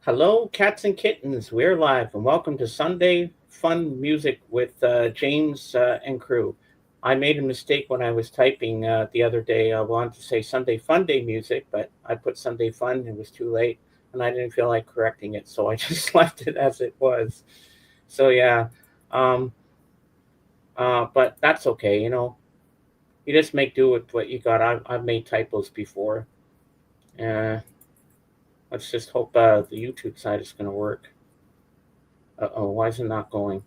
Hello, cats and kittens. We're live, and welcome to Sunday Fun Music with James and crew. I made a mistake when I was typing the other day. I wanted to say Sunday Fun Day music, but I put Sunday Fun. It was too late, and I didn't feel like correcting it, so I just left it as it was. So yeah, um, but that's okay. You just make do with what you got. I've made typos before. Uh, let's just hope the YouTube side is going to work. Oh, why is it not going?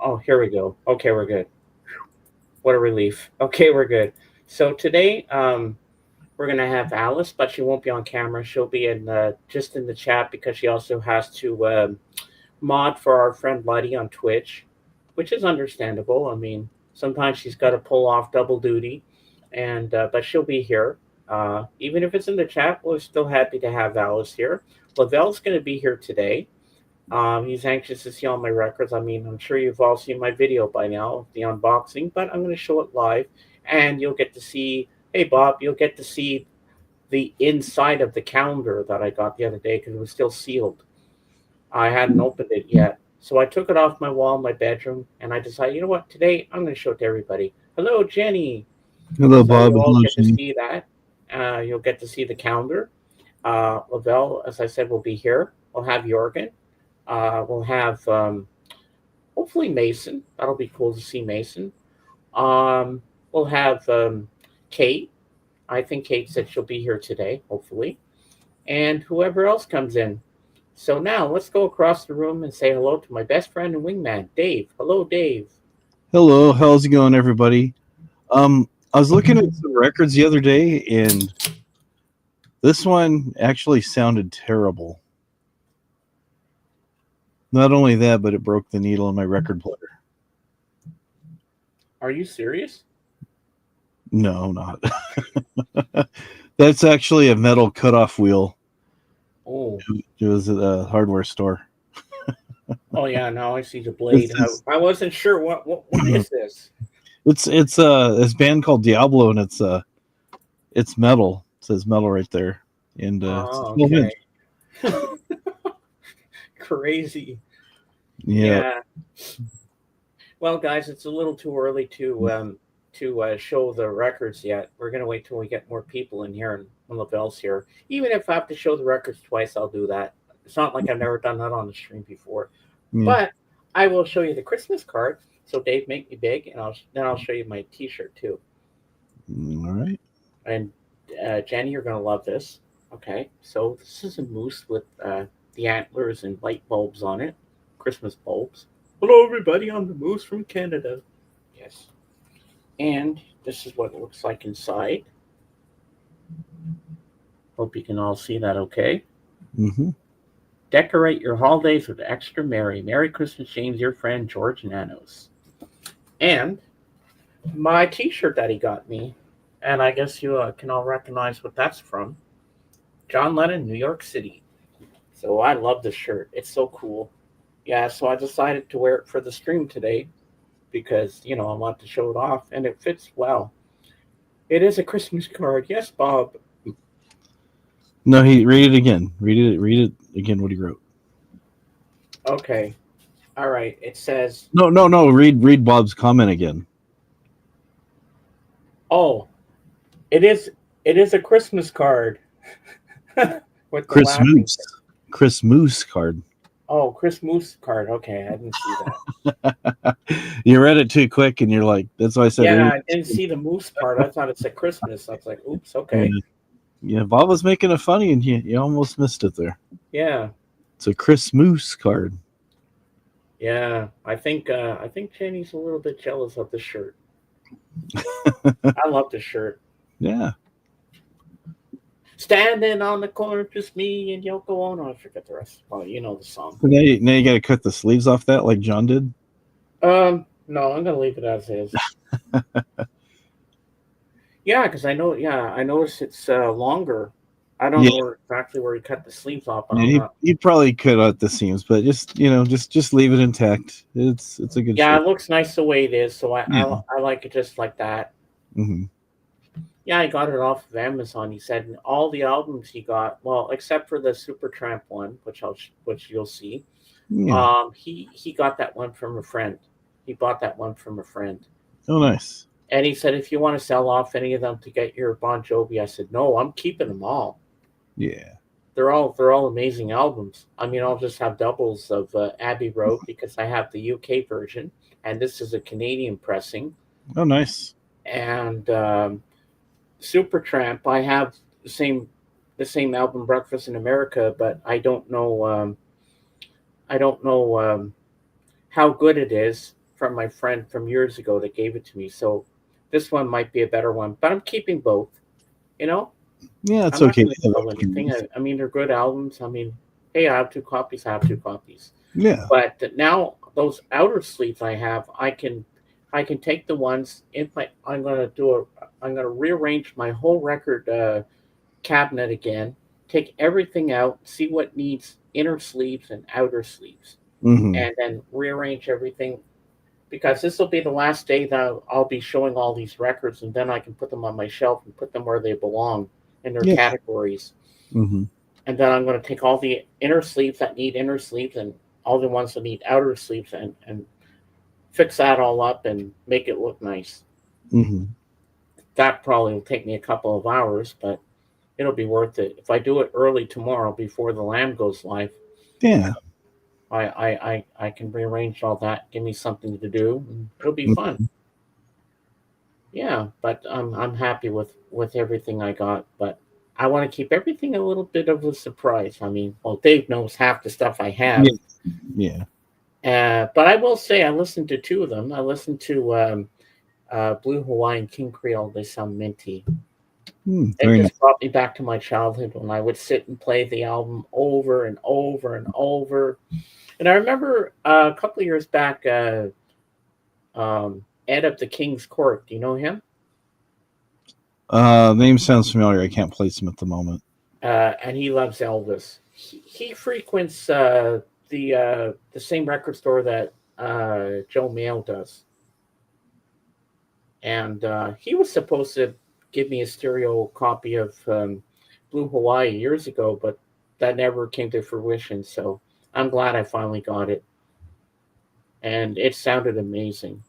Oh, here we go. Okay, we're good. What a relief. Okay, we're good. So today, we're gonna have Alice, but she won't be on camera. She'll be in just in the chat because she also has to mod for our friend Letty on Twitch, which is understandable. I mean, sometimes she's got to pull off double duty, and but she'll be here. Even if it's in the chat, we're still happy to have Alice here. Lavelle's going to be here today. He's anxious to see all my records. I mean, I'm sure you've all seen my video by now, the unboxing, but I'm going to show it live, and you'll get to see. Hey, Bob, you'll get to see the inside of the calendar that I got the other day because it was still sealed. I hadn't opened it yet, so I took it off my wall in my bedroom, and I decided, you know what? Today I'm going to show it to everybody. Hello, Jenny. Hello, So Bob. you'll all Hello, get to Jenny. see that. You'll get to see the calendar. Lavelle, as I said, will be here. We'll have Jorgen. We'll have hopefully Mason. That'll be cool to see Mason. Um, we'll have Kate. I think Kate said she'll be here today, hopefully. And whoever else comes in. So now let's go across the room and say hello to my best friend and wingman, Dave. Hello, Dave. Hello. How's it going, everybody? I was looking at some records the other day, and this one actually sounded terrible. Not only that, but it broke the needle in my record player. Are you serious? No, I'm not. That's actually a metal cutoff wheel. Oh, It was at a hardware store. oh yeah. Now I see the blade. It's it's I wasn't sure what is this. it's this band called Diablo, and it's metal. It says metal right there, and it's a Oh, 12 okay. inch. Crazy. Yeah. Yeah. Well, guys, it's a little too early to show the records yet. We're gonna wait till we get more people in here and when Lavelle's here. Even if I have to show the records twice, I'll do that. It's not like I've never done that on the stream before. Yeah. But I will show you the Christmas card. So Dave, make me big, and I'll show you my T-shirt too. All right. And Jenny, you're gonna love this. Okay, so this is a moose with the antlers and light bulbs on it, Christmas bulbs. Hello, everybody. I'm the moose from Canada. Yes. And this is what it looks like inside. Hope you can all see that okay. Mm-hmm. Decorate your holidays with extra merry. Merry Christmas, James, your friend George Nanos. And my t shirt that he got me, and I guess you can all recognize what that's from John Lennon, New York City. So I love this shirt. It's so cool. Yeah, so I decided to wear it for the stream today because, I want to show it off and it fits well. It is a Christmas card. Yes, Bob. No, he read it again. Read it again. What he wrote. Okay. All right. It says, No. Read Bob's comment again. "Oh, it is a Christmas card." With the Chris laughing. Moose. Chris Moose card. Oh, Chris Moose card. Okay, I didn't see that. You read it too quick, and you're like, "That's why I said." Yeah, read I didn't see the moose part. I thought it said Christmas. I was like, "Oops, it. okay." Yeah, Bob was making it funny, and you almost missed it there. Yeah, It's a Chris Moose card. yeah. I think Jenny's a little bit jealous of the shirt. I love the shirt. Yeah. Standing on the corner, just me and Yoko Ono. I forget the rest. Oh, you know the song. Now you got to cut the sleeves off that like John did. No, I'm gonna leave it as is. Yeah, because I know. Yeah, I noticed it's longer. I don't Yeah, know exactly where he cut the sleeves off, but yeah I'm not. he probably cut out the seams, but just leave it intact. It's a good Yeah, shirt. it looks nice the way it is. So I Yeah. I like it just like that. Hmm. Yeah, I got it off of Amazon. He said all the albums he got, well, except for the Supertramp one, which you'll see. Yeah. He got that one from a friend. He bought that one from a friend. Oh, nice. And he said, if you want to sell off any of them to get your Bon Jovi, I said, no, I'm keeping them all. Yeah. They're all amazing albums. I mean, I'll just have doubles of Abbey Road because I have the UK version, and this is a Canadian pressing. Oh, nice. And Supertramp, I have the same album, Breakfast in America, but I don't know how good it is from my friend from years ago that gave it to me. So this one might be a better one, but I'm keeping both. You know, Yeah, it's I'm not okay going to to have sell anything. options. I mean, they're good albums. I mean, hey, I have two copies. I have two copies. Yeah. But now those outer sleeves I have, I can take the ones if I'm gonna rearrange my whole record cabinet again, take everything out, see what needs inner sleeves and outer sleeves, Hmm. and then rearrange everything because this will be the last day that I'll be showing all these records, and then I can put them on my shelf and put them where they belong in their Yeah. categories. Hmm. And then I'm going to take all the inner sleeves that need inner sleeves and all the ones that need outer sleeves and fix that all up and make it look nice. Hmm. That probably will take me a couple of hours, but it'll be worth it. If I do it early tomorrow before the lamb goes live, Yeah. I can rearrange all that, give me something to do, and it'll be fun. Mhm. Yeah, but I'm happy with everything I got, but I want to keep everything a little bit of a surprise. I mean, well, Dave knows half the stuff I have, Yeah. Yeah. but I will say I listened to two of them. I listened to Blue Hawaiian King Creole. They sound minty. It Very nice. just brought me back to my childhood when I would sit and play the album over and over and over. And I remember a couple of years back, Ed of the King's Court. Do you know him? Name sounds familiar. I can't place him at the moment. And he loves Elvis. He frequents the same record store that Joe Mail does, and he was supposed to give me a stereo copy of Blue Hawaii years ago, but that never came to fruition. So I'm glad I finally got it, and it sounded amazing.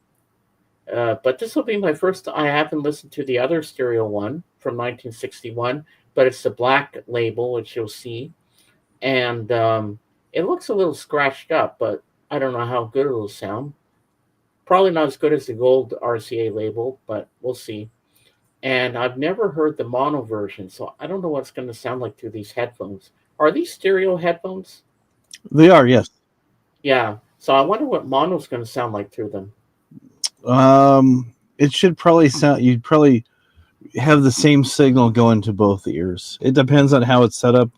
But this will be my first. I haven't listened to the other stereo one from 1961, but it's the black label, which you'll see, and it looks a little scratched up, but I don't know how good it'll sound. Probably not as good as the gold RCA label, but we'll see. And I've never heard the mono version, so I don't know what it's going to sound like through these headphones. Are these stereo headphones? They are, yes. Yeah. So I wonder what mono's going to sound like through them. It should probably sound. You'd probably have the same signal going to both ears. It depends on how it's set up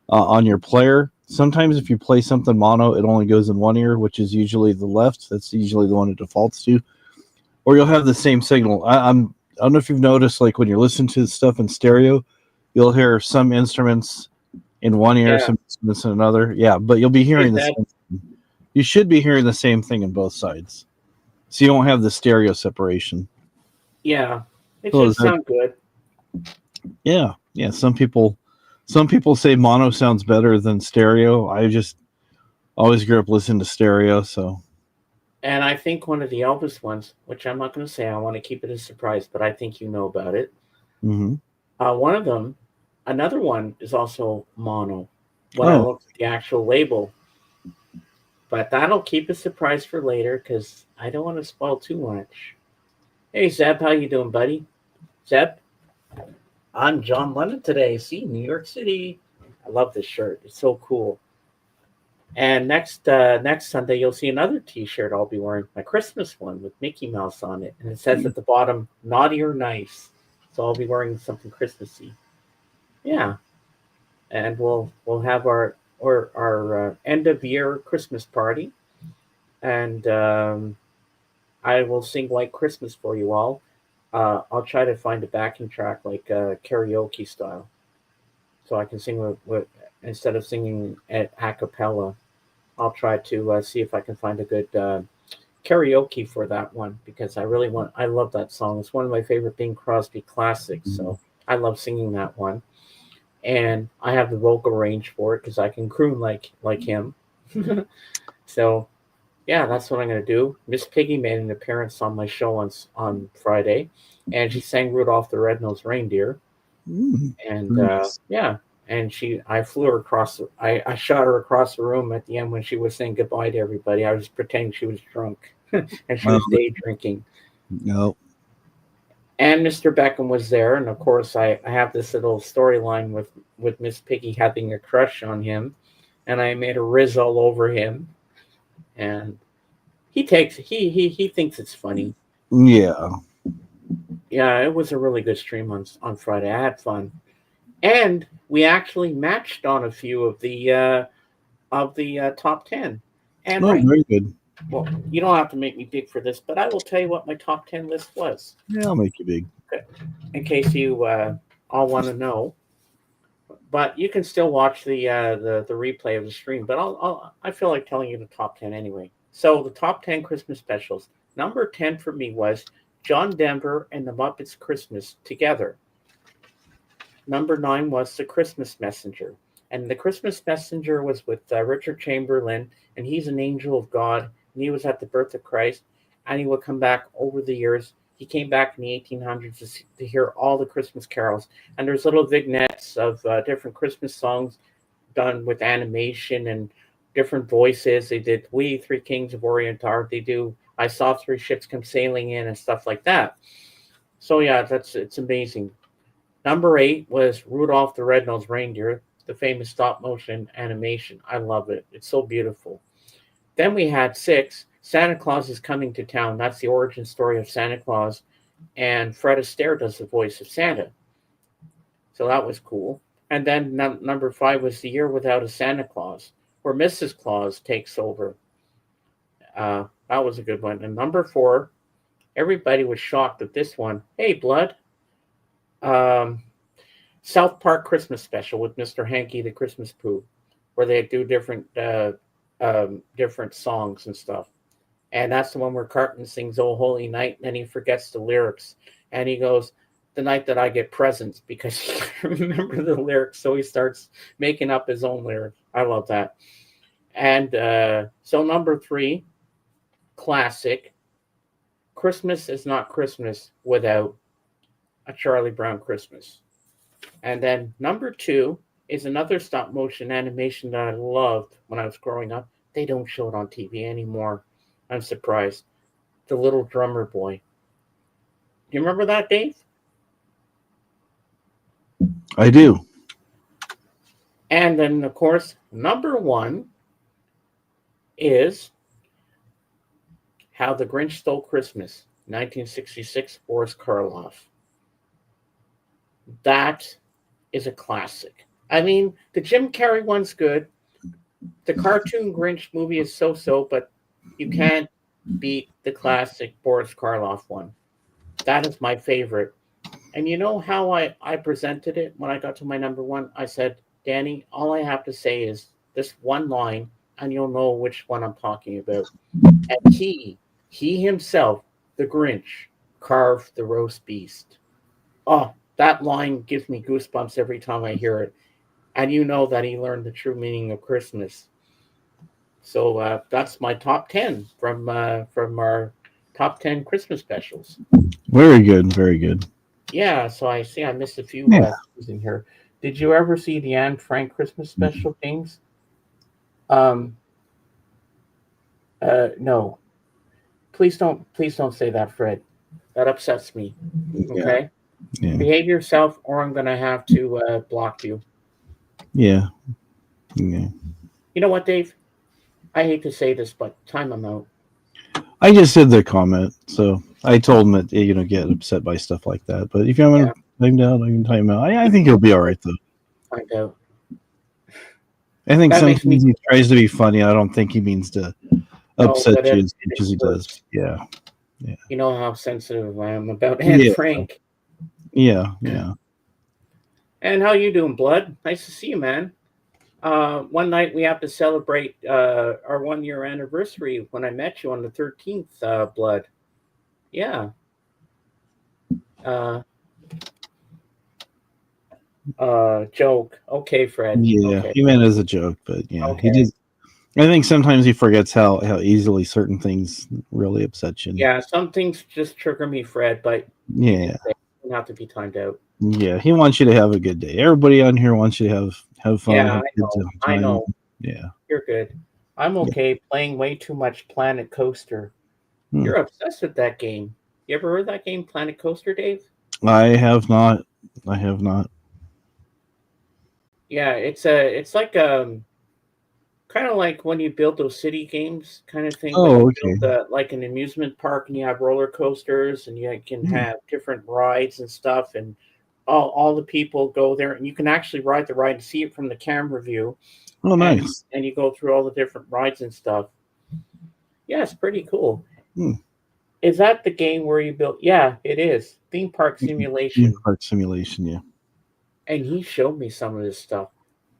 on your player. Sometimes if you play something mono, it only goes in one ear, which is usually the left. That's usually the one it defaults to. Or you'll have the same signal. I don't know if you've noticed, like when you're listening to stuff in stereo, you'll hear some instruments in one ear, Yeah. some instruments in another. Yeah, but you'll be Hey, hearing the Zeb. same. You should be hearing the same thing in both sides, so you don't have the stereo separation. Yeah. It So should is that, sound good. yeah, yeah. Some people say mono sounds better than stereo. I just always grew up listening to stereo, so And I think one of the Elvis ones, which I'm not going to say, I want to keep it a surprise, but I think you know about it. hmm. One of them, another one is also mono when I Oh, look at the actual label. But that'll keep a surprise for later because I don't want to spoil too much. Hey Zeb, how you doing, buddy? Zeb, I'm John Lennon today. See, New York City. I love this shirt. It's so cool. And next Sunday you'll see another T-shirt I'll be wearing, my Christmas one with Mickey Mouse on it, and it says at the bottom "Naughty or Nice." So I'll be wearing something Christmassy. Yeah, and we'll have our end of year Christmas party, and I will sing White Christmas for you all. I'll try to find a backing track like karaoke style, so I can sing with instead of singing at a cappella. I'll try to see if I can find a good karaoke for that one because I love that song. It's one of my favorite Bing Crosby classics. So I love singing that one. And I have the vocal range for it because I can croon like him. So yeah, that's what I'm gonna do. Miss Piggy made an appearance on my show on Friday, and she sang Rudolph the Red-Nosed Reindeer. And Nice. yeah, and I flew her across. I shot her across the room at the end when she was saying goodbye to everybody. I was pretending she was drunk, and she was day drinking. No. And Mr. Beckham was there, and of course, I have this little storyline with Miss Piggy having a crush on him, and I made a riz all over him, and he thinks it's funny. Yeah. Yeah, it was a really good stream on Friday. I had fun, and we actually matched on a few of the top 10. And Oh, right, very good. well, you don't have to make me dig for this, but I will tell you what my top 10 list was, Yeah, I'll make you big. in case you all want to know. But you can still watch the replay of the stream. But I feel like telling you the top 10 anyway. So the top 10 Christmas specials. Number 10 for me was John Denver and the Muppets Christmas Together. Number 9 was The Christmas Messenger. And The Christmas Messenger was with Richard Chamberlain, and he's an angel of God, and he was at the birth of Christ, and he would come back over the years. He came back in the 1800s to hear all the Christmas carols, and there's little vignettes of different Christmas songs done with animation and different voices. They did "We Three Kings of Orient Are." They do "I Saw Three Ships Come Sailing In" and stuff like that. So yeah, it's amazing. Number 8 was Rudolph the Red-Nosed Reindeer, the famous stop motion animation. I love it. It's so beautiful. Then we had 6, Santa Claus is Coming to Town. That's the origin story of Santa Claus. And Fred Astaire does the voice of Santa. So that was cool. And then number 5 was The Year Without a Santa Claus, where Mrs. Claus takes over. That was a good one. And number 4, everybody was shocked at this one. Hey, Blood. South Park Christmas Special with Mr. Hanky the Christmas Pooh, where they do different songs and stuff. And that's the one where Cartman sings "Oh Holy Night," and then he forgets the lyrics, and he goes, "The night that I get presents," because he can't remember the lyrics, so he starts making up his own lyrics. I love that. And so number 3, classic, Christmas is Not Christmas Without a Charlie Brown Christmas. And then number 2 is another stop motion animation that I loved when I was growing up. They don't show it on TV anymore. I'm surprised. The Little Drummer Boy. Do you remember that, Dave? I do. And then, of course, number 1 is How the Grinch Stole Christmas, 1966, Boris Karloff. That is a classic. I mean, the Jim Carrey one's good. The cartoon Grinch movie is so-so, but you can't beat the classic Boris Karloff one. That is my favorite. And you know how I presented it when I got to my number 1? I said, Danny, all I have to say is this one line, and you'll know which one I'm talking about. And he himself, the Grinch, carved the roast beast. Oh, that line gives me goosebumps every time I hear it. And you know that he learned the true meaning of Christmas. So that's my top 10 from our top 10 Christmas specials. Very good. Very good. Yeah, so I see I missed a few in here. Did you ever see the Anne Frank Christmas special things? No. Please don't say that, Fred. That upsets me. Okay? Yeah. Behave yourself, or I'm going to have to block you. Yeah. Yeah. You know what, Dave? I hate to say this, but time him out. I just did the comment, so I told him that get upset by stuff like that. But if you want to time down, I can time out. I think he'll be all right though. Find out. I think sometimes he tries to be funny. I don't think he means to upset you as much as he does. Yeah. Yeah. You know how sensitive I am about Anne Frank. Yeah. Yeah. And how you doing, Blood? Nice to see you, man. One night we have to celebrate our 1 year anniversary when I met you on the 13th, Blood. Yeah. Uh, Joke. Okay, Fred. Yeah, Okay. he meant it as a joke, but yeah, he Okay. did. I think sometimes he forgets how easily certain things really upset you. Yeah, some things just trigger me, Fred, but you did Yeah, say it doesn't have to be timed out. yeah, he wants you to have a good day. Everybody on here wants you to have fun, Yeah, have I a good know. I time. know. Yeah, You're good. I'm yeah. okay playing way too much Planet Coaster. Hmm. You're obsessed with that game. You ever heard that game, Planet Coaster, Dave? I have not. I have not. Yeah, it's like kind of like when you build those city games kind of thing, but you Oh, build okay. like an amusement park and you have roller coasters and you can Hmm. have different rides and stuff and all the people go there and you can actually ride the ride and see it from the camera view Oh, and nice. you go through all the different rides and stuff. Yeah, it's pretty cool. Hmm. Is that the game where you built? Yeah, it is. Theme Park Theme Simulation. park simulation. Yeah. And he showed me some of this stuff.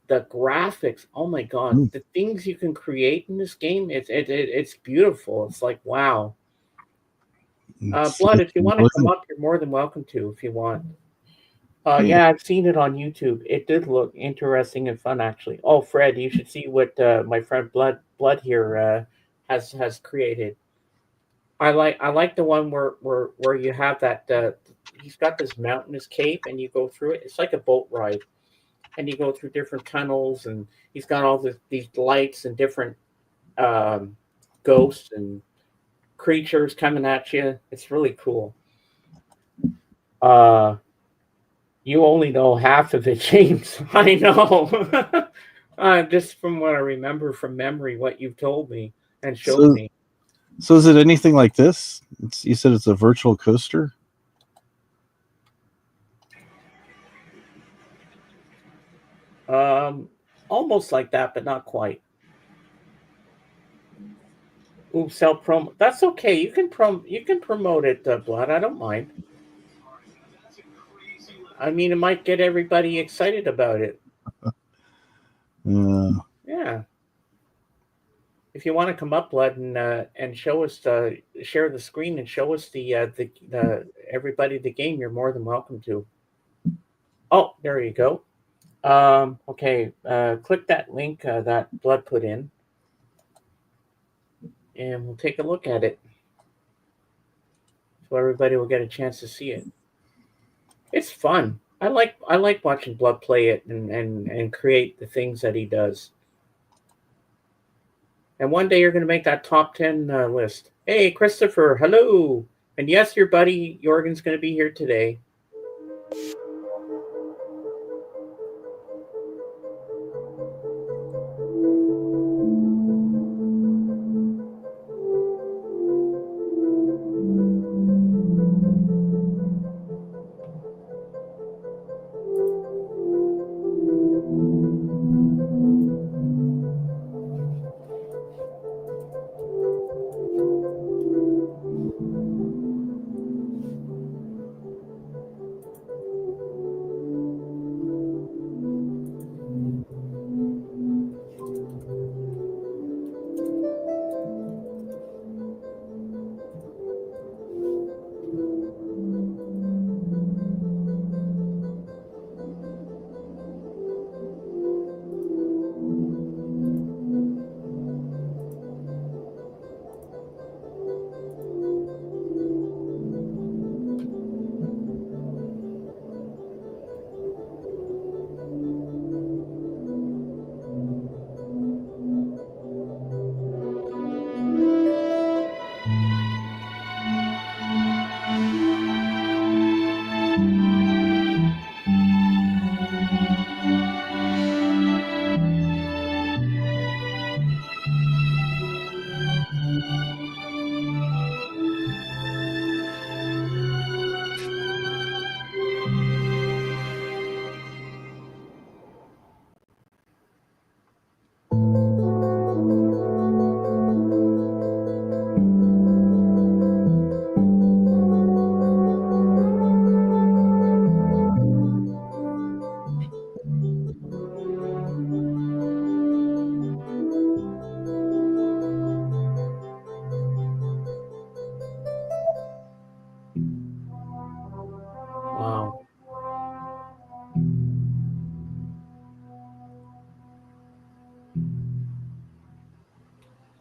The graphics, oh my god, Hmm. the things you can create in this game, it's beautiful. It's like wow. It's Blood, like, if you want to come up, you're more than welcome to if you want. yeah. Yeah, I've seen it on YouTube. It did look interesting and fun, actually. Oh, Fred, you should see what my friend Blood here has created. I like the one where you have that. He's got this mountainous cape, and you go through it. It's like a boat ride, and you go through different tunnels, and he's got all these lights and different um, ghosts and creatures coming at you. It's really cool. Uh, you only know half of it, James. I know. Just from what I remember from memory, what you've told me and showed So, me. so is it anything like this? You said it's a virtual coaster. Um, Almost like that, but not quite. Ooh, sell promo. That's okay. You can promote it, Blood. I don't mind. I mean, it might get everybody excited about it. Uh, Yeah. If you want to come up, Blood, and show us share the screen and show us the everybody the game, you're more than welcome to. Oh, there you go. Okay. Click that link that Blood put in, and we'll take a look at it so everybody will get a chance to see it. It's fun. I like watching Blood play it and create the things that he does. And one day you're going to make that top 10 list. Hey, Christopher, hello. And yes, your buddy Jorgen's going to be here today.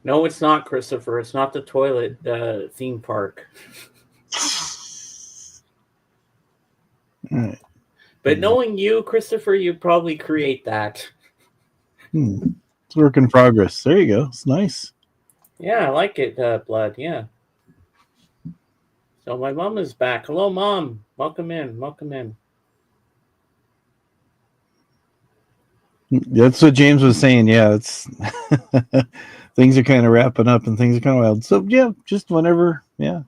No, it's not, Christopher. It's not the toilet theme park. All right. But knowing you, Christopher, you probably create that. It's work in progress. There you go. It's nice. Yeah, I like it, Blood. Yeah. So my mom is back. Hello, Mom. Welcome in. Welcome in. That's what James was saying. Yeah, it's things are kind of wrapping up and things are kind of wild. So yeah, just whenever. Yeah,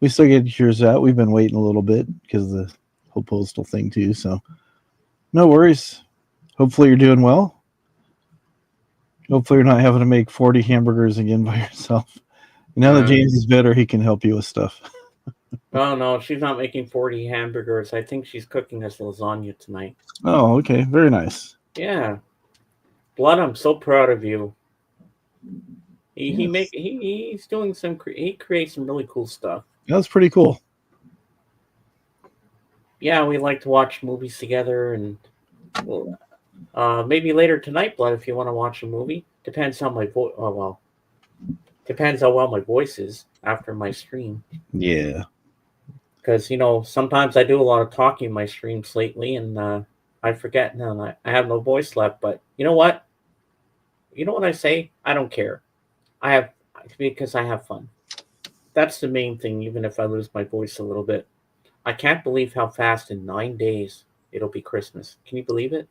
we still get yours out. We've been waiting a little bit because of the whole postal thing too. So no worries. Hopefully you're doing well. Hopefully you're not having to make 40 hamburgers again by yourself. Now that James is better, he can help you with stuff. Oh no, she's not making 40 hamburgers. I think she's cooking us lasagna tonight. Oh, okay, very nice. Yeah, Blood, I'm so proud of you. Yes. He's doing he creates some really cool stuff. That was pretty cool. Yeah, we like to watch movies together, and maybe later tonight, Blood, if you want to watch a movie. Depends how my voice. Oh well, depends how well my voice is after my stream. Yeah. Because sometimes I do a lot of talking in my streams lately, and I forget now. I have no voice left. But you know what? You know what I say? I don't care. Because I have fun. That's the main thing. Even if I lose my voice a little bit, I can't believe how fast in 9 days it'll be Christmas. Can you believe it?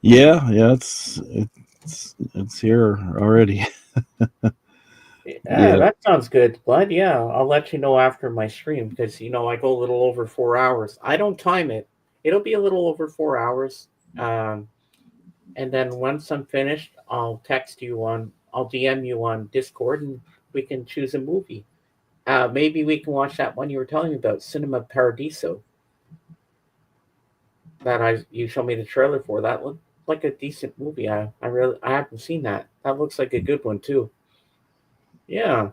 Yeah, it's here already. Yeah, that sounds good, Bud. Yeah, I'll let you know after my stream because I go a little over 4 hours. I don't time it. It'll be a little over 4 hours. And then once I'm finished, I'll DM you on Discord, and we can choose a movie. Maybe we can watch that one you were telling me about, Cinema Paradiso. That you showed me the trailer for. That looked like a decent movie. I haven't seen that. That looks like a good one too. Yeah.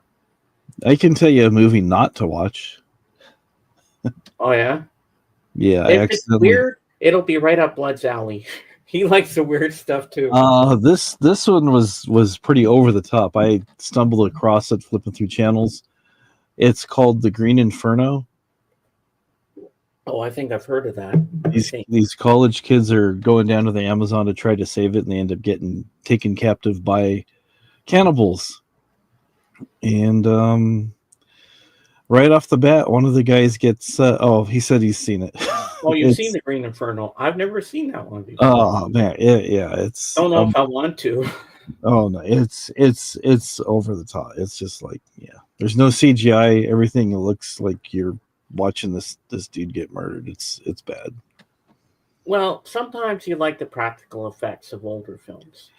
I can tell you a movie not to watch. Oh yeah. Yeah, If it's weird, it'll be right up Blood's alley. He likes the weird stuff too. This one was pretty over the top. I stumbled across it flipping through channels. It's called The Green Inferno. Oh, I think I've heard of that. These college kids are going down to the Amazon to try to save it, and they end up getting taken captive by cannibals. And right off the bat, one of the guys gets. He said he's seen it. Oh, you've seen The Green Inferno. I've never seen that one before. Oh man, it's. I don't know if I want to. Oh no, it's over the top. It's just like, yeah, there's no CGI. Everything looks like you're watching this dude get murdered. It's bad. Well, sometimes you like the practical effects of older films.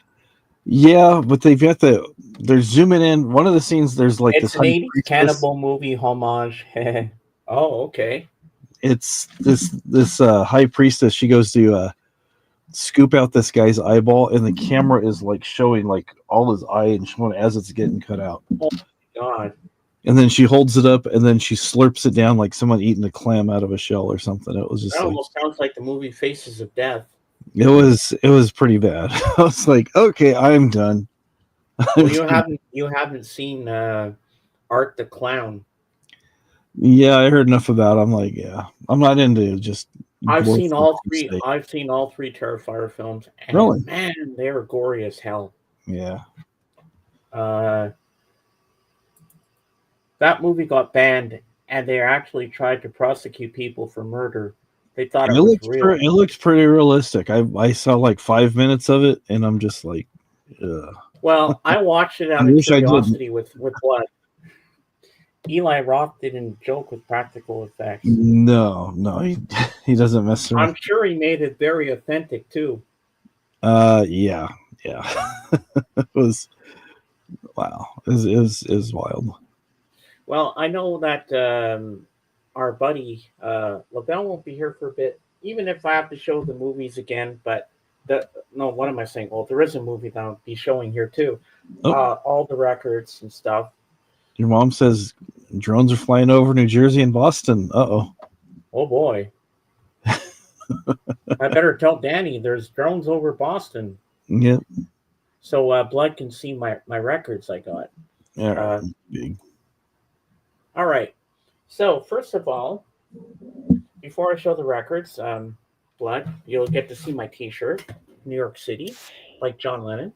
Yeah, but they're zooming in. One of the scenes, there's like it's an 80s cannibal movie homage. Oh, okay. It's this high priestess. She goes to scoop out this guy's eyeball, and the camera is like showing like all his eye and showing as it's getting cut out. Oh my god. And then she holds it up, and then she slurps it down like someone eating a clam out of a shell or something. It was just that almost sounds like the movie Faces of Death. It was pretty bad. I was like, okay, I'm done. Well, you haven't seen Art the Clown. Yeah, I heard enough about it. I'm like, yeah, I'm not into just. I've seen all three Terrifier films. And really? Man, they were gory as hell. Yeah. That movie got banned, and they actually tried to prosecute people for murder. They thought it was real. It looks pretty realistic. I saw like 5 minutes of it, and I'm just like, ugh. Well, I watched it out of curiosity with Blood. Eli Roth didn't joke with practical effects. No, he doesn't mess around. I'm sure he made it very authentic too. Yeah. It was wow. It was wild. Well, I know that our buddy Lavelle won't be here for a bit, even if I have to show the movies again. But what am I saying? Well, there is a movie that I'll be showing here too. Oh. All the records and stuff. Your mom says drones are flying over New Jersey and Boston. Uh-oh. Oh boy. I better tell Danny there's drones over Boston. Yep. So Blood can see my records I got. Yeah. All right. So first of all, before I show the records, Blood, you'll get to see my T-shirt, New York City, like John Lennon,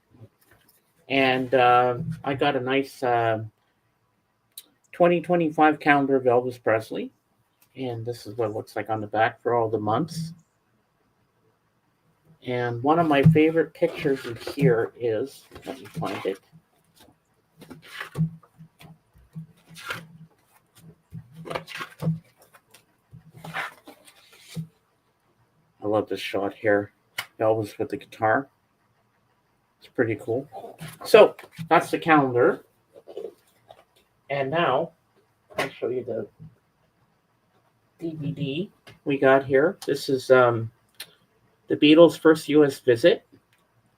and I got a nice 2025 calendar of Elvis Presley, and this is what it looks like on the back for all the months. And one of my favorite pictures in here is, let me find it. I love this shot here. Elvis with the guitar. It's pretty cool. So that's the calendar. And now I'll show you the DVD we got here. This is the Beatles' first U.S. visit.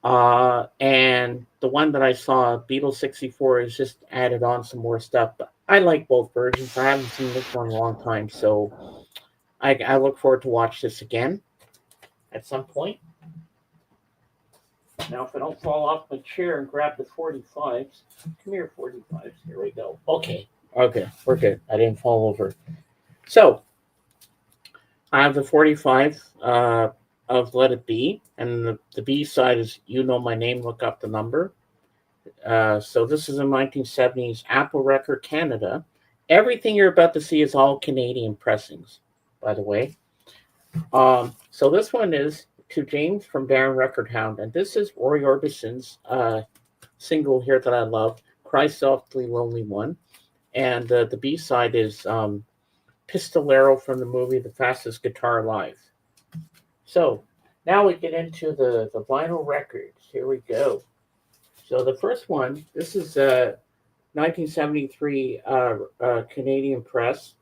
And the one that I saw, Beatles 64, is just added on some more stuff. But I like both versions. I haven't seen this one in a long time, so I look forward to watch this again at some point. Now, if I don't fall off my chair and grab the 45s, come here, 45s. Here we go. Okay, we're good. I didn't fall over. So, I have the 45 of Let It Be, and the B side is You Know My Name, Look Up the Number. So this is a 1970s Apple record, Canada. Everything you're about to see is all Canadian pressings, by the way. So this one is To James from Baron Record Hound, and this is Roy Orbison's single here that I love, Cry Softly Lonely One. And the B side is Pistolero from the movie The Fastest Guitar Alive. So now we get into the vinyl records. Here we go. So the first one, this is 1973 Canadian press,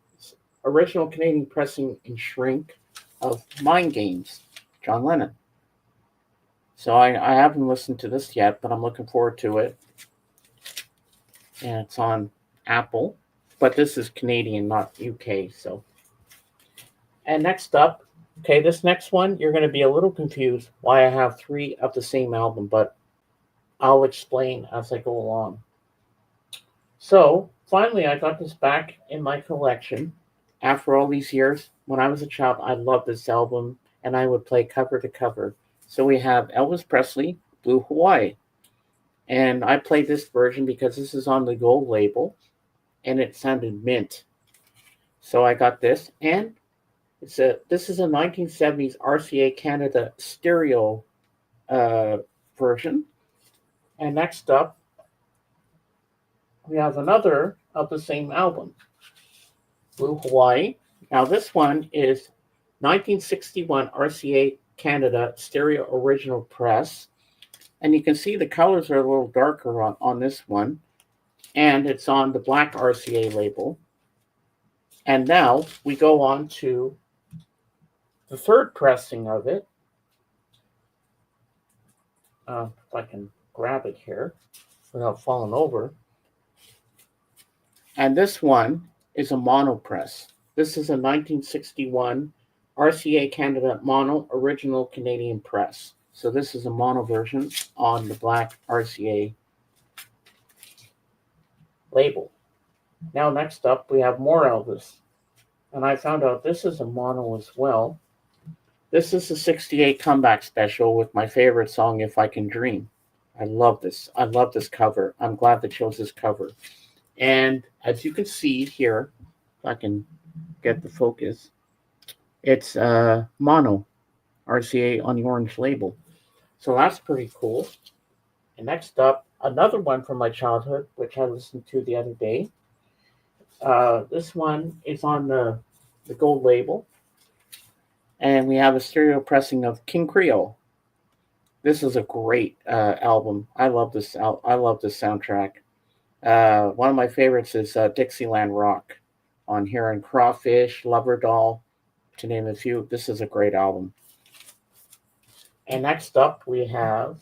original Canadian pressing in shrink of Mind Games, John Lennon. So I haven't listened to this yet, but I'm looking forward to it. And it's on Apple, but this is Canadian, not UK. So, and next up, okay, this next one, you're going to be a little confused why I have 3 of the same album, but I'll explain as I go along. So, finally, I got this back in my collection. After all these years, when I was a child, I loved this album, and I would play cover to cover. So we have Elvis Presley, Blue Hawaii. And I played this version because this is on the gold label, and it sounded mint. So I got this, and this is a 1970s RCA Canada stereo version. And next up, we have another of the same album, Blue Hawaii. Now this one is 1961 RCA Canada stereo original press. And you can see the colors are a little darker on this one. And it's on the black RCA label. And now we go on to the third pressing of it. If I can grab it here without falling over. And this one is a mono press. This is a 1961 RCA Canada mono original Canadian press. So this is a mono version on the black RCA label. Now next up we have more Elvis. And I found out this is a mono as well. This is the 68 comeback special with my favorite song, If I Can Dream. I love this. I love this cover. I'm glad they chose this cover. And as you can see here, if I can get the focus, it's mono RCA on the orange label. So that's pretty cool. And next up, another one from my childhood, which I listened to the other day. This one is on the gold label. And we have a stereo pressing of King Creole. This is a great album. I love this. I love this soundtrack. One of my favorites is Dixieland Rock on here, and Crawfish, Lover Doll, to name a few. This is a great album. And next up we have,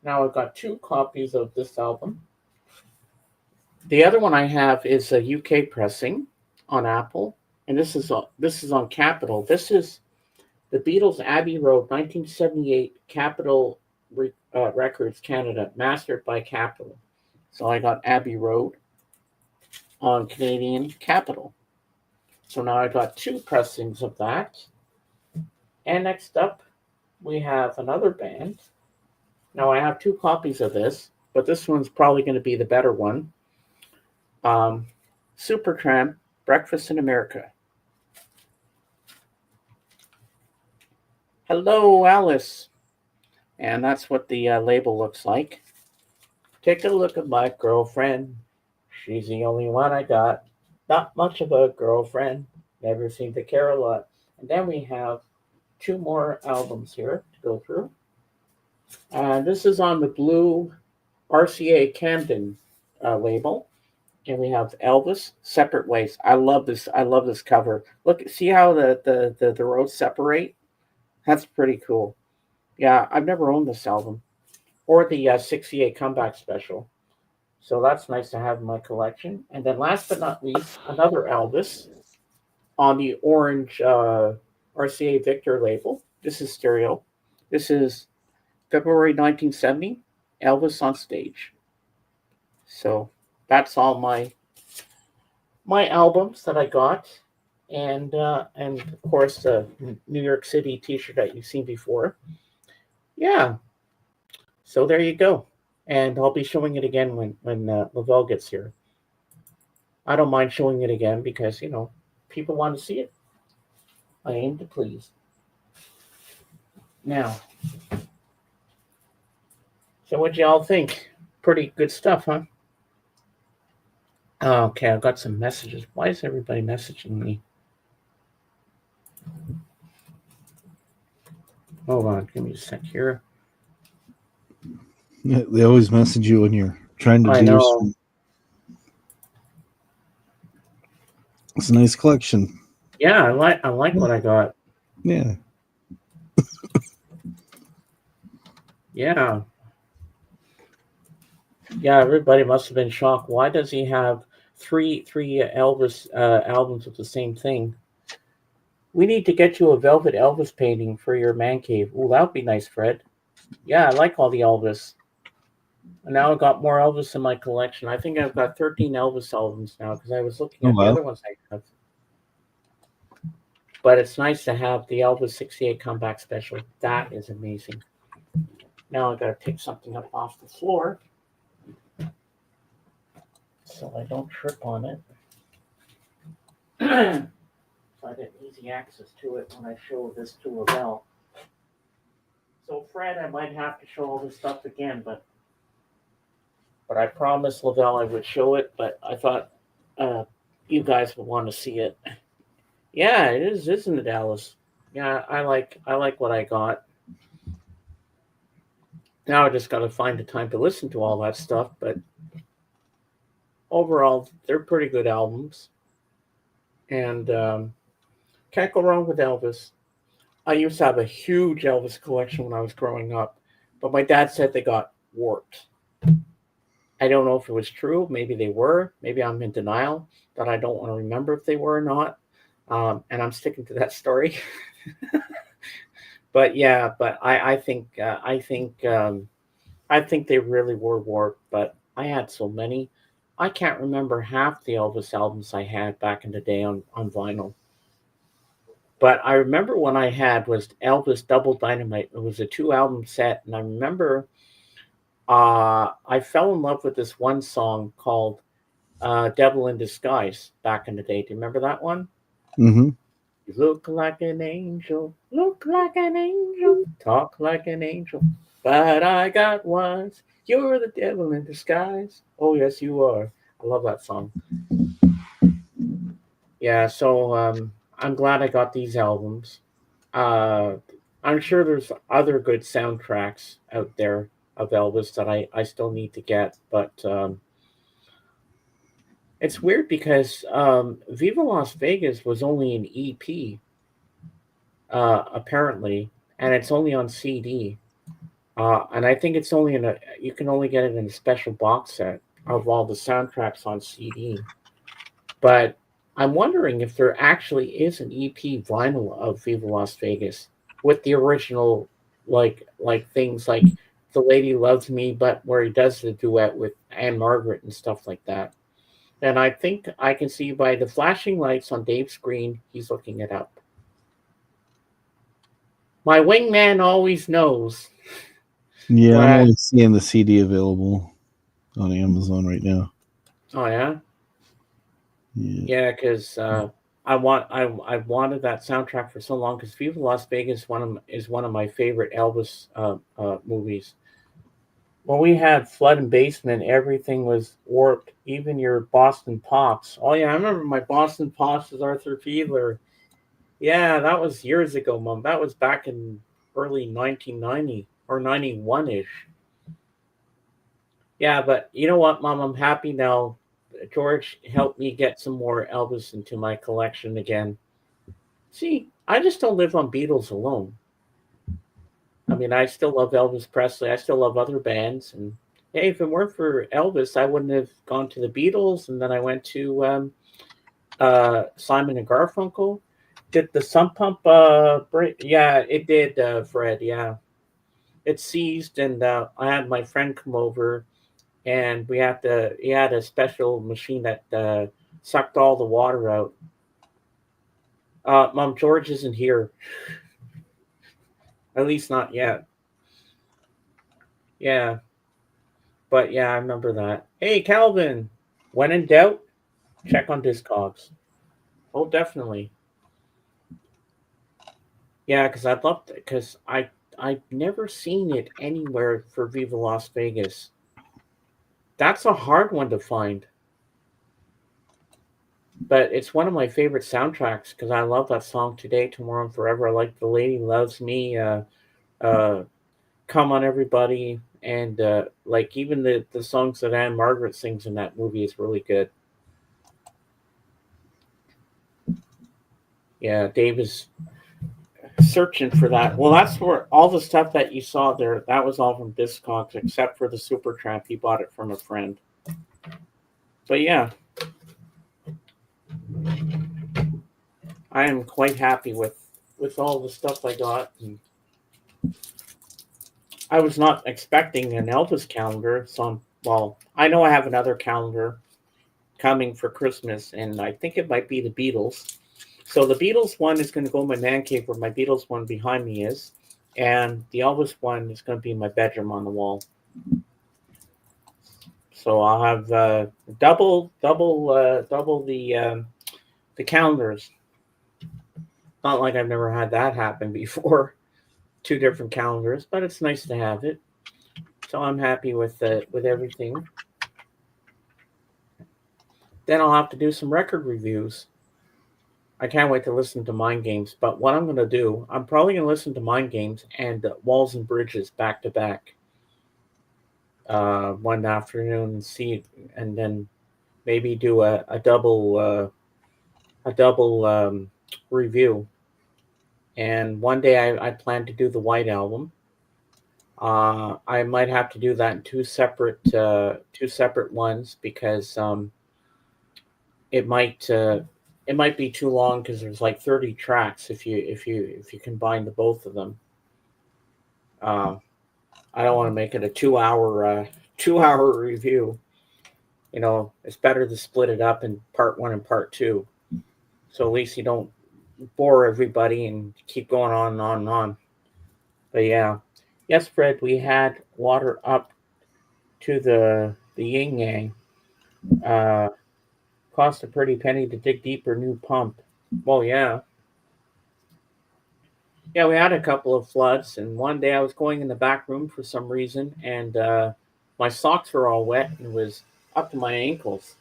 now I've got 2 copies of this album. The other one I have is a UK pressing on Apple, and this is on Capitol. This is the Beatles' Abbey Road 1978 Capitol Records Canada, mastered by Capitol. So I got Abbey Road on Canadian Capitol. So now I got two pressings of that. And next up, we have another band. Now I have two copies of this, but this one's probably going to be the better one. Supertramp, Breakfast in America. Hello, Alice. And that's what the label looks like. Take a look at my girlfriend. She's the only one I got. Not much of a girlfriend. Never seemed to care a lot. And then we have two more albums here to go through. This is on the blue RCA Camden label. And we have Elvis, Separate Ways. I love this. I love this cover. Look, see how the roads separate? That's pretty cool. Yeah, I've never owned this album. Or the 68 Comeback Special. So that's nice to have in my collection. And then last but not least, another Elvis on the orange RCA Victor label. This is stereo. This is February 1970, Elvis on Stage. So that's all my albums that I got. And of course the New York City t-shirt that you've seen before. Yeah. So there you go. And I'll be showing it again when Lavelle gets here. I don't mind showing it again because, people want to see it. I aim to please. Now, so what y'all think? Pretty good stuff, huh? Okay, I've got some messages. Why is everybody messaging me? Hold on, give me a sec here. Yeah, they always message you when you're trying to I do know. your. It's a nice collection. Yeah, I like what I got. Yeah. Yeah. Yeah, everybody must have been shocked. Why does he have three Elvis albums with the same thing? We need to get you a velvet Elvis painting for your man cave. Ooh, that would be nice, Fred. Yeah, I like all the Elvis. And now I've got more Elvis in my collection. I think I've got 13 Elvis albums now because I was looking at the other ones I have. But it's nice to have the Elvis 68 Comeback Special. That is amazing. Now I've got to pick something up off the floor so I don't trip on it. So I get easy access to it when I show this to Lavelle. So Fred, I might have to show all this stuff again, but I promised Lavelle I would show it, but I thought you guys would want to see it. Yeah, it is, isn't it, Alice? Yeah, I like what I got. Now I just got to find the time to listen to all that stuff, but overall, they're pretty good albums. And can't go wrong with Elvis. I used to have a huge Elvis collection when I was growing up, but my dad said they got warped. I don't know if it was true. Maybe they were. Maybe I'm in denial that I don't want to remember if they were or not. And I'm sticking to that story. But yeah, but I think they really were warped. But I had so many. I can't remember half the Elvis albums I had back in the day on vinyl. But I remember one I had was Elvis Double Dynamite. It was a 2-album set, and I remember I fell in love with this one song called Devil in Disguise back in the day. Do you remember that one? Mm-hmm. You look like an angel, talk like an angel, but I got ones. You're the devil in disguise. Oh, yes, you are. I love that song. Yeah, so I'm glad I got these albums. I'm sure there's other good soundtracks out there of Elvis that I still need to get, but it's weird because Viva Las Vegas was only an EP, apparently, and it's only on CD. And I think it's only you can only get it in a special box set of all the soundtracks on CD. But I'm wondering if there actually is an EP vinyl of Viva Las Vegas with the original, like things like The Lady Loves Me, but where he does the duet with Anne Margaret and stuff like that. And I think I can see by the flashing lights on Dave's screen, he's looking it up. My wingman always knows. Yeah, I'm What? only seeing the CD available on Amazon right now. Oh yeah, Yeah. yeah. Because I wanted that soundtrack for so long. Because Viva Las Vegas is one of my favorite Elvis movies. When we had Flood and Basement, everything was warped. Even your Boston Pops. Oh yeah, I remember my Boston Pops was Arthur Fiedler. Yeah, that was years ago, Mom. That was back in early 1990 or 91 ish. Yeah, but you know what, Mom? I'm happy now. George helped me get some more Elvis into my collection again. See, I just don't live on Beatles alone. I mean, I still love Elvis Presley. I still love other bands. And hey, if it weren't for Elvis, I wouldn't have gone to the Beatles. And then I went to Simon and Garfunkel. Did the Sump Pump break? Yeah, it did, Fred. Yeah. It seized, and I had my friend come over, and he had a special machine that sucked all the water out. Mom, George isn't here, at least not yet. Yeah, but yeah, I remember that. Hey, Calvin, when in doubt, check on Discogs. Oh, definitely. Yeah, because I'd love to, because I've never seen it anywhere for Viva Las Vegas. That's a hard one to find, but it's one of my favorite soundtracks because I love that song "Today, Tomorrow, and Forever." I like "The Lady Loves Me," uh, "Come on Everybody," and like even the songs that Anne Margaret sings in that movie is really good. Yeah, Dave is searching for that. Well, that's where all the stuff that you saw there, that was all from Discogs, except for the Supertramp. He bought it from a friend. But yeah, I am quite happy with all the stuff I got. And I was not expecting an Elvis calendar, so well, I know I have another calendar coming for Christmas, and I think it might be the Beatles. So the Beatles one is going to go in my man cave where my Beatles one behind me is, and the Elvis one is going to be in my bedroom on the wall. So I'll have double the calendars. Not like I've never had that happen before. Two different calendars, but it's nice to have it. So I'm happy with everything. Then I'll have to do some record reviews. I can't wait to listen to Mind Games. But what I'm going to do, I'm probably going to listen to Mind Games and Walls and Bridges back to back one afternoon and see, and then maybe do a double review. And one day I plan to do the White Album. I might have to do that in two separate ones because it might uh, it might be too long because there's like 30 tracks if you combine the both of them. Uh, I don't want to make it a 2 hour 2 hour review. You know, it's better to split it up in part one and part two, so at least you don't bore everybody and keep going on and on and on. But yeah, yes, Fred, we had water up to the yin yang. Uh, Cost a pretty penny to dig deeper new pump. Well, yeah. Yeah, we had a couple of floods, and one day I was going in the back room for some reason, and my socks were all wet and it was up to my ankles.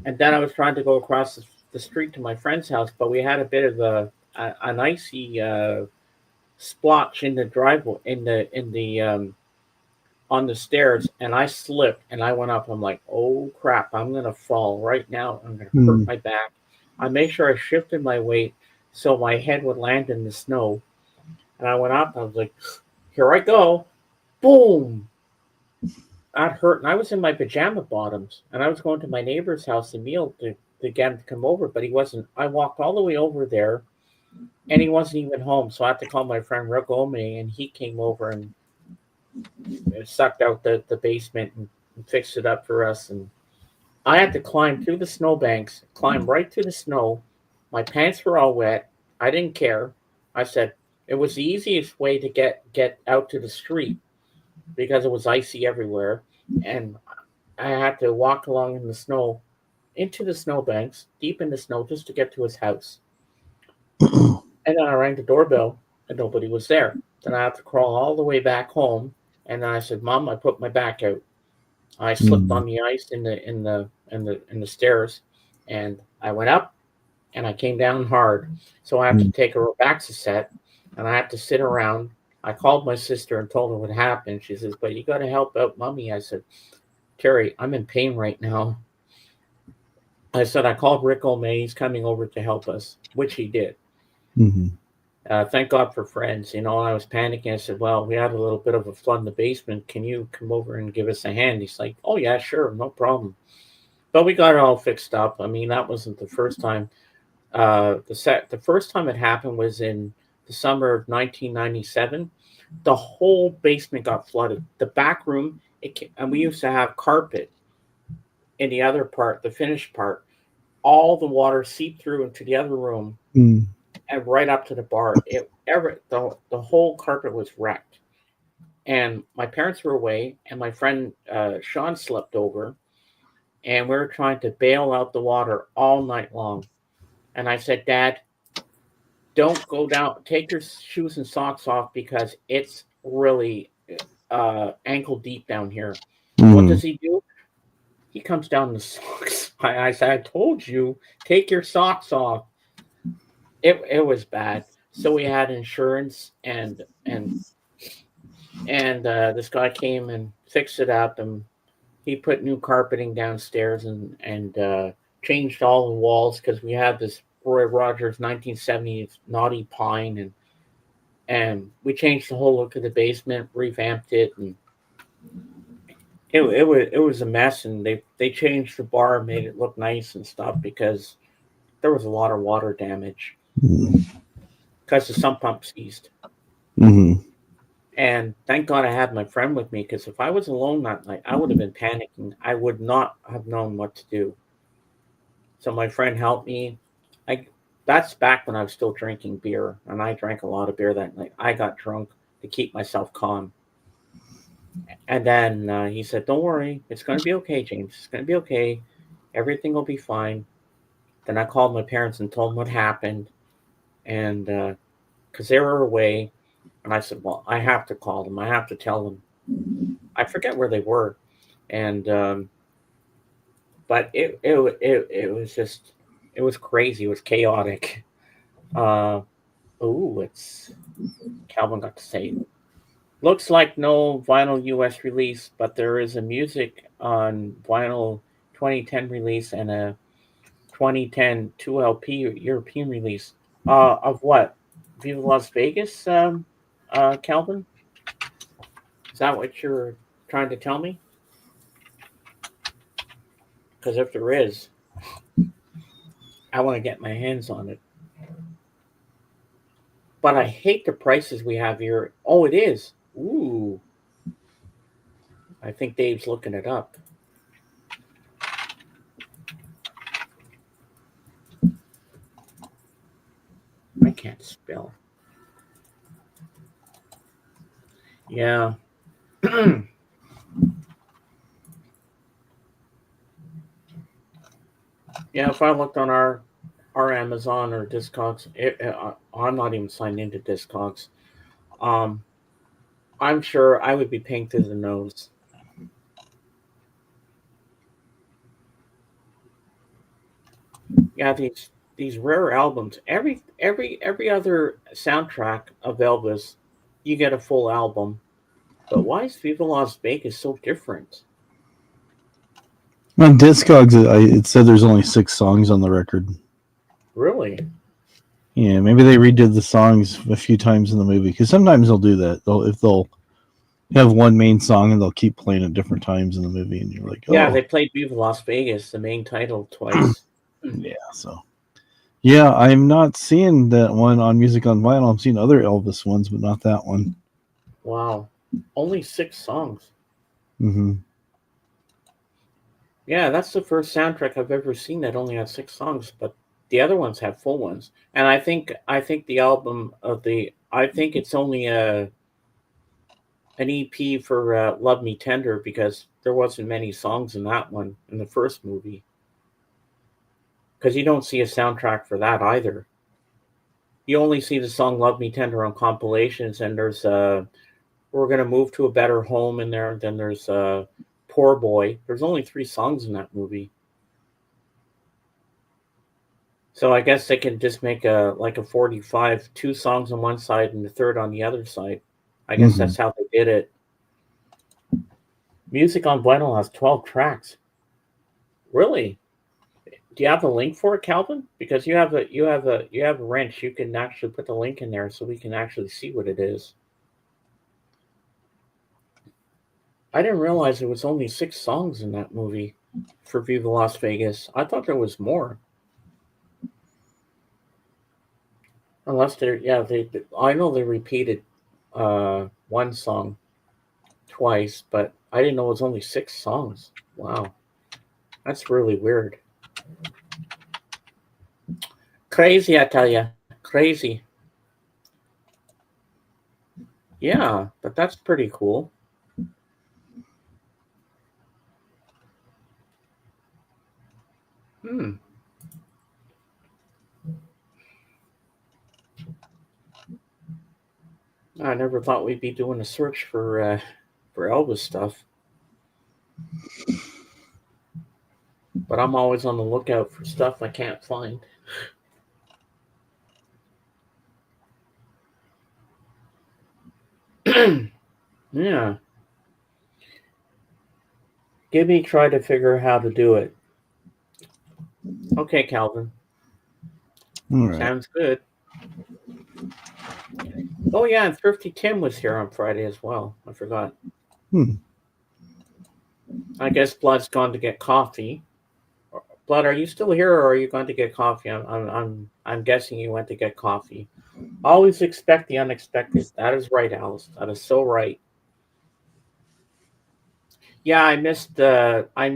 And then I was trying to go across the street to my friend's house, but we had a bit of an icy splotch in the driveway in the on the stairs, and I slipped and I went up. I'm like, oh crap, I'm gonna fall right now. I'm gonna hurt Hmm. my back. I made sure I shifted my weight so my head would land in the snow. And I went up. I was like, here I go. Boom. That hurt. And I was in my pajama bottoms. And I was going to my neighbor's house, Emil, to get him to come over. But he wasn't. I walked all the way over there and he wasn't even home. So I had to call my friend Rick Omey, and he came over and sucked out the basement and fixed it up for us. And I had to climb through the snowbanks, climb right through the snow. My pants were all wet. I didn't care. I said it was the easiest way to get out to the street because it was icy everywhere, and I had to walk along in the snow into the snowbanks, deep in the snow, just to get to his house. And then I rang the doorbell, and nobody was there. Then I had to crawl all the way back home, and then I said, "Mom, I put my back out." I slipped Mm, on the ice in the stairs, and I went up, and I came down hard. So I had to mm, take a Robaxa set, and I had to sit around. I called my sister and told her what happened. She says, "But you got to help out, mommy." I said, "Terry, I'm in pain right now." I said, "I called Rick O'May. He's coming over to help us," which he did. mhm, Thank God for friends. I was panicking. I said, "Well, we had a little bit of a flood in the basement. Can you come over and give us a hand?" He's like, "Oh, yeah, sure, no problem." But we got it all fixed up. I mean, that wasn't the first time. The first time it happened was in the summer of 1997. The whole basement got flooded. The back room, and we used to have carpet in the other part, the finished part. All the water seeped through into the other room mm, and right up to the bar. The whole carpet was wrecked. And my parents were away, and my friend Sean slept over, and we were trying to bail out the water all night long. And I said, "Dad, don't go down. Take your shoes and socks off because it's really ankle deep down here." What mm, does he do? He comes down in the socks. I said, "I told you, take your socks off." It was bad. So we had insurance, and this guy came and fixed it up, and he put new carpeting downstairs and changed all the walls because we had this Roy Rogers 1970s naughty pine, and we changed the whole look of the basement, revamped it, and it was a mess. And they changed the bar, made it look nice and stuff because there was a lot of water damage mm, because the sump pump seized. mhm, And thank God I had my friend with me because if I was alone that night, I would have been panicking. I would not have known what to do. So my friend helped me. I That's back when I was still drinking beer, and I drank a lot of beer that night. I got drunk to keep myself calm, and then he said, "Don't worry, it's going to be okay, James. It's going to be okay. Everything will be fine." Then I called my parents and told them what happened, and because they were away, and I said, "Well, I have to call them. I have to tell them." I forget where they were, and but it was just it was crazy. It was chaotic. Uh, it's Calvin got to say. Looks like no vinyl US release, but there is a music on vinyl 2010 release and a 2010 2 LP European release. Of what? Viva Las Vegas, Calvin? Is that what you're trying to tell me? Because if there is, I want to get my hands on it. But I hate the prices we have here. Oh, it is. Ooh, I think Dave's looking it up. I can't spell. Yeah. Yeah, if I looked on our Amazon or Discogs, I'm not even signed into Discogs. Um, I'm sure I would be paying through the nose. Yeah, these rare albums. Every other soundtrack of Elvis, you get a full album. But why is Viva Las Vegas so different? On Discogs, it said there's only 6 songs on the record. Really? Yeah, maybe they redid the songs a few times in the movie because sometimes they'll do that. They'll have one main song and they'll keep playing it different times in the movie, and you're like, Yeah, oh, they played Viva Las Vegas, the main title, twice. yeah. So yeah, I'm not seeing that one on Music on Vinyl. I'm seeing other Elvis ones, but not that one. Wow. Only 6 songs. Mm-hmm. Yeah, that's the first soundtrack I've ever seen that only has 6 songs, but the other ones have full ones. And I think the album of the I think it's only an EP for "Love Me Tender" because there wasn't many songs in that one in the first movie. Because you don't see a soundtrack for that either. You only see the song "Love Me Tender" on compilations, and there's "We're Gonna Move to a Better Home" in there. Then there's "Poor Boy." There's only 3 songs in that movie. So I guess they can just make a 45, 2 songs on one side and the third on the other side. I guess Mm-hmm. that's how they did it. Music on vinyl has 12 tracks. Really? Do you have a link for it, Calvin? Because you have a wrench. You can actually put the link in there so we can actually see what it is. I didn't realize there was only 6 songs in that movie for Viva Las Vegas. I thought there was more. Unless they're yeah they I know they repeated one song twice, but I didn't know it was only 6 songs. Wow, that's really weird. Crazy, I tell you, crazy. Yeah, but that's pretty cool. Hmm. I never thought we'd be doing a search for Elvis stuff, but I'm always on the lookout for stuff I can't find. Yeah, give me try to figure out how to do it. Okay, Calvin, All right. sounds good. Oh yeah, and Thrifty Tim was here on Friday as well. I forgot. Hmm. I guess Blood's gone to get coffee. Blood, are you still here, or are you going to get coffee? I'm guessing you went to get coffee. Always expect the unexpected. That is right, Alice. That is so right. Yeah, I missed her. I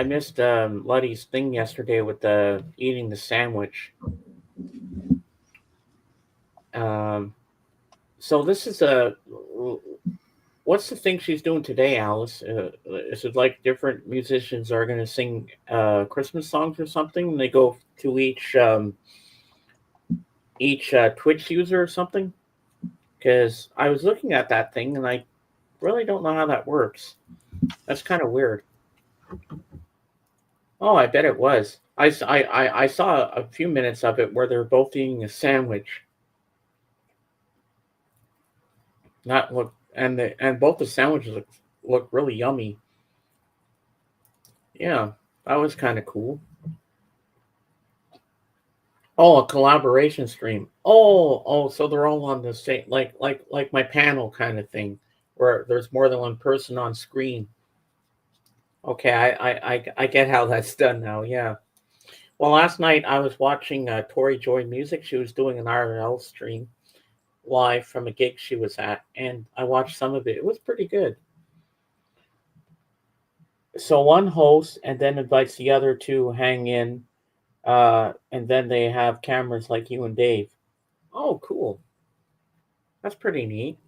missed Luddy's thing yesterday with the eating the sandwich. Um, so this is a what's the thing she's doing today, Alice? Is it like different musicians are going to sing Christmas songs or something? And they go to each Twitch user or something? Because I was looking at that thing and I really don't know how that works. That's kind of weird. Oh, I bet it was. I saw a few minutes of it where they're both eating a sandwich. Not look and both the sandwiches look really yummy. Yeah, that was kind of cool. Oh, a collaboration stream. So they're all on the same like my panel kind of thing, where there's more than one person on screen. Okay, I get how that's done now. Yeah. Well, last night I was watching Tori Joy Music. She was doing an RL stream live from a gig she was at, and I watched some of it. It was pretty good. So one hosts and then invites the other to hang in, and then they have cameras like you and Dave. Oh, cool. That's pretty neat.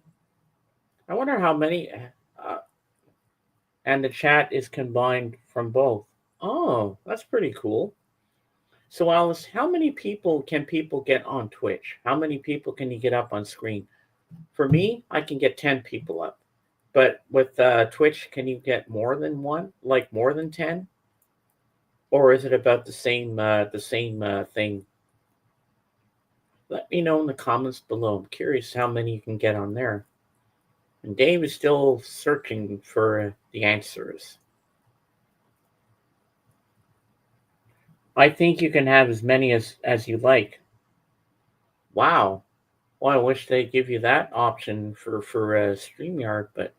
I wonder how many. And the chat is combined from both. Oh, that's pretty cool. So, Alice, how many people get on Twitch? How many people can you get up on screen? For me, I can get 10 people up. But with Twitch, can you get more than one? Like more than 10? Or is it about the same thing? Let me know in the comments below. I'm curious how many you can get on there. And Dave is still searching for the answers. I think you can have as many as you like. Wow. Well, I wish they'd give you that option for StreamYard, but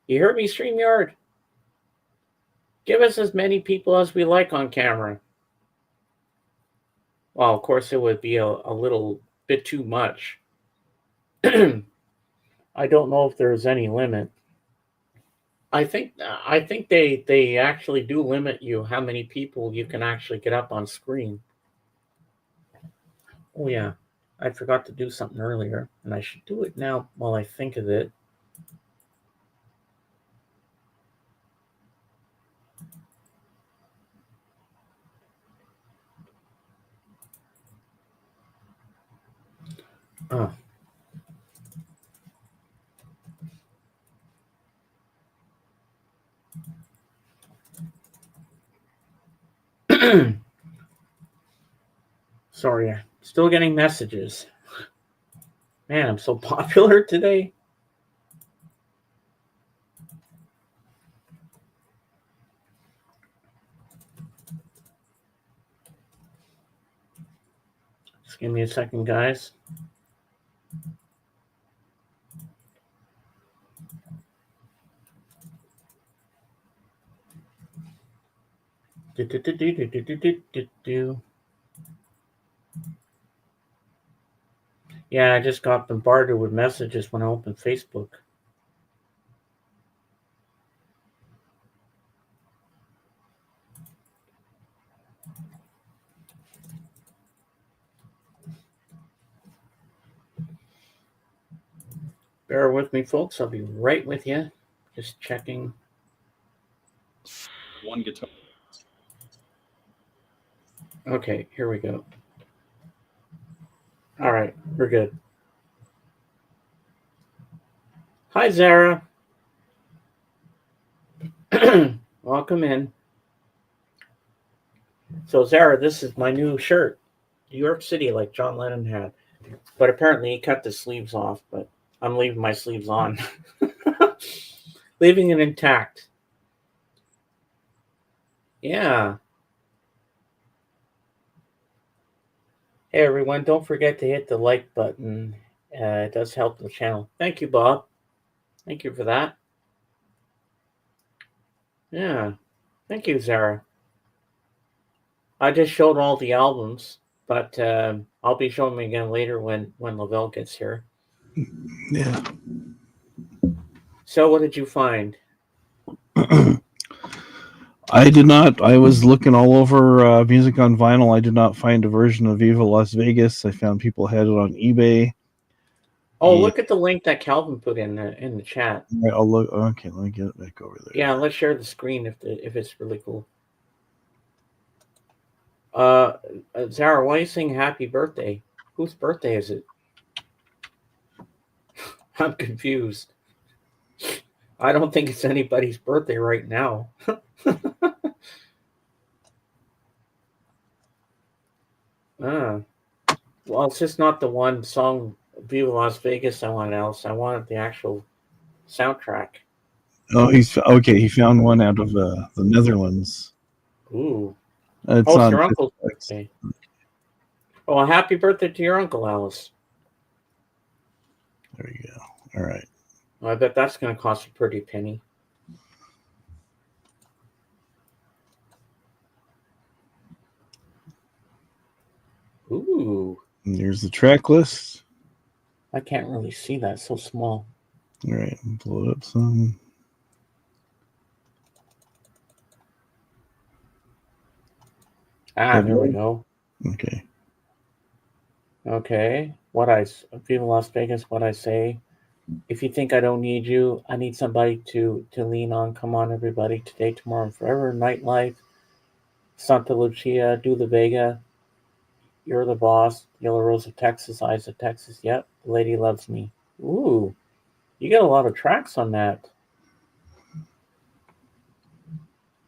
you heard me, StreamYard. Give us as many people as we like on camera. Well, of course, it would be a little bit too much. I don't know if there's any limit. I think they actually do limit you how many people you can actually get up on screen. Oh yeah, I forgot to do something earlier, and I should do it now while I think of it. Oh. Sorry, still getting messages. Man, I'm so popular today. Just give me a second, guys. Yeah, I just got bombarded with messages when I opened Facebook. Bear with me, folks. I'll be right with you. Just checking. One guitar. Okay, here we go. All right, we're good. Hi, Zara. Welcome in. So, Zara, this is my new shirt. New York City, like John Lennon had. But apparently he cut the sleeves off, but I'm leaving my sleeves on. Leaving it intact. Yeah. Hey, everyone, don't forget to hit the like button. It does help the channel. Thank you, Bob. Thank you for that. Yeah. Thank you, Zara. I just showed all the albums, but I'll be showing them again later when Lavelle gets here. Yeah. So, what did you find? I did not. I was looking all over music on vinyl. I did not find a version of Viva Las Vegas. I found people had it on eBay. Oh, look at the link that Calvin put in the chat. Right, I'll look. Okay, let me get it back over there. Yeah, let's share the screen if it's really cool. Zara, why are you saying happy birthday? Whose birthday is it? I'm confused. I don't think it's anybody's birthday right now. Well, it's just not the one song, Viva Las Vegas, I wanted else. I wanted the actual soundtrack. Oh, he's okay. He found one out of the Netherlands. Ooh. It's It's on your uncle's birthday. Oh, happy birthday to your uncle, Alice. There you go. All right. Well, I bet that's going to cost a pretty penny. Ooh. And here's the track list. I can't really see that. It's so small. All right. Blow it up some. There we go. Okay. Okay. Viva Las Vegas, what I say. If you think I don't need you, I need somebody to lean on. Come on, everybody. Today, tomorrow, and forever. Nightlife. Santa Lucia. Do the Vega. You're the boss. Yellow Rose of Texas. Eyes of Texas. Yep. The Lady Loves Me. Ooh. You get a lot of tracks on that.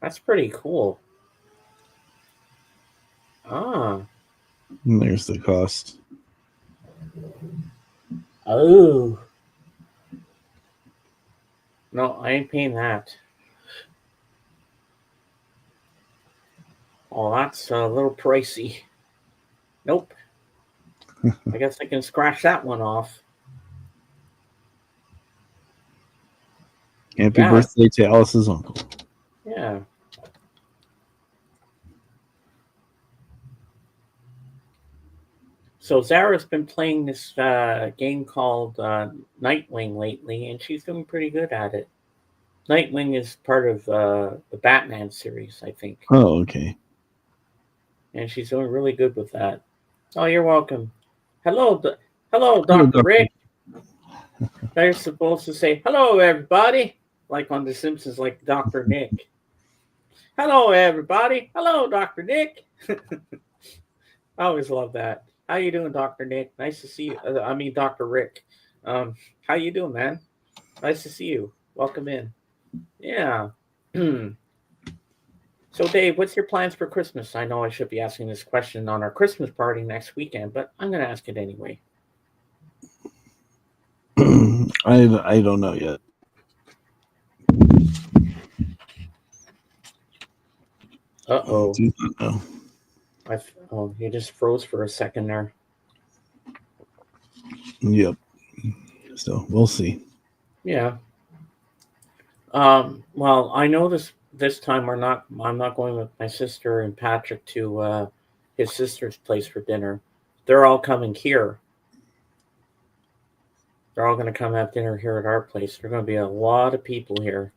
That's pretty cool. Ah. And there's the cost. Oh. No, I ain't paying that. Oh, that's a little pricey. Nope. I guess I can scratch that one off. Happy birthday to Alice's uncle. Yeah. So Zara's been playing this game called Nightwing lately, and she's doing pretty good at it. Nightwing is part of the Batman series, I think, Oh, okay. and she's doing really good with that. Oh, you're welcome. Hello, hello, Hello, Doctor Rick. They're supposed to say hello, everybody, like on The Simpsons, like Doctor Nick. Hello, everybody. Hello, Doctor Nick. I always love that. How you doing, Doctor Nick? Nice to see you. I mean, Doctor Rick. How you doing, man? Nice to see you. Welcome in. Yeah. So, Dave, what's your plans for Christmas? I know I should be asking this question on our Christmas party next weekend, but I'm going to ask it anyway. I don't know yet. Uh-oh. Do not know. Oh, you just froze for a second there. Yep. So we'll see. Yeah. Well, I know this time I'm not going with my sister and Patrick to his sister's place for dinner. They're all coming here. They're all going to come have dinner here at our place. There's going to be a lot of people here.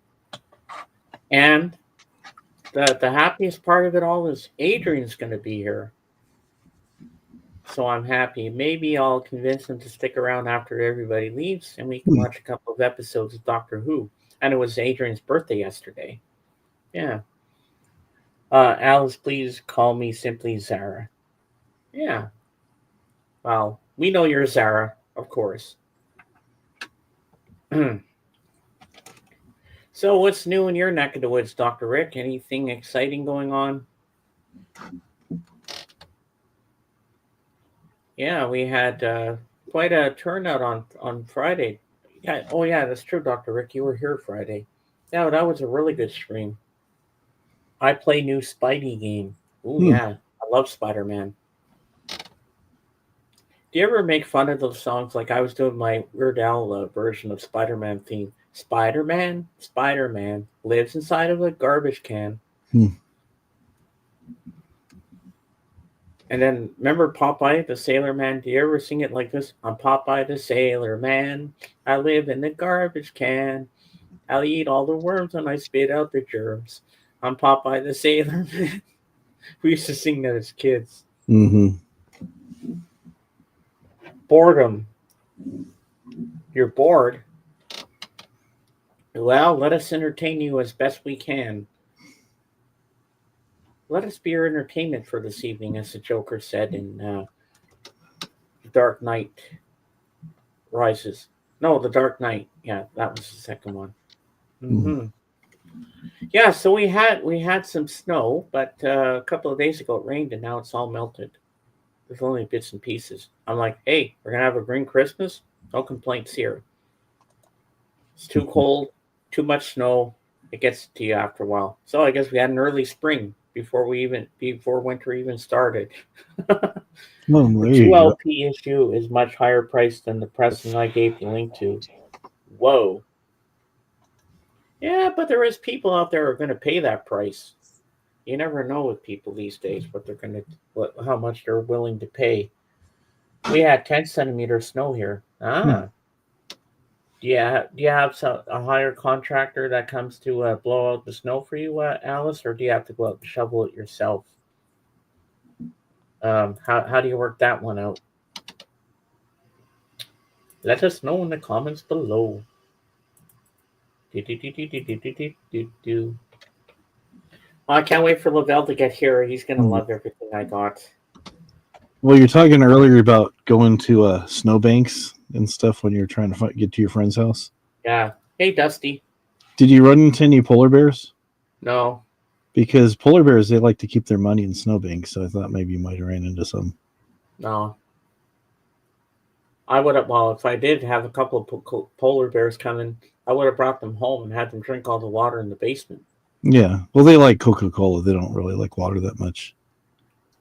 And the happiest part of it all is Adrian's going to be here. So I'm happy. Maybe I'll convince him to stick around after everybody leaves and we can watch a couple of episodes of Doctor Who. And it was Adrian's birthday yesterday. Yeah. Alice, please call me simply Zara. Yeah. Well, we know you're Zara, of course. So, what's new in your neck of the woods, Dr. Rick? Anything exciting going on? Yeah, we had quite a turnout on Friday. Yeah. Oh, yeah, that's true, Dr. Rick. You were here Friday. Yeah, that was a really good stream. I play new Spidey game. Oh, yeah. I love Spider-Man. Do you ever make fun of those songs? Like I was doing my Weird Al version of Spider-Man theme. Spider-Man lives inside of a garbage can. And then remember Popeye the Sailor Man? Do you ever sing it like this? I'm Popeye the Sailor Man. I live in the garbage can. I'll eat all the worms and I spit out the germs. I'm Popeye the Sailor Man. We used to sing that as kids. Mm-hmm. Boredom. You're bored. Well, let us entertain you as best we can. Let us be your entertainment for this evening, as the Joker said in The Dark Knight Rises. No, The Dark Knight. Yeah, that was the second one. Mm-hmm. Yeah, so we had some snow, but a couple of days ago it rained, and now it's all melted. There's only bits and pieces. I'm like, hey, we're gonna have a green Christmas. No complaints here. It's too cold, too much snow. It gets to you after a while. So I guess we had an early spring before winter even started. The 2LP issue is much higher priced than the Preston I gave the link to. Whoa. Yeah, but there is people out there who are going to pay that price. You never know with people these days how much they're willing to pay. We had 10 centimeter snow here. Do you have a higher contractor that comes to blow out the snow for you, Alice, or do you have to go out and shovel it yourself? How do you work that one out? Let us know in the comments below. I can't wait for Lavelle to get here. He's gonna love everything I got. Well, you're talking earlier about going to snowbanks and stuff when you're trying to get to your friend's house. Yeah. Hey, Dusty. Did you run into any polar bears? No. Because polar bears, they like to keep their money in snowbanks, so I thought maybe you might have ran into some. No. I would have. Well, if I did have a couple of polar bears coming, I would have brought them home and had them drink all the water in the basement. Yeah. Well, they like Coca-Cola. They don't really like water that much.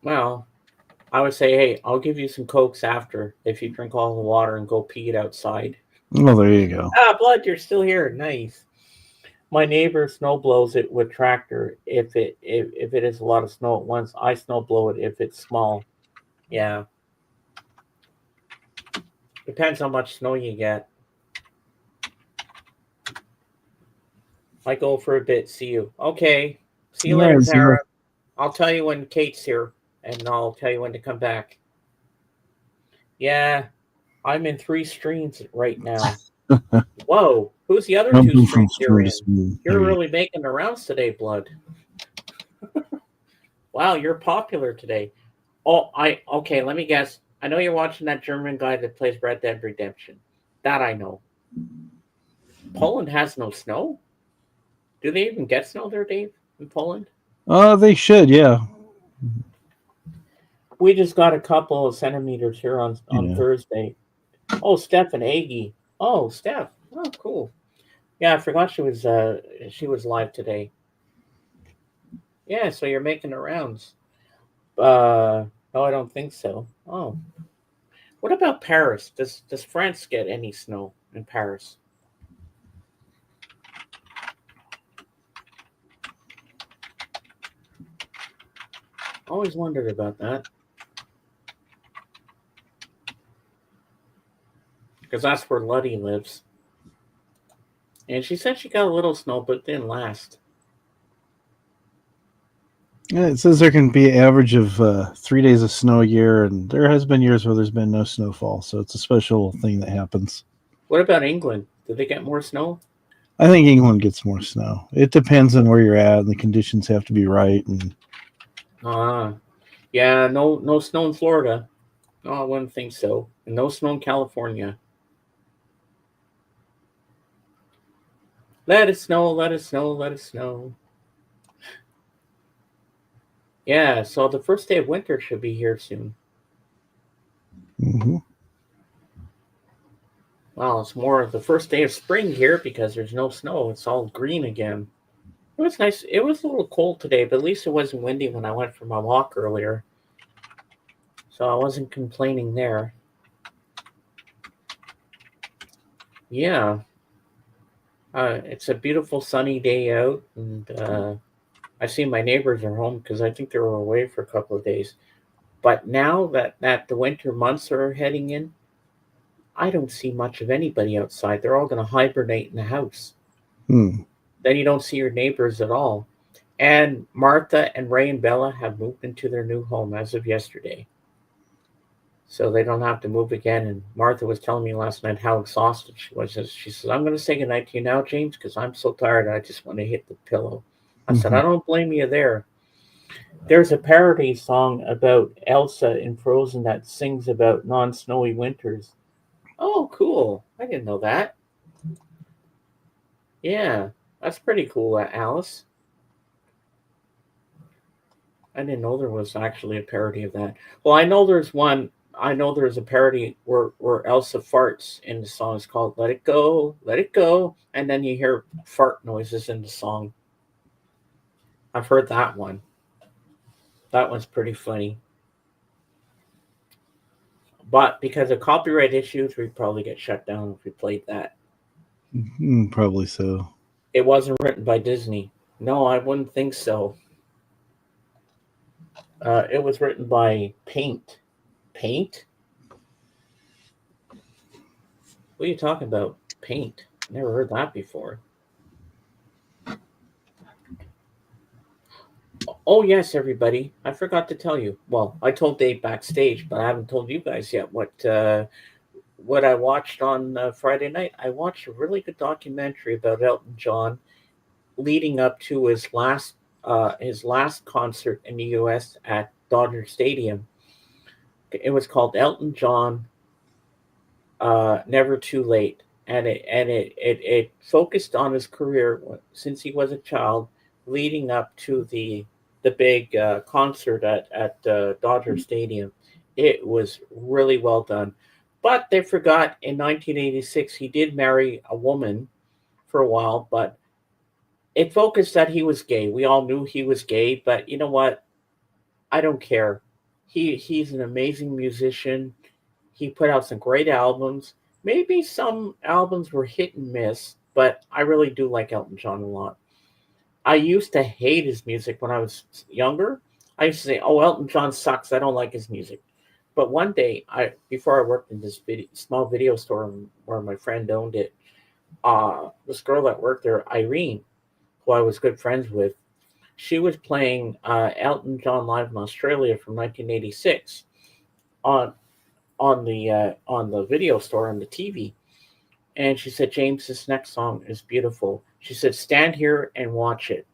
Well, I would say, hey, I'll give you some Cokes after if you drink all the water and go pee it outside. Oh, there you go. Blood, you're still here. Nice. My neighbor snow blows it with tractor if it is a lot of snow at once. I snow blow it if it's small. Yeah. Depends how much snow you get. I go for a bit. See you. Okay. See you All later, right, see you. Tara. I'll tell you when Kate's here, and I'll tell you when to come back. Yeah, I'm in 3 streams right now. Whoa, who's the other 2 Jumping from streams you're stream to in? stream. You're really making the rounds today, Blood. Wow, you're popular today. Oh, okay, let me guess. I know you're watching that German guy that plays Red Dead Redemption. That I know. Poland has no snow? Do they even get snow there, Dave, in Poland? They should, yeah. We just got a couple of centimeters here on Yeah. Thursday. Oh, Steph and Aggie. Oh, Steph. Oh, cool. Yeah, I forgot she was live today. Yeah, so you're making the rounds. No, I don't think so. Oh, what about Paris? Does France get any snow in Paris? Always wondered about that. Because that's where Luddy lives. And she said she got a little snow, but it didn't last. Yeah, it says there can be an average of 3 days of snow a year, and there has been years where there's been no snowfall, so it's a special thing that happens. What about England? Do they get more snow? I think England gets more snow. It depends on where you're at, and the conditions have to be right. And yeah, no snow in Florida. No, I wouldn't think so. And no snow in California. Let it snow, let it snow, let it snow. Yeah, so the first day of winter should be here soon. Mm-hmm. Well, it's more the first day of spring here because there's no snow. It's all green again. It was nice. It was a little cold today, but at least it wasn't windy when I went for my walk earlier. So I wasn't complaining there. Yeah. It's a beautiful sunny day out, and I see my neighbors are home because I think they were away for a couple of days. But now that the winter months are heading in, I don't see much of anybody outside. They're all going to hibernate in the house. Then you don't see your neighbors at all. And Martha and Ray and Bella have moved into their new home as of yesterday. So they don't have to move again. And Martha was telling me last night how exhausted she was. She says, I'm going to say goodnight to you now, James, because I'm so tired. I just want to hit the pillow. I said, I don't blame you there. There's a parody song about Elsa in Frozen that sings about non-snowy winters. Oh, cool. I didn't know that. Yeah, that's pretty cool, Alice. I didn't know there was actually a parody of that. Well, I know there's one. I know there's a parody where Elsa farts in the song. It's called Let It Go. And then you hear fart noises in the song. I've heard that one. That one's pretty funny. But because of copyright issues, we'd probably get shut down if we played that. Probably so. It wasn't written by Disney. No, I wouldn't think so. It was written by Paint. Paint? What are you talking about? Paint. Never heard that before. Oh, yes, everybody. I forgot to tell you. Well, I told Dave backstage, but I haven't told you guys yet what I watched on Friday night. I watched a really good documentary about Elton John leading up to his last concert in the U.S. at Dodger Stadium. It was called Elton John Never Too Late, and it focused on his career since he was a child, leading up to the big concert at Dodger Stadium. It was really well done, but they forgot in 1986 he did marry a woman for a while, but it focused that he was gay. We all knew he was gay, but you know what? I don't care. He's an amazing musician. He put out some great albums. Maybe some albums were hit and miss, but I really do like Elton John a lot. I used to hate his music when I was younger. I used to say, "Oh, Elton John sucks. I don't like his music." But one day, before I worked in this small video store where my friend owned it, this girl that worked there, Irene, who I was good friends with, she was playing Elton John live in Australia from 1986 on on the video store on the TV. And she said, James, this next song is beautiful. She said, stand here and watch it.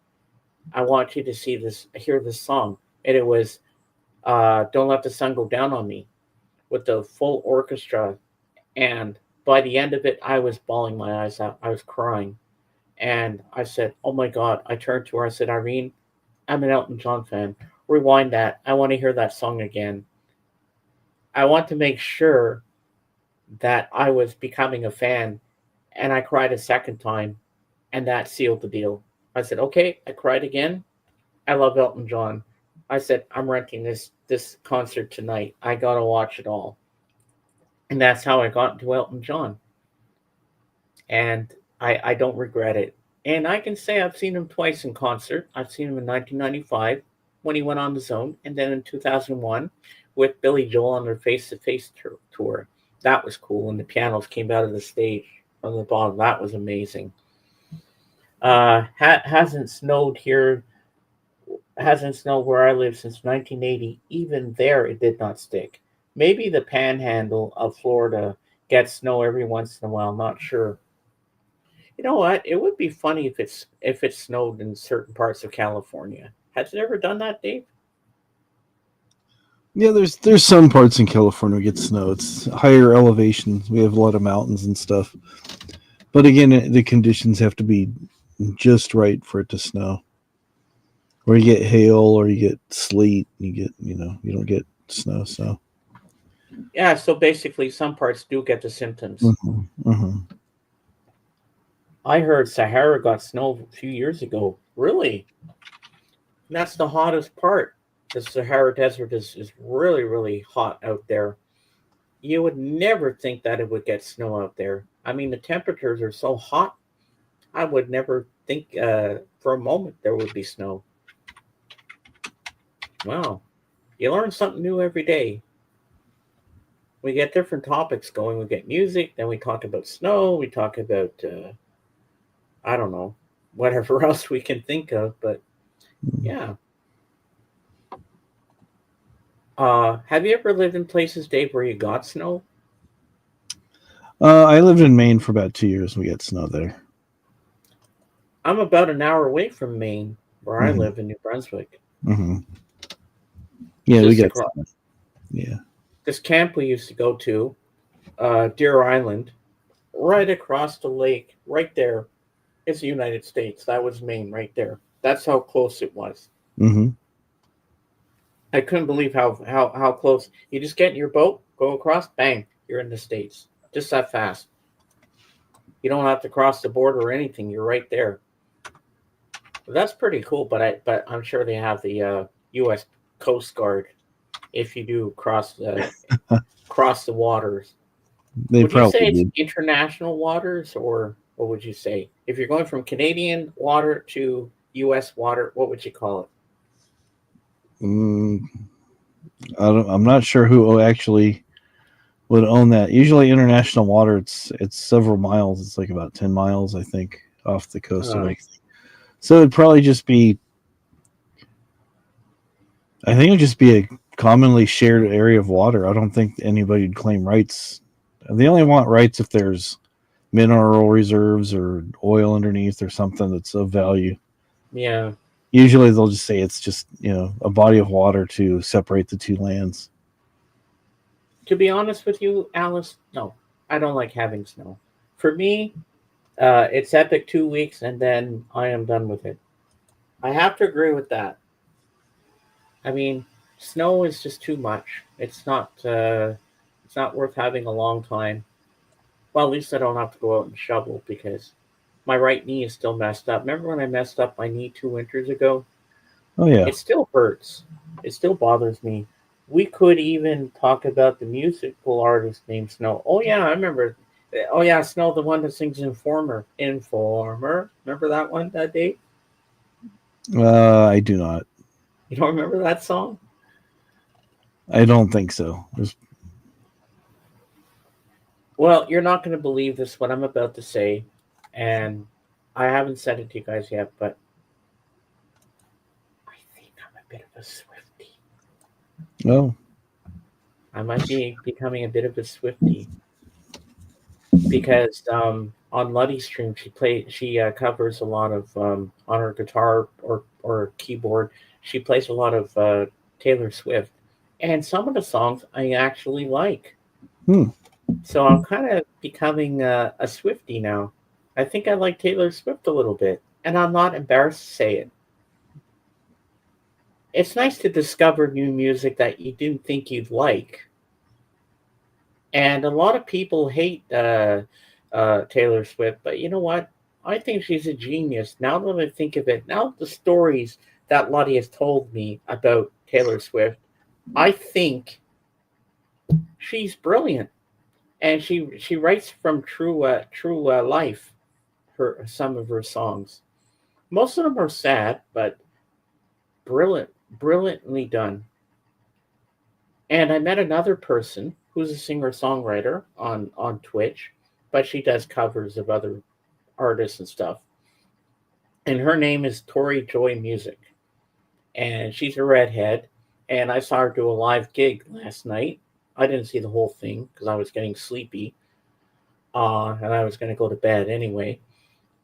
I want you to hear this song. And it was Don't Let the Sun Go Down on Me with the full orchestra. And by the end of it, I was bawling my eyes out. I was crying. And I said, oh my God. I turned to her. I said, Irene, I'm an Elton John fan. Rewind that. I want to hear that song again. I want to make sure that I was becoming a fan. And I cried a second time. And that sealed the deal. I said, okay. I cried again. I love Elton John. I said, I'm renting this concert tonight. I got to watch it all. And that's how I got into Elton John. And I don't regret it. And I can say I've seen him twice in concert. I've seen him in 1995 when he went on the Zone, and then in 2001 with Billy Joel on their Face-to-Face tour. That was cool. And the pianos came out of the stage from the bottom. That was amazing. Hasn't snowed here. Hasn't snowed where I live since 1980. Even there, it did not stick. Maybe the panhandle of Florida gets snow every once in a while. Not sure. You know what? It would be funny if it snowed in certain parts of California. Has it ever done that, Dave? Yeah, there's some parts in California that get snow. It's higher elevations. We have a lot of mountains and stuff. But again, the conditions have to be just right for it to snow. Or you get hail, or you get sleet. You don't get snow. So Yeah. So basically, some parts do get the symptoms. mm-hmm, mm-hmm. I heard Sahara got snow a few years ago. Really? And that's the hottest part. The Sahara Desert is really, really hot out there. You would never think that it would get snow out there. I mean, the temperatures are so hot. I would never think for a moment there would be snow. Wow. You learn something new every day. We get different topics going. We get music, then we talk about snow. We talk about, I don't know, whatever else we can think of. But yeah. Have you ever lived in places, Dave, where you got snow? I lived in Maine for about 2 years. We got snow there. I'm about an hour away from Maine, where I Mm-hmm. live in New Brunswick. Mm-hmm. Yeah, Just we got across, snow. Yeah. this camp we used to go to, Deer Island, right across the lake, right there is the United States. That was Maine right there. That's how close it was. Mm-hmm. I couldn't believe how close. You just get in your boat, go across, bang, you're in the States. Just that fast. You don't have to cross the border or anything. You're right there. That's pretty cool. But I'm sure they have the U.S. Coast Guard if you do cross the waters. They Would you probably say it's did. international waters, or what would you say? If you're going from Canadian water to U.S. water, what would you call it? I'm not sure who actually would own that. Usually, international water, it's several miles. It's like about 10 miles, I think, off the coast of everything. So it'd probably just be. I think it'd just be a commonly shared area of water. I don't think anybody would claim rights. They only want rights if there's mineral reserves or oil underneath or something that's of value. Yeah. Usually they'll just say it's just, a body of water to separate the two lands. To be honest with you, Alice, no, I don't like having snow. For me, it's epic 2 weeks, and then I am done with it. I have to agree with that. I mean, snow is just too much. It's not worth having a long time. Well, at least I don't have to go out and shovel because my right knee is still messed up. Remember when I messed up my knee 2 winters ago? Oh, yeah. It still hurts. It still bothers me. We could even talk about the musical artist named Snow. Oh yeah, I remember. Oh yeah, Snow, the one that sings Informer. Informer. Remember that one that day? I do not. You don't remember that song? I don't think so. Well, you're not going to believe this, what I'm about to say, and I haven't said it to you guys yet, but I think I'm a bit of a Swiftie. No. I might be becoming a bit of a Swiftie because on Luddy Stream she covers a lot of on her guitar or keyboard. She plays a lot of Taylor Swift, and some of the songs I actually like. Hmm. So I'm kind of becoming a Swiftie now. I think I like Taylor Swift a little bit, and I'm not embarrassed to say it. It's nice to discover new music that you didn't think you'd like. And a lot of people hate Taylor Swift, but you know what? I think she's a genius. Now that I think of it, now the stories that Lottie has told me about Taylor Swift, I think she's brilliant, and she writes from true life. Her some of her songs, most of them are sad, but brilliantly done. And I met another person who's a singer songwriter on Twitch, but she does covers of other artists and stuff. And her name is Tori Joy Music, and she's a redhead. And I saw her do a live gig last night. I didn't see the whole thing because I was getting sleepy, and I was going to go to bed anyway.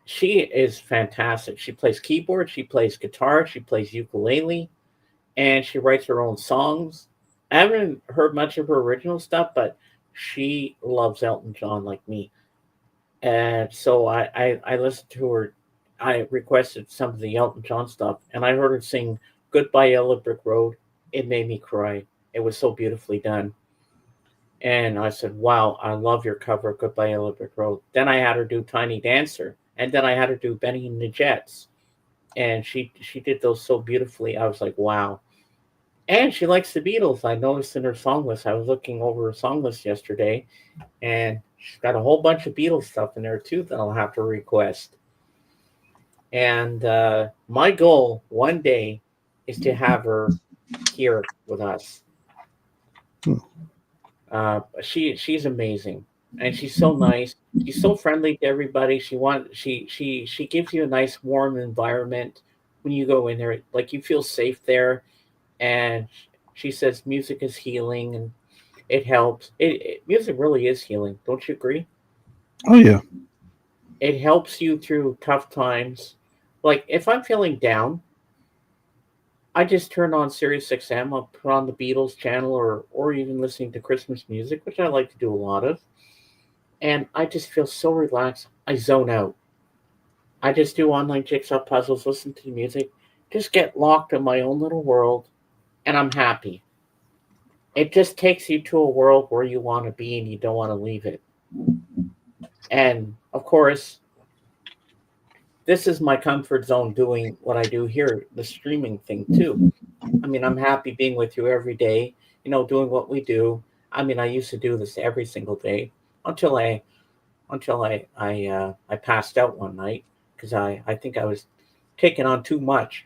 She is fantastic. She plays keyboard, she plays guitar, she plays ukulele, and she writes her own songs. I haven't heard much of her original stuff, but she loves Elton John like me. And so I listened to her. I requested some of the Elton John stuff, and I heard her sing "Goodbye Yellow Brick Road." It made me cry. It was so beautifully done. And I said, "Wow, I love your cover of Goodbye Yellow Brick Road." Then I had her do Tiny Dancer, and then I had her do Benny and the Jets, and she did those so beautifully. I was like, "Wow." And she likes the Beatles. I noticed in her song list. I was looking over her song list yesterday, and she's got a whole bunch of Beatles stuff in there too that I'll have to request. And my goal one day is to have her here with us. Hmm. She's amazing, and she's so nice. She's so friendly to everybody. She gives you a nice warm environment when you go in there. Like you feel safe there, and she says music is healing and it helps. Music really is healing. Don't you agree? Oh yeah. It helps you through tough times. Like if I'm feeling down, I just turn on Sirius XM. I'll put on the Beatles channel or even listening to Christmas music, which I like to do a lot of. And I just feel so relaxed. I zone out. I just do online jigsaw puzzles, listen to the music, just get locked in my own little world, and I'm happy. It just takes you to a world where you want to be and you don't want to leave it. And of course, this is my comfort zone doing what I do here, the streaming thing too. I mean, I'm happy being with you every day, doing what we do. I mean, I used to do this every single day until I passed out one night because I think I was taking on too much.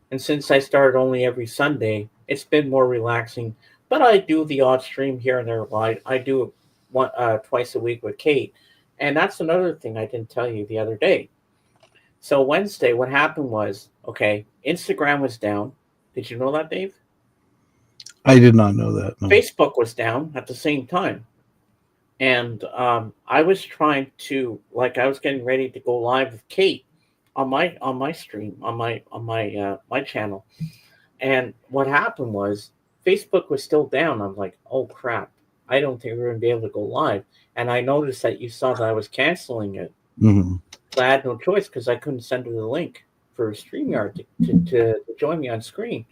And since I started only every Sunday, it's been more relaxing. But I do the odd stream here and there. I do it twice a week with Kate, and that's another thing I didn't tell you the other day. So Wednesday, what happened was, okay, Instagram was down. Did you know that, Dave? I did not know that. No. Facebook was down at the same time, and I was trying to, like, I was getting ready to go live with Kate on my stream on my channel, and what happened was Facebook was still down. I'm like, oh crap, I don't think we're gonna be able to go live. And I noticed that you saw that I was canceling it. Mm-hmm. I had no choice because I couldn't send her the link for StreamYard to join me on screen.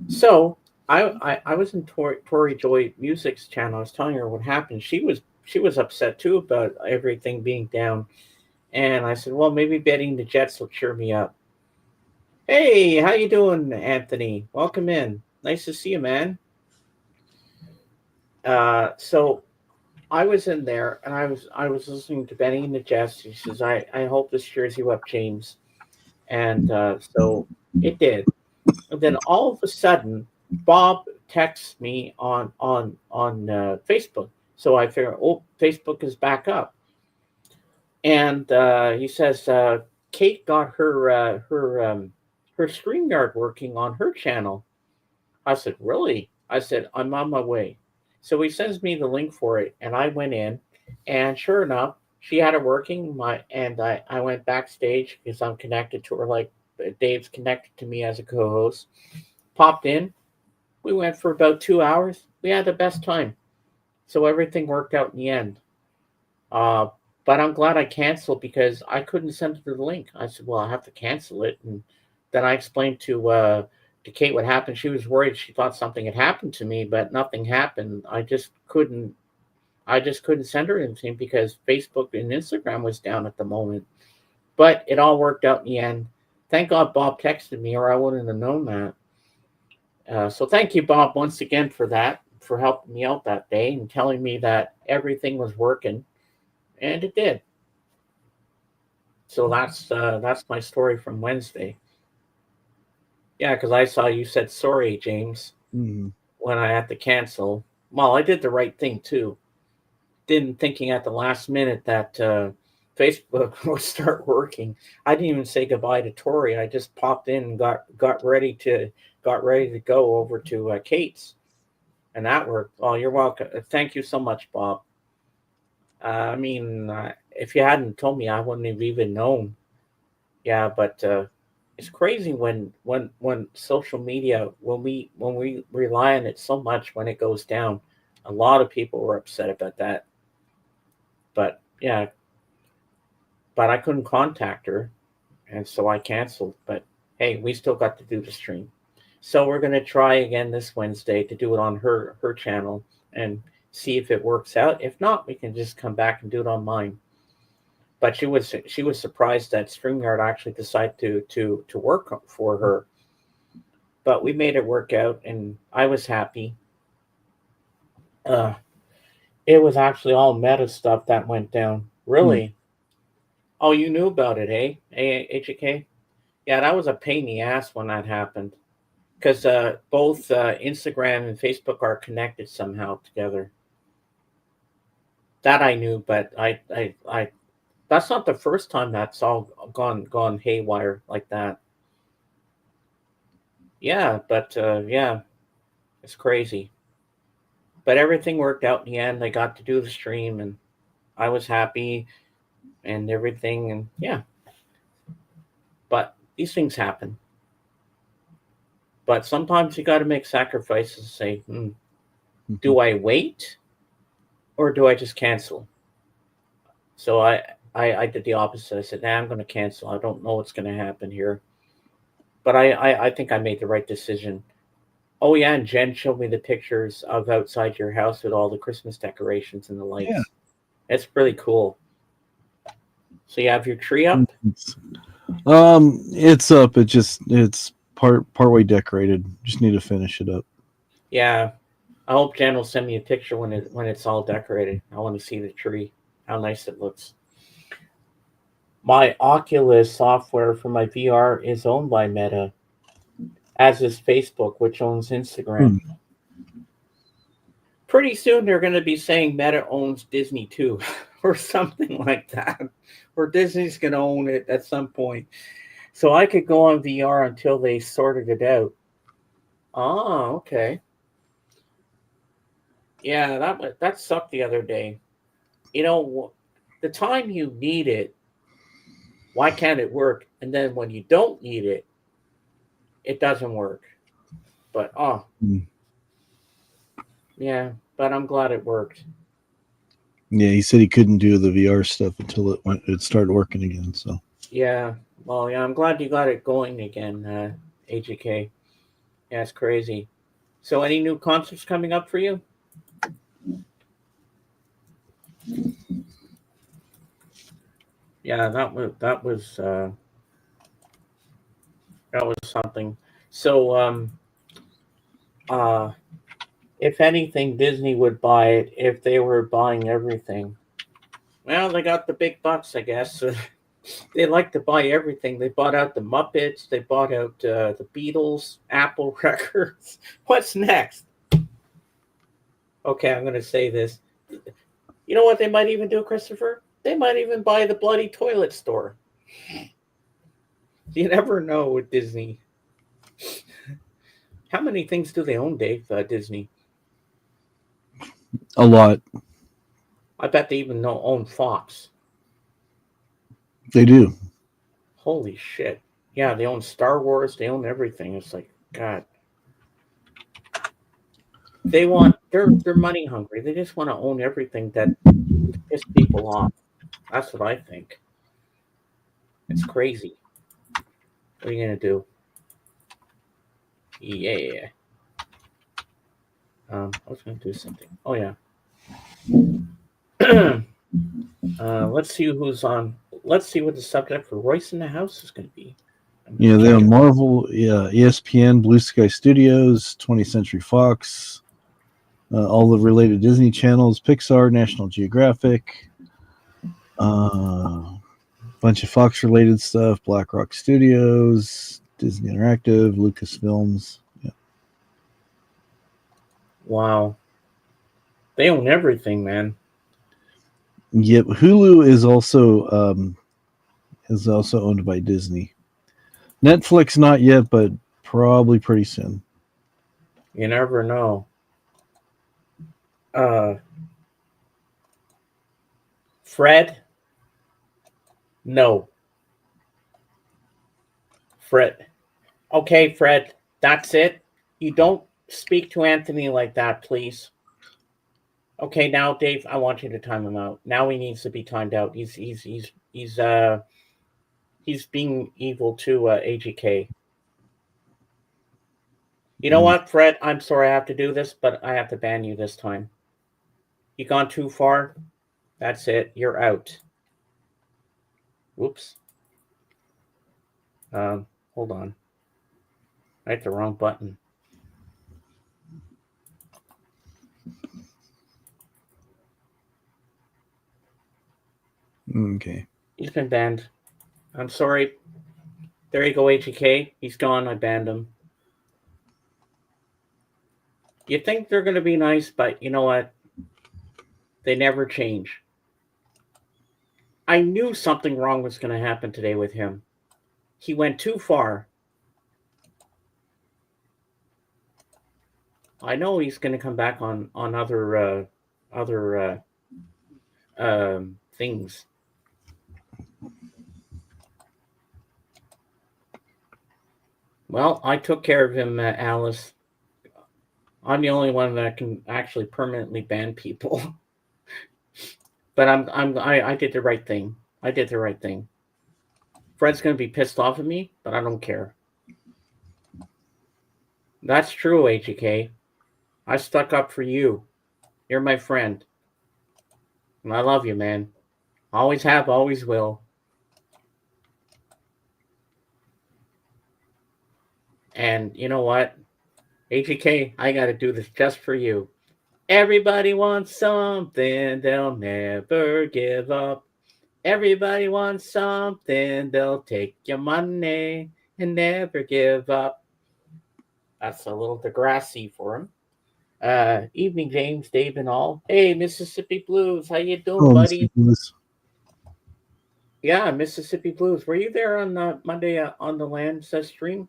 So I was in Tori Joy Music's channel. I was telling her what happened. She was upset too about everything being down. And I said, well, maybe betting the Jets will cheer me up. Hey, how you doing, Anthony? Welcome in. Nice to see you, man. So I was in there and I was listening to Benny and the Jets. He says, I hope this cheers you up, James. And so it did. And then all of a sudden, Bob texts me on Facebook. So I figure, oh, Facebook is back up, and he says Kate got her StreamYard working on her channel. I said, really? I said, I'm on my way. So he sends me the link for it, and I went in, and sure enough, she had it working. I went backstage because I'm connected to her, like Dave's connected to me as a co-host. Popped in. We went for about 2 hours. We had the best time. So everything worked out in the end. Uh, but I'm glad I canceled because I couldn't send her the link. I said, well, I have to cancel it. And then I explained to Kate what happened. She was worried. She thought something had happened to me, but nothing happened. I just couldn't send her anything because Facebook and Instagram was down at the moment. But it all worked out in the end. Thank God Bob texted me, or I wouldn't have known that. So thank you, Bob, once again for that, for helping me out that day and telling me that everything was working, and it did. So that's my story from Wednesday. Yeah, because I saw you said sorry, James, when I had to cancel. Well, I did the right thing too. Didn't thinking at the last minute that Facebook would start working. I didn't even say goodbye to Tori. I just popped in and got ready to go over to Kate's, and that worked. Oh, you're welcome. Thank you so much, Bob. I mean, if you hadn't told me, I wouldn't have even known. Yeah, but it's crazy when social media when we rely on it so much when it goes down. A lot of people were upset about that. But yeah, but I couldn't contact her, and so I canceled. But hey, we still got to do the stream. So we're gonna try again this Wednesday to do it on her channel and see if it works out. If not, we can just come back and do it on mine. But she was surprised that StreamYard actually decided to work for her. But we made it work out, and I was happy. Uh, it was actually all meta stuff that went down. Really? Oh, you knew about it, eh? AJK? Yeah, that was a pain in the ass when that happened. Because both Instagram and Facebook are connected somehow together. That I knew, but I that's not the first time that's all gone haywire like that. Yeah, but yeah, it's crazy. But everything worked out in the end. I got to do the stream, and I was happy and everything, and yeah. But these things happen. But sometimes you got to make sacrifices and say, do I wait or do I just cancel? So I did the opposite. I said, nah, I'm going to cancel. I don't know what's going to happen here. But I think I made the right decision. Oh, yeah, and Jen showed me the pictures of outside your house with all the Christmas decorations and the lights. Yeah. It's really cool. So you have your tree up? It's up. It's partway decorated. Just need to finish it up. Yeah. I hope Jen will send me a picture when it's all decorated. I want to see the tree, how nice it looks. My Oculus software for my VR is owned by Meta, as is Facebook, which owns Instagram. Pretty soon they're going to be saying Meta owns Disney too, or something like that. Or Disney's going to own it at some point. So I could go on VR until they sorted it out. Oh, okay. Yeah, that sucked the other day. You know, the time you need it, why can't it work? And then when you don't need it, it doesn't work. But yeah, but I'm glad it worked. Yeah, he said he couldn't do the VR stuff until it started working again. So yeah, well, yeah, I'm glad you got it going again, AJK. Yeah, it's crazy. So, any new concerts coming up for you? Yeah, that was something. So, if anything, Disney would buy it if they were buying everything. Well, they got the big bucks, I guess. They like to buy everything. They bought out the Muppets. They bought out the Beatles, Apple Records. What's next? Okay, I'm going to say this. You know what they might even do, Christopher? They might even buy the bloody toilet store. You never know with Disney. How many things do they own, Dave? Disney. A lot. I bet they even own Fox. They do. Holy shit! Yeah, they own Star Wars. They own everything. It's like God. They're money hungry. They just want to own everything that piss people off. That's what I think. It's crazy. What are you gonna do? Yeah. I was gonna do something. Oh yeah. Let's see who's on. Let's see what the subject for Royce in the House is going to be. Yeah, they own Marvel, ESPN, Blue Sky Studios, 20th Century Fox, all the related Disney channels, Pixar, National Geographic, bunch of Fox related stuff, BlackRock Studios, Disney Interactive, Lucasfilms. Yeah. Wow. They own everything, man. Yep, Hulu is also owned by Disney. Netflix not yet, but probably pretty soon. You never know. Fred? No. Fred. Okay, Fred. That's it. You don't speak to Anthony like that, please. Okay, now Dave, I want you to time him out. Now he needs to be timed out. He's being evil to AGK. You know what, Fred? I'm sorry I have to do this, but I have to ban you this time. You gone too far? That's it. You're out. Whoops. Hold on. I hit the wrong button. Okay. He's been banned. I'm sorry. There you go, AGK. He's gone. I banned him. You think they're going to be nice, but you know what? They never change. I knew something wrong was going to happen today with him. He went too far. I know he's going to come back on other things. Well, I took care of him, Alice. I'm the only one that can actually permanently ban people. But I did the right thing. I did the right thing. Fred's going to be pissed off at me, but I don't care. That's true, AGK. I stuck up for you. You're my friend. And I love you, man. Always have, always will. And you know what? AGK, I got to do this just for you. Everybody wants something, they'll never give up. Everybody wants something, they'll take your money and never give up. That's a little Degrassi for him. Evening, James, Dave, and all. Hey, Mississippi Blues, how you doing, buddy? Yeah, Mississippi Blues. Were you there on Monday on the land stream?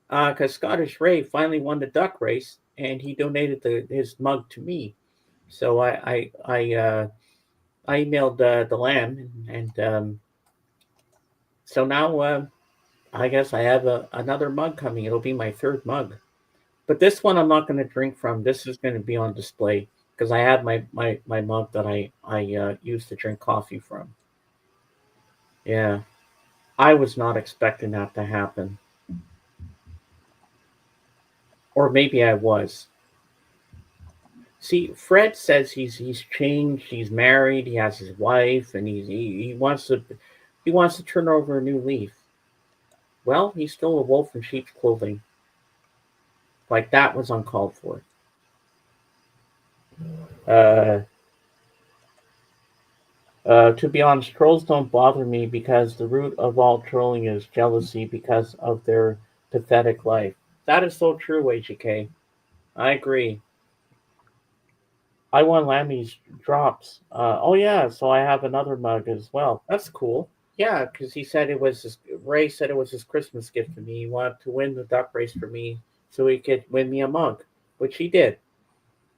Because Scottish Ray finally won the duck race, and he donated his mug to me. So I emailed the lamb, and so now I guess I have another mug coming. It'll be my third mug. But this one I'm not going to drink from. This is going to be on display because I have my mug that I used to drink coffee from. Yeah, I was not expecting that to happen, or maybe I was. See, Fred says he's changed. He's married. He has his wife, and he wants to turn over a new leaf. Well, he's still a wolf in sheep's clothing. Like that was uncalled for. To be honest, trolls don't bother me because the root of all trolling is jealousy because of their pathetic life. That is so true, HK. I agree. I won Lammy's drops. Oh yeah, so I have another mug as well. That's cool. Yeah, because he said it was Ray said it was his Christmas gift to me. He wanted to win the duck race for me so he could win me a mug, which he did.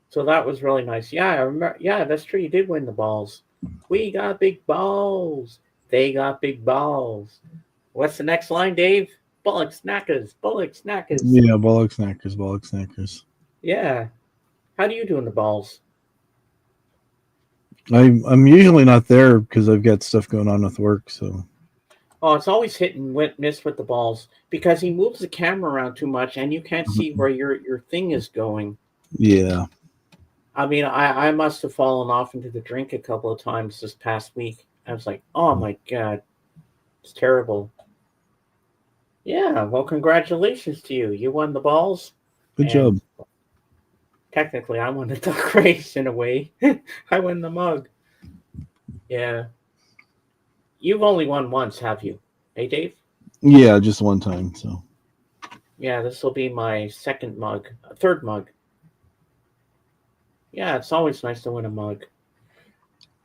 So that was really nice. Yeah, I remember. Yeah, that's true. You did win the balls. We got big balls. They got big balls. What's the next line, Dave? Bullock snackers. Bullock snackers. Yeah, bollock snackers, bollock snackers. Yeah. How do you do in the balls? I'm usually not there because I've got stuff going on with work. So Oh, it's always hit and miss with the balls because he moves the camera around too much, and you can't see where your thing is going. yeah, I mean, I must have fallen off into the drink a couple of times this past week. I was like, oh my god, it's terrible. Yeah, well, congratulations to you. You won the balls, good and job. technically, I won the duck race in a way. I won the mug. Yeah, you've only won once, have you? Hey, Dave. Yeah, just one time. So Yeah, this will be my third mug. Yeah, it's always nice to win a mug.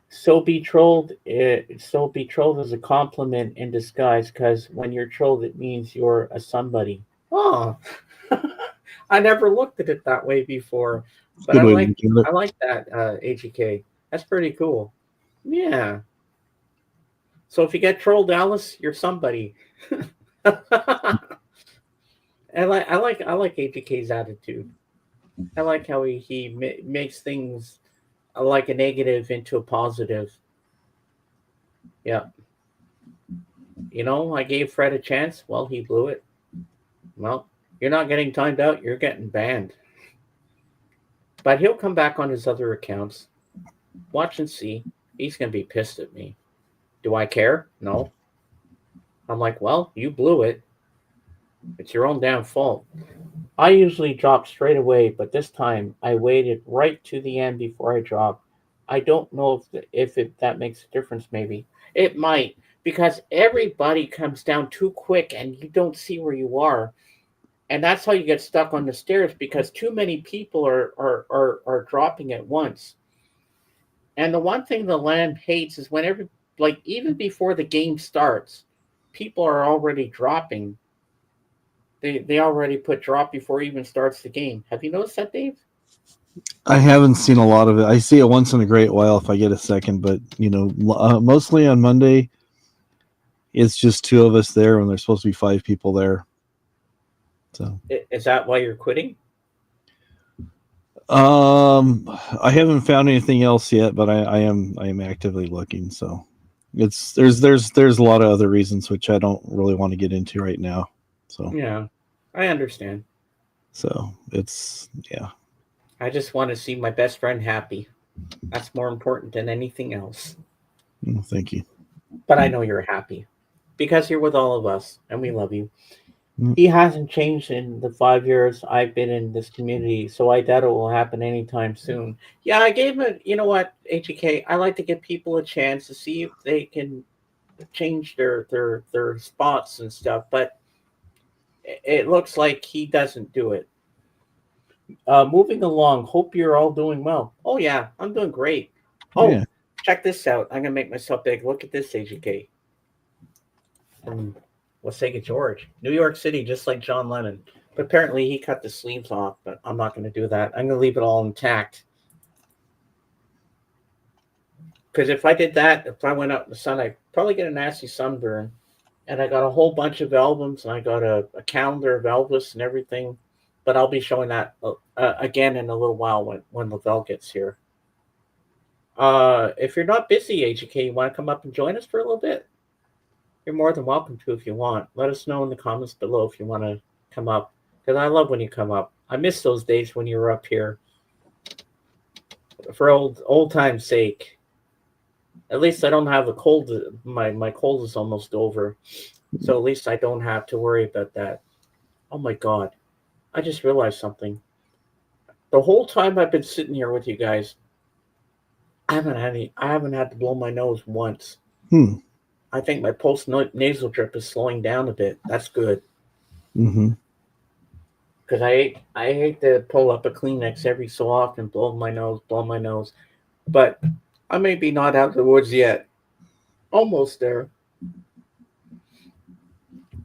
So betrothed is a compliment in disguise because when you're trolled, it means you're a somebody. Oh, I never looked at it that way before, it's a but good way to look at I it. like that AGK. That's pretty cool. Yeah. So if you get trolled, Alice, you're somebody. I like AGK's attitude. I like how he makes things like a negative into a positive. Yeah. I gave Fred a chance. Well, he blew it. Well, you're not getting timed out. You're getting banned. But he'll come back on his other accounts. Watch and see. He's going to be pissed at me. Do I care? No. I'm like, well, you blew it. It's your own damn fault. I usually drop straight away, but this time I waited right to the end before I dropped. I don't know if that makes a difference. Maybe it might because everybody comes down too quick and you don't see where you are, and that's how you get stuck on the stairs because too many people are dropping at once. And the one thing the land hates is whenever, like even before the game starts, people are already dropping. They already put drop before it even starts the game. Have you noticed that, Dave? I haven't seen a lot of it. I see it once in a great while if I get a second, but mostly on Monday, it's just two of us there when there's supposed to be five people there. So, Is that why you're quitting? I haven't found anything else yet, but I am actively looking. So, there's a lot of other reasons which I don't really want to get into right now. So, Yeah, I understand. it's yeah. I just want to see my best friend happy. That's more important than anything else. Thank you. But I know you're happy because you're with all of us and we love you. Mm. He hasn't changed in the 5 years I've been in this community, so I doubt it will happen anytime soon. Yeah, I gave it, you know what, HEK, I like to give people a chance to see if they can change their spots and stuff, but it looks like he doesn't do it. Moving along, hope you're all doing well. Oh, yeah, I'm doing great. Oh, Yeah. check this out. I'm going to make myself big. Look at this, HEK. From Wasaga, George. New York City, just like John Lennon. But apparently he cut the sleeves off, but I'm not going to do that. I'm going to leave it all intact. Because if I did that, if I went out in the sun, I'd probably get a nasty sunburn. And I got a whole bunch of albums, and I got a calendar of Elvis and everything. But I'll be showing that again in a little while when Lavelle gets here. If you're not busy, HK, you want to come up and join us for a little bit? You're more than welcome to if you want. Let us know in the comments below if you want to come up. Because I love when you come up. I miss those days when you were up here. For old time's sake. At least I don't have a cold. My cold is almost over. So at least I don't have to worry about that. Oh my God. I just realized something. The whole time I've been sitting here with you guys, I haven't had to blow my nose once. I think my post nasal drip is slowing down a bit. That's good. Mm-hmm. because I hate to pull up a Kleenex every so often, blow my nose. But I may be not out of the woods yet. Almost there.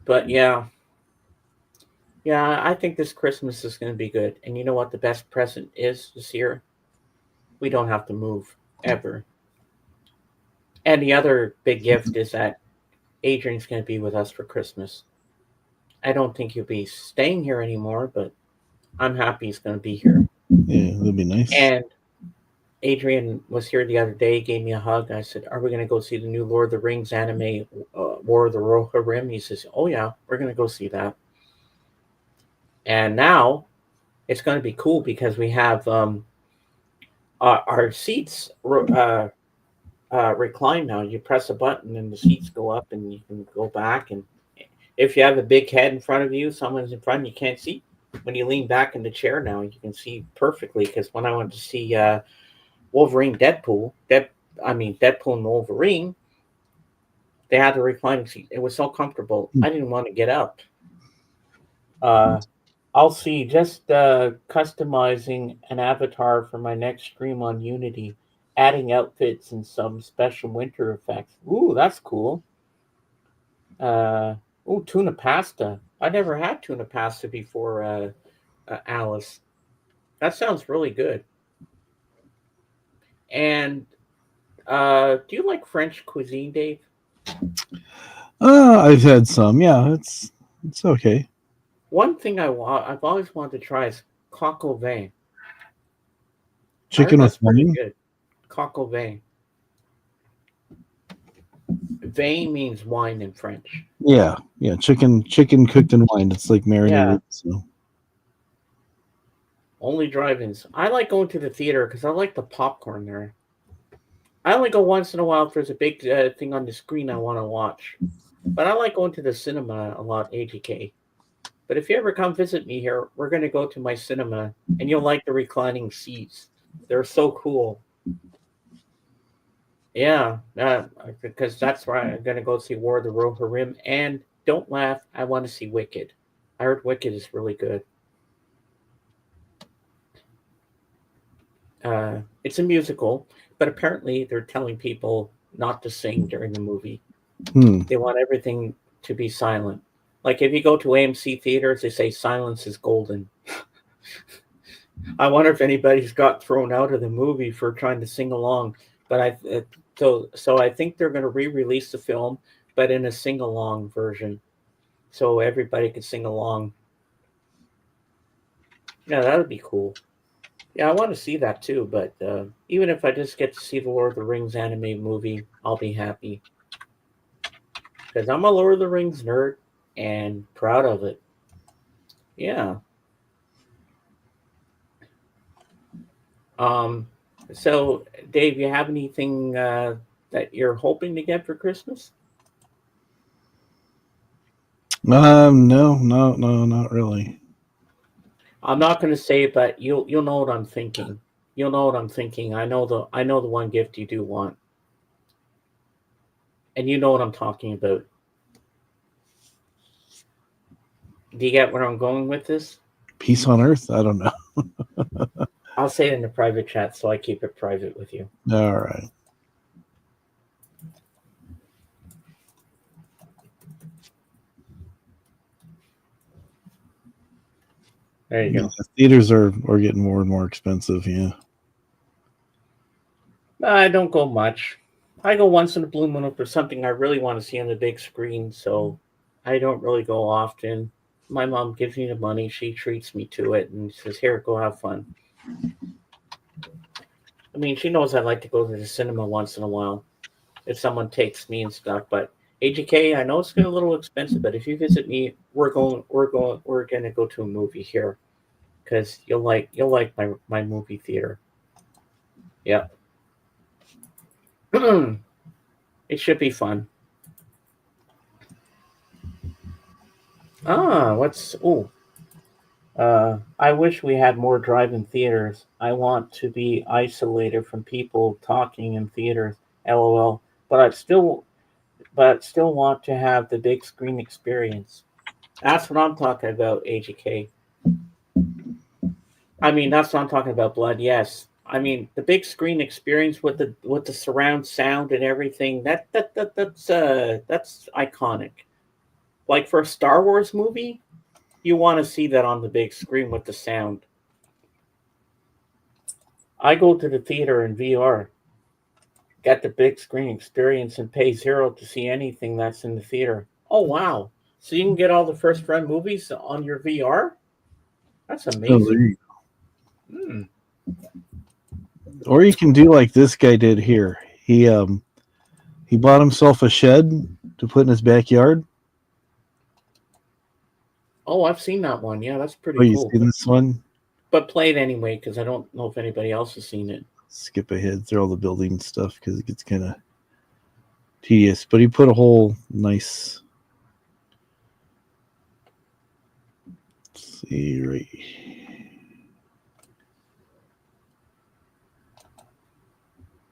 But yeah, I think this Christmas is going to be good. And you know what the best present is this year? We don't have to move ever. And the other big gift is that Adrian's going to be with us for Christmas. I don't think he'll be staying here anymore, but I'm happy he's going to be here. Yeah, that'd be nice. And Adrian was here the other day, gave me a hug. I said, "Are we going to go see the new Lord of the Rings anime, War of the Rohirrim?" He says, "Oh yeah, we're going to go see that." And now it's going to be cool because we have our seats recline now. You press a button and the seats go up, and you can go back. And if you have a big head in front of you, someone's in front, you can't see. When you lean back in the chair now, you can see perfectly. Because when I went to see Wolverine, Deadpool and Wolverine, they had the reclining seat. It was so comfortable. I didn't want to get up. I'll see just customizing an avatar for my next stream on Unity, adding outfits and some special winter effects. Ooh, that's cool. Tuna pasta. I never had tuna pasta before, Alice. That sounds really good. And do you like French cuisine, Dave? I've had some. Yeah, it's okay. One thing I've always wanted to try is coq au vin. Chicken with pretty wine. good. Coq au vin. Vin means wine in French. Yeah, chicken cooked in wine. It's like marinated. Yeah. So Only drive-ins. I like going to the theater because I like the popcorn there. I only go once in a while if there's a big thing on the screen I want to watch. But I like going to the cinema a lot, AGK. But if you ever come visit me here, we're going to go to my cinema, and you'll like the reclining seats. They're so cool. Yeah, because that's where I'm going to go see War of the Rohirrim. And don't laugh, I want to see Wicked. I heard Wicked is really good. It's a musical, but apparently they're telling people not to sing during the movie. They want everything to be silent. Like if you go to AMC theaters, they say silence is golden. I wonder if anybody's got thrown out of the movie for trying to sing along. But so I think they're going to re-release the film, but in a sing-along version, so everybody could sing along. Yeah, that would be cool. Yeah, I want to see that too. But even if I just get to see the Lord of the Rings anime movie, I'll be happy because I'm a Lord of the Rings nerd and proud of it. Yeah. So, Dave, you have anything that you're hoping to get for Christmas? no, not really. I'm not going to say, but you'll know what I'm thinking. You'll know what I'm thinking. I know the one gift you do want, and you know what I'm talking about. Do you get where I'm going with this? Peace on Earth? I don't know. I'll say it in the private chat, so I keep it private with you. All right. There you go. The theaters are getting more and more expensive. Yeah. I don't go much. I go once in a blue moon if there's something I really want to see on the big screen, so I don't really go often. My mom gives me the money, she treats me to it, and says, "Here, go have fun." I mean, she knows I like to go to the cinema once in a while if someone takes me and stuff. But AGK, I know it's a little expensive, but if you visit me, we're gonna go to a movie here because you'll like my movie theater. Yeah. It should be fun. I wish we had more drive-in theaters. I want to be isolated from people talking in theaters. LOL. But still want to have the big screen experience. That's what I'm talking about, AGK. I mean, that's what I'm talking about, Blood. Yes. I mean, the big screen experience with the surround sound and everything. That's iconic. Like for a Star Wars movie, you want to see that on the big screen with the sound. I go to the theater in VR, get the big screen experience, and pay zero to see anything that's in the theater. Oh wow! So you can get all the first run movies on your VR? That's Oh, there amazing. you Hmm. go. Or you can do like this guy did here. He bought himself a shed to put in his backyard. Oh, I've seen that one. Yeah, that's Oh, pretty you cool. seen this one? But play it anyway because I don't know if anybody else has seen it. Skip ahead through all the building stuff because it gets kind of tedious. But he put a whole nice. Let's see right.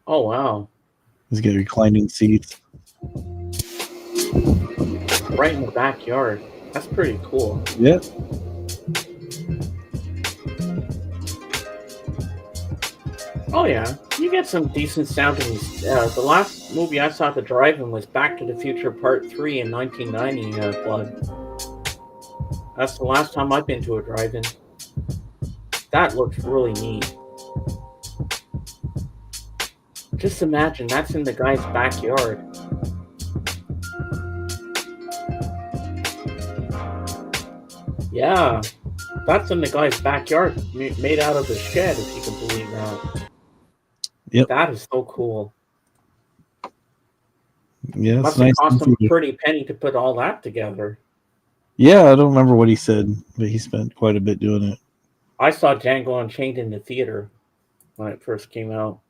Oh wow! He's got reclining seats. Right in the backyard. That's pretty cool. Yeah. Oh yeah, you get some decent sound in these. The last movie I saw at the drive-in was Back to the Future Part 3 in 1990. Blood. That's the last time I've been to a drive-in. That looks really neat. Just imagine that's in the guy's backyard. Yeah, that's in the guy's backyard, made out of a shed, if you can believe that. Yep. That is so cool. Yeah, it's Must have nice. cost him a pretty penny to put all that together. Yeah, I don't remember what he said, but he spent quite a bit doing it. I saw Django Unchained in the theater when it first came out.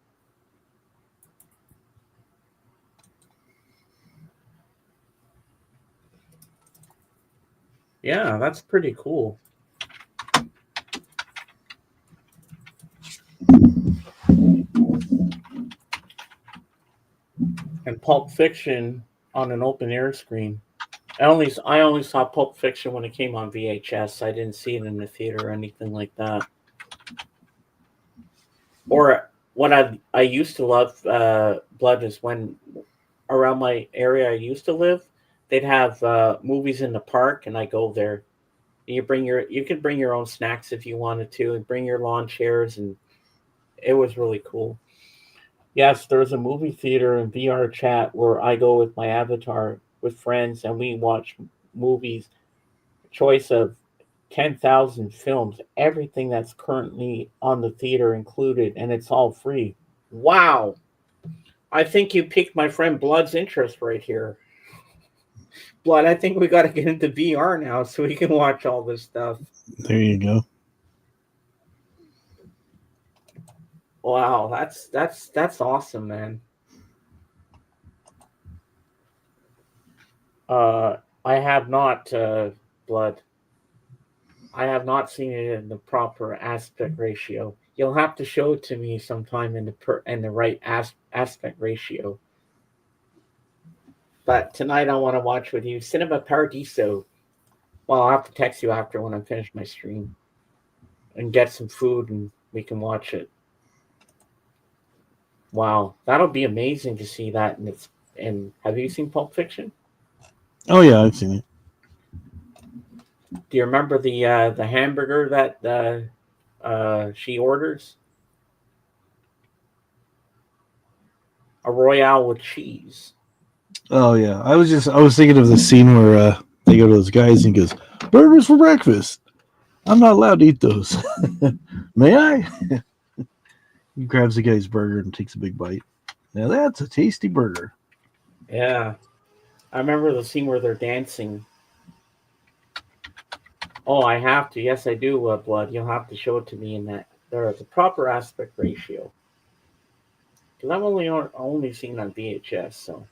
Yeah, that's pretty cool. And Pulp Fiction on an open air screen. I only saw Pulp Fiction when it came on VHS. I didn't see it in the theater or anything like that. Or what I used to love Blood is when around my area I used to live, they'd have movies in the park, and I go there. You could bring your own snacks if you wanted to, and bring your lawn chairs, and it was really cool. Yes, there's a movie theater and VR chat where I go with my avatar with friends and we watch movies. Choice of 10,000 films, everything that's currently on the theater included, and it's all free. Wow. I think you piqued my friend Blood's interest right here. Blood, I think we got to get into VR now so we can watch all this stuff. There you go. Wow, that's awesome, man. I have not Blood. I have not seen it in the proper aspect ratio. You'll have to show it to me sometime in the right aspect ratio. But tonight I want to watch with you Cinema Paradiso. Well, I'll have to text you after when I'm finished my stream and get some food and we can watch it. Wow, that'll be amazing to see that. And have you seen Pulp Fiction? Oh yeah, I've seen it. Do you remember the hamburger that she orders? A Royale with cheese. Oh yeah, I was thinking of the scene where they go to those guys and he goes, "Burgers for breakfast. I'm not allowed to eat those. May I?" He grabs the guy's burger and takes a big bite. Now that's a tasty burger. Yeah, I remember the scene where they're dancing. Oh, I have to. Yes, I do. Blood. You'll have to show it to me in that there is a proper aspect ratio. Because I've only seen it on VHS, so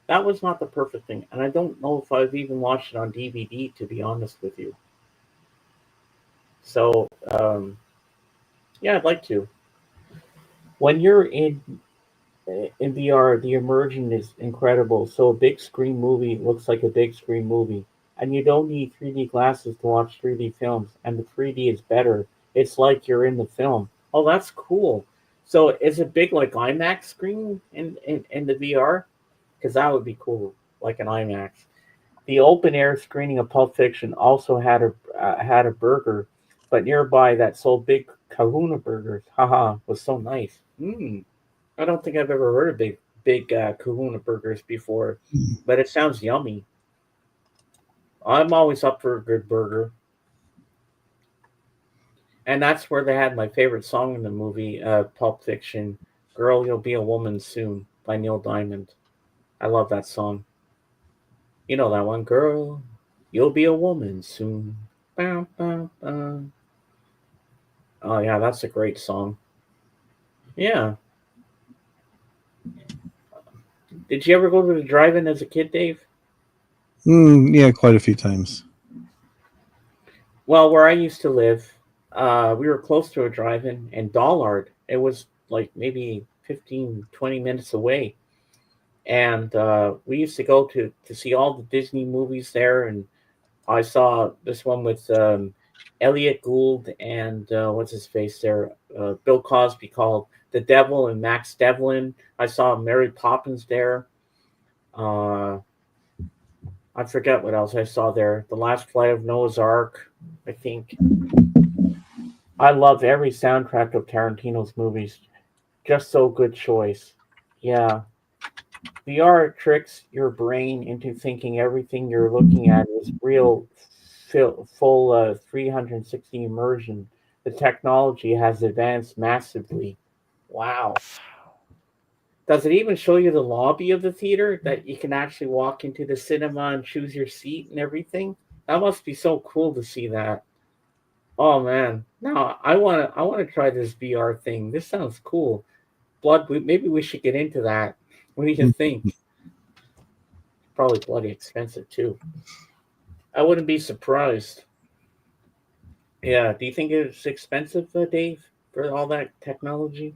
that was not the perfect thing. And I don't know if I've even watched it on DVD, to be honest with you. So, yeah, I'd like to. When you're in VR, the immersion is incredible. So a big screen movie looks like a big screen movie, and you don't need 3D glasses to watch 3D films, and the 3D is better. It's like you're in the film. Oh, that's cool. So is it big like IMAX screen in the VR? Because that would be cool, like an IMAX. The open air screening of Pulp Fiction also had a burger, but nearby that sold big Kahuna burgers. Haha, was so nice. I don't think I've ever heard of big Kahuna burgers before, but it sounds yummy. I'm always up for a good burger, and that's where they had my favorite song in the movie, Pulp Fiction. "Girl, You'll Be a Woman Soon" by Neil Diamond. I love that song. You know that one, "Girl, You'll Be a Woman Soon." Bow, bow, bow. Oh yeah, that's a great song. Yeah. Did you ever go to the drive-in as a kid, Dave? Yeah, quite a few times. Well, where I used to live, we were close to a drive-in and Dollard. It was like maybe 15, 20 minutes away. And we used to go to see all the Disney movies there. And I saw this one with Elliot Gould and what's his face there, Bill Cosby, called The Devil and Max Devlin. I saw Mary Poppins there. Uh, I forget what else I saw there. The Last Flight of Noah's Ark, I think. I love every soundtrack of Tarantino's movies. Just so good choice. Yeah. VR tricks your brain into thinking everything you're looking at is real, full 360 immersion. The technology has advanced massively. Wow. Does it even show you the lobby of the theater that you can actually walk into the cinema and choose your seat and everything? That must be so cool to see that. Oh man. Now I want to try this VR thing. This sounds cool. Maybe we should get into that. What do you think? Probably bloody expensive too. I wouldn't be surprised. Yeah. Do you think it's expensive, Dave, for all that technology?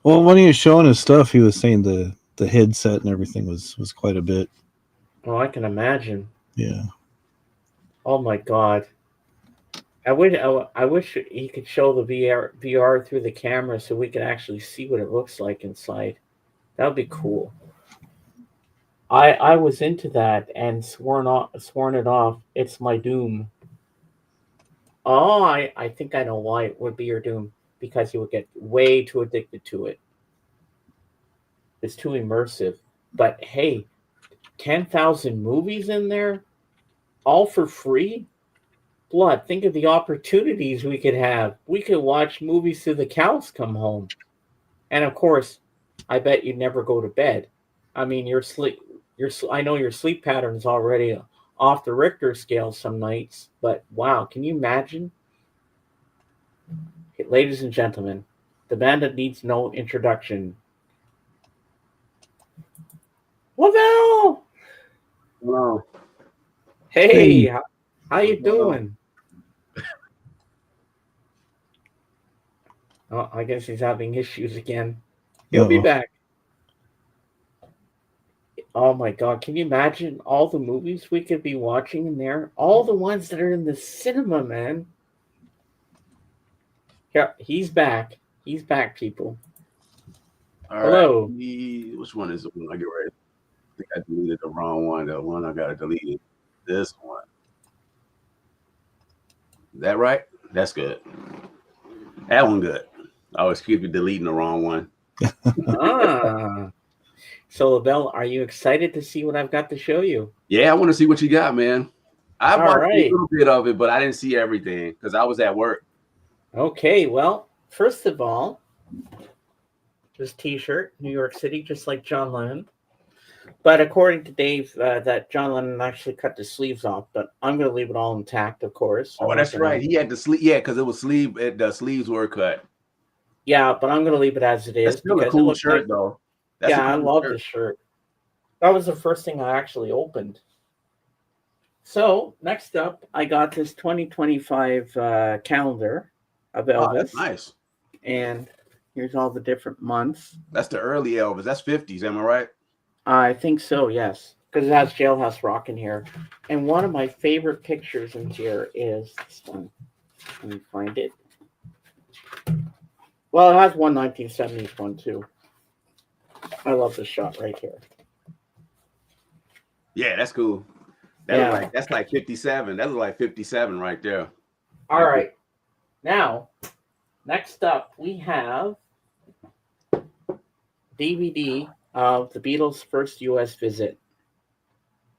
Well, when he was showing his stuff, he was saying the headset and everything was quite a bit. Oh, I can imagine. Yeah. Oh my God. I wish he could show the VR through the camera so we could actually see what it looks like inside. That would be cool. I was into that and sworn it off. It's my doom. Oh, I think I know why it would be your doom, because you would get way too addicted to it. It's too immersive. But hey, 10,000 movies in there, all for free? Blood, think of the opportunities we could have. We could watch movies till the cows come home. And of course, I bet you'd never go to bed. I mean, I know your sleep pattern's already off the Richter scale some nights, but wow, can you imagine? Okay, ladies and gentlemen, the band that needs no introduction. Lavelle! Hello. Hey, Hey. how you doing? Oh, I guess he's having issues again. He'll be Uh-oh. back. Oh my God, can you imagine all the movies we could be watching in there? All the ones that are in the cinema, man. Yeah, he's back. He's back, people. All right. Hello. Which one is the one I get ready? I think I deleted the wrong one. The one I got to delete is this one. Is that right? That's good. That one good. I always keep you deleting the wrong one. Ah. So, Lavelle, are you excited to see what I've got to show you? Yeah, I want to see what you got, man. I All watched right. a little bit of it, but I didn't see everything because I was at work. Okay, well, first of all, this T-shirt, New York City, just like John Lennon. But according to Dave, that John Lennon actually cut the sleeves off. But I'm going to leave it all intact, of course. Oh, that's right. He had the sleeve. Yeah, because it was sleeve. The sleeves were cut. Yeah, but I'm going to leave it as it is. That's still a because it cool looks shirt, like, though. That's yeah, I cool love shirt. this shirt. That was the first thing I actually opened. So next up, I got this 2025 calendar of Oh, Elvis, that's nice. and here's all the different months. That's the early Elvis. That's 50s. Am I right? I think so, yes, because it has Jailhouse Rock in here. And one of my favorite pictures in here is this one. Let me find it. Well, it has one 1970s one too. I love this shot right here. Yeah, that's cool. That's like 57. That was like 57 right there. All right. Now, next up, we have DVD of the Beatles' first U.S. visit.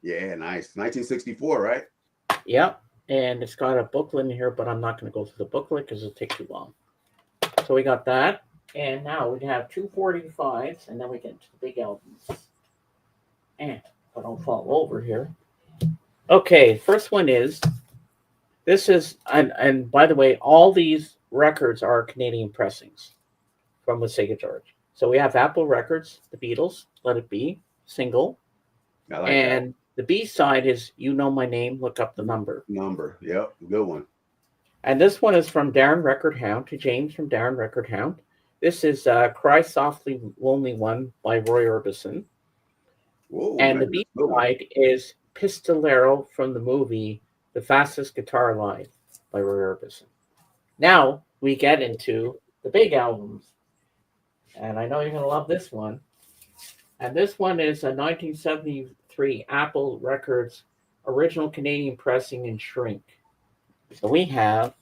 Yeah, nice. 1964, right? Yep. And it's got a booklet in here, but I'm not going to go through the booklet because it'll take too long. So we got that. And now we have 245s, and then we get into the big albums. And if I don't fall over here. Okay, first one is, this is, and by the way, all these records are Canadian pressings from with Sega George. So we have Apple Records, The Beatles, Let It Be, single. I like and the B side is You Know My Name, Look Up the Number. Number. Yep, good one. And this one is from Darren Record Hound, to James from Darren Record Hound. This is Cry Softly Lonely One by Roy Orbison. Whoa, and man, the B side is Pistolero from the movie The Fastest Guitar Alive by Roy Orbison. Now we get into the big albums. And I know you're going to love this one. And this one is a 1973 Apple Records original Canadian pressing in shrink. So we have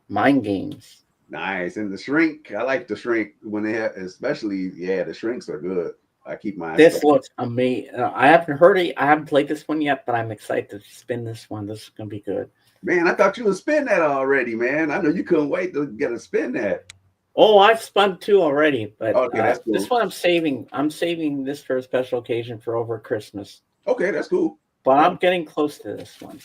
Mind Games. Nice. And the shrink, I like the shrink when they have, especially, the shrinks are good. I keep my eyes This open. looks amazing. I haven't heard it. I haven't played this one yet, but I'm excited to spin this one. This is going to be good. Man, I thought you would spin that already, man. I know you couldn't wait to get a spin that. Oh, I've spun two already, but Okay, that's cool. This one I'm saving. I'm saving this for a special occasion for over Christmas. Okay, that's cool. But I'm getting close to this one.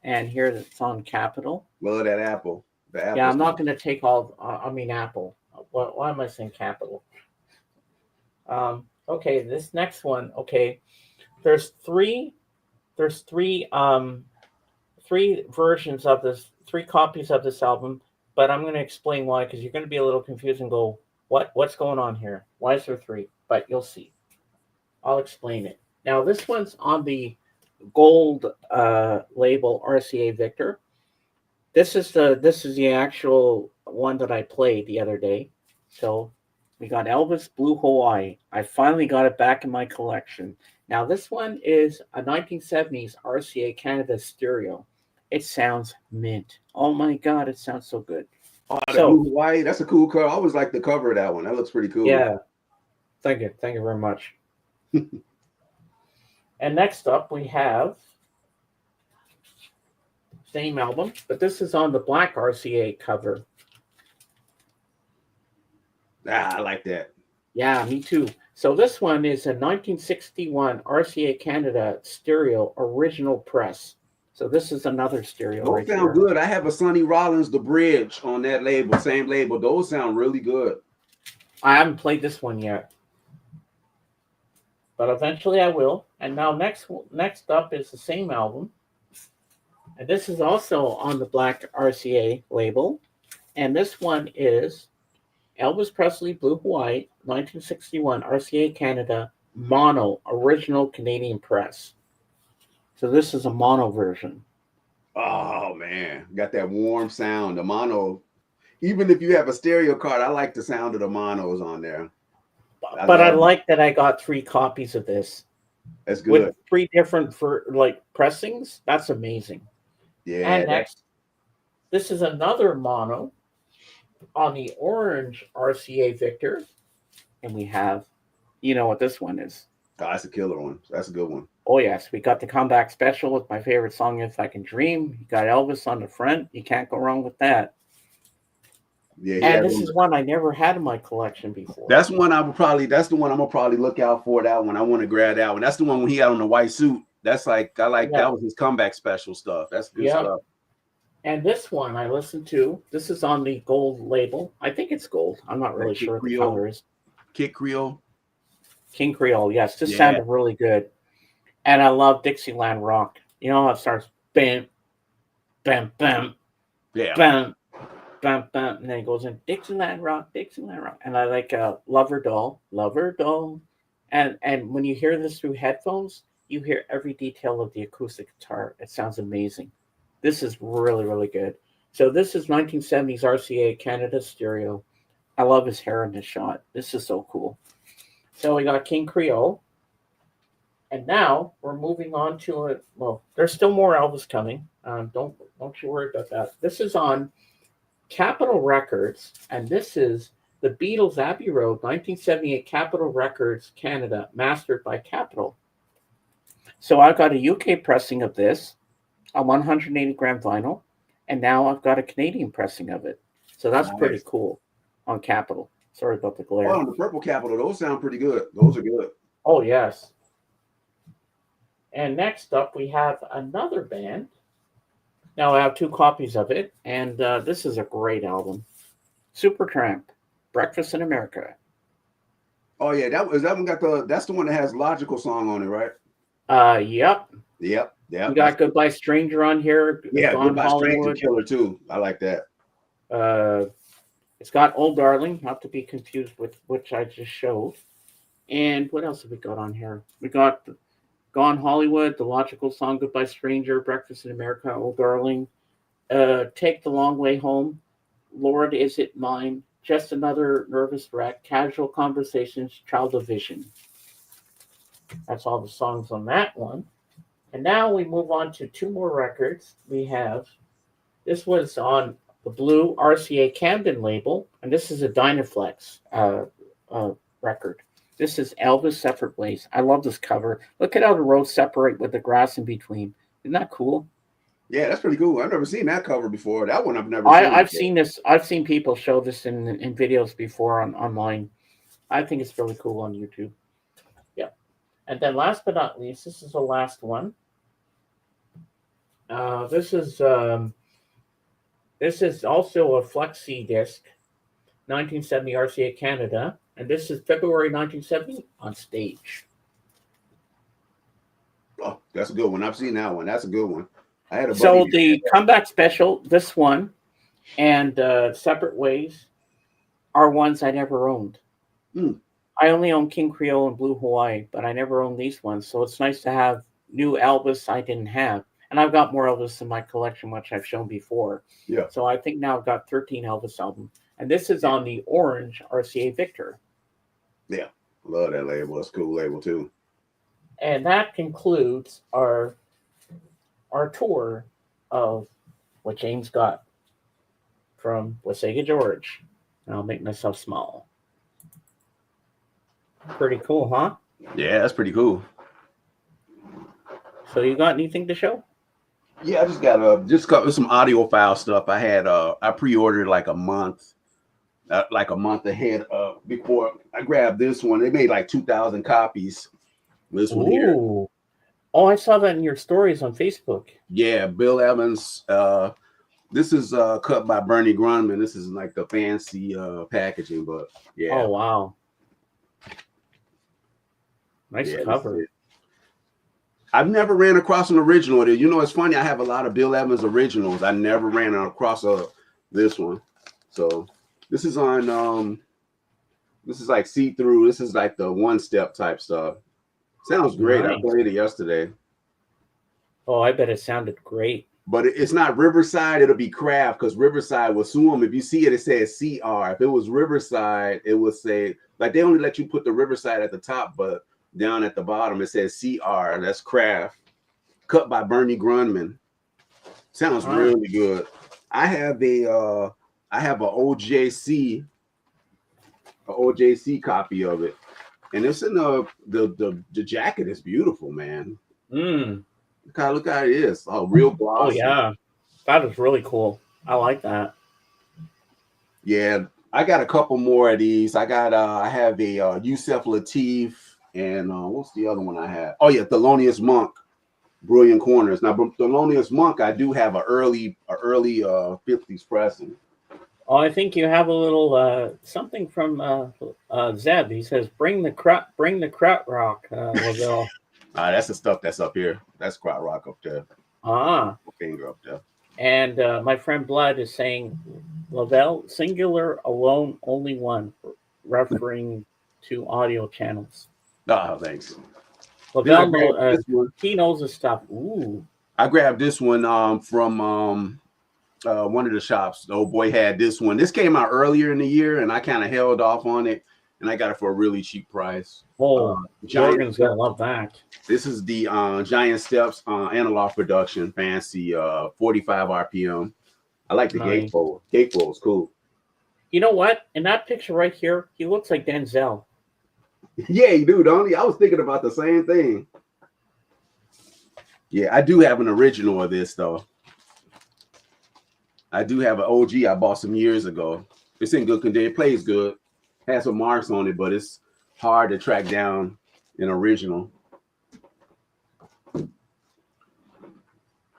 And here it's on Capitol. Love that Apple. The Apple. Yeah, I'm not going to take all. Apple. Why am I saying Capitol? Okay, this next one. Okay, there's three versions of this, 3 copies of this album. But I'm going to explain why, because you're going to be a little confused and go, what's going on here? Why is there 3? But you'll see. I'll explain it. Now, this one's on the gold label RCA Victor. This is the actual one that I played the other day. So we got Elvis Blue Hawaii. I finally got it back in my collection. Now, this one is a 1970s RCA Canada stereo. It sounds mint. Oh my God, it sounds so good. Oh, Blue Hawaii, that's a cool cover. I always like the cover of that one. That looks pretty cool. Yeah. Thank you very much. And next up we have same album, but this is on the black RCA cover. I like that. Yeah, me too. So this one is a 1961 RCA Canada stereo original press. So this is another stereo. Those sound good. I have a Sonny Rollins The Bridge on that label, same label. Those sound really good. I haven't played this one yet, but eventually I will. And now next up is the same album, and this is also on the black RCA label, and this one is Elvis Presley Blue Hawaii 1961 RCA Canada mono original Canadian press. So this is a mono version. Oh man, got that warm sound. The mono, even if you have a stereo card, I like the sound of the monos on there. But I like that I got 3 copies of this. That's good. With 3 different pressings. That's amazing. Yeah. And next, this is another mono on the orange RCA Victor. And we have, you know what this one is. Oh, that's a killer one. That's a good one. Oh, yes. We got the comeback special with my favorite song, If I Can Dream. You got Elvis on the front. You can't go wrong with that. Yeah, and this is one I never had in my collection before. That's the one I'm gonna probably look out for. That one I want to grab that one. That's the one when he had on the white suit. That's that was his comeback special stuff. That's good stuff. And this one I listened to. This is on the gold label. I think it's gold. I'm not really sure what the color is. Kid Creole. King Creole. Yes, this sounded really good. And I love Dixieland Rock. You know how it starts, bam, bam, bam, bam, bam, bam, and then it goes in Dixieland Rock, Dixieland Rock. And I like Lover Doll. And when you hear this through headphones, you hear every detail of the acoustic guitar. It sounds amazing. This is really, really good. So this is 1970s RCA Canada stereo. I love his hair in this shot. This is so cool. So we got King Creole. And now we're moving on to it. Well, there's still more Elvis coming. Don't you worry about that. This is on Capitol Records, and this is the Beatles Abbey Road 1978 Capitol Records Canada, mastered by Capitol. So I've got a UK pressing of this, a 180 gram vinyl, and now I've got a Canadian pressing of it. So that's Nice. pretty cool on Capitol. Sorry about the glare. Oh, the Purple Capitol, those sound pretty good. Those are good. Oh, yes. And next up, we have another band. Now, I have 2 copies of it, and this is a great album. Supertramp, Breakfast in America. Oh yeah, that one got that's the one that has Logical song on it, right? Yep. Yep. We got Goodbye Stranger on here. Yeah, Gone Goodbye Stranger Hollywood. killer too. I like that. It's got Old Darling, not to be confused with which I just showed. And what else have we got on here? We got Gone Hollywood, The Logical Song, Goodbye Stranger, Breakfast in America, Old Darling, Take the Long Way Home, Lord, Is It Mine, Just Another Nervous Wreck, Casual Conversations, Child of Vision. That's all the songs on that one. And now we move on to 2 more records. We have, this was on the Blue RCA Camden label, and this is a Dynaflex record. This is Elvis Separate Ways. I love this cover. Look at how the roads separate with the grass in between. Isn't that cool? Yeah, that's pretty cool. I've never seen that cover before. That one I've never I've seen. seen this. I've seen people show this in videos before online. I think it's really cool on YouTube. Yeah. And then last but not least, this is the last one. This is also a flexi disc, 1970 RCA Canada. And this is February 1970 on Stage. Oh, that's a good one. I've seen that one. That's a good one. I had a buddy. So the comeback special, this one, and Separate Ways are ones I never owned. I only own King Creole and Blue Hawaii, but I never owned these ones. So it's nice to have new Elvis I didn't have. And I've got more Elvis in my collection, which I've shown before. Yeah. So I think now I've got 13 Elvis albums. And this is on the orange RCA Victor. Yeah, love that label. It's a cool label too. And that concludes our tour of what James got from Wasaga George. And I'll make myself small. Pretty cool, huh? Yeah, that's pretty cool. So you got anything to show? Yeah, I just got some audio file stuff. I had I pre-ordered like a month ahead before I grabbed this one. They made like 2,000 copies. This one here. Oh, I saw that in your stories on Facebook. Yeah, Bill Evans. This is cut by Bernie Grundman. This is like the fancy packaging, but yeah. Oh wow. Nice cover. I've never ran across an original. You know, it's funny. I have a lot of Bill Evans originals. I never ran across this one. So this is on. This is like see-through. This is like the one-step type stuff. Sounds great. Nice. I played it yesterday. Oh, I bet it sounded great. But it's not Riverside. It'll be Kraft because Riverside will sue them. If you see it, it says CR. If it was Riverside, it would say like they only let you put the Riverside at the top, but down at the bottom it says CR. That's Kraft. Cut by Bernie Grundman. Sounds really good. I have a OJC copy of it, and it's in the jacket is beautiful, man. Look how it is. Oh, real glossy. Oh yeah, that is really cool. I like that. Yeah, I got a couple more of these. I have a Yusef Lateef, and what's the other one I have? Oh yeah, Thelonious Monk, Brilliant Corners. Now Thelonious Monk, I do have a early 50s pressing. Oh, I think you have a little something from Zeb. He says, "Bring the krautrock, Lavelle." That's the stuff that's up here. That's krautrock up there. Finger up there. And my friend Blood is saying, Lavelle, singular, alone, only one, referring to audio channels. Oh, thanks. Lavelle, he knows his stuff. Ooh. I grabbed this one from one of the shops. The old boy had this one. This came out earlier in the year, and I kind of held off on it, and I got it for a really cheap price. Oh, Jorgen's gonna love that. This is the Giant Steps analog production, fancy 45 RPM. I like the gatefold. Gatefold is cool. You know what? In that picture right here, he looks like Denzel. Yeah, you do, don't he? I was thinking about the same thing. Yeah, I do have an original of this, though. I do have an OG I bought some years ago. It's in good condition. It plays good. Has some marks on it, but it's hard to track down an original.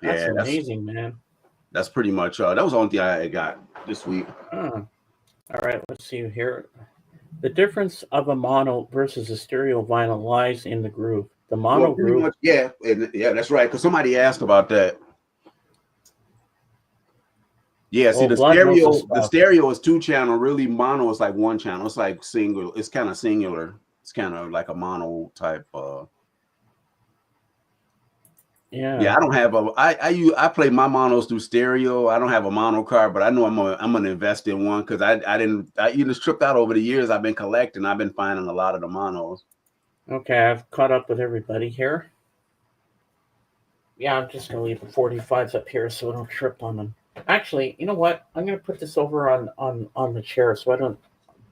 That's amazing, man. That's pretty much that was the only thing I got this week. All right, let's see here. The difference of a mono versus a stereo vinyl lies in the groove. The mono groove. Much, yeah, that's right. Because somebody asked about that. Yeah, see, the stereo is 2-channel. Really, mono is like 1 channel. It's like single. It's kind of singular. It's kind of like a mono type. Yeah. I don't have I play my monos through stereo. I don't have a mono card, but I know I'm gonna invest in one because I just tripped out over the years. I've been collecting. I've been finding a lot of the monos. Okay, I've caught up with everybody here. Yeah, I'm just gonna leave the 45s up here so I don't trip on them. Actually, you know what? I'm gonna put this over on the chair so I don't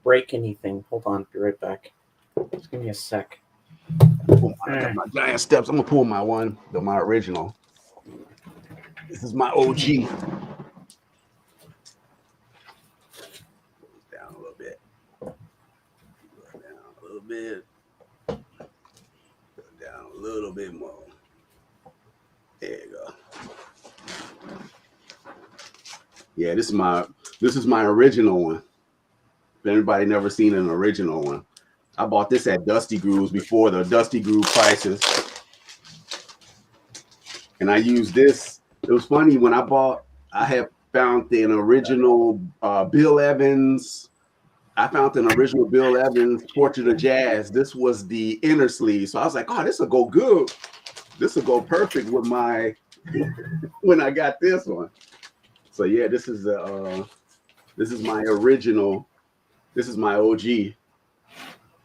break anything. Hold on, be right back. Just give me a sec. I got my Giant Steps. I'm gonna pull my my original. This is my OG. Down a little bit. Down a little bit. Down a little bit more. There you go. Yeah, this is my original one. If anybody never seen an original one. I bought this at Dusty Grooves before the Dusty Groove prices. And I used this. It was funny when I had found an original Bill Evans. I found an original Bill Evans Portrait of Jazz. This was the inner sleeve. So I was like, oh, this will go good. This will go perfect with my, when I got this one. So yeah, this is my original. This is my OG.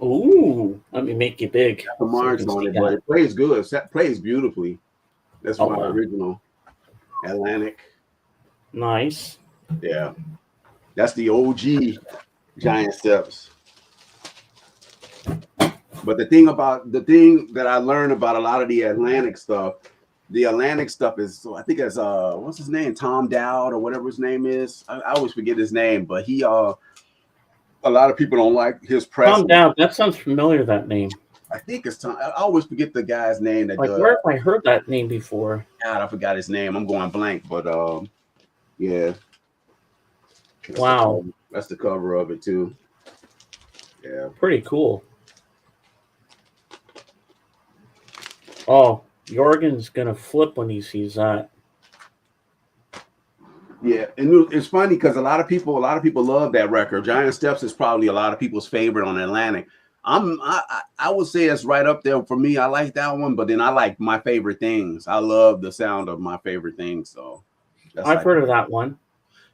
Ooh, let me make you big. The marks on it, but it plays good. It plays beautifully. That's my original Atlantic. Nice. Yeah, that's the OG Giant Steps. But the thing that I learned about a lot of the Atlantic stuff is, so I think it's what's his name, Tom Dowd or whatever his name is. I always forget his name, but he a lot of people don't like his press. Tom Dowd, that sounds familiar, that name. I think it's Tom. I always forget the guy's name. Where have I heard that name before? God, I forgot his name. I'm going blank, but yeah. Wow. That's the cover of it too. Yeah. Pretty cool. Oh, Jorgen's gonna flip when he sees that. Yeah, and it's funny because a lot of people love that record. Giant Steps is probably a lot of people's favorite on Atlantic. I would say it's right up there for me. I like that one, but then I like My Favorite Things. I love the sound of My Favorite Things. So I've heard of that one.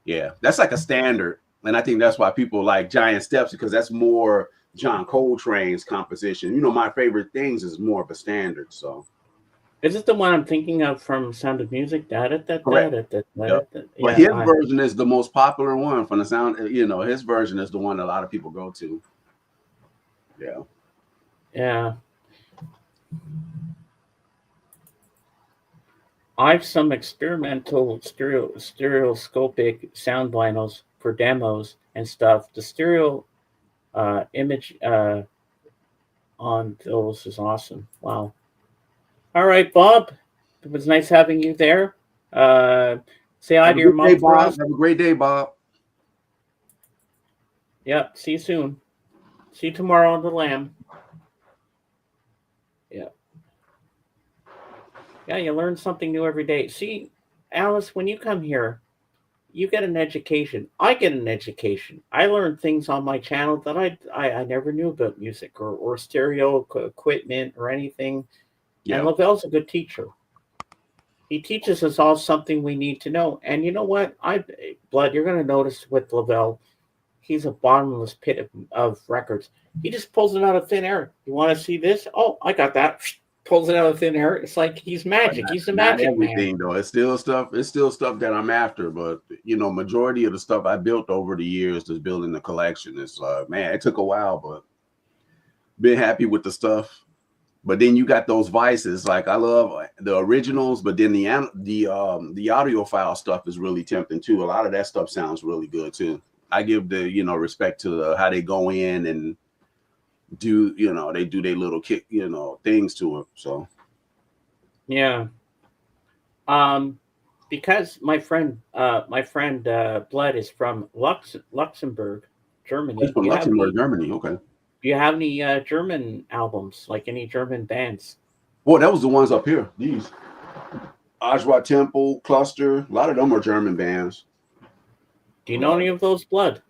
Yeah, that's like a standard, and I think that's why people like Giant Steps, because that's more John Coltrane's composition. You know, My Favorite Things is more of a standard. So. Is it the one I'm thinking of from Sound of Music? Correct. But his version is the most popular one from the Sound. You know, his version is the one a lot of people go to. Yeah. Yeah. I've some experimental stereoscopic sound vinyls for demos and stuff. The stereo image on those is awesome. Wow. All right, Bob. It was nice having you there. Say hi to your mom for us. Have a great day, Bob. Yep. See you soon. See you tomorrow on the Lamb. Yeah. Yeah, you learn something new every day. See, Alice, when you come here, you get an education. I get an education. I learn things on my channel that I never knew about music or stereo equipment or anything. Yeah. And Lavelle's a good teacher. He teaches us all something we need to know. And you know what? Blood, you're going to notice with Lavelle, he's a bottomless pit of records. He just pulls it out of thin air. You want to see this? Oh, I got that. Pulls it out of thin air. It's like he's magic. He's the Not magic everything man. though. It's still stuff. It's still stuff that I'm after. But majority of the stuff I built over the years, just building the collection, is man, it took a while, but been happy with the stuff. But then you got those vices. Like I love the originals, but then the audiophile stuff is really tempting too. A lot of that stuff sounds really good too. I give the respect to how they go in and do they do their little kick things to it. So Yeah. Because my friend Blood is from Luxembourg, Germany. it's from Luxembourg, Germany. Okay. Do you have any German albums, like any German bands? Well, that was the ones up here. These Ajwa Temple, Cluster. A lot of them are German bands. Do you know any of those, Blood?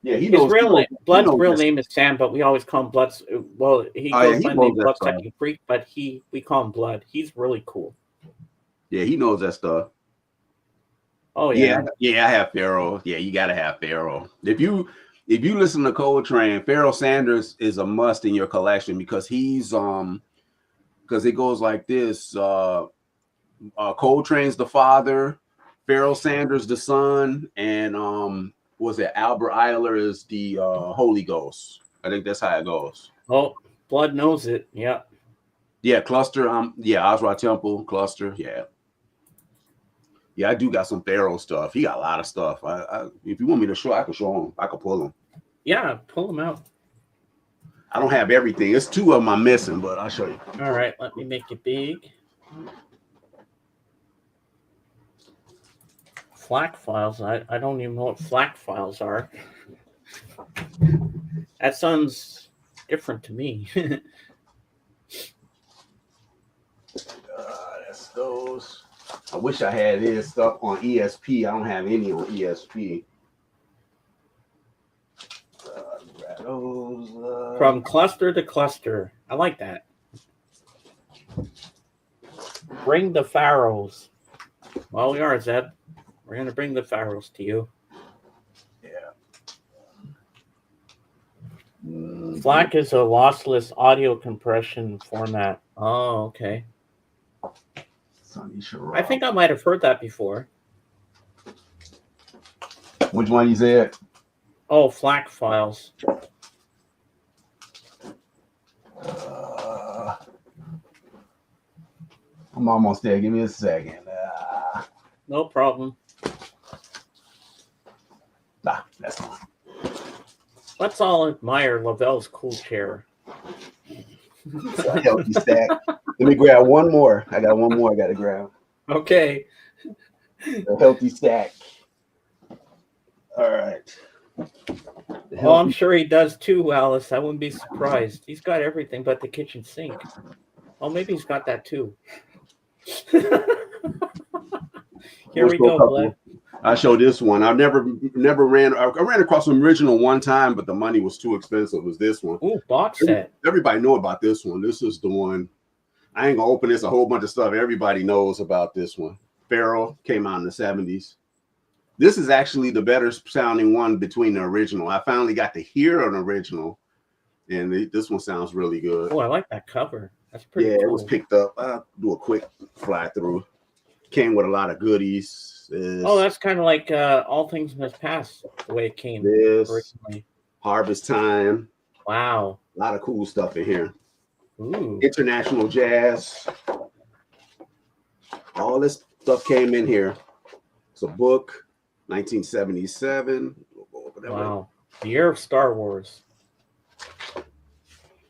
Yeah, he His knows. Blood's real name is Sam, but we always call him Blood. Well, he goes by the name Blood Second Freak, but we call him Blood. He's really cool. Yeah, he knows that stuff. Oh yeah. Yeah, I have Pharoah. Yeah, you gotta have Pharoah. If you listen to Coltrane, Pharoah Sanders is a must in your collection because he's because it goes like this. Coltrane's the father, Pharoah Sanders the son, and was it Albert Eiler is the Holy Ghost. I think that's how it goes. Oh, Blood knows it. Yeah. Yeah, Cluster. Osra Temple, Cluster. Yeah. Yeah, I do got some Pharoah stuff. He got a lot of stuff. If you want me to show, I can show him. I can pull them. Yeah, pull them out. I don't have everything. It's two of them I'm missing, but I'll show you. All right, let me make it big. FLAC files. I don't even know what FLAC files are. That sounds different to me. That's those. I wish I had this stuff on ESP. I don't have any on ESP. From cluster to cluster. I like that. Bring the pharaohs. Well, we are, Zeb. We're going to bring the pharaohs to you. Yeah. FLAC is a lossless audio compression format. Oh, okay. I think I might have heard that before. Which one you said? Oh, FLAC files. I'm almost there. Give me a second. No problem. That's fine. Let's all admire Lavelle's cool chair. It's a healthy stack. Let me grab one more. I got one more I got to grab. Okay. A healthy stack. All right. Well, I'm sure he does too, Alice. I wouldn't be surprised. He's got everything but the kitchen sink. Oh, maybe he's got that too. Here we go, Bled. I showed this one. I never ran. I ran across an original one time, but the money was too expensive. It was this one? Ooh, box set. Everybody know about this one. This is the one. I ain't gonna open this. A whole bunch of stuff. Everybody knows about this one. Pharoah came out in the 70s. This is actually the better sounding one between the original. I finally got to hear an original, and this one sounds really good. Oh, I like that cover. That's pretty. Yeah, cool. It was picked up. I'll do a quick fly through. Came with a lot of goodies. That's kind of like All Things Must Pass, the way it came originally. Harvest Time. Wow. A lot of cool stuff in here. Ooh. International Jazz. All this stuff came in here. It's a book, 1977. Wow. The year of Star Wars.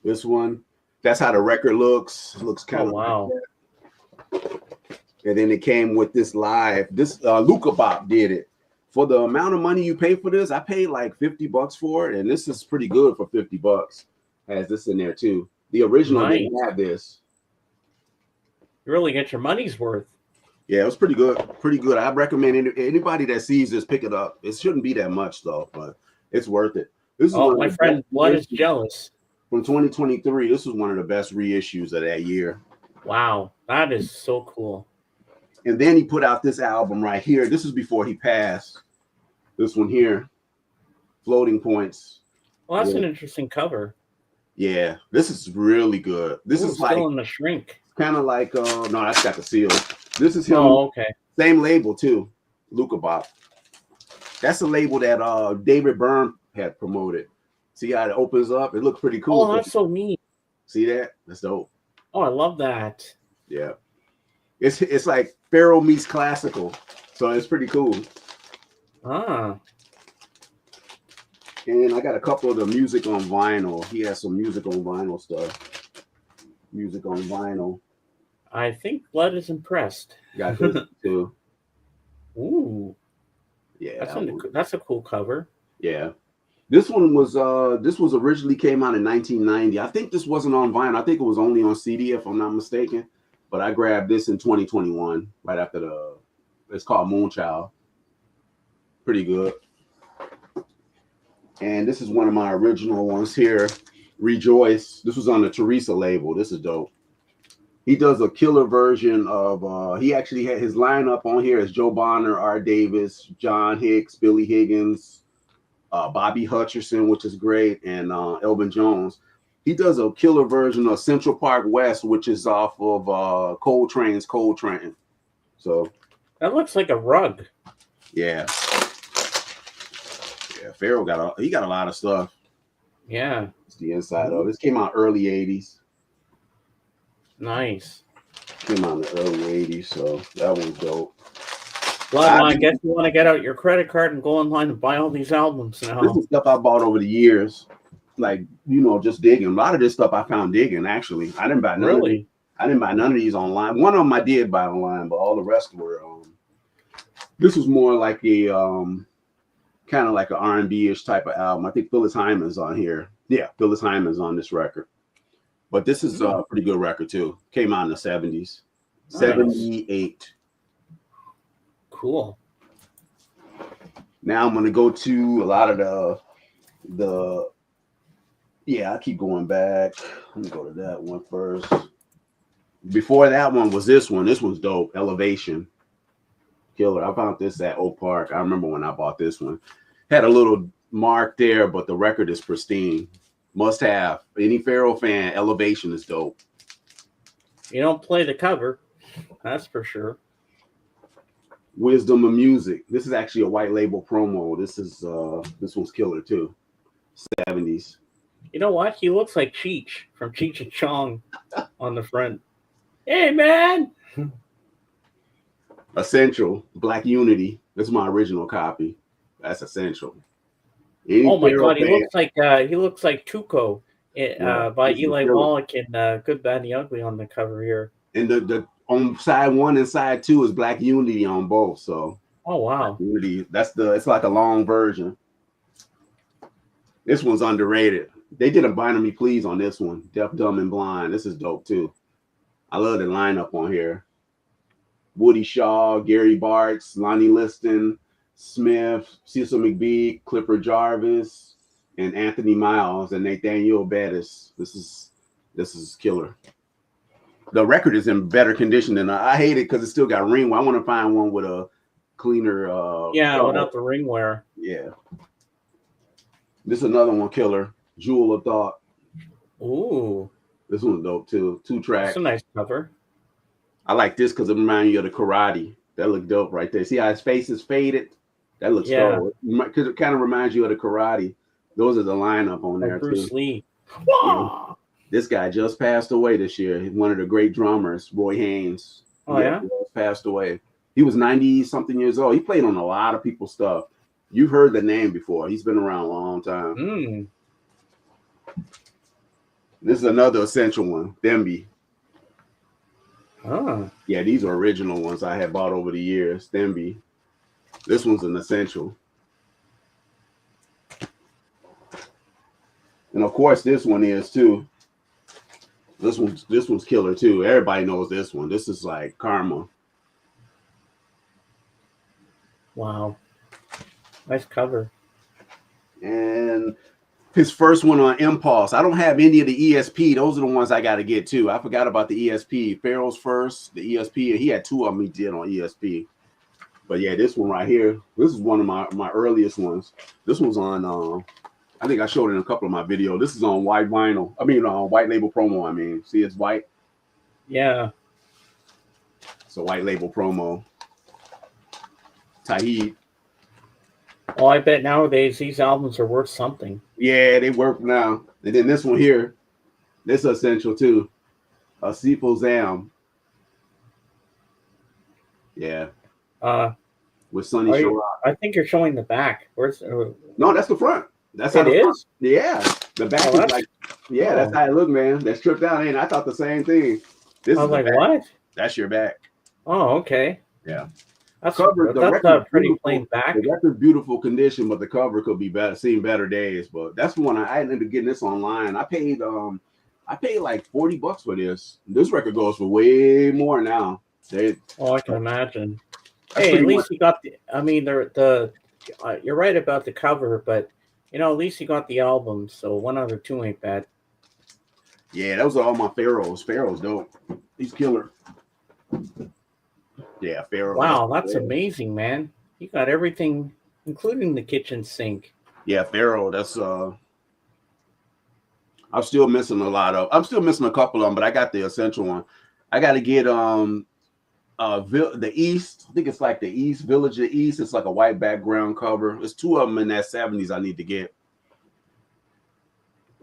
This one. That's how the record looks. It looks kind of wow. Like that. And then it came with this live. This Luca Bop did it. For the amount of money you pay for this, I paid like $50 for it, and this is pretty good for $50. Has this in there too. The original didn't have this. You really get your money's worth. Yeah, it was pretty good. Pretty good. I recommend anybody that sees this, pick it up. It shouldn't be that much though, but it's worth it. This is my friend Blood is jealous. From 2023, this was one of the best reissues of that year. Wow, that is so cool. And then he put out this album right here. This is before he passed. This one here, Floating Points. Well, that's Yeah. an interesting cover. Yeah, this is really good. This Ooh, is like still in the shrink. kind of like no, that's got the seal. This is him. Oh, okay. Same label too, Luca Bop. That's a label that David Byrne had promoted. See how it opens up? It looks pretty cool. Oh, that's so neat. See that? That's dope. Oh, I love that. Yeah, it's like Pharaoh meets classical, so it's pretty cool. Ah, And I got a couple of the music on vinyl. He has some music on vinyl stuff. Music on vinyl. I think Blood is impressed. Got this too. Ooh, Yeah, that's a cool cover. yeah. This was originally came out in 1990. I think this wasn't on vinyl. I think it was only on CD if I'm not mistaken. But I grabbed this in 2021, right after it's called Moonchild. Pretty good. And this is one of my original ones here, Rejoice. This was on the Teresa label. This is dope. He does a killer version of, he actually had his lineup on here as Joe Bonner, R. Davis, John Hicks, Billy Higgins, Bobby Hutcherson, which is great, and Elvin Jones. He does a killer version of Central Park West, which is off of Coltrane's Coltrane. So That looks like a rug. yeah. Yeah, Pharaoh got a lot of stuff. Yeah, It's the inside of it. This came out early 80s. nice. Came out in the early 80s, so that one's dope. Well, I guess you want to get out your credit card and go online and buy all these albums now. This is stuff I bought over the years. Like, just digging. A lot of this stuff I found digging, actually. I didn't buy none of these. I didn't buy none of these online. One of them I did buy online, but all the rest were this was more like a kind of like an R&B-ish type of album. I think Phyllis Hyman's on here. Yeah, Phyllis Hyman's on this record. But this is a pretty good record too. Came out in the 70s. Nice. 78. Cool. Now I'm gonna go to a lot of the I keep going back. Let me go to that one first. Before that one was this one. This one's dope. Elevation. Killer. I found this at Oak Park. I remember when I bought this one. Had a little mark there, but the record is pristine. Must have. Any Pharaoh fan, Elevation is dope. You don't play the cover, that's for sure. Wisdom of Music. This is actually a white label promo. This one's killer too. 70s. You know what? He looks like Cheech from Cheech and Chong on the front. Hey, man! Essential. Black Unity. This is my original copy. That's Essential. Oh my God, he looks like Tuco by Eli killer. Wallach in Good, Bad, and the Ugly on the cover here. And the on side 1 and side 2 is Black Unity on both. So Oh wow, Unity, it's like a long version. This one's underrated. They did a Bind Me Please on this one. Deaf, Dumb, and Blind. This is dope too. I love the lineup on here. Woody Shaw, Gary Bartz, Lonnie Liston, Smith, Cecil McBee, Clifford Jarvis, and Anthony Miles and Nathaniel Bettis. This is killer. The record is in better condition than I hate it because it still got ring. I want to find one with a cleaner. without the ring wear. Yeah. This is another one killer. Jewel of Thought. Ooh, This one's dope too. 2 tracks. that's a nice cover. I like this because it reminds you of the Karate. That look dope right there. See how his face is faded? That looks dope. Because it kind of reminds you of the Karate. Those are the lineup on there Bruce too. Lee. Yeah. This guy just passed away this year. He's one of the great drummers, Roy Haynes. Oh yeah? He just passed away. He was 90-something years old. He played on a lot of people's stuff. You've heard the name before. He's been around a long time. This is another essential one, Themby. Ah. Yeah, these are original ones I had bought over the years. Themby. This one's an essential. And of course, this one is too. This one's killer too. Everybody knows this one. This is like Karma. Wow. Nice cover. And his first one on Impulse. I don't have any of the ESP. Those are the ones I got to get too. I forgot about the ESP. Pharaoh's first, the ESP. He had two of them he did on ESP. But yeah, this one right here, this is one of my earliest ones. This one's on, I think I showed it in a couple of my videos. This is on white vinyl. I mean, white label promo. I mean, see, it's white. Yeah. It's a white label promo. Tahid. Oh, I bet nowadays these albums are worth something. Yeah, they work now. And then this one here, this is essential too. Sifo Zam. Yeah. With Sonny Sharrock. I think you're showing the back. Where's No, that's the front. That's how it is. Front. Yeah, the back is like. Yeah, that's how it look, man. That's stripped down. And I thought the same thing. This I was is like, back. what? That's your back. Oh, okay. Yeah. That's Cover, that's a pretty plain back. The record's beautiful condition, but the cover could be better, seen better days. But that's the one I ended up getting this online. I paid like $40 for this. This record goes for way more now. I can imagine. Hey, at least you got the. I mean, you're right about the cover, but at least you got the album. So 1 out of 2 ain't bad. Yeah, those are all my Pharaohs. Pharaoh's dope. He's killer. Yeah, Pharaoh. Wow, that's amazing, man. You got everything, including the kitchen sink. Yeah, Pharaoh. That's I'm still missing a couple of them, but I got the essential one. I got to get the East. I think it's like the East Village of East. It's like a white background cover. There's 2 of them in that 70s I need to get.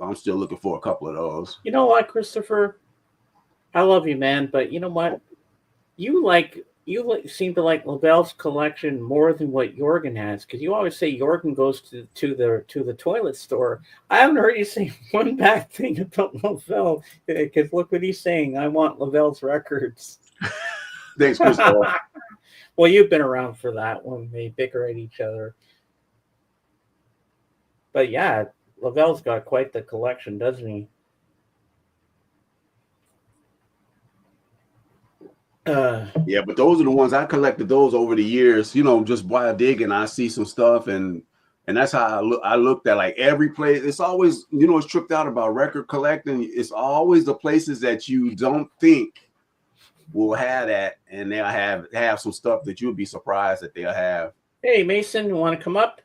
I'm still looking for a couple of those. You know what, Christopher? I love you, man, but you know what? You seem to like Lavelle's collection more than what Jorgen has, because you always say Jorgen goes to the toilet store. I haven't heard you say one bad thing about Lavelle, because look what he's saying. I want Lavelle's records. Thanks, Christopher. Well, you've been around for that when they bicker at each other. But yeah, Lavelle's got quite the collection, doesn't he? Yeah, but those are the ones I collected those over the years, just while digging. I see some stuff and that's how I looked at like every place. It's always, it's tripped out about record collecting. It's always the places that you don't think will have that, and they'll have some stuff that you'll be surprised that they'll have. Hey, Mason, you want to come up?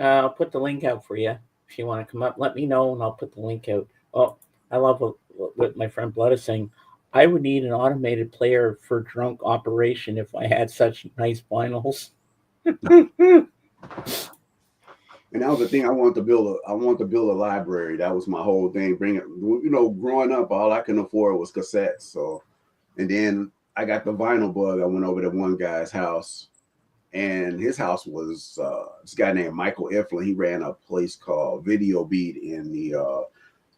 I'll put the link out for you. If you want to come up, let me know and I'll put the link out. Oh, I love what my friend Blood is saying. I would need an automated player for drunk operation if I had such nice vinyls. And that was the thing. I wanted to build a library. That was my whole thing. Growing up, all I could afford was cassettes. So, and then I got the vinyl bug. I went over to one guy's house, and his house was this guy named Michael Eflin. He ran a place called Video Beat in the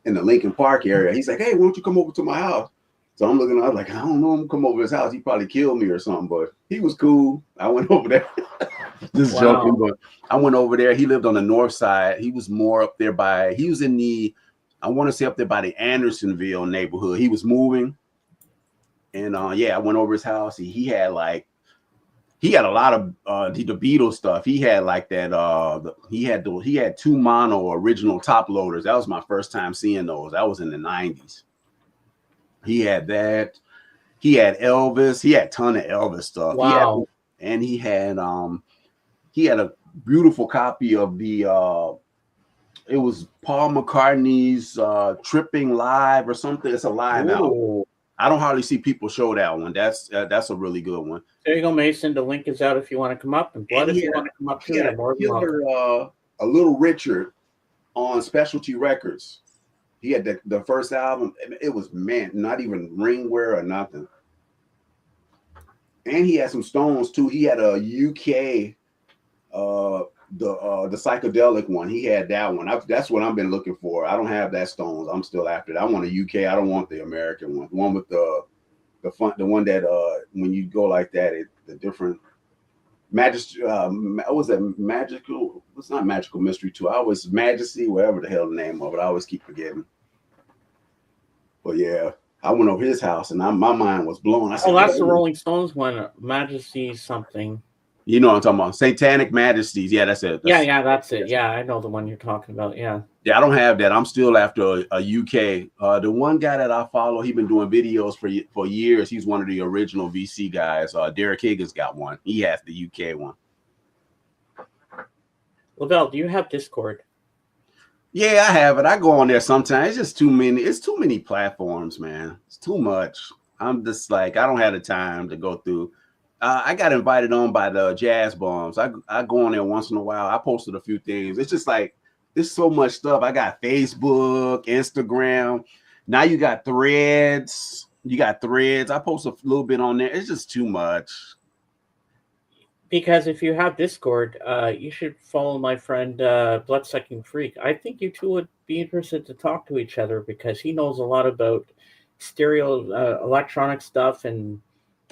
Lincoln Park area. He's like, "Hey, why don't you come over to my house?" So I'm looking, I was like, I don't know, I'm gonna come over his house. He probably killed me or something, but he was cool. I went over there. Just joking, but I went over there. He lived on the north side. He was more up there he was in I want to say up there by the Andersonville neighborhood. He was moving. And I went over his house. He had a lot of the Beatles stuff. He had like that. He had 2 mono original top loaders. That was my first time seeing those. That was in the 90s. He had that. He had Elvis. He had a ton of Elvis stuff. Wow. He had a beautiful copy of the it was Paul McCartney's Tripping Live or something. It's a live album. I don't hardly see people show that one. That's a really good one. There you go, Mason. The link is out if you want to come up. And Blood, if you want to come up too, you're more than welcome. A Little Richard on Specialty Records. He had the first album. It was not even ringware or nothing. And he had some Stones too. He had a UK, the psychedelic one. He had that one. That's what I've been looking for. I don't have that Stones. I'm still after it. I want a UK. I don't want the American one. The one with the one that when you go like that, the different what was that magical? It's not Magical Mystery 2. I always Majesty, whatever the hell the name of it. I always keep forgetting. But yeah, I went over his house and my mind was blown. I said, that's the Rolling Stones one, Majesty something. You know what I'm talking about? Satanic Majesties. Yeah, that's it. Yeah, that's it. Yeah, I know the one you're talking about. Yeah. Yeah, I don't have that. I'm still after a UK. The one guy that I follow, he's been doing videos for years. He's one of the original VC guys. Derek Higgins got one. He has the UK one. Lavelle, do you have Discord? Yeah, I have it. I go on there sometimes. It's just too many. It's too many platforms, man. It's too much. I'm just like, I don't have the time to go through. I got invited on by the Jazz Bombs. I go on there once in a while. I posted a few things. It's just like, there's so much stuff. I got Facebook, Instagram. Now you got Threads. I post a little bit on there. It's just too much. Because if you have Discord, you should follow my friend Bloodsucking Freak. I think you two would be interested to talk to each other because he knows a lot about stereo electronic stuff. And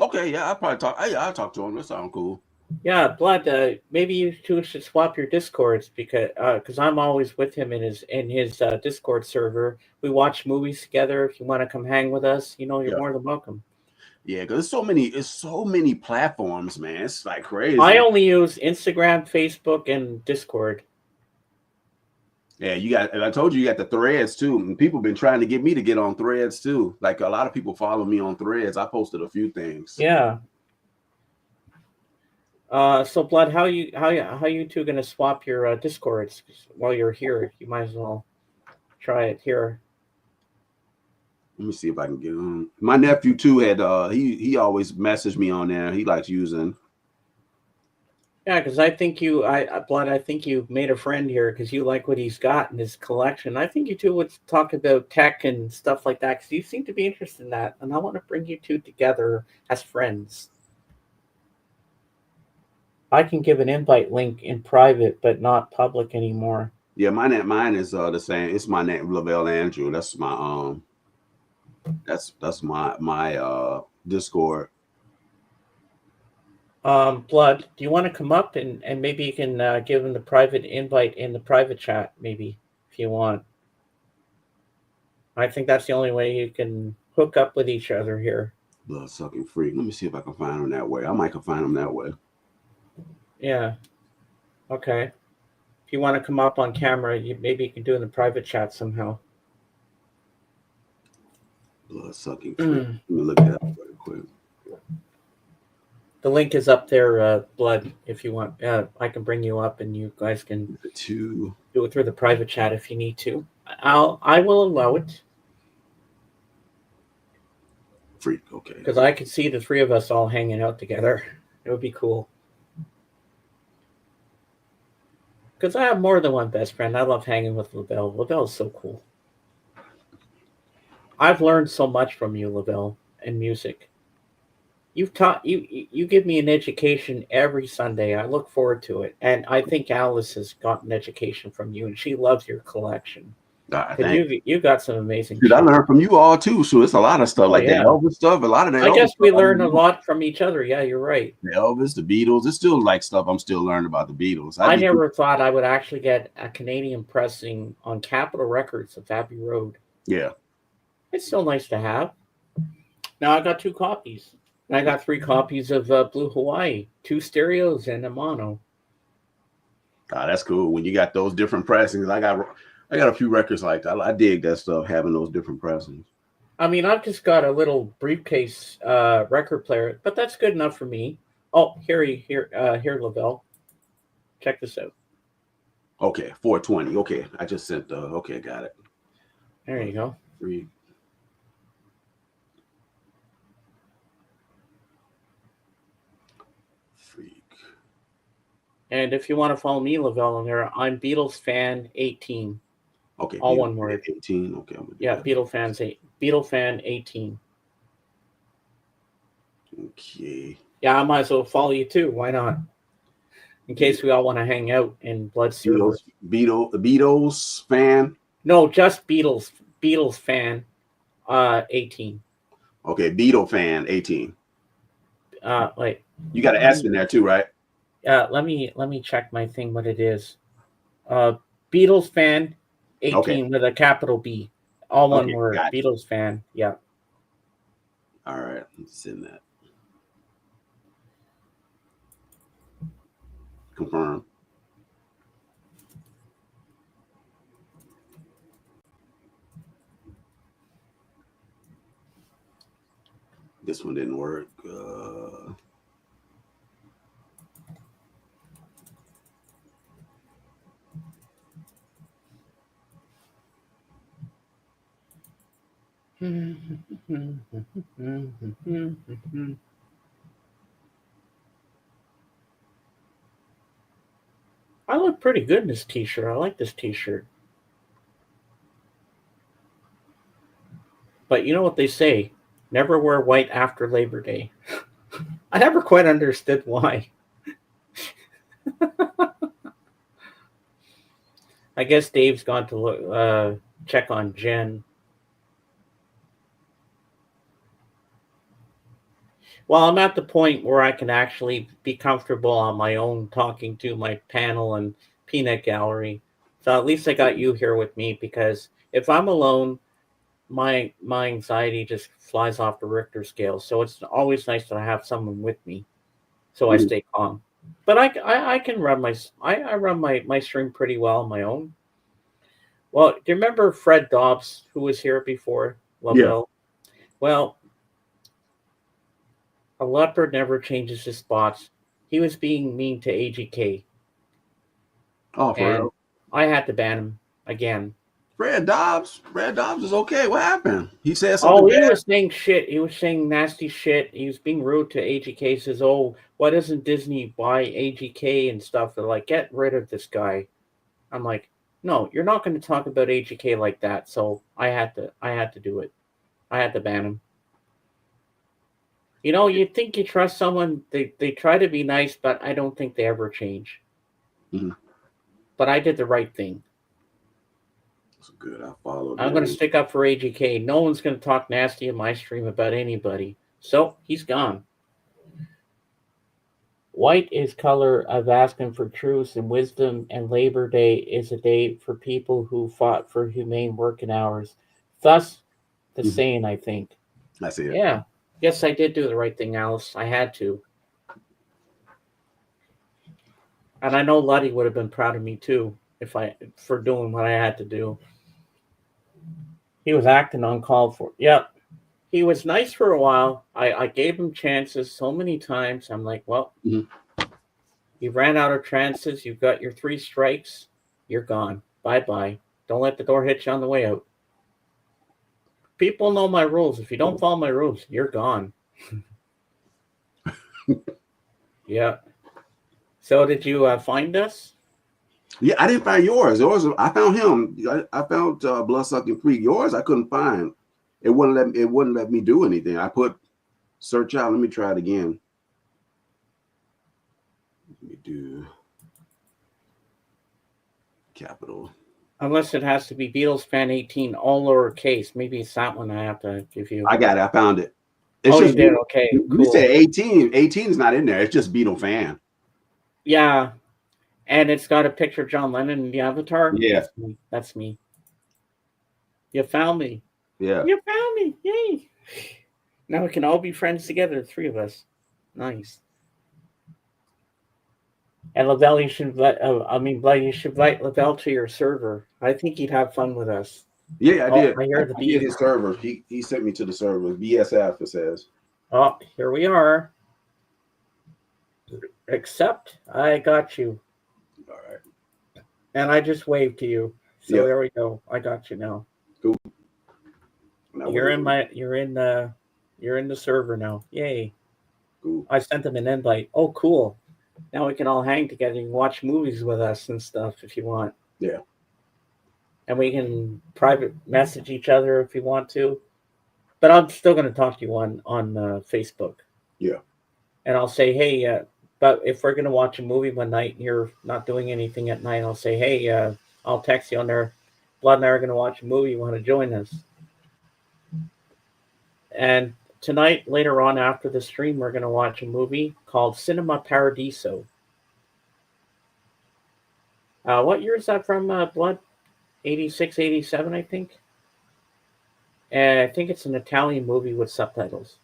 okay, yeah, I'll probably talk. I'll talk to him. That sounds cool. Yeah, Blood. Maybe you two should swap your Discords because I'm always with him in his Discord server. We watch movies together. If you want to come hang with us, you're more than welcome. Yeah, because it's so many platforms, man. It's like crazy. I only use Instagram, Facebook, and Discord. Yeah, I told you got the Threads too. And people been trying to get me to get on Threads too. Like a lot of people follow me on Threads. I posted a few things. Yeah. So Blood, how you two gonna swap your Discords while you're here? You might as well try it here. Let me see if I can get on. My nephew too had he always messaged me on there. He likes using. Yeah, because I think Blood, I think you made a friend here because you like what he's got in his collection. I think you two would talk about tech and stuff like that because you seem to be interested in that, and I want to bring you two together as friends. I can give an invite link in private, but not public anymore. Yeah, mine is the same. It's my name, Lavelle Andrew. That's my that's my Discord. Blood, do you want to come up and maybe you can give him the private invite in the private chat, maybe, if you want. I think that's the only way you can hook up with each other here. Bloodsucking Freak. Let me see if I can find him that way. I might can find him that way. Yeah. Okay. If you want to come up on camera, maybe you can do it in the private chat somehow. Bloodsucking Freak. Let me look that up real quick. The link is up there, Blood, if you want. I can bring you up and you guys can do it through the private chat if you need to. I will allow it. Freak, okay. Because I could see the three of us all hanging out together. It would be cool. Because I have more than one best friend. I love hanging with Lavelle. Lavelle is so cool. I've learned so much from you, Lavelle, and music. You've taught you give me an education every Sunday. I look forward to it, and I think Alice has gotten education from you, and she loves your collection. You got some amazing. Dude, I learned from you all too. So it's a lot of stuff the Elvis stuff. A lot of that. I guess we learn a lot from each other. Yeah, you're right. The Elvis, the Beatles. It's still like stuff I'm still learning about the Beatles. I never thought I would actually get a Canadian pressing on Capitol Records of Abbey Road. Yeah, it's still nice to have. Now I got 2 copies. I got 3 copies of Blue Hawaii, 2 stereos and a mono. That's cool. When you got those different pressings, I got a few records like that. I dig that stuff, having those different pressings. I mean, I've just got a little briefcase record player, but that's good enough for me. Oh, here, Lavelle. Check this out. Okay, 420. Okay, I just sent okay, got it. There you go. Freak. And if you want to follow me, Lavelle, on there, I'm Beatles fan 18. Okay. All one word. 18. Okay. Beatle fan 18. Okay. Yeah, I might as well follow you too. Why not? In case we all want to hang out in Blood Server. Beatles fan? No, just Beatles. Beatles fan 18. Okay, Beatle fan 18. Wait. You got an S in there too, right? Let me check my thing what it is. Beatles fan 18 with a capital B. All one word. Gotcha. Beatles fan. Yeah. All right. Let's send that. confirm. This one didn't work. I look pretty good in this t-shirt. I like this t-shirt. But you know what they say, never wear white after Labor Day. I never quite understood why. I guess Dave's gone to look, check on Jen. Well, I'm at the point where I can actually be comfortable on my own talking to my panel and peanut gallery. So at least I got you here with me, because if I'm alone, my anxiety just flies off the Richter scale. So it's always nice to have someone with me, so I stay calm. But I can run I run my stream pretty well on my own. Well, do you remember Fred Dobbs, who was here before? Lavelle? Yeah. Well, a leopard never changes his spots. He was being mean to AGK. Oh, for real? I had to ban him again. Fred Dobbs is okay. What happened? He said something bad? He was saying shit. He was saying nasty shit. He was being rude to AGK. He says, oh, why doesn't Disney buy AGK and stuff? They're like, get rid of this guy. I'm like, no, you're not going to talk about AGK like that. So I had to do it. I had to ban him. You know, you think you trust someone, they try to be nice, but I don't think they ever change. Mm-hmm. But I did the right thing. That's good. I followed. I'm going to stick up for AGK. No one's going to talk nasty in my stream about anybody. So he's gone. White is color of asking for truth and wisdom, and Labor Day is a day for people who fought for humane working hours. Thus, the saying, I think. I see it. Yeah. Yes, I did do the right thing, Alice. I had to. And I know Luddy would have been proud of me too for doing what I had to do. He was acting uncalled for. Yep. He was nice for a while. I gave him chances so many times. I'm like, well, you ran out of chances. You've got your 3 strikes. You're gone. Bye-bye. Don't let the door hit you on the way out. People know my rules. If you don't follow my rules, you're gone. Yeah. So did you find us? Yeah, I didn't find yours. I found him. I found Bloodsucking Freak. Yours, I couldn't find. It wouldn't let me do anything. I put search out. Let me try it again. Let me do capital. Unless it has to be Beatles fan 18, all lowercase. Maybe it's that one I have to give you. I got it. I found it. It's just, you did? Okay. We said 18. 18 is not in there. It's just Beatle fan. Yeah. And it's got a picture of John Lennon in the avatar. Yeah. That's me. You found me. Yeah. You found me. Yay. Now we can all be friends together, the 3 of us. Nice. And Lavelle, you should you should invite Lavelle to your server. I think he'd have fun with us. Yeah, I did. I hear the beat. He did his server. He sent me to the server. BSF, it says. Oh, here we are. Accept. I got you. All right. And I just waved to you. So There we go. I got you now. Cool. You're in the server now. Yay. Cool. I sent them an invite. Oh, cool. Now we can all hang together and watch movies with us and stuff if you want. Yeah. And we can private message each other if you want to. But I'm still going to talk to you on Facebook. Yeah. And I'll say, hey, but if we're going to watch a movie one night and you're not doing anything at night, I'll say, hey, I'll text you on there. Blood and I are going to watch a movie. You want to join us? And tonight, later on after the stream, we're going to watch a movie called Cinema Paradiso. What year is that from, Blood? 86, 87, I think. And I think it's an Italian movie with subtitles.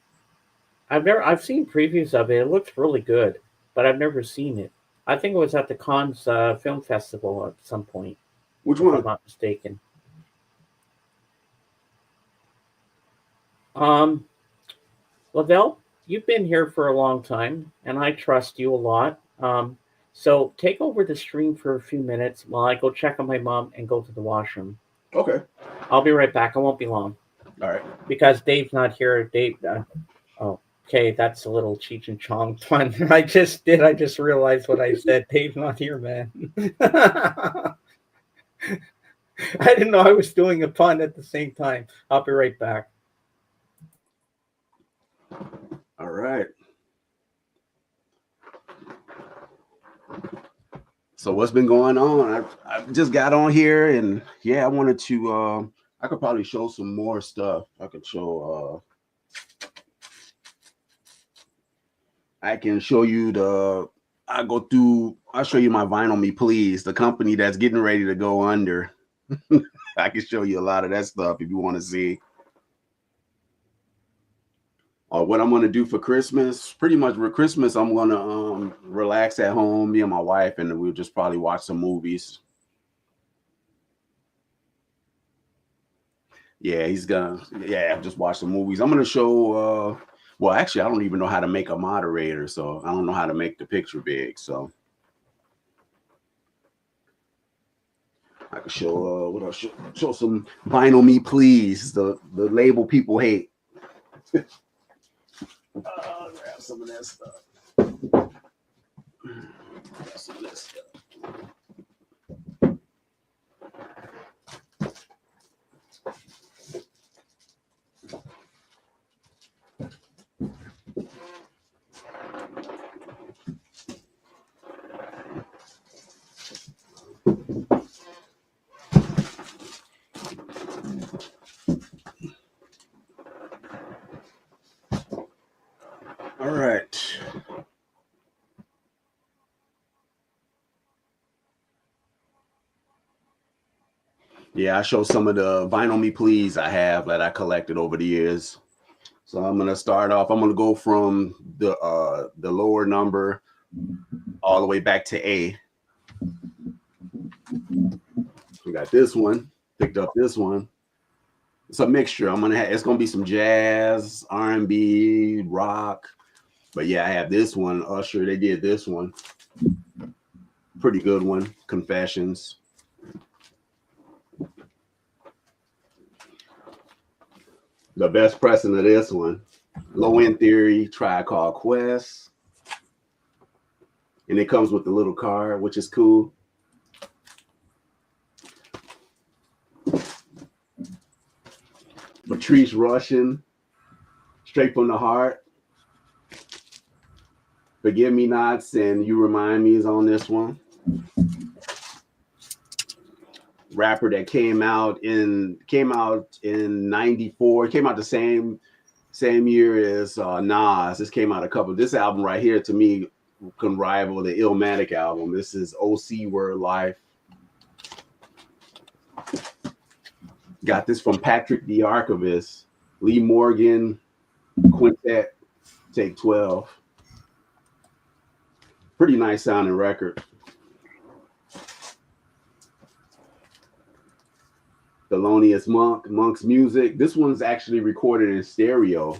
I've seen previews of it. It looks really good, but I've never seen it. I think it was at the Cannes Film Festival at some point, Which if I'm one? not mistaken. Um, Lavelle, you've been here for a long time, and I trust you a lot. So take over the stream for a few minutes while I go check on my mom and go to the washroom. Okay. I'll be right back. I won't be long All right. because Dave's not here. Dave. Oh, okay. That's a little Cheech and Chong pun. I just did. I just realized what I said. Dave's not here, man. I didn't know I was doing a pun at the same time. I'll be right back. All right. So what's been going on? I just got on here, and yeah, I wanted to. I could probably show some more stuff. I could show. I can show you the. I go through. I'll show you my Vinyl Me Please, the company that's getting ready to go under. I can show you a lot of that stuff if you want to see. Or what I'm going to do for Christmas. Pretty much for Christmas, I'm going to relax at home, me and my wife, and we'll just probably watch some movies. Yeah, he's gonna. Yeah, just watch some movies. I'm going to show. Well, actually, I don't even know how to make a moderator, so I don't know how to make the picture big. So I can show. What else? Show some Vinyl Me Please, the label people hate. Grab some of that stuff. Grab some of that stuff. All right. Yeah, I show some of the Vinyl Me Please I have that I collected over the years. So I'm gonna start off. I'm gonna go from the lower number all the way back to A. We got this one. Picked up this one. It's a mixture. It's gonna be some jazz, R&B, rock. But yeah, I have this one. Usher, they did this one. Pretty good one. Confessions. The best pressing of this one. Low End Theory, Tribe Called Quest. And it comes with the little card, which is cool. Patrice Rushen, Straight from the Heart. Forgive Me Nots and You Remind Me is on this one. Rapper that came out in 94. It came out the same year as Nas. This came out this album right here to me can rival the Illmatic album. This is OC Word Life. Got this from Patrick the Archivist, Lee Morgan, Quintet, Take 12. Pretty nice sounding record. Thelonious Monk, Monk's Music. This one's actually recorded in stereo.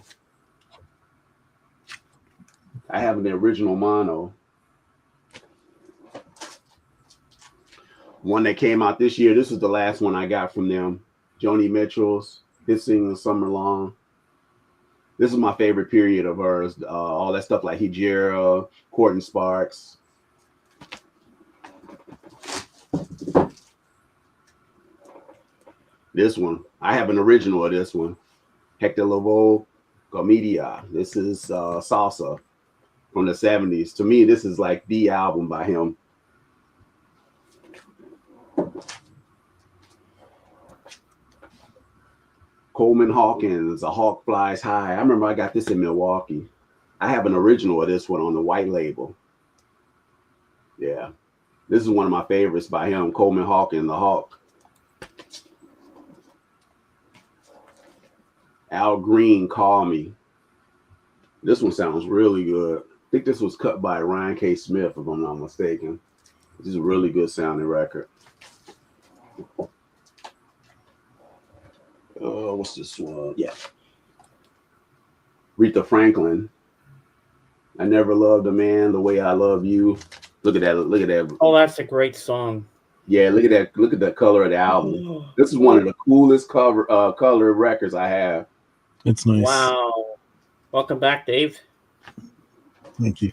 I have the original mono. One that came out this year. This is the last one I got from them. Joni Mitchell's Hit Singing Summer Long. This is my favorite period of hers. All that stuff like Hejira, Courtney Sparks. This one, I have an original of this one. Hector Lavoe, Comedia. This is Salsa from the 70s. To me, this is like the album by him. Coleman Hawkins, A Hawk Flies High. I remember I got this in Milwaukee. I have an original of this one on the white label. Yeah. This is one of my favorites by him, Coleman Hawkins, The Hawk. Al Green, Call Me. This one sounds really good. think this was cut by Ryan K. Smith, if I'm not mistaken. This is a really good sounding record. What's this one? Yeah. Aretha Franklin. I never loved a man the way I love you. Look at that. Look at that. Oh, that's a great song. Yeah, look at that. Look at the color of the album. This is one of the coolest color records I have. It's nice. Wow. Welcome back, Dave. Thank you.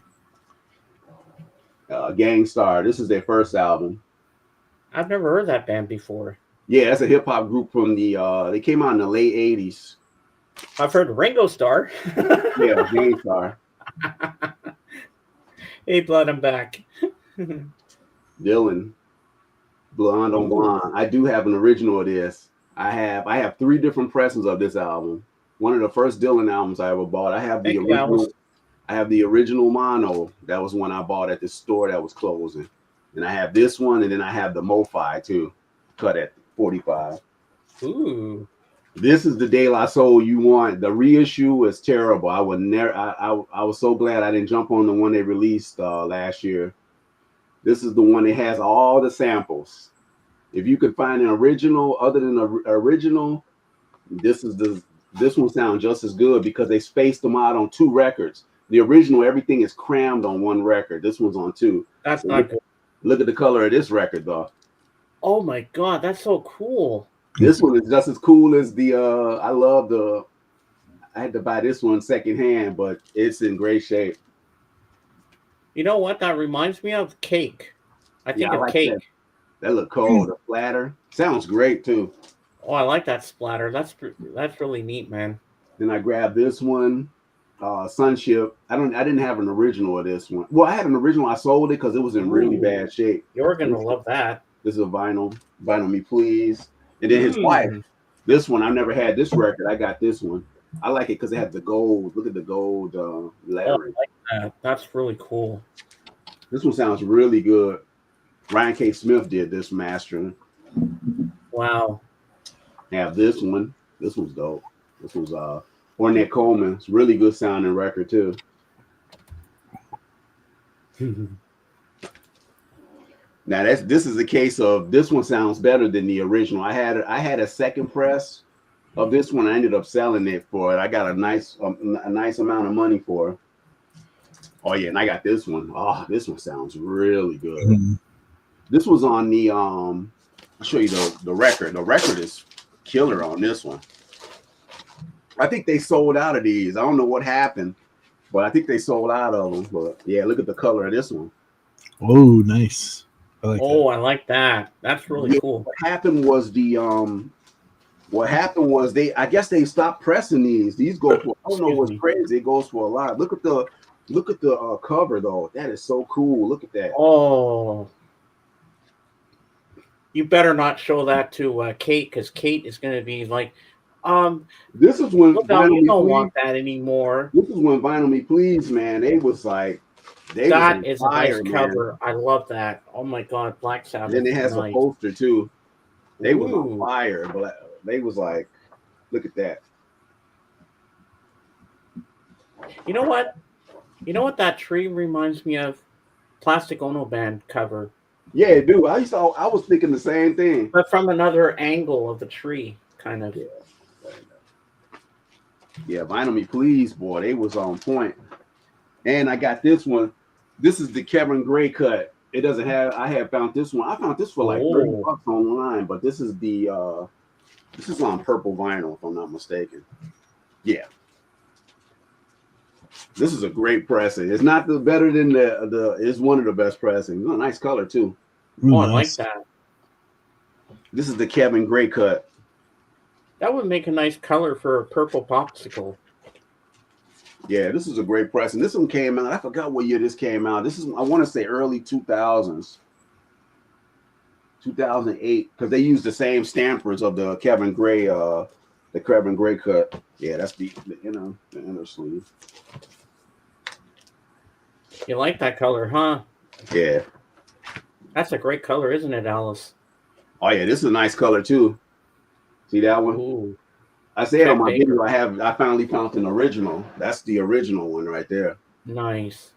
Gang Starr. This is their first album. I've never heard that band before. Yeah, that's a hip hop group from the. They came out in the late '80s. I've heard Ringo Starr. Yeah, Gang Starr. Hey, Blood, I'm back. Dylan, Blonde on Blonde. I do have an original of this. I have 3 different presses of this album. One of the first Dylan albums I ever bought. I have the original. I have the original mono. That was one I bought at the store that was closing. And I have this one, and then I have the MoFi too, cut at 45. Ooh. This is the De La Soul you want. The reissue is terrible. I would never. I was so glad I didn't jump on the one they released last year. This is the one that has all the samples. If you could find an original other than the original, this one sounds just as good because they spaced them out on 2 records. The original, everything is crammed on 1 record. This one's on 2. That's not good. Look at the color of this record, though. Oh my God, that's so cool. This one is just as cool as the. I had to buy this one secondhand, but it's in great shape. You know what? That reminds me of Cake. I think of like Cake. That look cold. The splatter sounds great too. Oh, I like that splatter. That's really neat, man. Then I grabbed this one, Sunship. I didn't have an original of this one. Well, I had an original. I sold it because it was in really bad shape. You're gonna love that. This is a vinyl Me Please. And then his wife. This one, I never had this record. I got this one. I like it because it has the gold. Look at the gold lettering. I like that. That's really cool. This one sounds really good. Ryan K. Smith did this mastering. Wow. I have this one. This one's dope. This one's Ornette Coleman. It's a really good sounding record too. Now this is a case of this one sounds better than the original. I had a second press of this one. I ended up selling it for it. I got a nice amount of money for it. Oh yeah, and I got this one. Oh, this one sounds really good. Mm-hmm. This was on the I'll show you the record. The record is killer on this one. I think they sold out of these. I don't know what happened, but I think they sold out of them. But yeah, look at the color of this one. Oh, nice. I like that. That's really cool. What happened was I guess they stopped pressing these. These go for, I don't know what's crazy. It goes for a lot. Look at the cover though. That is so cool. Look at that. Oh, you better not show that to Kate, because Kate is going to be like, this is when you don't want that anymore. This is when Vinyl Me Please, man. They was like. That is a nice cover. I love that. Oh my God, Black Sabbath. Then it has a poster too. They was on fire, but they was like, look at that. You know what? That tree reminds me of? Plastic Ono Band cover. Yeah, dude. I was thinking the same thing, but from another angle of the tree, kind of. Yeah, Vinyl Me Please, boy, they was on point. And I got this one. This is the Kevin Gray cut. It doesn't have. I have found this one. I found this for like $30 online, but this is the. This is on purple vinyl, if I'm not mistaken. Yeah. This is a great pressing. It's not better than the. It's one of the best pressings. Oh, nice color too. Oh, I like that. This is the Kevin Gray cut. That would make a nice color for a purple popsicle. Yeah, this is a great press. And this one came out. I forgot what year this came out. This is, I want to say, early 2000s. 2008, because they used the same stampers of the Kevin Gray cut. Yeah, that's the inner sleeve. You like that color, huh? Yeah. That's a great color, isn't it, Alice? Oh yeah, this is a nice color too. See that one? Ooh. I said on my video, I finally found an original. That's the original one right there. Nice.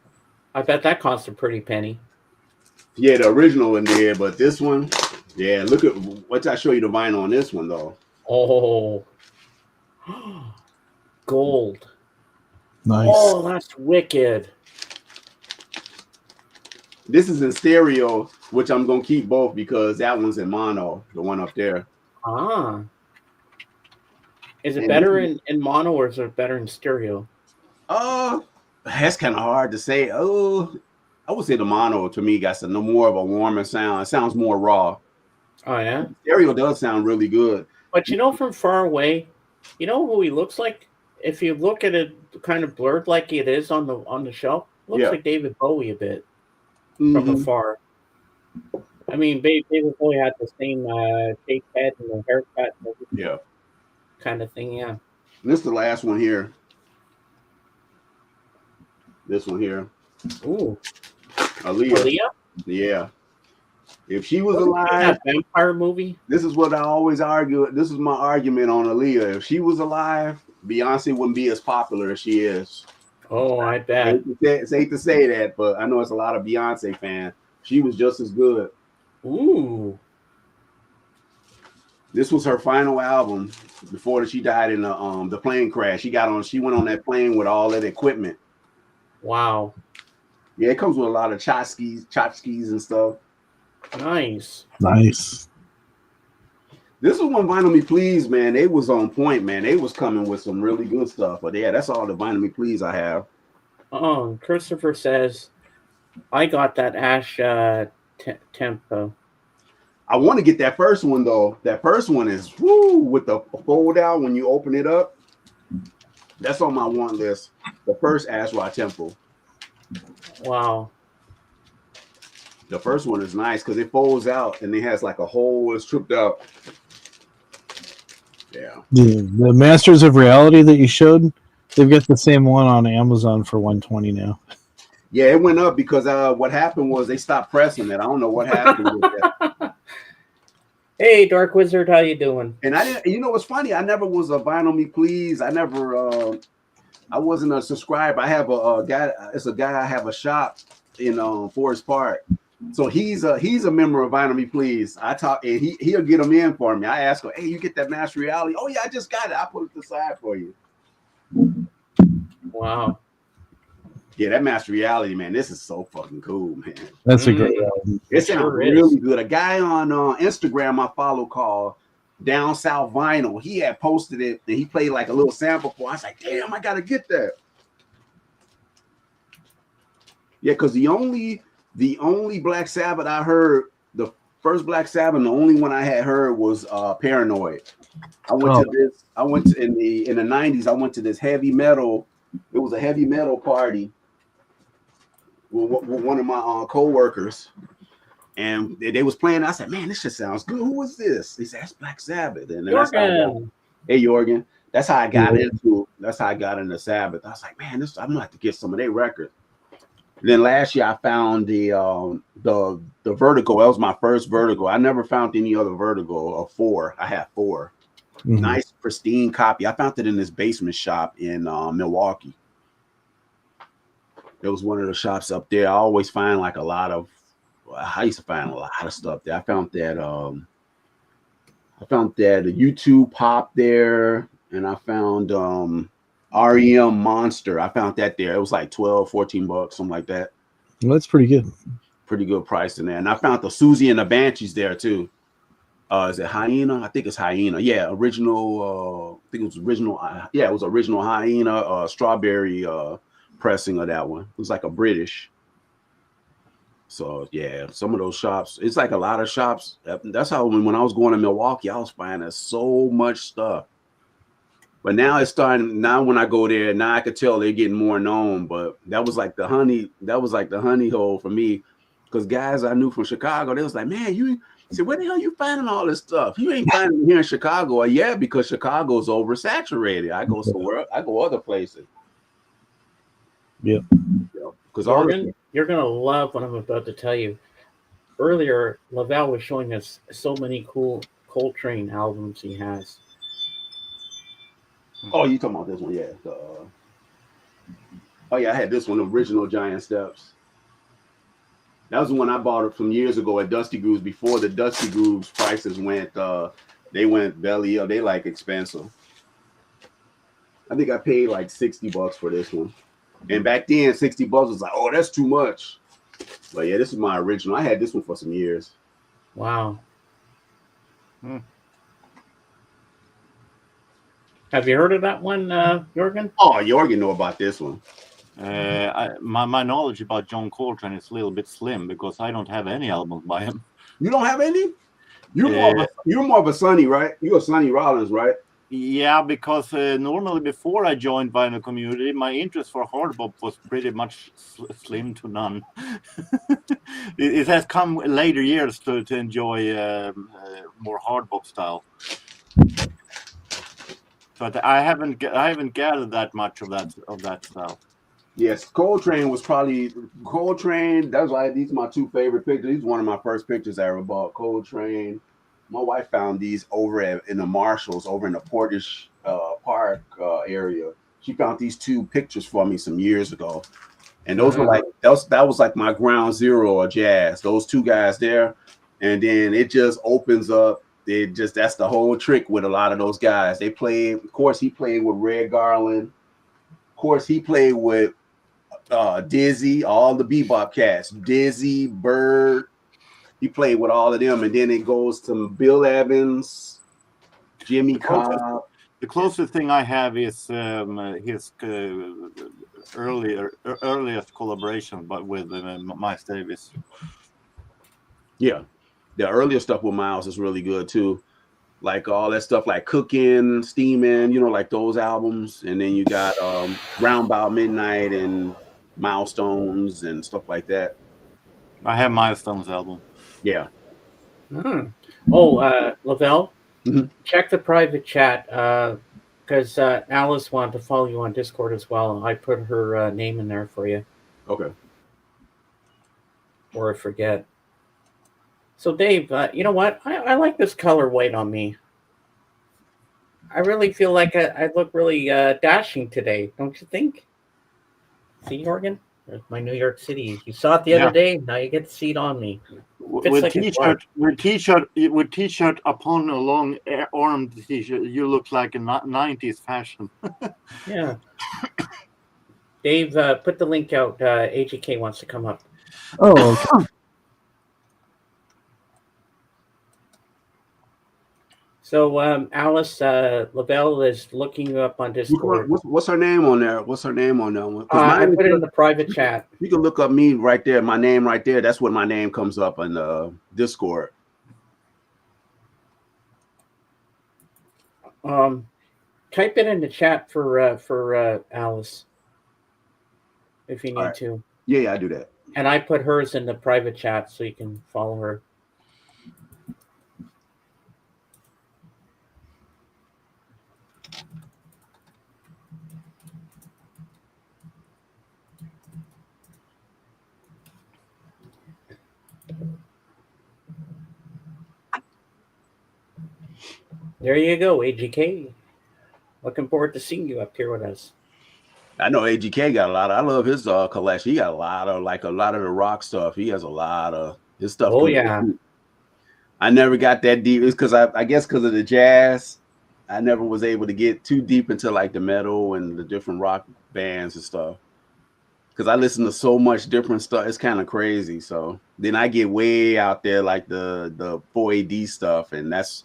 I bet that cost a pretty penny. Yeah, the original in there, but this one, yeah, look at what I show you the vinyl on this one though. Oh, gold. Nice. Oh, that's wicked. This is in stereo, which I'm gonna keep both because that one's in mono, the one up there. Ah. Is it And better this in mono or is it better in stereo? That's kind of hard to say. Oh, I would say the mono to me got no more of a warmer sound. It sounds more raw. Oh, yeah? Stereo does sound really good. But you know, from far away, you know who he looks like? If you look at it kind of blurred like it is on the shelf, looks Yeah. like David Bowie a bit Mhm. from afar. I mean, David Bowie had the same shaped head and the haircut and everything Yeah. kind of thing, yeah. This is the last one here. This one here. Ooh. Aaliyah. Aaliyah? Yeah. If she was Wasn't she in alive, that vampire movie? this is what I always argue. This is my argument on Aaliyah. If she was alive, Beyonce wouldn't be as popular as she is. Oh, I bet. It's hate to say that, but I know it's a lot of Beyonce fans. She was just as good. Ooh. This was her final album before she died in the plane crash. She went on that plane with all that equipment. Wow. Yeah, it comes with a lot of tchotchkes and stuff. Nice. Nice. This is one Vinyl Me Please, man. They was on point, man. They was coming with some really good stuff. But yeah, that's all the Vinyl Me Please I have. Oh, Christopher says, I got that Ash Tempo. I want to get that first one though. That first one is woo with the fold out when you open it up. That's on my want list. The first Ash Ra Tempo. Wow. The first one is nice because it folds out and it has like a hole that's tripped out. Yeah. The Masters of Reality that you showed, they've got the same one on Amazon for $120 now. Yeah, it went up because what happened was they stopped pressing it. I don't know what happened with that. Hey, Dark Wizard, how you doing? And I didn't. You know what's funny? I never was a Vinyl Me Please. I never. I wasn't a subscriber. I have a guy. It's a guy. I have a shop in Forest Park. So he's a member of Vinyl Me Please. I talk and he'll get them in for me. I ask him, hey, you get that Master Reality? Oh yeah, I just got it. I put it to the side for you. Wow. Yeah, that Master Reality, man. This is so fucking cool, man. That's a great album. It sounds Sure is. really good. A guy on Instagram I follow called Down South Vinyl. He had posted it and he played like a little sample for. I was like, damn, I gotta get that. Yeah, because the only Black Sabbath I heard, the first Black Sabbath, the only one I had heard was Paranoid. I went in the 90s. I went to this heavy metal. It was a heavy metal party with one of my co-workers, and they was playing. I said, man, this shit sounds good. Who was this? He said, that's Black Sabbath. And that's how hey Jorgen, that's how I got into Sabbath. I was like, man, I'm gonna have to get some of their records. Then last year I found the Vertigo. That was my first Vertigo. I never found any other Vertigo of 4. I have 4. Mhm. Nice pristine copy. I found it in this basement shop in Milwaukee. There was one of the shops up there. I always find like I used to find a lot of stuff there. I found that the YouTube Pop there, and I found REM Monster. I found that there. It was like $12-$14, something like that. Well, that's pretty good. Pretty good price in there. And I found the Susie and the Banshees there too. Is it Hyena? I think it's Hyena. Yeah, original. I think it was original. Yeah, it was original Hyena. Strawberry pressing of that one. It was like a British. So yeah, some of those shops. It's like a lot of shops. That's how when I was going to Milwaukee, I was finding so much stuff. But now it's starting. Now when I go there, now I could tell they're getting more known. But that was like the honey. That was like the honey hole for me, because guys I knew from Chicago, they was like, man, you. I said, where the hell you finding all this stuff? You ain't finding it here in Chicago. Yeah, because Chicago's oversaturated. I go somewhere. I go other places. Yep. Because you're gonna love what I'm about to tell you. Earlier, Lavelle was showing us so many cool Coltrane albums he has. Oh, you talking about this one? Yeah. Oh yeah, I had this one, original Giant Steps. That was the one I bought it from years ago at Dusty Grooves before the Dusty Grooves prices went they went belly up. They like expensive. I think I paid like $60 for this one. And back then, $60 was like, oh, that's too much. But yeah, this is my original. I had this one for some years. Wow. Have you heard of that one, Jorgen? Oh, Jorgen know about this one. My knowledge about John Coltrane is a little bit slim because I don't have any albums by him. You don't have any? You're more of a Sonny, right? You're a Sonny Rollins, right? Yeah, because normally before I joined Vinyl Community, my interest for hard bop was pretty much slim to none. It has come later years to enjoy more hard bop style. But I haven't gathered that much of that style. Yes, Coltrane was probably Coltrane. That's why these are my two favorite pictures. These are one of my first pictures I ever bought. Coltrane. My wife found these over in the Marshalls, over in the Portage Park area. She found these two pictures for me some years ago, and those were like that was like my ground zero of jazz. Those two guys there, and then it just opens up. That's the whole trick with a lot of those guys. They played. Of course, he played with Red Garland. Of course, he played with Dizzy, all the bebop cats, Dizzy, Bird. He played with all of them, and then it goes to Bill Evans, Jimmy Cobb. The closest thing I have is his earliest collaboration, but with Miles Davis. Yeah, the earlier stuff with Miles is really good too. Like all that stuff, like Cooking, Steaming, like those albums, and then you got Round About Midnight and Milestones and stuff like that. I have Milestones album. Yeah. Oh, Lavelle, Mhm. check the private chat because Alice wanted to follow you on Discord as well. I put her name in there for you, Okay. or I forget. So, Dave, you know what? I like this color white on me. I really feel like I look really dashing today, don't you think? See, Jorgen? There's my New York City. You saw it the other day. Now you get to see it on me. With like t-shirt upon a long armed t-shirt, you look like a 90s fashion. Yeah. Dave, put the link out. AGK wants to come up. Oh, okay. So Alice Lavelle is looking you up on Discord. What's her name on there? What's her name on that one? I put it in the private chat. You can look up me right there. My name right there. That's what my name comes up on Discord. Type it in the chat for Alice if you need to. Yeah, I do that. And I put hers in the private chat so you can follow her. There you go, AGK. Looking forward to seeing you up here with us. I know AGK got a lot. I love his collection. He got a lot of the rock stuff. He has a lot of his stuff. Oh yeah. I never got that deep. It's because I guess because of the jazz, I never was able to get too deep into like the metal and the different rock bands and stuff. Because I listen to so much different stuff, it's kind of crazy. So then I get way out there like the 4AD stuff, and that's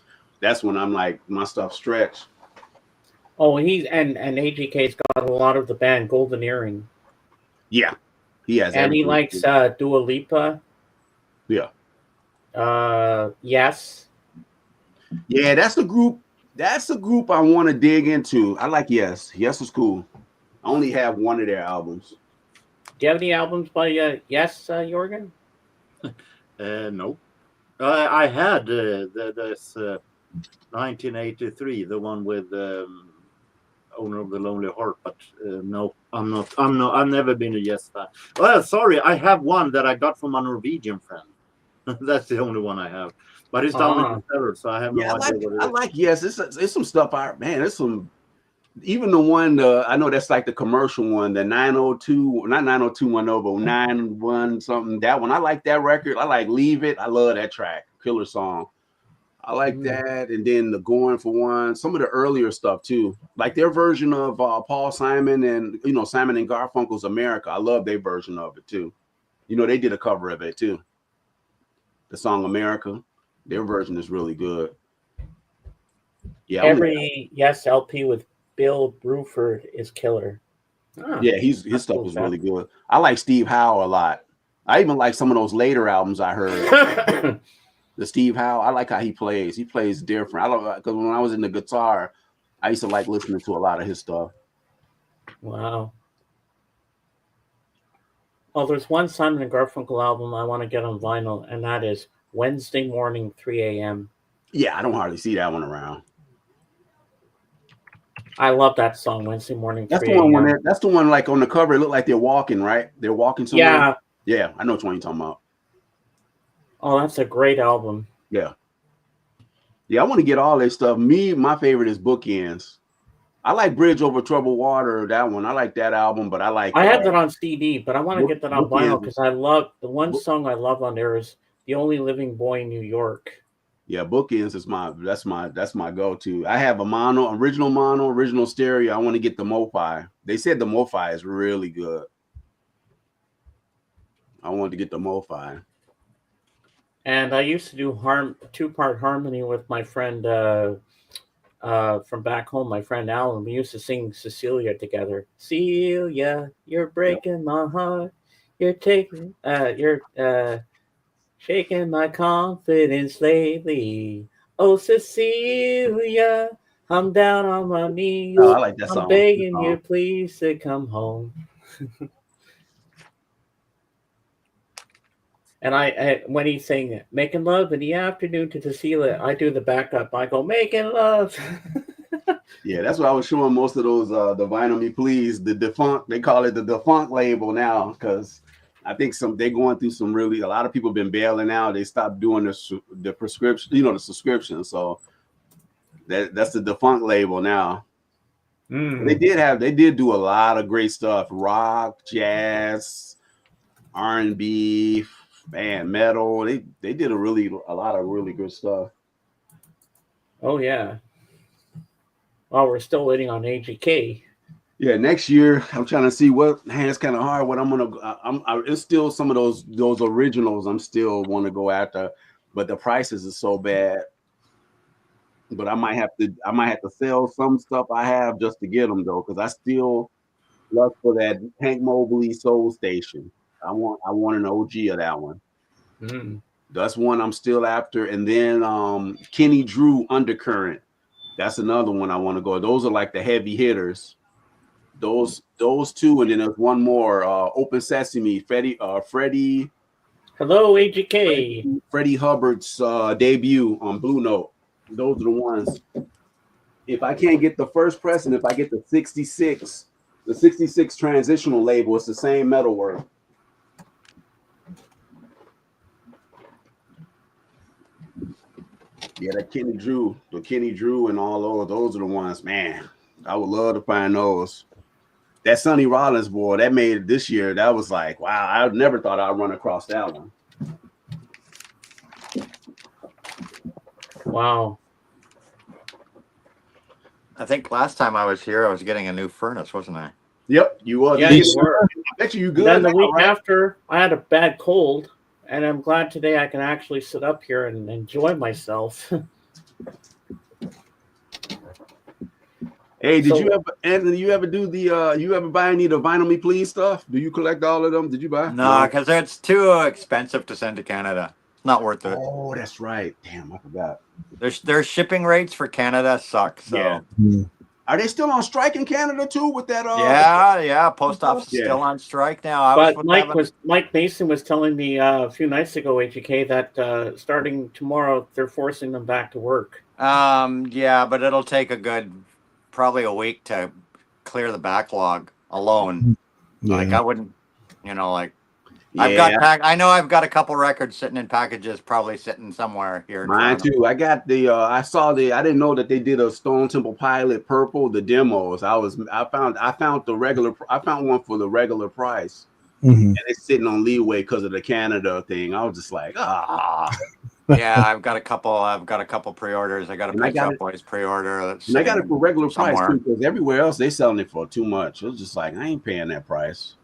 when I'm like my stuff stretched. Oh, he's and AGK's got a lot of the band Golden Earring. Yeah, he has. And he likes Dua Lipa. Yeah. Yes. Yeah, that's the group. That's the group I want to dig into. I like Yes. Yes is cool. I only have one of their albums. Do you have any albums by Yes, Jorgen? No. I had this 1983, the one with Owner of the Lonely Heart, but no, I'm not. I've never been a Yes fan. Well, sorry, I have one that I got from a Norwegian friend. That's the only one I have, but it's down in the cellar, so I have no idea what it is. I like Yes. It's some stuff. There's some even the one, I know that's like the commercial one, the 902, not 90210, but 91 something. That one, I like that record. I like Leave It. I love that track. Killer song. I like that. And then the Going for One, some of the earlier stuff too, like their version of Paul Simon and Simon and Garfunkel's America. I love their version of it too. They did a cover of it too. The song America, their version is really good. Yeah, every Yes LP with Bill Bruford is killer. Yeah, his stuff is really good. I like Steve Howe a lot. I even like some of those later albums I heard. The Steve Howe, I like how he plays. He plays different. I love because when I was in the guitar, I used to like listening to a lot of his stuff. Wow. Well, there's one Simon and Garfunkel album I want to get on vinyl, and that is Wednesday Morning, 3 a.m. Yeah, I don't hardly see that one around. I love that song, Wednesday Morning, 3 That's the one. That's the one. Like on the cover, it looked like they're walking, right? They're walking somewhere. Yeah. Yeah, I know which one you're talking about. Oh, that's a great album. Yeah. Yeah, I want to get all this stuff. My favorite is Bookends. I like Bridge Over Troubled Water, that one. I like that album, but I have that on CD, but I want to get that on vinyl because I love the one song I love on there is The Only Living Boy in New York. Yeah, Bookends is that's my go-to. I have a original stereo. I want to get the MoFi. They said the MoFi is really good. I wanted to get the MoFi. And I used to do two-part harmony with my friend from back home, my friend Alan. We used to sing Cecilia together. Celia, you're breaking my heart. You're shaking my confidence lately. Oh, Cecilia, I'm down on my knees. Oh, I like that song. I'm begging you, please, to come home. And I when he's saying making love in the afternoon to Cecilia, I do the backup. I go making love. Yeah, that's what I was showing most of those the Vinyl Me Please, the defunct. They call it the defunct label now because I think they're going through some a lot of people have been bailing out. They stopped doing the prescription, the subscription. So that's the defunct label now. They did do a lot of great stuff: rock, jazz, R&B. Man, metal. They did a lot of really good stuff. Oh yeah. Well, we're still waiting on AGK. Yeah, next year I'm trying to see what hands kind of hard. What I'm gonna. It's still some of those originals. I'm still want to go after, but the prices are so bad. But I might have to sell some stuff I have just to get them though, because I still love for that Hank Mobley Soul Station. I want an OG of that one. That's one I'm still after. And then Kenny Drew Undercurrent. That's another one I want to go. Those are like the heavy hitters. Those two, and then there's one more. Open Sesame, Freddie. Hello, AGK. Freddie Hubbard's debut on Blue Note. Those are the ones. If I can't get the first press, and if I get the 66 transitional label, it's the same metalwork. Yeah, the Kenny Drew and all those are the ones, man. I would love to find those. That Sonny Rollins boy, that made it this year. That was like, wow, I never thought I'd run across that one. Wow. I think last time I was here, I was getting a new furnace, wasn't I? Yep, you was. Yeah, you were. I bet you good. Then the week after, I had a bad cold, and I'm glad today I can actually sit up here and enjoy myself. Hey, did you ever, Anthony? You ever do the? You ever buy any of the Vinyl Me Please stuff? Do you collect all of them? Did you buy? No, because it's too expensive to send to Canada. It's not worth it. Oh, that's right. Damn, I forgot. Their shipping rates for Canada suck. So. Yeah. Are they still on strike in Canada too? With that? Yeah. Post office is still on strike now. Mike Mason was telling me a few nights ago, HK, that starting tomorrow they're forcing them back to work. Yeah, but it'll take probably a week to clear the backlog alone. Yeah. Like I wouldn't, like. I know I've got a couple records sitting in packages, probably sitting somewhere here in Mine Toronto. too. I got the I didn't know that they did a Stone Temple Pilot purple, the demos. I found one for the regular price. Mhm. And it's sitting on Leeway because of the Canada thing. I was just like, Yeah, I've got a couple pre-orders. I got a And I Pet got Shop it- Boys pre-order. That's and I got it sitting for regular price somewhere. too, because everywhere else they selling it for too much. It was just like, I ain't paying that price.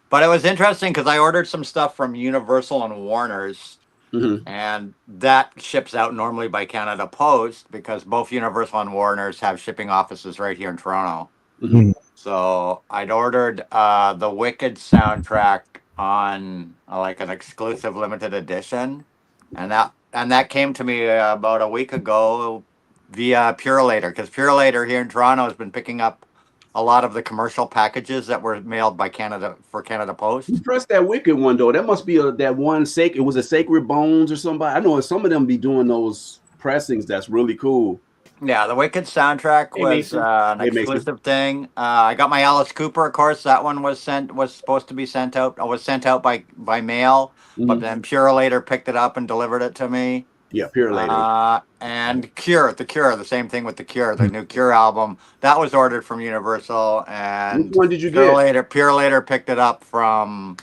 But it was interesting because I ordered some stuff from Universal and Warner's, Mhm. and that ships out normally by Canada Post because both Universal and Warner's have shipping offices right here in Toronto. Mhm. So I'd ordered the Wicked soundtrack on like an exclusive limited edition, and that came to me about a week ago via Purelator, because Purelator here in Toronto has been picking up a lot of the commercial packages that were mailed by Canada Post. You press that Wicked one though. That must be that one It was a Sacred Bones or somebody. I know some of them be doing those pressings. That's really cool. Yeah, the Wicked soundtrack Hey, was Mason. an Hey, Mason. exclusive thing. I got my Alice Cooper, of course. That one was supposed to be sent out. It was sent out by mail, but Mhm. then Purelator picked it up and delivered it to me. Yeah, Purelator. And The Cure, the same thing with The Cure, the new Cure album. That was ordered from Universal, and Which one did you get? Purelator picked it up from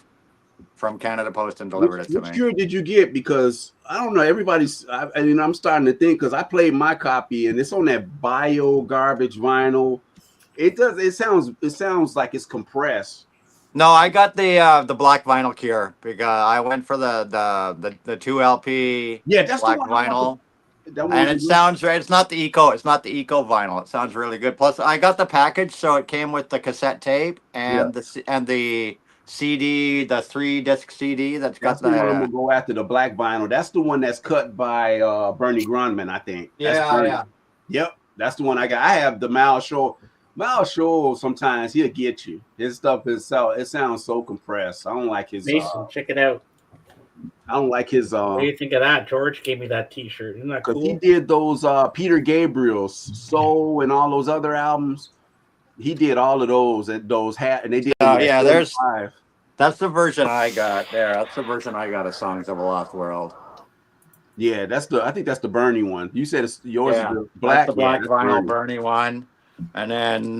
Canada Post and delivered it to Which me. Cure did you get? Because I don't know. I'm starting to think, because I played my copy and it's on that bio garbage vinyl. It sounds like it's compressed. No, I got the black vinyl Cure because I went for the 2 LP Yeah, that's black the one. vinyl. That one And was it sounds right. It's not the eco vinyl. It sounds really good. Plus, I got the package, so it came with the cassette tape and the CD, the 3-disc CD that's got the one I'm the. gonna go after, the black vinyl. That's the one that's cut by Bernie Grundman, I think. That's Bernie. Yep, that's the one I got. I have the Mal Show. Mal Show, sometimes he'll get you. His stuff it sounds so compressed. I don't like his. Mason, check it out. I don't like his. What do you think of that? George gave me that T-shirt. Isn't that Because he cool? did those Peter Gabriel's Soul and all those other albums. He did all of those and they did. There's 45. that's the version I got there. That's the version I got of Songs of a Lost World. Yeah, I think that's the Bernie one. You said yours is the That's black. the black vinyl Bernie one. And then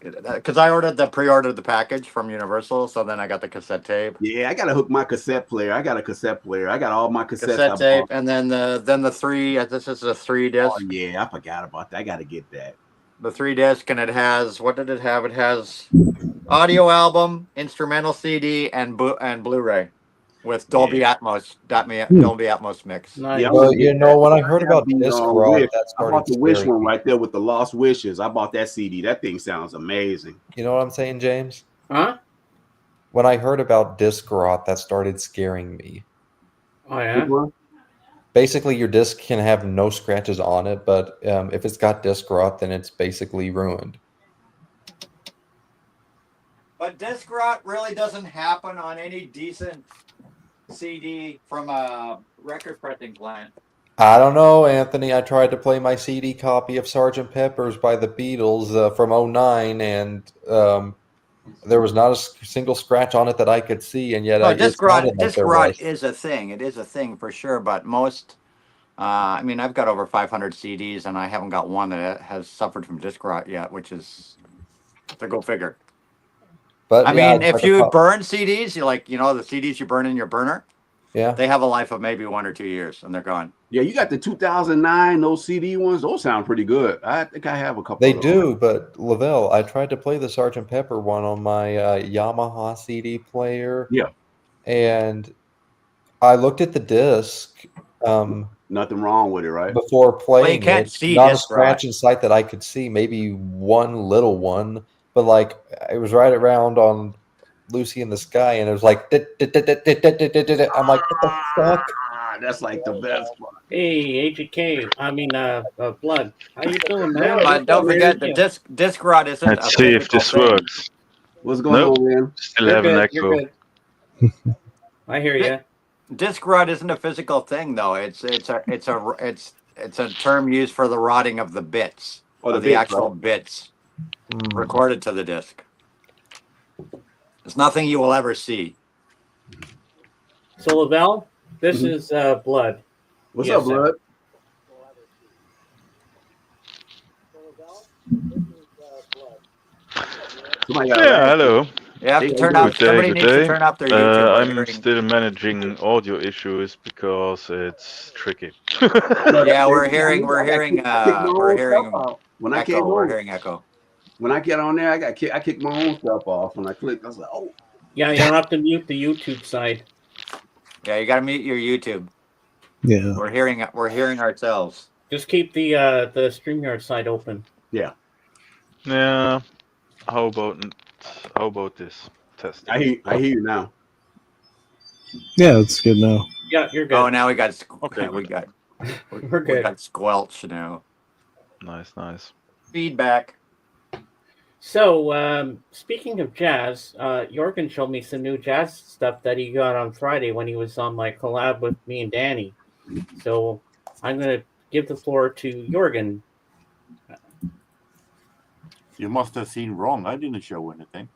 because I pre-ordered the package from Universal, so then I got the cassette tape. Yeah, I gotta hook my cassette player. I got a cassette player. I got all my cassettes. Cassette tape, and then the 3. This is a 3-disc. Oh yeah, I forgot about that. I gotta get that. The 3-disc, and it has, what did it have? It has audio album, instrumental CD, and Blu-ray with Dolby Atmos, Dolby Atmos mix. Nice. Yeah, Well, you know, when I heard about the, Disc Wish. Rock, that I started bought the Wish scaring one me. right there with the Lost Wishes. I bought that CD. That thing sounds amazing. You know what I'm saying, James? Huh? When I heard about Disc Rot, that started scaring me. Oh yeah. Basically, your disc can have no scratches on it, but if it's got disc rot, then it's basically ruined. But disc rot really doesn't happen on any decent CD from a record printing plant. I don't know, Anthony. I tried to play my CD copy of Sgt. Pepper's by the Beatles from '09, and there was not a single scratch on it that I could see, and yet Disc rot was. is a thing. It is a thing for sure, but most, I mean, I've got over 500 CDs, and I haven't got one that has suffered from disc rot yet, which is to go figure. But I mean, if you burn CDs, the CDs you burn in your burner, they have a life of maybe 1 or 2 years, and they're gone. Yeah, you got the 2009, those CD ones. Those sound pretty good. I think I have a couple. They of do, but Lavelle, I tried to play the Sgt. Pepper one on my Yamaha CD player. Yeah. And I looked at the disc Nothing wrong with it, right? before playing you can't it. see Not a disc scratch in sight that I could see, maybe one little one. But like it was right around on Lucy in the Sky, and it was like I'm like, what the fuck? That's like the best one. Hey, AJK. I mean, Blood. How you doing, man? But don't forget, the disc rot isn't. Let's see if this works. What's going Nope. on, man? Still have an echo. You're good. I hear you. Disc rot isn't a physical thing, though. It's a term used for the rotting of the bits, Or of the bits, actual right? bits recorded to the disc. It's nothing you will ever see. So Lavelle, this is Blood. What's Yes, up, Blood? Somebody got a Yeah, laugh. hello. You have to Hey, turn good up. day, Somebody good needs to day. turn up their YouTube. We're I'm hearing- still managing audio issues because it's tricky. No, Yeah, we're I hearing. kick We're my hearing. own stuff out. When I came Echo. We're on, hearing echo. when I get on there, I kicked my own stuff off. When I clicked, I was like, oh. Yeah, you don't have to mute the YouTube side. Yeah, you got to mute your YouTube. Yeah. We're hearing. We're hearing ourselves. Just keep the StreamYard side open. Yeah. How about this test? I hear you now. Yeah, it's good now. Yeah, you're good. Oh, now we got. Okay, we good. got. We're We good. got squelch now. Nice. Feedback. So, speaking of jazz, Jorgen showed me some new jazz stuff that he got on Friday when he was on my collab with me and Danny. So, I'm going to give the floor to Jorgen. You must have seen wrong. I didn't show anything.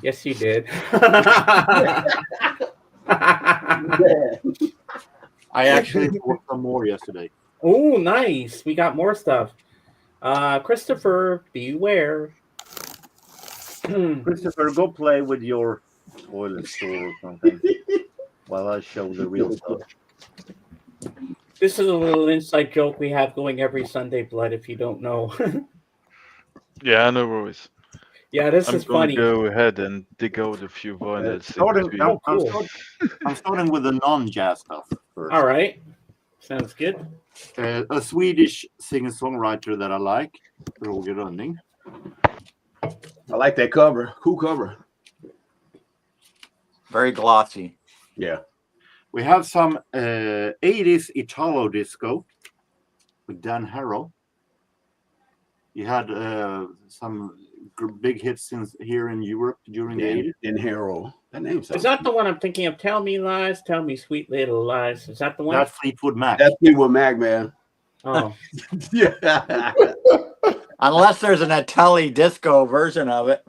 Yes, you did. I actually bought some more yesterday. Oh, nice. We got more stuff. Christopher, beware. Christopher, go play with your toilet store or something while I show the real stuff. This is a little inside joke we have going every Sunday, Blood, if you don't know. Yeah, no worries. Yeah, this I'm is gonna funny. go ahead and dig out a few vinyls. Starting, in between. I'm, I'm cool. start- I'm starting with the non-jazz stuff first. All right. Sounds good. A Swedish singer-songwriter that I like, Roger Rönning. I like that cover. Cool cover. Very glossy. Yeah. We have some 80s Italo disco with Dan Harrow. He had some big hits here in Europe during the 80s. And Harold. That name Is sounds. that the one I'm thinking of? Tell me lies, tell me sweet little lies. Is that the one? That's Fleetwood Mac. That's Fleetwood Mac, man. Oh, Yeah. Unless there's an Ateli disco version of it.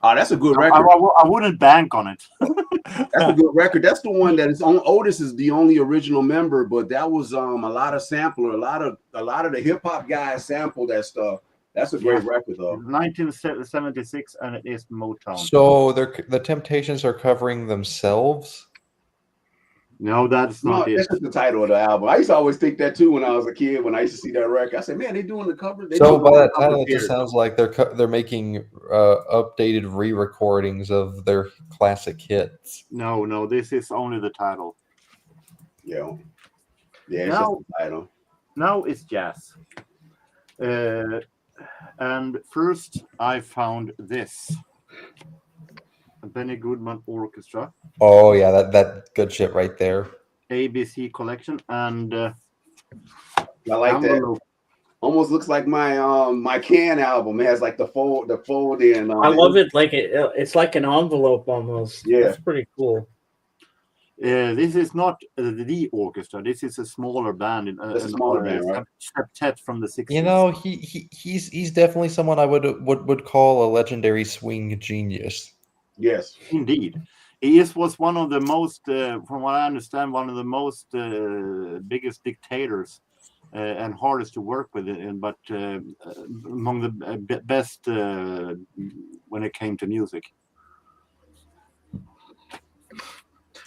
Oh, that's a good I, record. I wouldn't bank on it. That's a good record. That's the one that is on. Otis is the only original member, but that was a lot of sampler. A lot of the hip hop guys sampled that stuff. That's a great record, though. 1976, and it is Motown. So the Temptations are covering themselves. No, that's No, not it. that's just the title of the album. I used to always think that too when I was a kid. When I used to see that record, I said, "Man, they doing the cover." So by that title, it just sounds like they're making updated re-recordings of their classic hits. No, this is only the title. Yeah, it's Now- just the title. Now it's jazz. And first, I found this. A Benny Goodman Orchestra, Oh yeah, that good shit right there. ABC collection, and I like that. envelope. Almost looks like my my Can album. It has like the fold in. I love it. Like it's like an envelope almost. Yeah. That's pretty cool. This is not the orchestra. This is a smaller band. It's a smaller band, right? Septet from the 60s. You know, he's definitely someone I would call a legendary swing genius. Yes. Indeed. He was one of the most, from what I understand, one of the most biggest dictators and hardest to work with, but among the best when it came to music.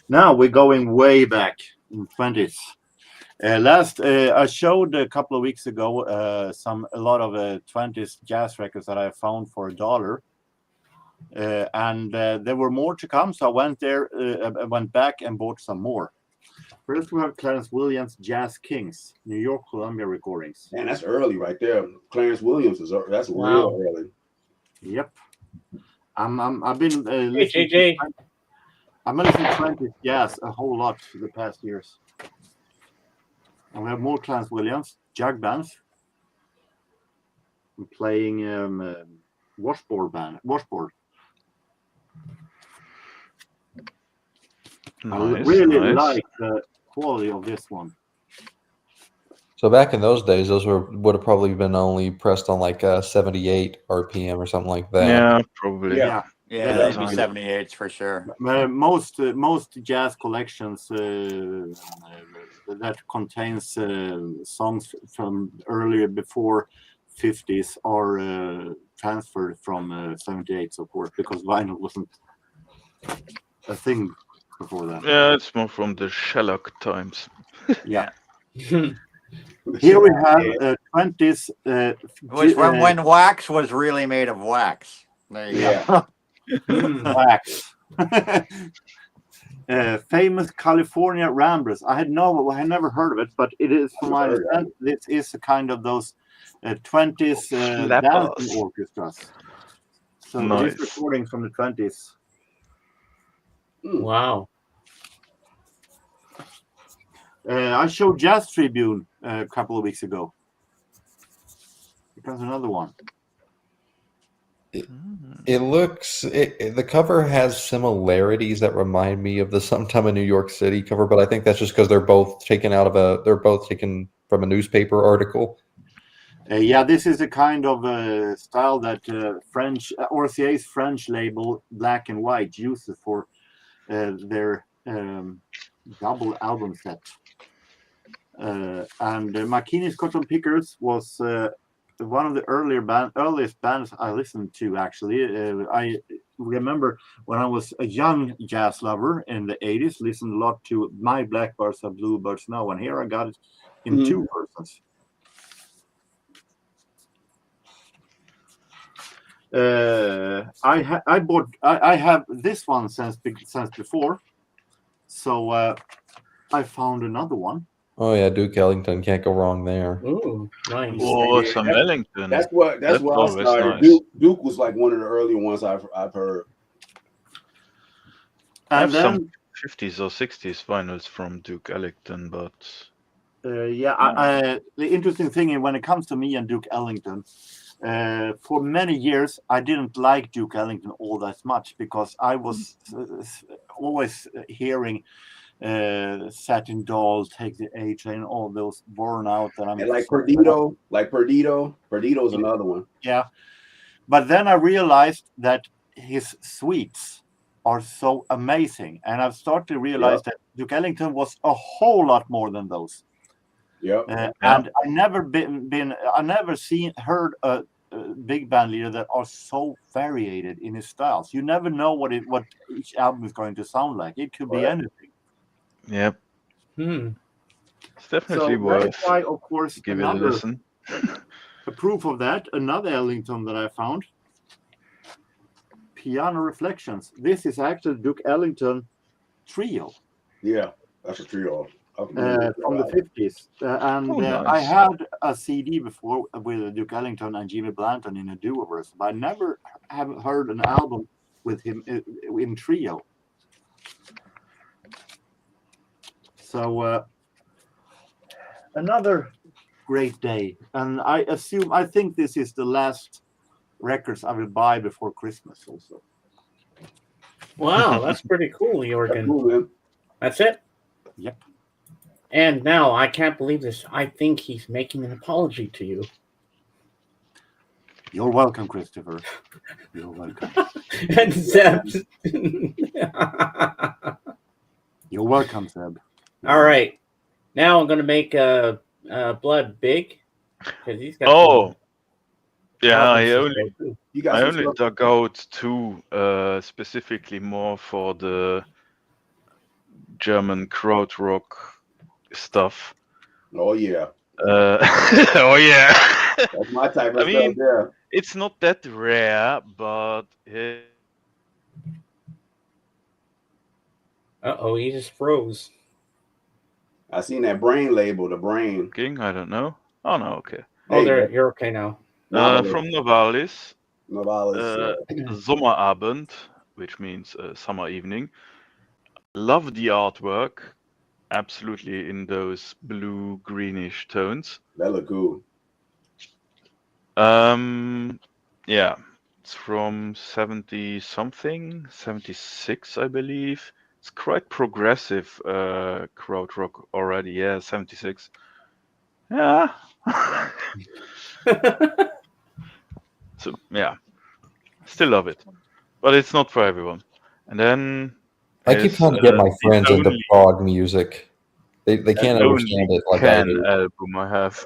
Now we're going way back in 20s. I showed a couple of weeks ago a lot of 20s jazz records that I found for $1. And there were more to come, so I went there. I went back and bought some more. First, we have Clarence Williams' Jazz Kings, New York Columbia recordings. Man, that's early right there. Clarence Williams that's Wow. real early. Yep. I've been Hey, listening. JJ. I've been listening to 20s jazz a whole lot for the past years. And we have more Clarence Williams, jug bands. I'm playing washboard. I really like the quality of this one. So back in those days, those would have probably been only pressed on like 78 RPM or something like that. Yeah, probably. Yeah. Yeah, Yeah. they'd be 78s for sure. Most jazz collections that contains songs from earlier before 50s are transferred from 78s, of course, because vinyl wasn't a thing before that. Yeah, it's more from the shellac times. Yeah. Here we have 20s. Which when wax was really made of wax. There you Yeah. go. wax. Famous California Ramblers. I had never heard of it, but it is, from my understanding, this is a kind of those 20s dancing Slappers. orchestras. So Nice. this recording from the 20s. Wow. I showed Jazz Tribune a couple of weeks ago. Here comes another one. It looks the cover has similarities that remind me of the Sometime in New York City cover, but I think that's just because they're both taken from a newspaper article. Yeah, this is a kind of style that French RCA's French label Black and White uses for their double album set. And McKinney's Cotton Pickers was one of the earliest bands I listened to, actually. I remember when I was a young jazz lover in the 80s, listened a lot to My Blackbirds Are Bluebirds Now, and here I got it in two versions. I have this one since before, so I found another one. Oh yeah, Duke Ellington, can't go wrong there. Ooh, nice. Oh, some Ellington. That's what I always started. nice. Duke was like one of the early ones I've heard. I have And then some 50s or 60s vinyls from Duke Ellington, but the interesting thing is, when it comes to me and Duke Ellington, for many years I didn't like Duke Ellington all that much because I was always hearing Satin Doll, Take the A Train, all those worn out. And like Perdido, Perdido's another one. Yeah, but then I realized that his suites are so amazing, and I've started to realize that Duke Ellington was a whole lot more than those. Yep. And I never heard a big band leader that are so variated in his styles. You never know what each album is going to sound like. It could be anything. yep, it's definitely So worth that's why, of course, give it a listen. a proof of that. Another Ellington that I found, Piano Reflections. This is actually Duke Ellington trio. Yeah, that's a trio. From the 50s. Nice. I had a CD before with Duke Ellington and Jimmy Blanton in a duo version, but I never have heard an album with him in trio. So another great day. And I think this is the last records I will buy before Christmas also. Wow, that's pretty cool, Jorgen. Cool, man. That's it? Yep. And now, I can't believe this. I think he's making an apology to you. You're welcome, Christopher. You're welcome. And Seb. You're welcome, Seb. All right. Now I'm going to make Blood big. Because he's got Oh, yeah, I albums only to go You got I some only stuff? dug out two specifically more for the German krautrock stuff. Oh yeah, Oh yeah. that's my type of I mean, stuff there. It's not that rare, but Uh-oh, he just froze. I seen that Brain label, the Brain. King, I don't know. Oh no, okay. Oh, Hey, you're okay now. From Novalis, Novalis. Sommerabend, which means summer evening. Love the artwork, absolutely in those blue greenish tones. That look cool. Yeah, it's from 70 something, 76, I believe. It's quite progressive krautrock already. Yeah, 76. Yeah. So yeah, still love it. but it's not for everyone. And then I keep his, trying to get my the friends into only prog music. They can't the understand only it like I Can do. album I have.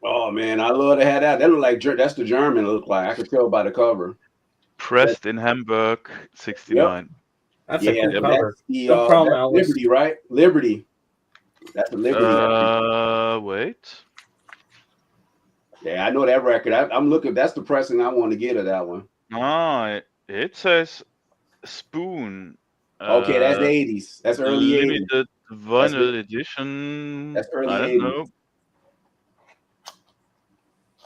Oh man, I love to have that. That look like that's the German look like. I could tell by the cover. Pressed in Hamburg, Yep. '69. That's a Yeah, cool Yep. cover. that's the No problem, that's Ellis. Liberty, right? Liberty. That's the Liberty. Wait. Yeah, I know that record. I'm looking. That's the pressing I want to get of that one. Ah, it says Spoon. Okay, that's 80s. That's early 80s. Limited vinyl edition. That's early I don't 80s. know.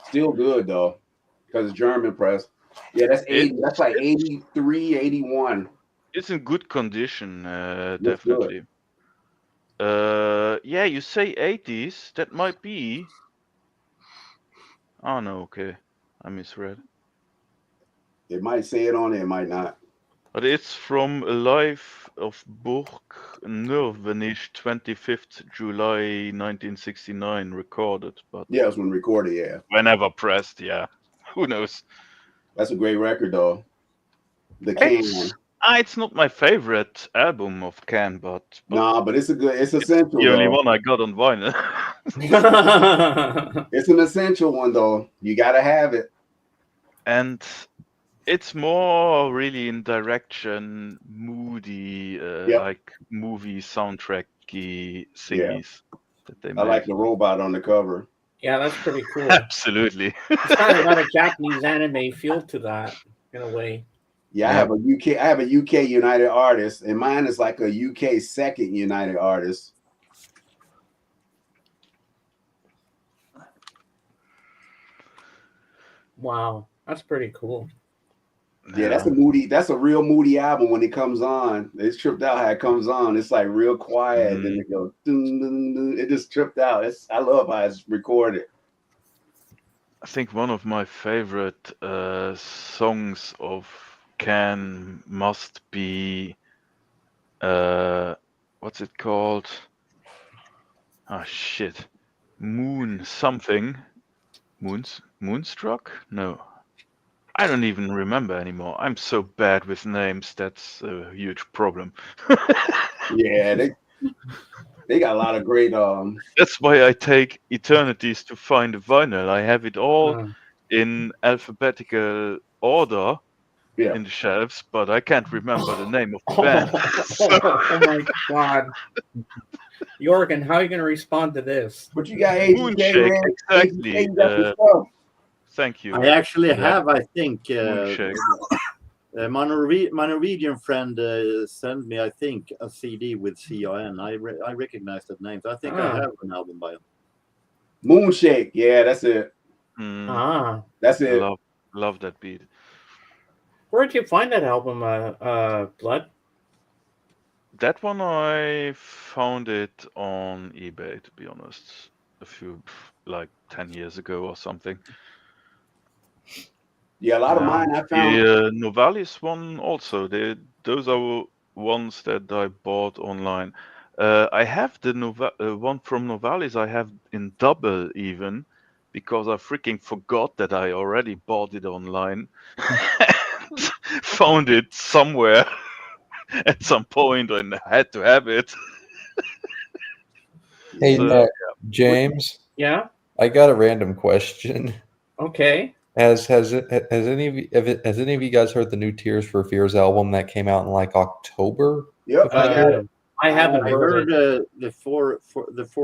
Still good though, because it's German press. Yeah, that's 80. That's like 83, 81. It's in good condition, Looks good. definitely. Yeah, you say 80s. That might be. Oh no, okay, I misread. It might say it on it, it might not. But it's from a live of Burg Nürnberg, 25th July 1969, recorded. But Yeah, it was when recorded. Yeah, whenever pressed, yeah, who knows? that's a great record though. The Can. It's not my favorite album of Can, but Nah, but it's a good. It's essential. the only though. one I got on vinyl. It's an essential one though. You gotta have it. And it's more really in direction moody, like movie soundtracky thingies that they I make. like the robot on the cover. Yeah, that's pretty cool. Absolutely. It's kind of got a Japanese anime feel to that in a way. Yeah, I have a UK United Artist, and mine is like a UK second United Artist. Wow, that's pretty cool. Yeah, that's a real moody album when it comes on. It's tripped out how it comes on. It's like real quiet, and then it goes dun, dun, dun. It just tripped out. I love how it's recorded. I think one of my favorite songs of Can must be what's it called? Oh shit. Moon something. Moonstruck? No. I don't even remember anymore. I'm so bad with names. That's a huge problem. Yeah, they got a lot of great. That's why I take eternities to find a vinyl. I have it all in alphabetical order in the shelves, but I can't remember the name of the band. Oh my god. Jorgen, how are you going to respond to this? But you got Moonshake, exactly. Thank you. I actually have, I think, my Norwegian friend sent me, I think, a CD with CIN. I recognize that name. So I think I have an album by him. Moonshake, yeah, that's it. That's it. Love that beat. Where did you find that album, Blood? That one I found it on eBay, to be honest, a few, like 10 years ago or something. Yeah, a lot of mine I found. The Novalis one also. Those are ones that I bought online. I have the one from Novalis. I have in double even, because I freaking forgot that I already bought it online. Found it somewhere at some point and had to have it. Hey, James. Yeah. I got a random question. Okay. Has any of you guys heard the new Tears for Fears album that came out in like October? Yep, I haven't heard the four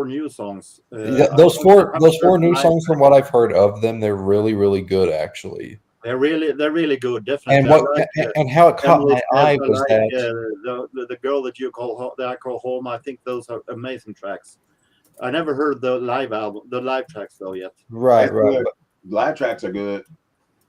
new songs. Those four new songs, from what I've heard of them, they're really, really good actually. They're really good, definitely. And how it caught my eye was that the girl that I call home. I think those are amazing tracks. I never heard the live tracks though yet. Right. Live tracks are good.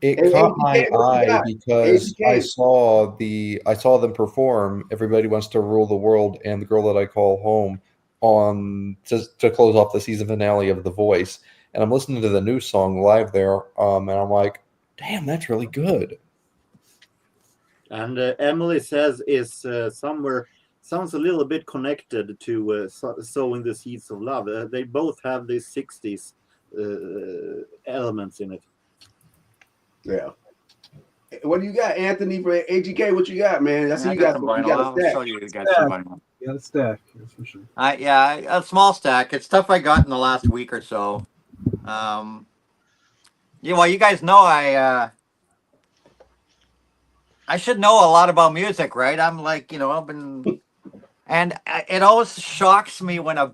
It caught my eye because I saw them perform "Everybody Wants to Rule the World" and "The Girl That I Call Home" on to close off the season finale of The Voice, and I'm listening to the new song live there, and I'm like, damn, that's really good. And Emily says is somewhere sounds a little bit connected to Sowing the Seeds of Love. They both have these 60s elements in it. Yeah. What do you got, Anthony, for AGK? What you got, man? I see I you got got some you vinyl. got a I'll stack. show you guys some vinyl. Yeah, the stack. That's for sure. A small stack. It's stuff I got in the last week or so. Yeah, well, you guys know I should know a lot about music, right? I'm like, I've been, and it always shocks me when a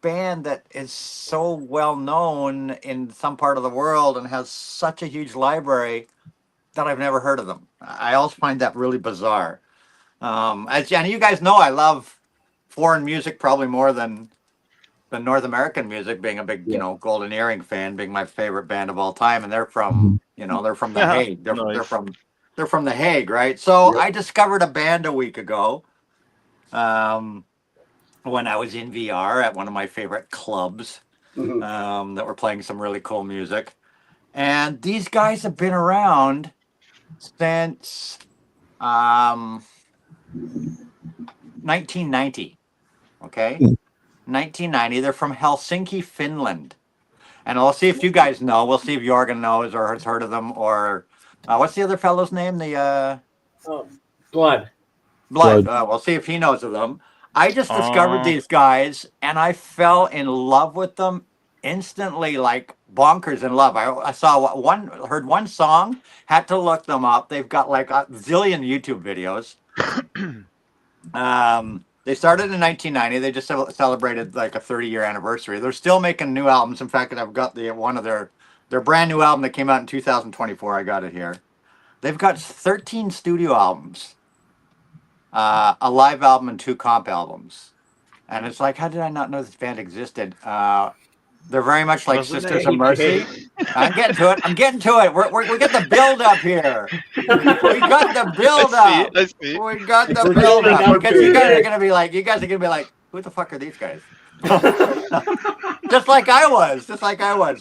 band that is so well known in some part of the world and has such a huge library that I've never heard of them. I always find that really bizarre. And you guys know, I love foreign music probably more than North American music, being a big, Golden Earring fan, being my favorite band of all time, and they're from, they're from The Hague. They're from The Hague, right? So I discovered a band a week ago, when I was in VR at one of my favorite clubs, that were playing some really cool music, and these guys have been around since 1990. Okay. 1990. They're from Helsinki, Finland. And I'll see if you guys know. We'll see if Jorgen knows or has heard of them. Or what's the other fellow's name? Blood. We'll see if he knows of them. I just discovered these guys and I fell in love with them instantly, like bonkers in love. I saw heard one song, had to look them up. They've got like a zillion YouTube videos. They started in 1990. They just celebrated like a 30-year anniversary. They're still making new albums. In fact, I've got one of their brand new album that came out in 2024. I got it here. They've got 13 studio albums, a live album, and 2 comp albums. And it's like, how did I not know this band existed? They're very much like Sisters of Mercy. I'm getting to it. We get the build up here. We got the build up. I see. We got the build up because you guys are gonna be like, who the fuck are these guys? Just like I was.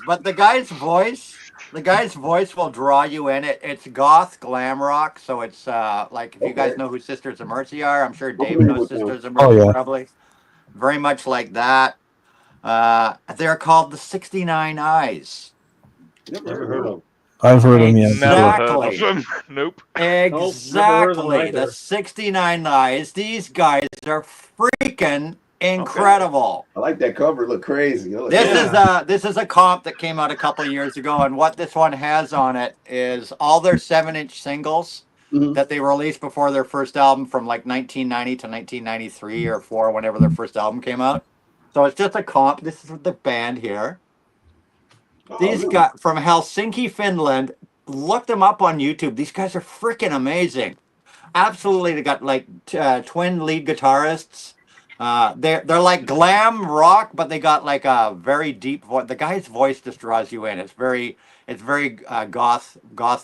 But the guy's voice will draw you in. It's goth glam rock. So it's like, if you guys know who Sisters of Mercy are, I'm sure Dave knows Sisters of Mercy probably. Very much like that. They're called the 69 Eyes. Never heard of. I've heard them, yeah. Exactly. Nope. Exactly. The 69 Eyes. These guys are freaking incredible. I like that cover. Look crazy. This is a comp that came out a couple of years ago, and what this one has on it is all their 7-inch singles that they released before their first album from like 1990 to 1993 or 4, whenever their first album came out. So it's just a comp. This is the band here. These guys from Helsinki, Finland. Look them up on YouTube. These guys are freaking amazing. Absolutely, they got like twin lead guitarists. They're like glam rock, but they got like a very deep voice. The guy's voice just draws you in. It's very goth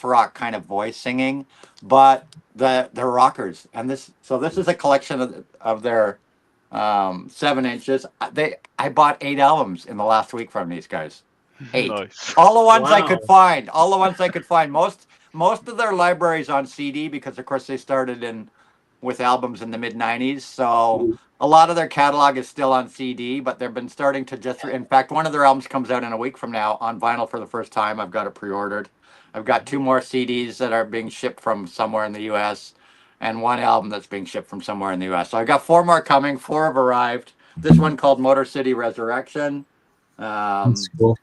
rock kind of voice singing, but they're rockers. And this is a collection of their 7 inches. I bought 8 albums in the last week from these guys. 8. Nice. All the ones I could find. Most of their libraries on CD, because of course they started with albums in the mid-90s. So a lot of their catalog is still on CD, but they've been starting to in fact, one of their albums comes out in a week from now on vinyl for the first time. I've got it pre-ordered. I've got 2 more CDs that are being shipped from somewhere in the US and 1 album that's being shipped from somewhere in the US. So I've got 4 more coming. 4 have arrived. This one called Motor City Resurrection. That's cool.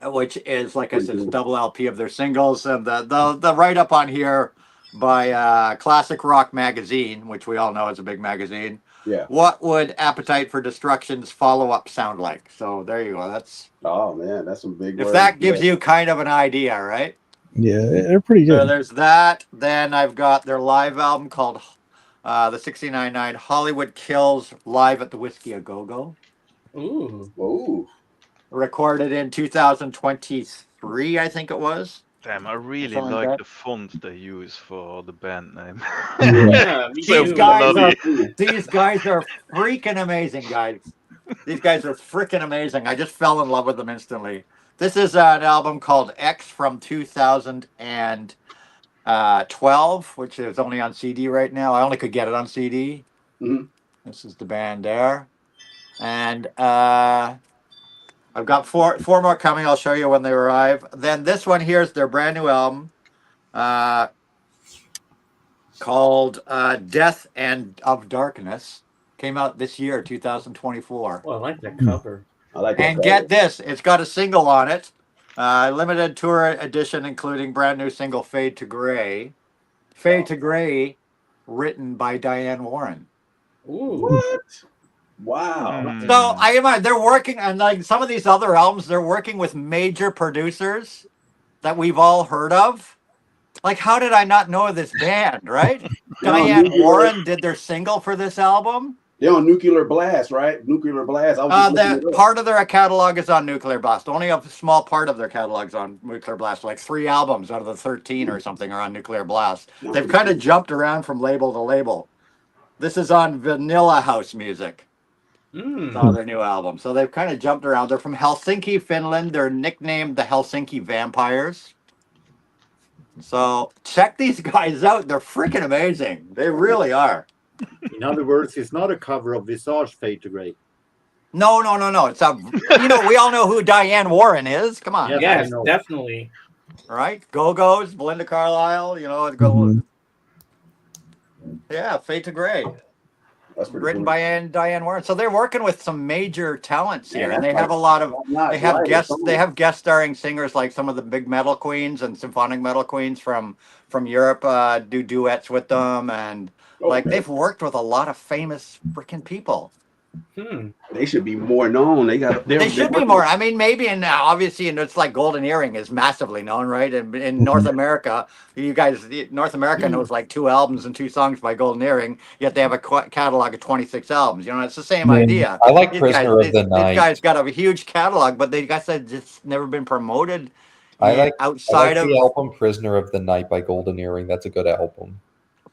Which is, like I said, a double LP of their singles, and the write up on here by Classic Rock Magazine, which we all know is a big magazine. Yeah. What would Appetite for Destruction's follow up sound like? So there you go. That's some big. If that gives you kind of an idea, right? Yeah, they're pretty good. So there's that. Then I've got their live album called the 69.9 Hollywood Kills Live at the Whiskey A Go Go. Ooh. Recorded in 2023, I think it was. Damn, I really Something like like the font they use for the band name. Yeah, me So too. These guys are freaking amazing, guys. These guys are freaking amazing. I just fell in love with them instantly. This is an album called X from 2012, which is only on CD right now. I only could get it on CD. This is the band there. And I've got four more coming. I'll show you when they arrive. Then this one here is their brand new album. called Death and of Darkness. Came out this year, 2024. Well, I like that cover. I like that. And get this, it's got a single on it. Limited tour edition, including brand new single Fade to Gray. Fade to Gray, written by Diane Warren. Ooh. What? Wow. So they're working on like some of these other albums, they're working with major producers that we've all heard of. Like, how did I not know this band, right? Diane Warren did their single for this album. They're on Nuclear Blast, right? Nuclear Blast. That part of their catalog is on Nuclear Blast. Only a small part of their catalog is on Nuclear Blast. Like 3 albums out of the 13 or something are on Nuclear Blast. They've kind of jumped around from label to label. This is on Vanilla House Music. It's their new album. So they've kind of jumped around. They're from Helsinki, Finland. They're nicknamed the Helsinki Vampires. So check these guys out. They're freaking amazing. They really are. In other words, it's not a cover of Visage Fade to Gray. No. It's we all know who Diane Warren is. Come on. Yes, definitely. Right? Go-Go's, Belinda Carlisle, Yeah, Fade to Gray. That's written cool. by Diane Warren. So they're working with some major talents here, and they have a lot of they have guest starring singers like some of the big metal queens and symphonic metal queens from Europe do duets with them, and they've worked with a lot of famous freaking people. They should be more known. They should be more. I mean, maybe obviously, it's like Golden Earring is massively known, right? And in North America, North America knows like 2 albums and 2 songs by Golden Earring, yet they have a catalog of 26 albums. It's the same idea. I like Prisoner of the Night. These guys got a huge catalog, but they guys have just never been promoted. Outside of the album Prisoner of the Night by Golden Earring. That's a good album.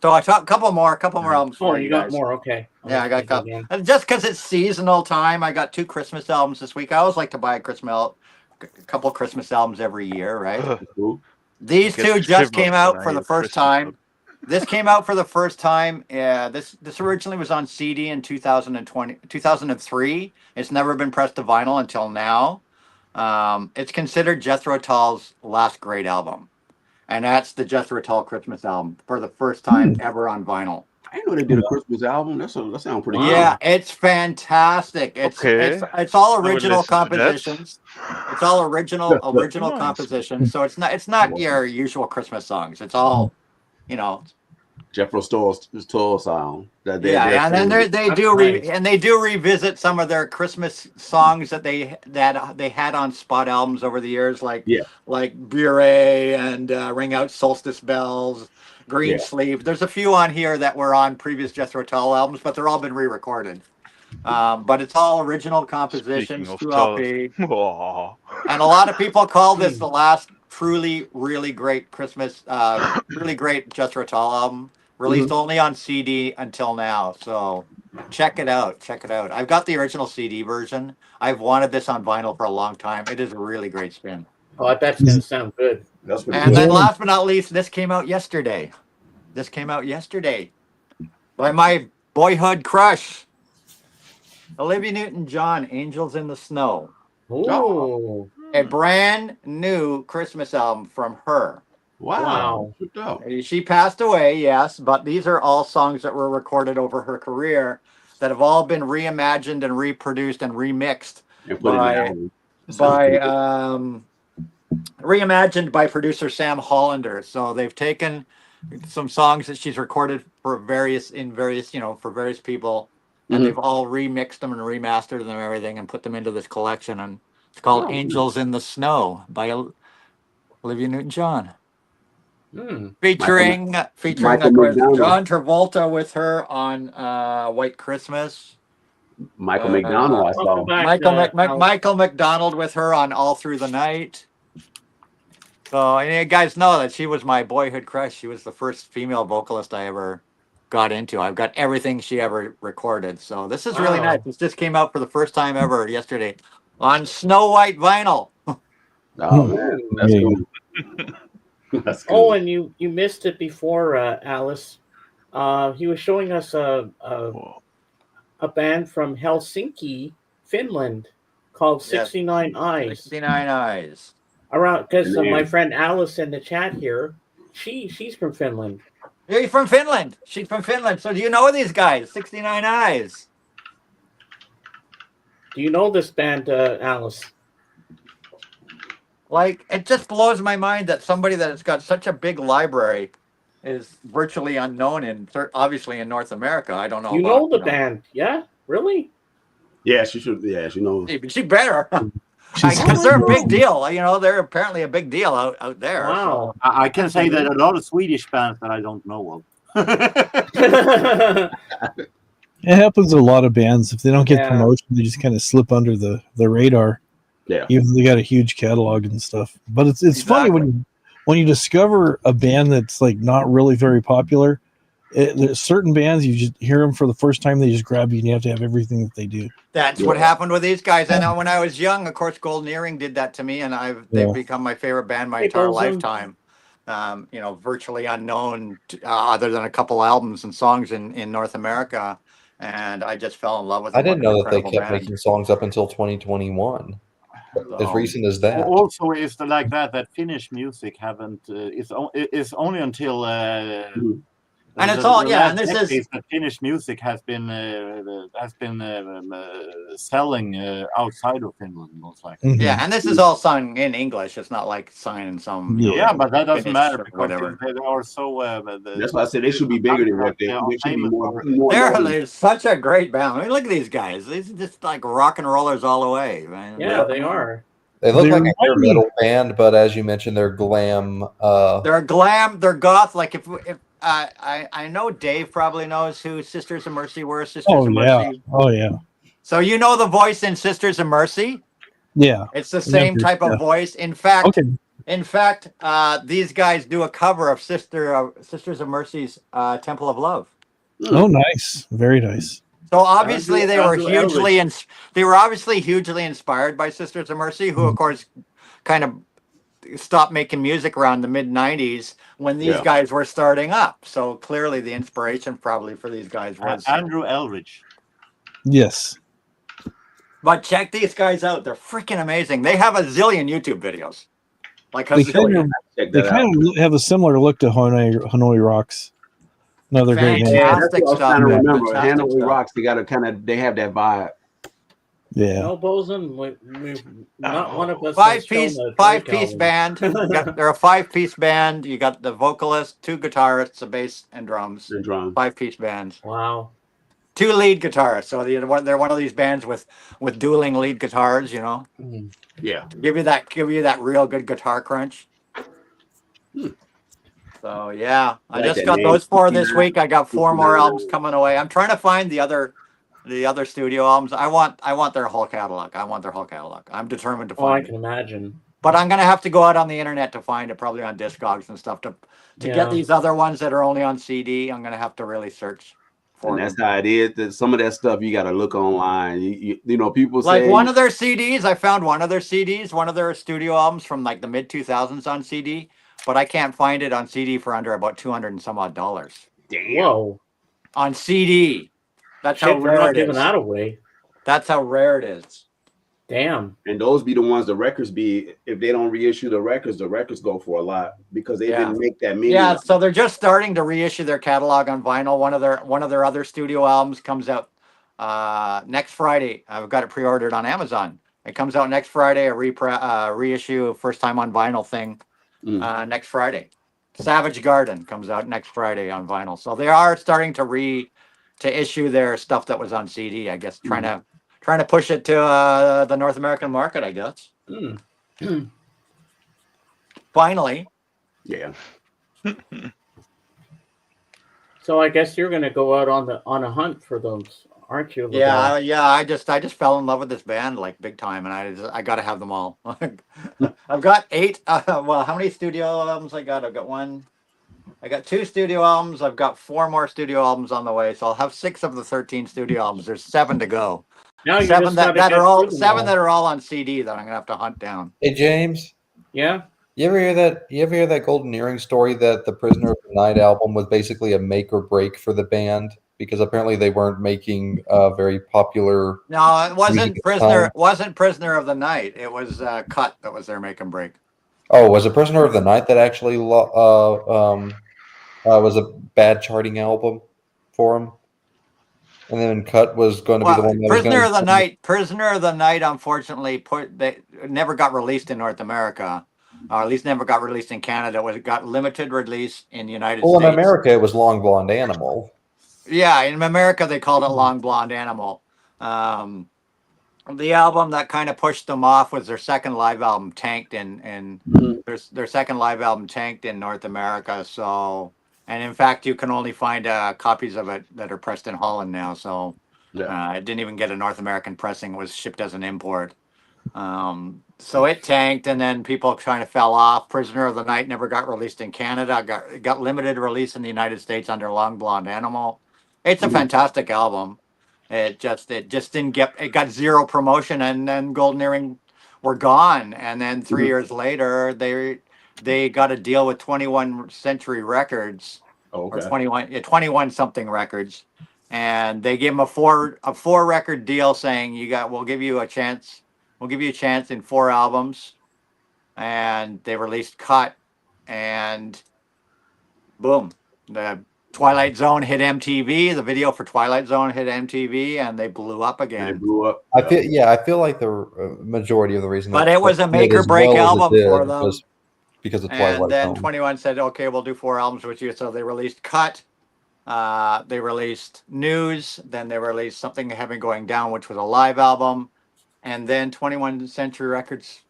So I talked a couple more albums. Oh, you got more? Okay. Yeah, I got a couple. And just because it's seasonal time, I got 2 Christmas albums this week. I always like to buy a couple Christmas albums every year, right? These 2 just came out for the first time. This came out for the first time. This originally was on CD in 2003. It's never been pressed to vinyl until now. It's considered Jethro Tull's last great album. And that's the Jethro Tull Christmas album for the first time ever on vinyl. I didn't know they did a Christmas album. That sounds pretty good. Yeah, it's fantastic. It's all original compositions. It's all original compositions. So it's not your usual Christmas songs. It's all, Jethro Tull sound. And then they do revisit some of their Christmas songs that they had on spot albums over the years, like Bure and Ring Out Solstice Bells, Green Sleeve. There's a few on here that were on previous Jethro Tull albums, but they're all been re-recorded. But it's all original compositions, 2 LP. And a lot of people call this the last truly, really great Christmas, really great Jethro Tull album. Released only on CD until now, so check it out. I've got the original CD version. I've wanted this on vinyl for a long time. It is a really great spin. Oh, I bet it's going to sound good. Then last but not least, this came out yesterday. By my boyhood crush, Olivia Newton-John, Angels in the Snow. Ooh. A brand new Christmas album from her. Wow. She passed away, yes, but these are all songs that were recorded over her career that have all been reimagined and reproduced and remixed reimagined by producer Sam Hollander. So they've taken some songs that she's recorded for various people, and they've all remixed them and remastered them and everything and put them into this collection, and it's called Angels in the Snow by Olivia Newton-John. Featuring John Travolta with her on White Christmas. Michael McDonald, I saw. Michael McDonald with her on All Through the Night. So, and you guys know that she was my boyhood crush. She was the first female vocalist I ever got into. I've got everything she ever recorded. So this is really nice. This just came out for the first time ever yesterday on Snow White vinyl. Oh man, that's cool. That's cool. Oh, and you missed it before, Alice. He was showing us a band from Helsinki, Finland, called 69 Eyes. 69 Eyes. Around because my friend Alice in the chat here she's from Finland. Yeah, you're from Finland. She's from Finland. So do you know these guys? 69 Eyes. Do you know this band, Alice? Like, it just blows my mind that somebody that has got such a big library is virtually unknown obviously in North America. I don't know. You know the band, yeah? Really? Yeah, she should. Yeah, she knows. She better. Because they're a big deal. You know, they're apparently a big deal out there. Wow. So. I can say that a lot of Swedish bands that I don't know of. It happens to a lot of bands. If they don't get Yeah. promotion, they just kind of slip under the radar. Yeah. Even though they got a huge catalog and stuff. But it's funny when you discover a band that's like not really very popular. There's certain bands you just hear them for the first time, they just grab you, and you have to have everything that they do. That's what happened with these guys. I know when I was young, of course, Golden Earring did that to me, and they've become my favorite band my entire lifetime. You know, virtually unknown other than a couple albums and songs in North America, and I just fell in love with them. I didn't know that they kept making songs up until 2021. As recent as that. Also, it's like that Finnish music haven't. It's only until. And it's all and this is that Finnish music has been selling outside of Finland, most likely. Mm-hmm. Yeah, and this is all sung in English. It's not like sung in some. Yeah, but that doesn't matter because whatever. they are so. That's why I said they should be bigger than what they should be more. They're such a great band. I mean, look at these guys. These are just like rock and rollers all the way, man. Yeah, they are. They look like a hair metal band, but as you mentioned, they're glam. They're glam. They're goth. Like if I know Dave probably knows who Sisters of Mercy were. Sisters of Mercy. Oh yeah. So you know the voice in Sisters of Mercy? Yeah. It's the same type of voice. In fact, these guys do a cover of Sisters of Mercy's Temple of Love. Oh, nice. Very nice. So obviously they were hugely inspired by Sisters of Mercy, who of course kind of stopped making music around the mid 90s when these guys were starting up. So clearly the inspiration probably for these guys was Andrew Eldridge. Yes. But check these guys out. They're freaking amazing. They have a zillion YouTube videos. Like They kind of have a similar look to Hanoi Rocks. Another great band. Yeah, that's what I was trying to remember. Hanoi Rocks, they have that vibe. Yeah. No, Bosun, not one of us. Five piece band. They're a 5-piece band. You got the vocalist, 2 guitarists, a bass, and drums. 5-piece band. Wow. 2 lead guitarists. So they're one of these bands with dueling lead guitars. You know. Yeah. Give you that real good guitar crunch. So yeah, I just got those 4 this week. I got 4 more albums coming away. I'm trying to find the other studio albums. I want their whole catalog. I'm determined to find I can imagine. But I'm gonna have to go out on the internet to find it, probably on Discogs and stuff to get these other ones that are only on CD. I'm gonna have to really search for And them. that's how it is. That some of that stuff you got to look online. You know, people Like say one of their CDs, I found one of their studio albums from like the mid 2000s on CD, but I can't find it on CD for under about $200 and some odd. Damn. Whoa. On CD. That's how Shit, they're rare not it giving is. that away. That's how rare it is. Damn. And those be the ones the records be. If they don't reissue the records go for a lot because they didn't make that many. Yeah, so they're just starting to reissue their catalog on vinyl. One of their other studio albums comes out next Friday. I've got it pre-ordered on Amazon. It comes out next Friday. A reissue, first time on vinyl thing next Friday. Savage Garden comes out next Friday on vinyl. So they are starting to issue their stuff that was on CD. I guess trying to push it to the North American market. I guess. Finally. Yeah. So I guess you're gonna go out on a hunt for those, aren't you? Yeah. I just fell in love with this band like big time, and I got to have them all. I've got 8. Well, how many studio albums I got? I got 2 studio albums. I've got 4 more studio albums on the way, so I'll have 6 of the 13 studio albums. There's 7 to go. Now 7 that are all on CD that I'm gonna have to hunt down. Hey James. Yeah. You ever hear that Golden Earring story that the Prisoner of the Night album was basically a make or break for the band because apparently they weren't making very popular. No, it wasn't music at the time. Prisoner of the Night. It was Cut that was their make and break. Oh, was it Prisoner of the Night that actually was a bad charting album for him? And then Cut was going to be the one that was Prisoner going of the Night. Prisoner of the Night, unfortunately, they never got released in North America, or at least never got released in Canada. It got limited release in the United States. Well, in America, it was Long Blonde Animal. Yeah, in America, they called it Long Blonde Animal. The album that kind of pushed them off was their second live album, Tanked, their second live album, Tanked, in North America. So, and in fact, you can only find copies of it that are pressed in Holland now. So, it didn't even get a North American pressing; it was shipped as an import. So it tanked, and then people kind of fell off. Prisoner of the Night never got released in Canada. Got limited release in the United States under Long Blonde Animal. It's a fantastic album. It just didn't get, it got zero promotion, and then Golden Earring were gone. And then 3 years later, they got a deal with 21 Century Records, or 21 something records, and they gave them a four record deal saying we'll give you a chance in 4 albums. And they released Cut, and boom, the Twilight Zone hit MTV. The video for Twilight Zone hit MTV, and they blew up again. They blew up. I feel like the majority of the reason. But it was a make or break album for them. Was because of Twilight Zone. And then 21 said, "Okay, we'll do 4 albums with you." So they released Cut. They released News. Then they released Something Heavy Going Down, which was a live album. And then 21 Century Records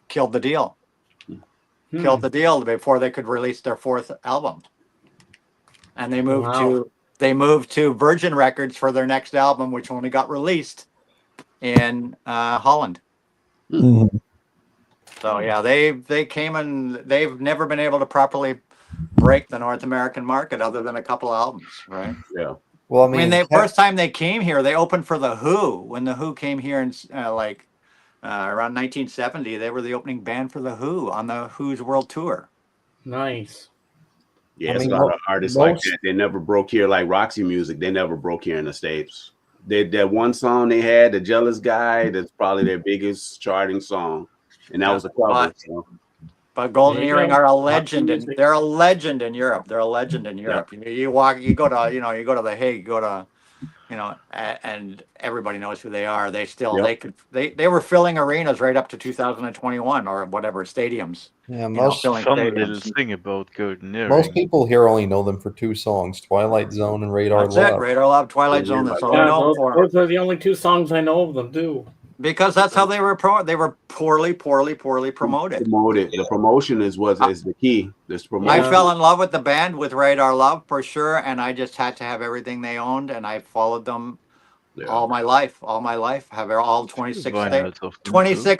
killed the deal. Killed the deal before they could release their 4th album. And they moved to Virgin Records for their next album, which only got released in Holland. Mm-hmm. So yeah, they came, and they've never been able to properly break the North American market other than a couple albums, right? Yeah. Well, I mean, the first time they came here, they opened for the Who. When the Who came here in around 1970, they were the opening band for the Who on the Who's World Tour. Nice. Yeah, it's a lot of artists like that. They never broke here, like Roxy Music. They never broke here in the States. That one song they had, The Jealous Guy, that's probably their biggest charting song. And that was a cover. But Golden Earring are a legend, and they're a legend in Europe. They're a legend in Europe. Yeah. You go to The Hague, and everybody knows who they are. They still they were filling arenas right up to 2021 or whatever stadiums. Yeah, fun little thing about Golden Earring. Most people here only know them for 2 songs: Twilight Zone and Radar Love. That's it, Radar Love, Twilight Zone. That's all I know for. Those are the only 2 songs I know of them, too. Because that's how they were they were poorly promoted. The promotion is the key. I fell in love with the band with Radar Love for sure, and I just had to have everything they owned, and I followed them all my life. Have all 26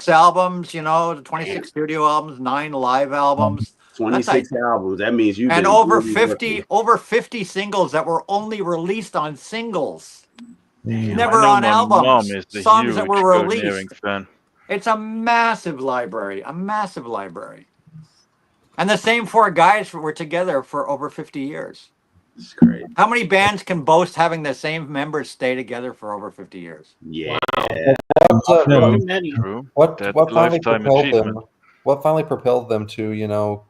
albums, 26 studio albums, 9 live albums. 26 albums. That means and over 50 singles that were only released on singles. Never on albums. Songs that were released. It's a massive library. And the same 4 guys were together for over 50 years. It's great. How many bands can boast having the same members stay together for over 50 years? Yeah. What finally propelled them to,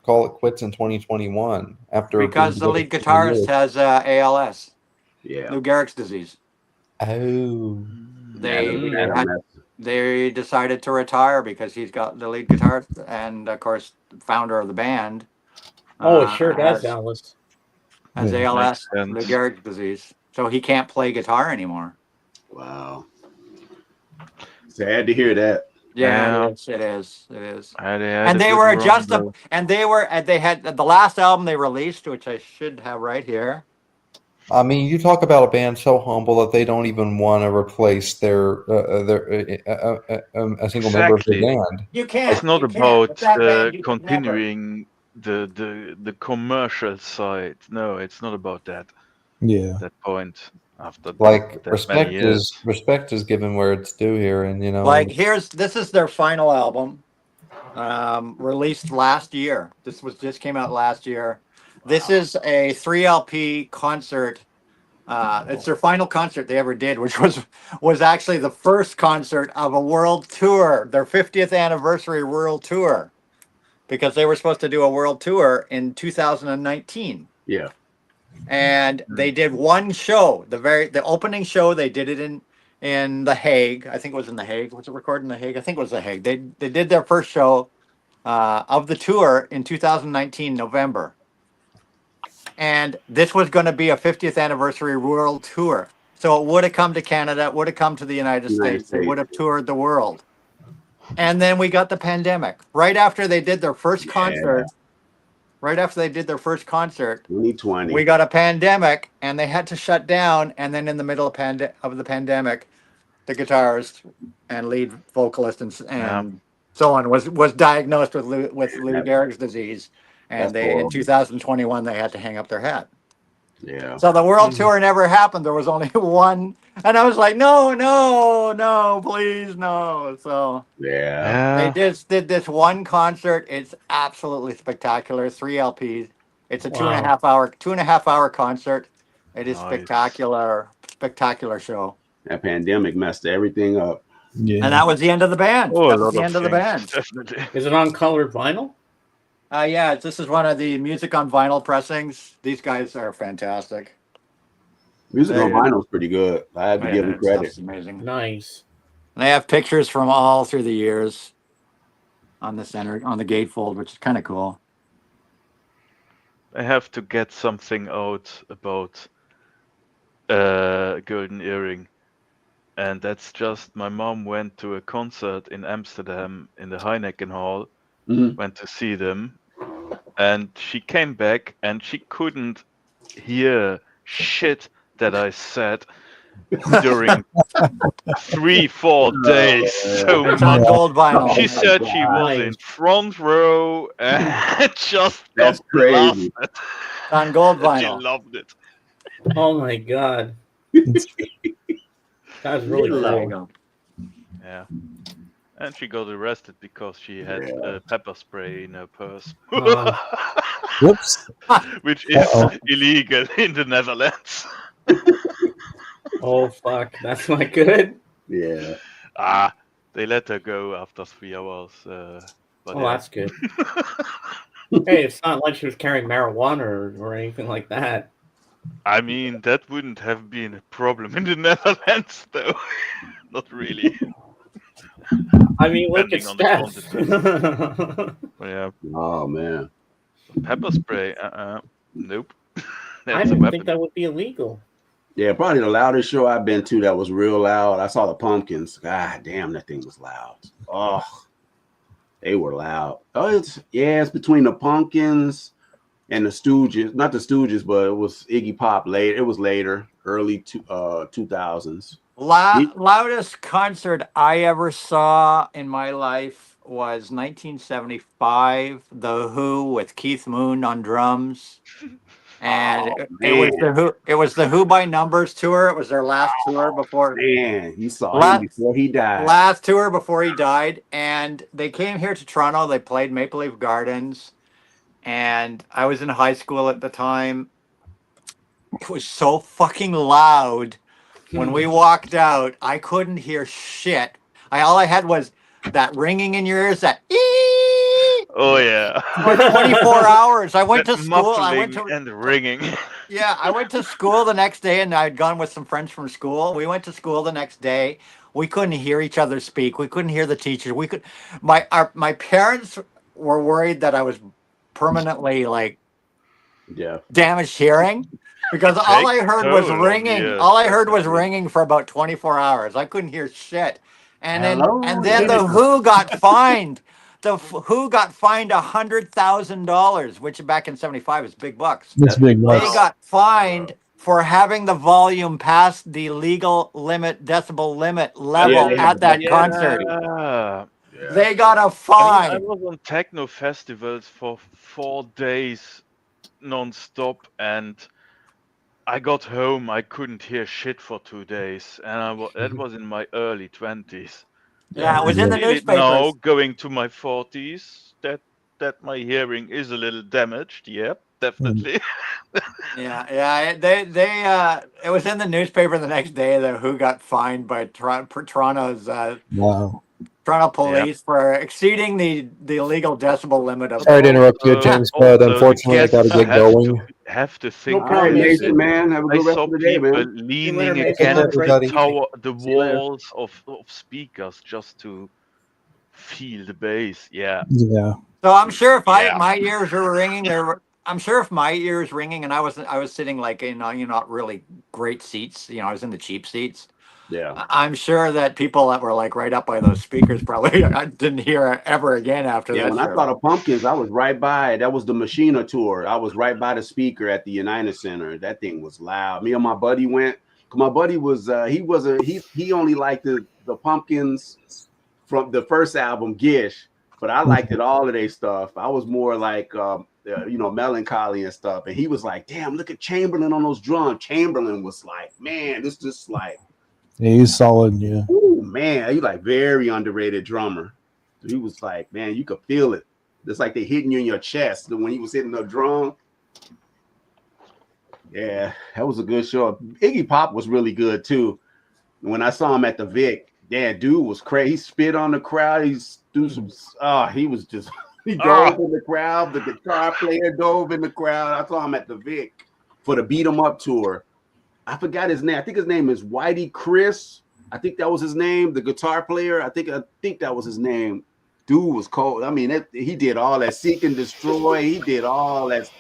call it quits in 2021 because the lead guitarist has ALS. Yeah. Lou Gehrig's disease. Oh. They decided to retire because he's got the lead guitarist and, of course, founder of the band. It sure does, Alice. Has ALS, Lou Gehrig's disease. So he can't play guitar anymore. Wow. Sad to hear that. Yeah, it is. And they were they had the last album they released, which I should have right here. I mean, you talk about a band so humble that they don't even want to replace a single member of the band. You can't. It's not about continuing the commercial side. No, it's not about that. Yeah. That point after respect is given where it's due here, and this is their final album, released last year. This just came out last year. This is a 3 LP concert It's their final concert they ever did, which was actually the first concert of a world tour, their 50th anniversary world tour, because they were supposed to do a world tour in 2019. Yeah. And they did one show, the opening show. They did it in The Hague. I think it was in The Hague. Was it recorded in The Hague? I think it was The Hague. They did their first show of the tour in 2019 November. And this was going to be a 50th anniversary world tour. So it would have come to Canada, it would have come to the United States. They would have toured the world. And then we got the pandemic. Right after they did their first concert, 2020, we got a pandemic and they had to shut down. And then in the middle of the pandemic, the guitarist and lead vocalist and so on was diagnosed with Lou Gehrig's disease. And in 2021, they had to hang up their hat. Yeah. So the world tour never happened. There was only one. And I was like, no, please, no. So they just did this one concert. It's absolutely spectacular. 3 LPs. It's a 2.5 hour concert. It is spectacular show. That pandemic messed everything up. Yeah. And that was the end of the band. That was the end of the band. Definitely. Is it on colored vinyl? Yeah, this is one of the music on vinyl pressings. These guys are fantastic. Music on vinyl is pretty good. I have to give them credit. It's amazing. Nice. And they have pictures from all through the years on the center, on the gatefold, which is kind of cool. I have to get something out about Golden Earring. And that's just, my mom went to a concert in Amsterdam in the Heineken Hall, went to see them, and she came back and she couldn't hear shit that I said during 3-4 days. So It's on gold vinyl. she said she was in front row and just That's crazy. laughed. On gold She vinyl. loved it. Oh my god. That's really cool. Yeah. And she got arrested because she had pepper spray in her purse. Whoops. Which is illegal in the Netherlands. Oh fuck, that's not good. Yeah. They let her go after 3 hours. But That's good. Hey, it's not like she was carrying marijuana or anything like that. I mean, that wouldn't have been a problem in the Netherlands, though. Not really. I mean, look at Depending on Steph. Yeah. Oh man. Pepper spray. Nope. I That's a didn't weapon. think that would be illegal. Yeah, probably the loudest show I've been to that was real loud. I saw the Pumpkins. God damn, that thing was loud. Oh, they were loud. Oh, it's between the Pumpkins and the Stooges. Not the Stooges, but it was Iggy Pop later. It was later, early 2000s. Loudest concert I ever saw in my life was 1975, The Who with Keith Moon on drums. And it was the Who by Numbers tour. It was their last tour before. Man, you saw him before he died. Last tour before he died, and they came here to Toronto. They played Maple Leaf Gardens, and I was in high school at the time. It was so fucking loud. When we walked out, I couldn't hear shit. All I had was that ringing in your ears, that Oh yeah. for 24 hours. I went That to school. muffling and ringing. Yeah, I went to school the next day, and I'd gone with some friends from school. We went to school the next day. We couldn't hear each other speak. We couldn't hear the teachers. My parents were worried that I was permanently damaged hearing, because all I heard was ringing. Yes, All I heard was ringing for about 24 hours. I couldn't hear shit. And then the Who got fined. The Who got fined $100,000, which back in '75 is big bucks. That's big They bucks. got fined for having the volume past the legal decibel limit level at that concert. Yeah. They got a I fine. was on techno festivals for 4 days non-stop, and I got home. I couldn't hear shit for 2 days, and that was in my early 20s. Yeah, it was in the newspapers. Now, going to my 40s, that my hearing is a little damaged. Yep, definitely. Yeah. It was in the newspaper the next day that who got fined by Toronto's Wow. Toronto police for exceeding the legal decibel limit of. Sorry to interrupt you, James, but Also, the unfortunately, I got to guests get going. have to No think. All right, problem, about Mason, it. man. Have a I good rest saw of the day, people man. leaning Mason. Take care, against everybody. the See you later. walls of speakers just to feel the bass. Yeah. Yeah. So I'm sure if Yeah. my ears were ringing, I'm sure if my ears ringing, and I was sitting like in not really great seats. I was in the cheap seats. Yeah. I'm sure that people that were like right up by those speakers probably I didn't hear it ever again after Yeah, that when show. I saw the Pumpkins, I was right by. That was the Machina tour. I was right by the speaker at the United Center. That thing was loud. Me and my buddy went. My buddy was he only liked the Pumpkins from the first album, Gish, but I liked it all of their stuff. I was more like Melancholy and stuff. And he was like, damn, look at Chamberlain on those drums. Chamberlain was like, man, this just like, Yeah, he's solid. Yeah. ooh, man, he like very underrated drummer. He was like, man, you could feel it. It's like they hitting you in your chest when he was hitting the drum. Yeah, that was a good show. Iggy Pop was really good too. When I saw him at the Vic, dude was crazy. He spit on the crowd. He was just he dove in the crowd. The guitar player dove in the crowd. I saw him at the Vic for the Beat 'Em Up tour. I forgot his name. I think his name is Whitey Chris. I think that was his name. The guitar player. I think that was his name. Dude was cold. I mean, he did all that Seek and Destroy. He did all that.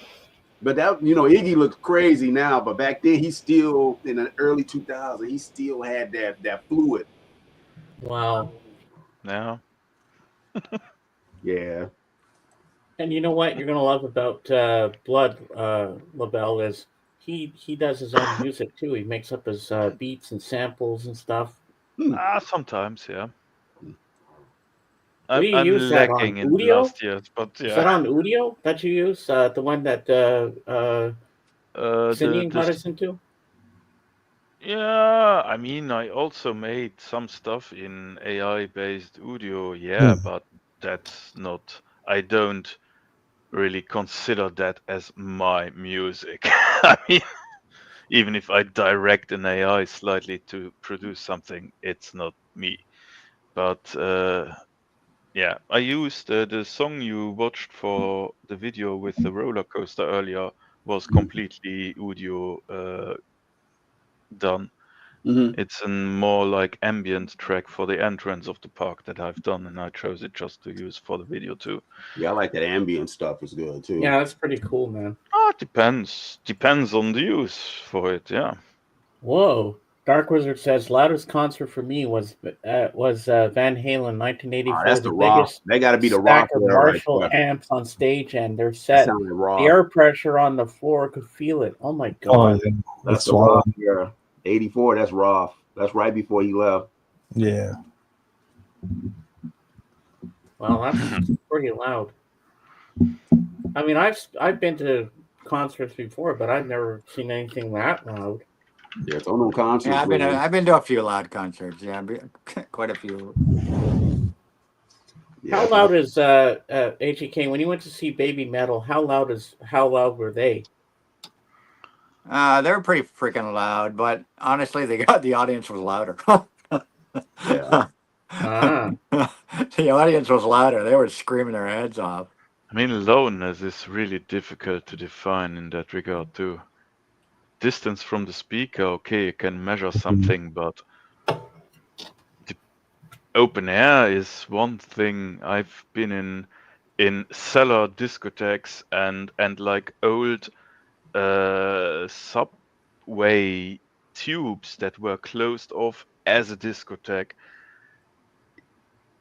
But that, Iggy looks crazy now. But back then, he still in the early 2000s, he still had that fluid. Wow. Yeah. Yeah. And you know what you're gonna love about Blood LaBelle is he does his own music too. He makes up his beats and samples and stuff. Sometimes, yeah. Do you I'm use that on lacking in Udio? last years, but Is that yeah. on Udio that you use? The one that Cindy got us into? Yeah, I mean, I also made some stuff in AI-based audio, yeah, but that's not. I don't really consider that as my music. I mean, even if I direct an AI slightly to produce something, it's not me. But yeah, I used the song you watched for the video with the roller coaster earlier was completely audio done. Mm-hmm. It's a more like ambient track for the entrance of the park that I've done, and I chose it just to use for the video too. Yeah, I like that ambient stuff. It's good too. Yeah, that's pretty cool, man. It depends on the use for it. Yeah. Whoa. Dark Wizard says loudest concert for me was Van Halen 1984. That's the rock. They got to be the rock of there, right Marshall there. amps on stage, and their set. That sounded raw. The air pressure on the floor could feel it. Oh my god. Oh, That's the rock. Yeah, 84. That's raw. That's right before he left. Yeah. Well, that's pretty loud. I mean, I've been to concerts before, but I've never seen anything that loud. Yeah, it's on no concerts. Yeah, I've been to a few loud concerts. Yeah, quite a few. Yeah, How loud is HEK when you went to see Baby Metal? How loud were they? They were pretty freaking loud, but honestly, the audience was louder. Yeah. The audience was louder. They were screaming their heads off. I mean, loudness is really difficult to define in that regard too. Distance from the speaker, okay, you can measure something, but the open air is one thing. I've been in cellar discotheques and like old subway tubes that were closed off as a discotheque.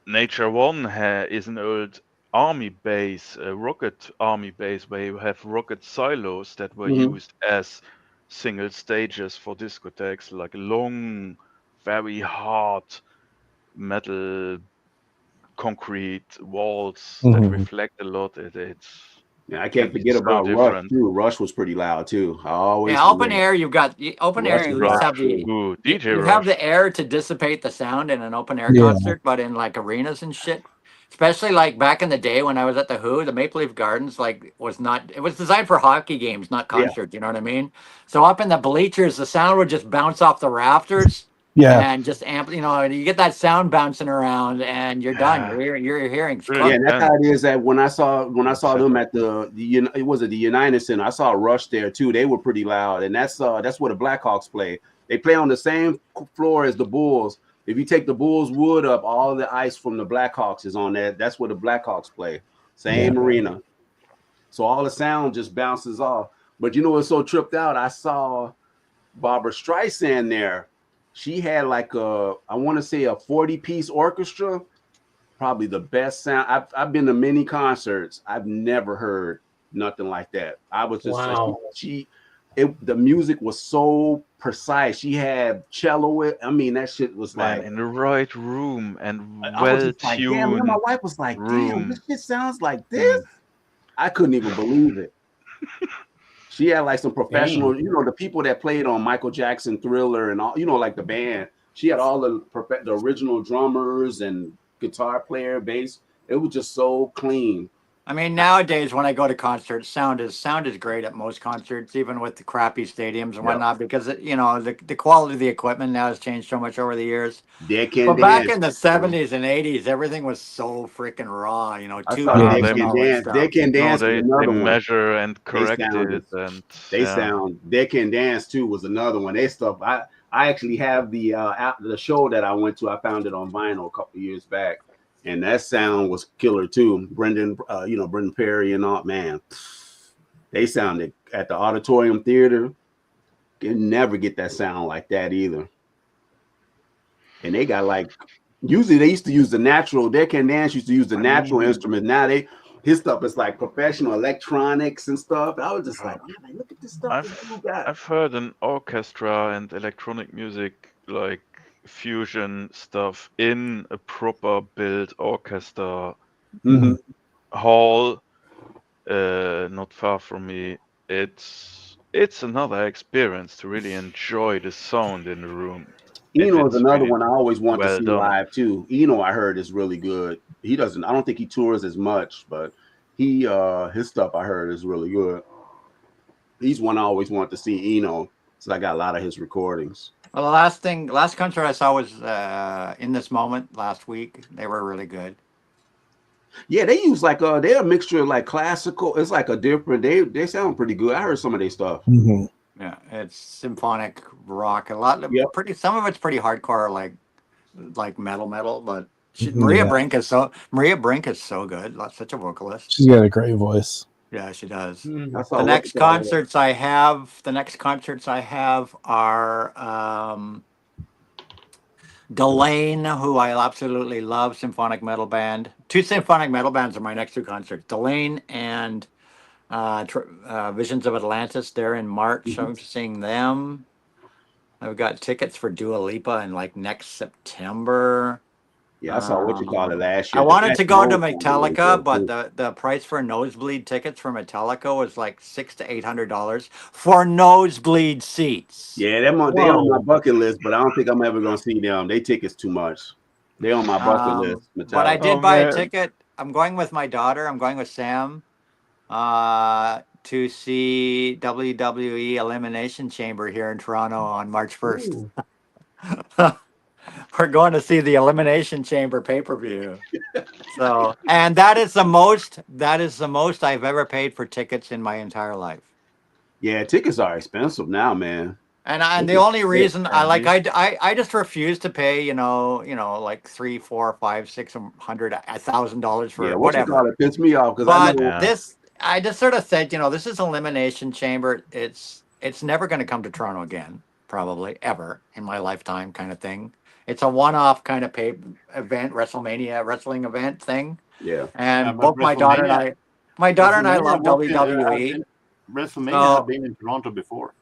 Nature One is an old army base, a rocket army base, where you have rocket silos that were used as single stages for discotheques, like long, very hard metal concrete walls that reflect a lot. Yeah, I can't forget about Rush too. Rush was pretty loud too. I always open air. You've got open air. You just have DJ you Rush. have the air to dissipate the sound in an open air concert, but in like arenas and shit, especially like back in the day when I was at the Who, the Maple Leaf Gardens like was not. It was designed for hockey games, not Yeah. concerts. You know what I mean? So up in the bleachers, the sound would just bounce off the rafters. Yeah. And just amp, you know, you get that sound bouncing around, and you're done. Your hearing's Really? Yeah, cooked. and that's how it is. That when I saw them at the it was at the United Center. I saw Rush there too. They were pretty loud, and that's where the Blackhawks play. They play on the same floor as the Bulls. If you take the Bulls wood up, all the ice from the Blackhawks is on that. That's where the Blackhawks play. Same arena. So all the sound just bounces off. But you know what's so tripped out? I saw Barbara Streisand there. She had like I want to say a 40-piece orchestra. Probably the best sound. I've been to many concerts. I've never heard nothing like that. I was just the music was so precise. She had cello. I mean, that shit was like in the right room and I was well just like, damn. tuned. My wife was like, damn, this shit sounds like this. I couldn't even believe it. She had like some professional, you know, the people that played on Michael Jackson, Thriller, and all, you know, like the band. She had all the original drummers and guitar player, bass. It was just so clean. I mean, nowadays when I go to concerts, sound is great at most concerts, even with the crappy stadiums and whatnot, because you know the quality of the equipment now has changed so much over the years. But back in the 70s and 80s, everything was so freaking raw. You know, They Can Dance. They measure and correct it, and They Can Dance too was another one. They stuff. I actually have the show that I went to. I found it on vinyl a couple years back. And that sound was killer too. Brendan Perry and all, man. They sounded at the Auditorium Theater. You never get that sound like that either. And they got like, usually they used to use the natural. They Can Dance used to use the natural instruments. Now his stuff is like professional electronics and stuff. I was just like, man, look at this stuff. I've heard an orchestra and electronic music like fusion stuff in a proper built orchestra hall not far from me. It's another experience to really enjoy the sound in the room. Eno is another one I always want to see live too. Eno, I heard, is really good. I don't think he tours as much, but his stuff I heard is really good. He's one I always want to see, Eno. So I got a lot of his recordings. Well, the last concert I saw was In This Moment last week. They were really good. Yeah, they use like they're a mixture of like classical. It's like a different. They sound pretty good. I heard some of their stuff. Yeah, it's symphonic rock. Some of it's pretty hardcore, like metal. But Maria Brink is so good. Such a vocalist. She's got a great voice. Yeah, she does. The next concerts I have are Delane, who I absolutely love, symphonic metal band. 2 symphonic metal bands are my next 2 concerts. Delane and Visions of Atlantis. They're in March. I'm seeing them. I've got tickets for Dua Lipa in like next September. Yeah, I saw what you called it last year. I wanted to go to Metallica, but the price for nosebleed tickets for Metallica was like $600 to $800 for nosebleed seats. Yeah, they're on my bucket list, but I don't think I'm ever gonna see them. They tickets too much. They're on my bucket list. Metallica. But I did buy a ticket. I'm going with my daughter. I'm going with Sam to see WWE Elimination Chamber here in Toronto on March 1st. We're going to see the Elimination Chamber pay-per-view. So, and that is the most I've ever paid for tickets in my entire life. Yeah, tickets are expensive now, man. And the only reason I just refuse to pay, like $300, $400, $500, $600, $1,000 for whatever. It pissed me off because I just sort of said, this is Elimination Chamber. It's never going to come to Toronto again, probably ever in my lifetime, kind of thing. It's a one-off kind of event, WrestleMania wrestling event thing. Yeah. And both my daughter and I love WWE. WrestleMania have been in Toronto before.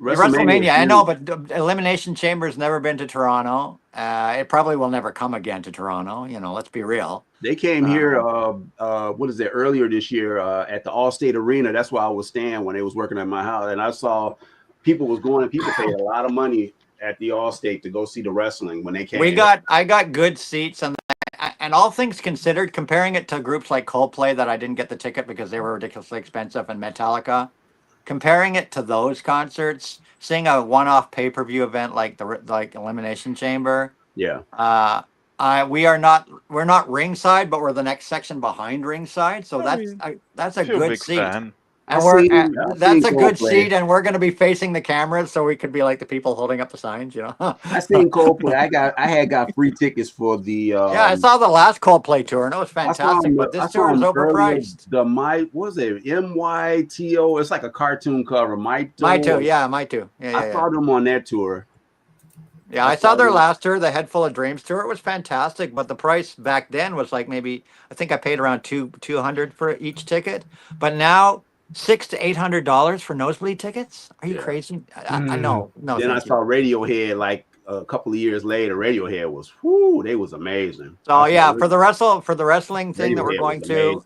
WrestleMania, I know, but Elimination Chamber's never been to Toronto. It probably will never come again to Toronto. Let's be real. They came here, earlier this year at the Allstate Arena. That's where I was staying when they was working at my house. And I saw people was going and people paid a lot of money at the Allstate to go see the wrestling when they came. I got good seats, and and all things considered, comparing it to groups like Coldplay that I didn't get the ticket because they were ridiculously expensive, and Metallica, comparing it to those concerts, seeing a one-off pay-per-view event like Elimination Chamber, Yeah. we're not ringside, but we're the next section behind ringside, so that's a If you're a good big seat. fan. And I've that's seen a good Coldplay. seat, and we're going to be facing the cameras, so we could be like the people holding up the signs, you know. I seen Coldplay. I had got free tickets for the. Yeah, I saw the last Coldplay tour, and it was fantastic. But this tour is overpriced. The what was it? MYTO. It's like a cartoon cover. Myto, yeah, Myto. Yeah, I saw them on that tour. Yeah, I saw their last tour, the Head Full of Dreams tour. It was fantastic, but the price back then was like maybe I think I paid around $200 for each ticket, but now $600 to $800 for nosebleed tickets. Are you crazy? I no. Then I saw Radiohead like a couple of years later. Radiohead was they was amazing. So for the wrestling thing that we're going to,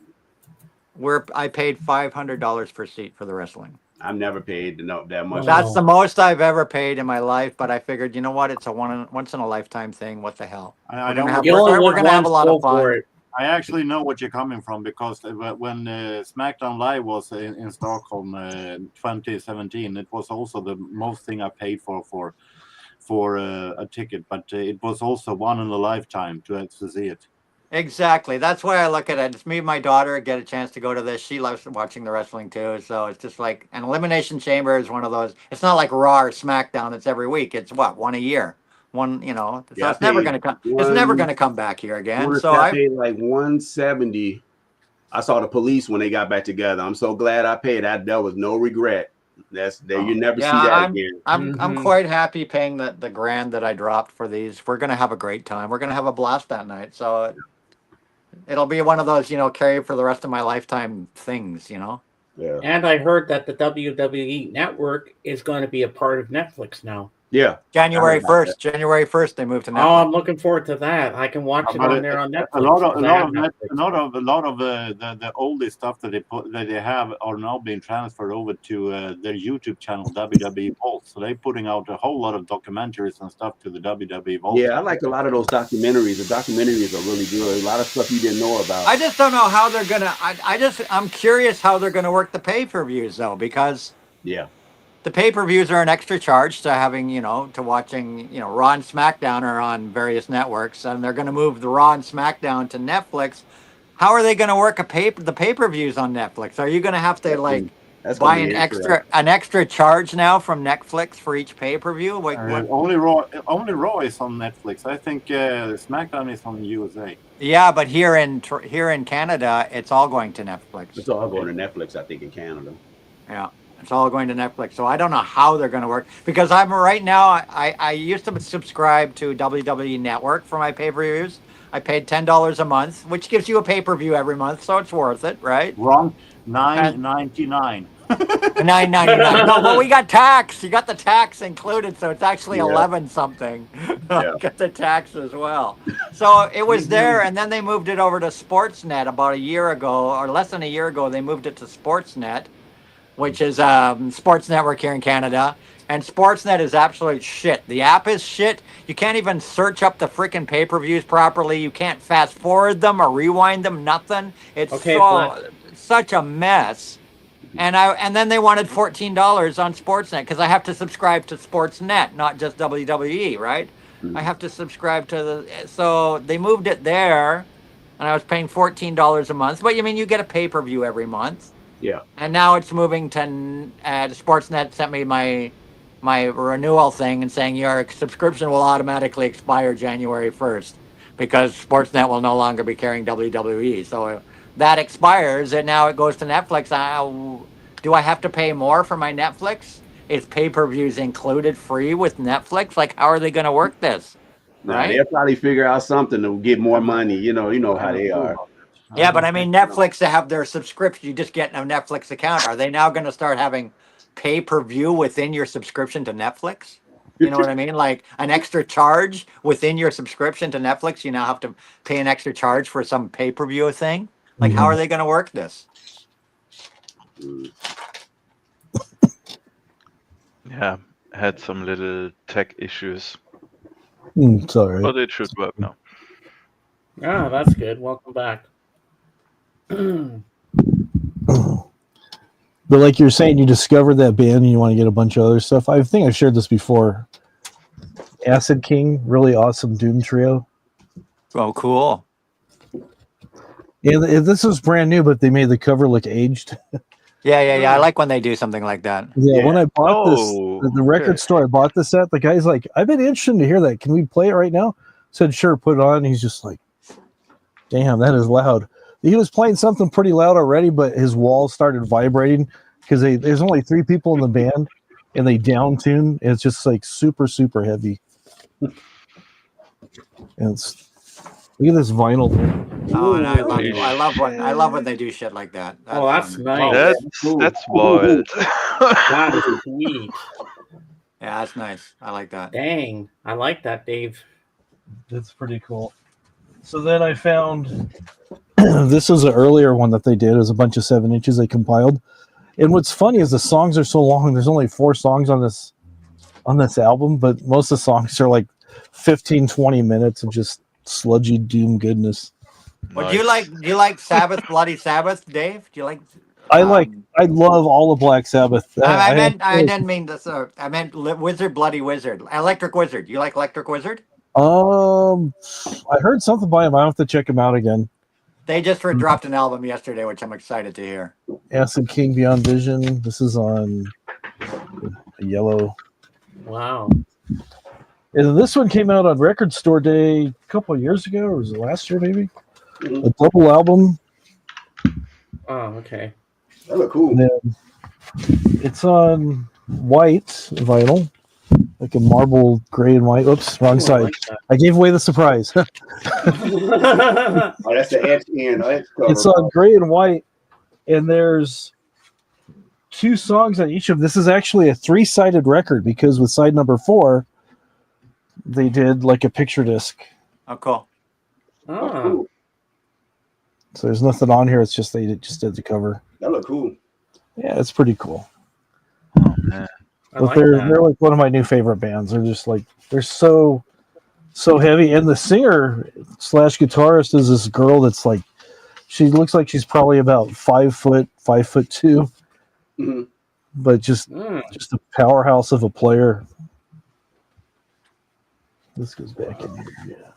I paid $500 per seat for the wrestling. I've never paid that much. That's the most I've ever paid in my life, but I figured, you know what? It's a once in a lifetime thing. What the hell? I we're gonna have a lot of fun. I actually know what you're coming from, because when SmackDown Live was in Stockholm 2017, it was also the most thing I paid for a ticket, but it was also one in a lifetime to see it. Exactly. That's why I look at it. It's me and my daughter get a chance to go to this. She loves watching the wrestling too. So it's just like an Elimination Chamber is one of those. It's not like Raw or SmackDown. It's every week. It's one a year. So it's never going to come. It's never going to come back here again. So I paid like $170. I saw the Police when they got back together. I'm so glad I paid that. There was no regret. You never see that again. I'm quite happy paying the grand that I dropped for these. We're going to have a great time. We're going to have a blast that night. So it'll be one of those, carry for the rest of my lifetime things, Yeah. And I heard that the WWE Network is going to be a part of Netflix now. Yeah. January 1st, they moved to Netflix. Oh, I'm looking forward to that. I can watch it on there on Netflix. A lot of the oldest stuff that they have are now being transferred over to their YouTube channel, WWE Vault. So they're putting out a whole lot of documentaries and stuff to the WWE Vault. Yeah, I like a lot of those documentaries. The documentaries are really good. A lot of stuff you didn't know about. I just don't know how they're gonna. I'm curious how they're gonna work the pay-per-views though, because the pay-per-views are an extra charge to having, to watching, Raw and SmackDown are on various networks, and they're going to move the Raw and SmackDown to Netflix. How are they going to work the pay-per-views on Netflix? Are you going to have to buy an extra charge now from Netflix for each pay-per-view? Only Raw is on Netflix. I think SmackDown is on USA. Yeah, but here in Canada, it's all going to Netflix. It's all going to Netflix, I think, in Canada. Yeah. It's all going to Netflix. So I don't know how they're going to work, because I'm right now, I used to subscribe to WWE Network for my pay-per-views. I paid $10 a month, which gives you a pay-per-view every month. So it's worth it, right? Wrong. $9.99. $9.99. No, but we got tax. You got the tax included. So it's actually 11 something. Got the tax as well. So it was there. And then they moved it over to Sportsnet about a year ago, or less than a year ago. They moved it to Sportsnet, which is Sports Network here in Canada. And Sportsnet is absolute shit. The app is shit. You can't even search up the freaking pay-per-views properly. You can't fast forward them or rewind them, nothing. It's such a mess. And then they wanted $14 on Sportsnet, because I have to subscribe to Sportsnet, not just WWE, right? I have to subscribe to so they moved it there, and I was paying $14 a month. But you get a pay-per-view every month. Yeah. And now it's moving to Sportsnet sent me my renewal thing and saying your subscription will automatically expire January 1st, because Sportsnet will no longer be carrying WWE. So that expires, and now it goes to Netflix. Do I have to pay more for my Netflix? Is pay-per-views included free with Netflix? Like, how are they going to work this? Right? They'll probably figure out something to get more money. You know how they are. Yeah, but Netflix, to have their subscription, you just get a Netflix account. Are they now going to start having pay-per-view within your subscription to Netflix? You know what I mean? Like an extra charge within your subscription to Netflix. You now have to pay an extra charge for some pay-per-view thing. Like, how are they going to work this? Yeah, had some little tech issues. Sorry. But it should work now. Ah, that's good. Welcome back. But like you're saying, you discovered that band and you want to get a bunch of other stuff. I think I've shared this before. Acid King, really awesome doom trio. Oh, cool. Yeah, this was brand new, but they made the cover look aged. Yeah. I like when they do something like that. Yeah, when I bought Oh, this, the record okay. store I bought this at, the guy's like, I've been interested to hear that. Can we play it right now? Said, sure, put it on. He's just like, damn, that is loud. He was playing something pretty loud already, but his walls started vibrating because there's only 3 people in the band and they down tune. And it's just like super, super heavy. And it's look at this vinyl. Oh, and I Ooh. love when they do shit like that. That's fun. nice. That's wild. That's sweet. Yeah, that's nice. I like that. Dang, I like that, Dave. That's pretty cool. So then I found this is an earlier one that they did. It was a bunch of 7 inches they compiled. And what's funny is the songs are so long. There's only 4 songs on this album, but most of the songs are like 15, 20 minutes of just sludgy doom goodness. Well, do you like Sabbath, Bloody Sabbath, Dave? Do you like? I love all of Black Sabbath. I didn't mean this. I meant Wizard, Bloody Wizard, Electric Wizard. You like Electric Wizard? I heard something by him. I have to check him out again. They just dropped an album yesterday, which I'm excited to hear. Acid King Beyond Vision. This is on yellow. Wow. And this one came out on Record Store Day a couple of years ago, or was it last year maybe? A double album. Oh, okay. That look cool. And then it's on white vinyl, like a marble gray and white. Oops, wrong side. Like I gave away the surprise. Oh, that's the edge end. It's on gray and white, and there's 2 songs on each of. This is actually a 3-sided record because with side number 4, they did like a picture disc. Oh, cool. Oh, So there's nothing on here. It's just they just did the cover. That look cool. Yeah, it's pretty cool. Man. I But like they're that. like one of my new favorite bands. They're just like they're so heavy. And the singer / guitarist is this girl that's like she looks like she's probably about 5 foot, 5'2", Mm-hmm. but just a powerhouse of a player. This goes back in here.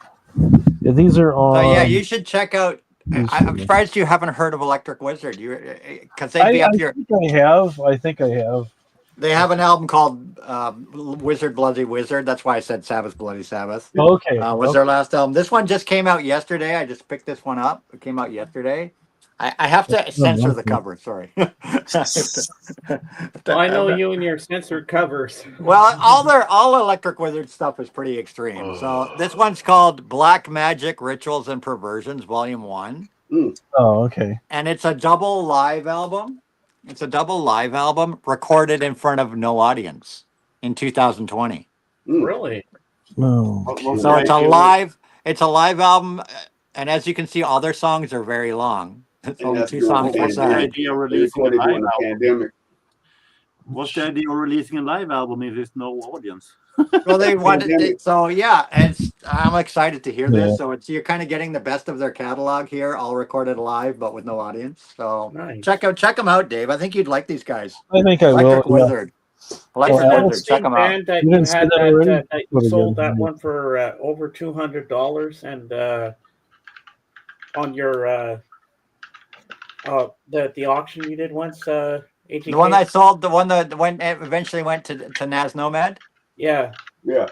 Yeah, these are on. Oh yeah, you should check out. I'm surprised you haven't heard of Electric Wizard. Because they'd be up here. I think I have. They have an album called Wizard, Bloody Wizard. That's why I said Sabbath, Bloody Sabbath. Okay. Was their last album. This one just came out yesterday. I just picked this one up. It came out yesterday. I have to censor the cover. Sorry. I know you and your censored covers. Well, all Electric Wizard stuff is pretty extreme. So this one's called Black Magic, Rituals and Perversions, Volume 1. Oh, okay. And it's a double live album. It's a double live album recorded in front of no audience in 2020. Really? Oh, So it's a live album, and as you can see, all their songs are very long. It's only 2 songs per The side. idea of releasing a Recorded live during the album. pandemic. What's the idea of releasing a live album if there's no audience? Well, they wanted Pandemic. it, so yeah, I'm excited to hear Yeah. this. So you're kind of getting the best of their catalog here, all recorded live, but with no audience. So Nice. check them out, Dave. I think you'd like these guys. I think I Electric will. Yeah. Wizard. Electric Well, Wizard. Check them out. Band that You you didn't say had that already? that What you sold again? that one for over $200, and on your the auction you did once, AGK? The one I sold, the one that eventually went to Naz Nomad. Yeah. Yeah.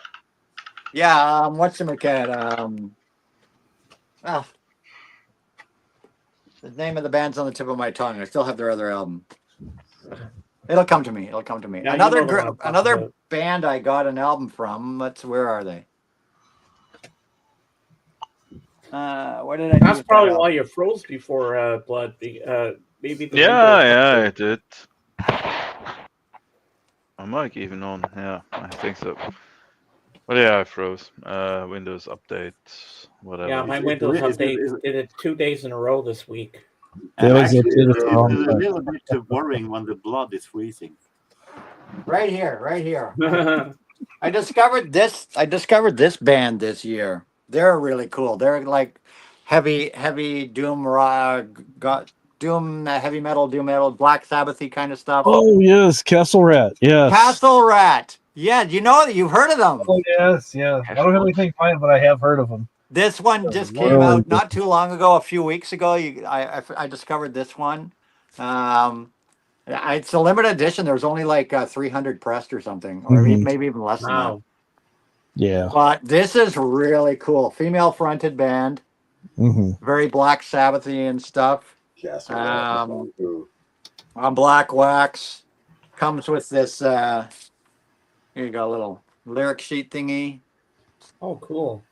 Yeah, what's the cat? The name of the band's on the tip of my tongue. I still have their other album. It'll come to me. Yeah, you another know the one I'm talking another about. band I got an album from. Where are they? What did I do? That's with probably that why album? you froze before Blood. Maybe the Yeah, I did. My mic even on. Yeah, I think so. But yeah, I froze. Windows update, whatever. Yeah, my Is it- Windows is it- update is it- did it 2 days in a row this week. That was Actually, it. Did it it's for a It's long a time. little bit worrying when the blood is freezing. Right here. I discovered this band this year. They're really cool. They're like heavy doom heavy metal, Black Sabbathy kind of stuff. Oh yes, Castle Rat. Yes. Castle Rat. Yeah, you know that you've heard of them. Oh yes, yeah. I don't have anything fine, but I have heard of them. This one just came out not too long ago, a few weeks ago. I discovered this one. It's a limited edition. There's only like 300 pressed or something, or maybe even less than that. Yeah. But this is really cool. Female fronted band. Very Black Sabbathy and stuff. On black wax. Comes with this here you go, little lyric sheet thingy. Oh, cool.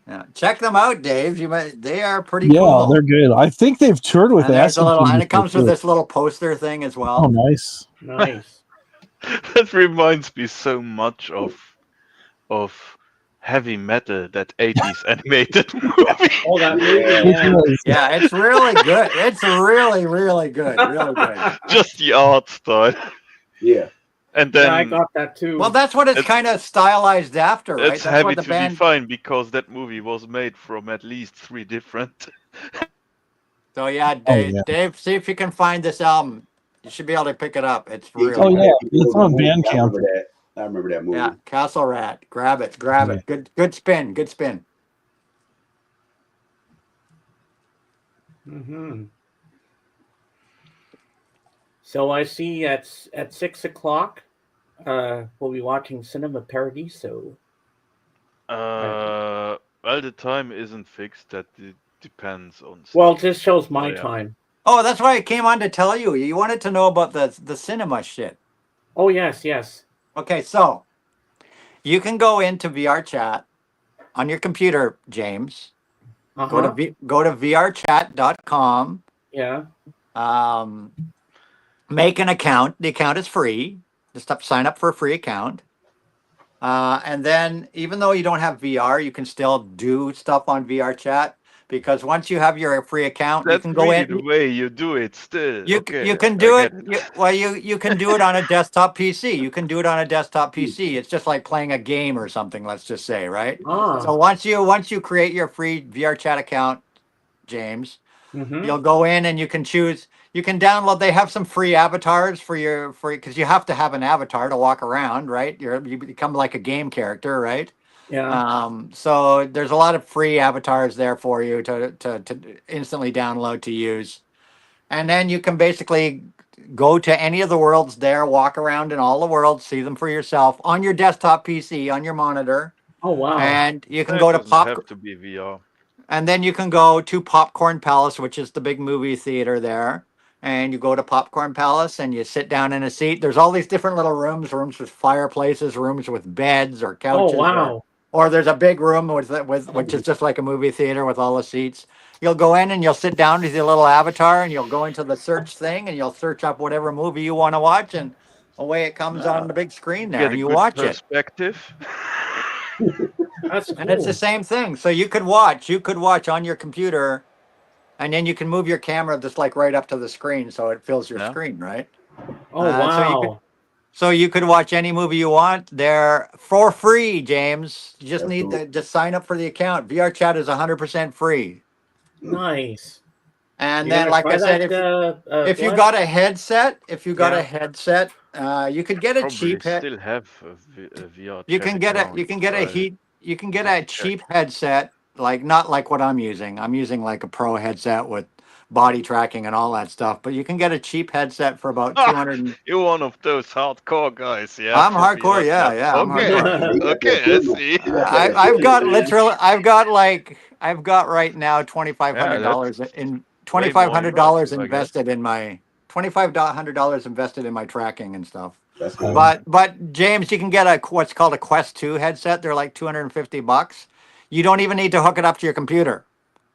Yeah, check them out, Dave. They are pretty Yeah, cool. they're good. I think they've toured with Acid and it comes with this little poster thing as well. Oh, nice. Nice. That reminds me so much of heavy metal, that 80s animated movie. Oh, that movie. Yeah, it's really good. It's really, really good. Really good. Just the art style. Yeah. And then I got that too. Well, that's what it's kind of stylized after, right? It's That's heavy what the to band... define because that movie was made from at least 3 different. So yeah, Dave, see if you can find this album. You should be able to pick it up. It's really Oh yeah, it's on Bandcamp. I remember that movie. Yeah, Castle Rat. Grab it. Good spin. Good spin. So I see at 6 o'clock, we'll be watching Cinema Paradiso. Well, the time isn't fixed. That it depends on. Well, this shows my time. Oh, that's why I came on to tell you. You wanted to know about the cinema shit. Oh yes. Okay, so you can go into VR chat on your computer, James. Go to vrchat.com. Yeah. Make an account. The account is free. Just sign up for a free account. And then even though you don't have VR, you can still do stuff on VR chat, because once you have your free account, That's you can go really in. the way you do it still. You can do it. You can do it on a desktop PC. You can do it on a desktop PC. It's just like playing a game or something, let's just say, right? So once you create your free VR chat account, James, you'll go in and you can choose. You can download. They have some free avatars because you have to have an avatar to walk around, right? You become like a game character, right? Yeah. So there's a lot of free avatars there for you to instantly download to use, and then you can basically go to any of the worlds there, walk around in all the worlds, see them for yourself on your desktop PC, on your monitor. Oh wow! And you can That go to doesn't have to be VR. And then you can go to Popcorn Palace, which is the big movie theater there. And you go to Popcorn Palace and you sit down in a seat. There's all these different little rooms with fireplaces, rooms with beds or couches. Oh wow! Or there's a big room which is just like a movie theater with all the seats. You'll go in and you'll sit down with your little avatar and you'll go into the search thing and you'll search up whatever movie you want to watch, and away it comes on the big screen there. Get a And you good watch perspective. That's cool. And it's the same thing. So you could watch on your computer, and then you can move your camera just like right up to the screen so it fills your screen, right? Oh wow! So you could watch any movie you want there for free, James. You just need to just sign up for the account. VR chat is 100% free. Nice. And then, like I said, if you got a headset, you could get a cheap head. Still have a VR. You can get a cheap headset, like not like what I'm using. I'm using like a pro headset with body tracking and all that stuff. But you can get a cheap headset for about 200. You're one of those hardcore guys, yeah? I'm hardcore, yeah. I'm hardcore. Okay, let's see. I've got right now $2,500 invested in my $2,500 invested in my tracking and stuff. That's cool. But James, you can get what's called a Quest 2 headset. They're like $250. You don't even need to hook it up to your computer.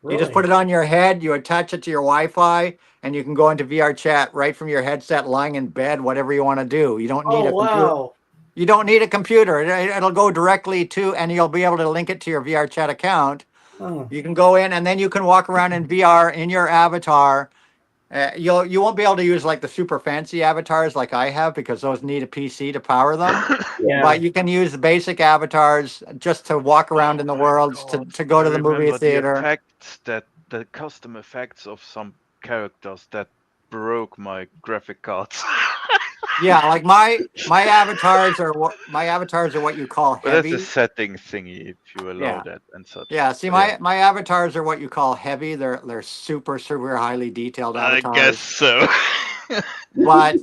Really? You just put it on your head, you attach it to your Wi-Fi, and you can go into VR chat right from your headset, lying in bed, whatever you want to do. You don't need a computer. Wow. You don't need a computer. It'll go directly to, and you'll be able to link it to your VR chat account. Oh. You can go in, and then you can walk around in VR in your avatar. You won't be able to use like the super fancy avatars like I have, because those need a PC to power them. Yeah. But you can use the basic avatars just to walk around in the worlds, to go to the movie theater. The effects that the custom effects of some characters that broke my graphic cards. Yeah, like my avatars are what you call But that's heavy. a setting thingy if you allow Yeah. that and such. Yeah, see, But my avatars are what you call heavy. They're super highly detailed I avatars. guess so. But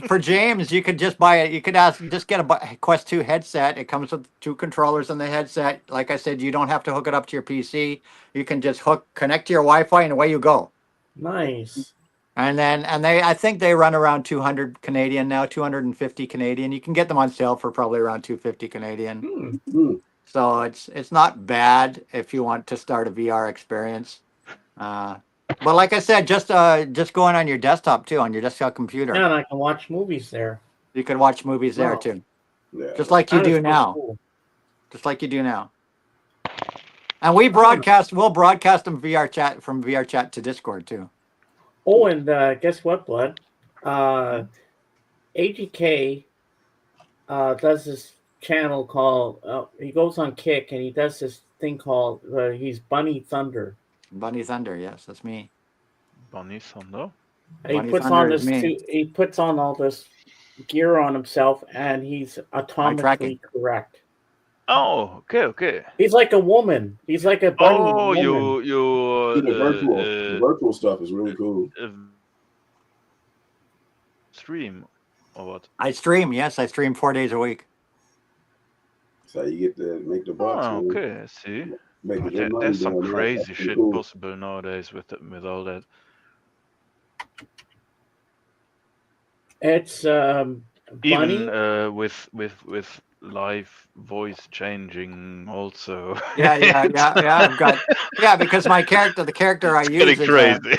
for James, you could just buy it. You could just get a Quest 2 headset. It comes with 2 controllers in the headset. Like I said, you don't have to hook it up to your PC. You can just connect to your Wi-Fi, and away you go. Nice. And I think they run around 200 Canadian now, 250 Canadian. You can get them on sale for probably around 250 Canadian. So it's not bad if you want to start a VR experience. But like I said, just going on your desktop too, on your desktop computer. Yeah, and I can watch movies there. You can watch movies there Wow. too. Yeah. Just like you That is do so now. cool. Just like you do now. And we'll broadcast them from VR chat to Discord too. Oh, and guess what, Blood? AGK does this channel called, he goes on Kick, and he does this thing called, he's Bunny Thunder. Bunny Thunder, yes, that's me. Bunny Thunder? He Bunny puts Thunder on is this me. he puts on all this gear on himself, and he's atomically correct. Oh, okay. He's like a woman. He's like a bunny woman. The virtual stuff is really cool. Stream or what? I stream, yes, I stream 4 days a week. So you get to make the bucks. Oh, man. okay, I see. Make the good money There's some doing that. crazy That's shit cool. possible nowadays with all that. It's Bunny. Even with live voice changing also. Yeah. I've got because the character I use Getting crazy.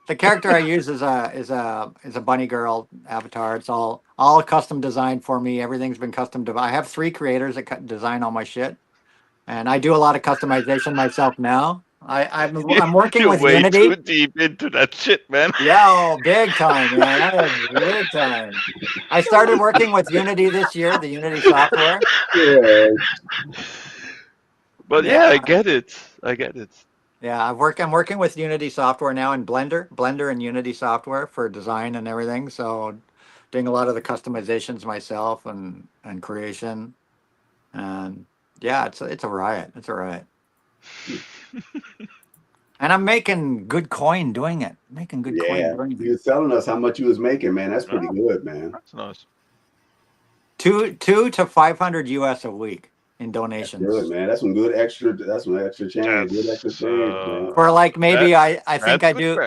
the character I use is a bunny girl avatar. It's all custom designed for me. Everything's been custom. I have 3 creators that design all my shit, and I do a lot of customization myself now. I'm working You're with way Unity. too deep into that shit, man. Yeah, oh, big time, man. Big time. I started working with Unity this year, the Unity software. Yeah. But yeah, I get it. Yeah, I'm working with Unity software now in Blender and Unity software for design and everything. So doing a lot of the customizations myself and creation. And yeah, it's a riot. It's a riot. And I'm making good coin doing it. Making good coin doing it. You was telling us how much you was making, man. That's pretty good, man. That's nice. 2 to 500 US a week in donations. That's good, man. That's some good extra. That's some extra change. Good extra change, man. For like maybe I think I do.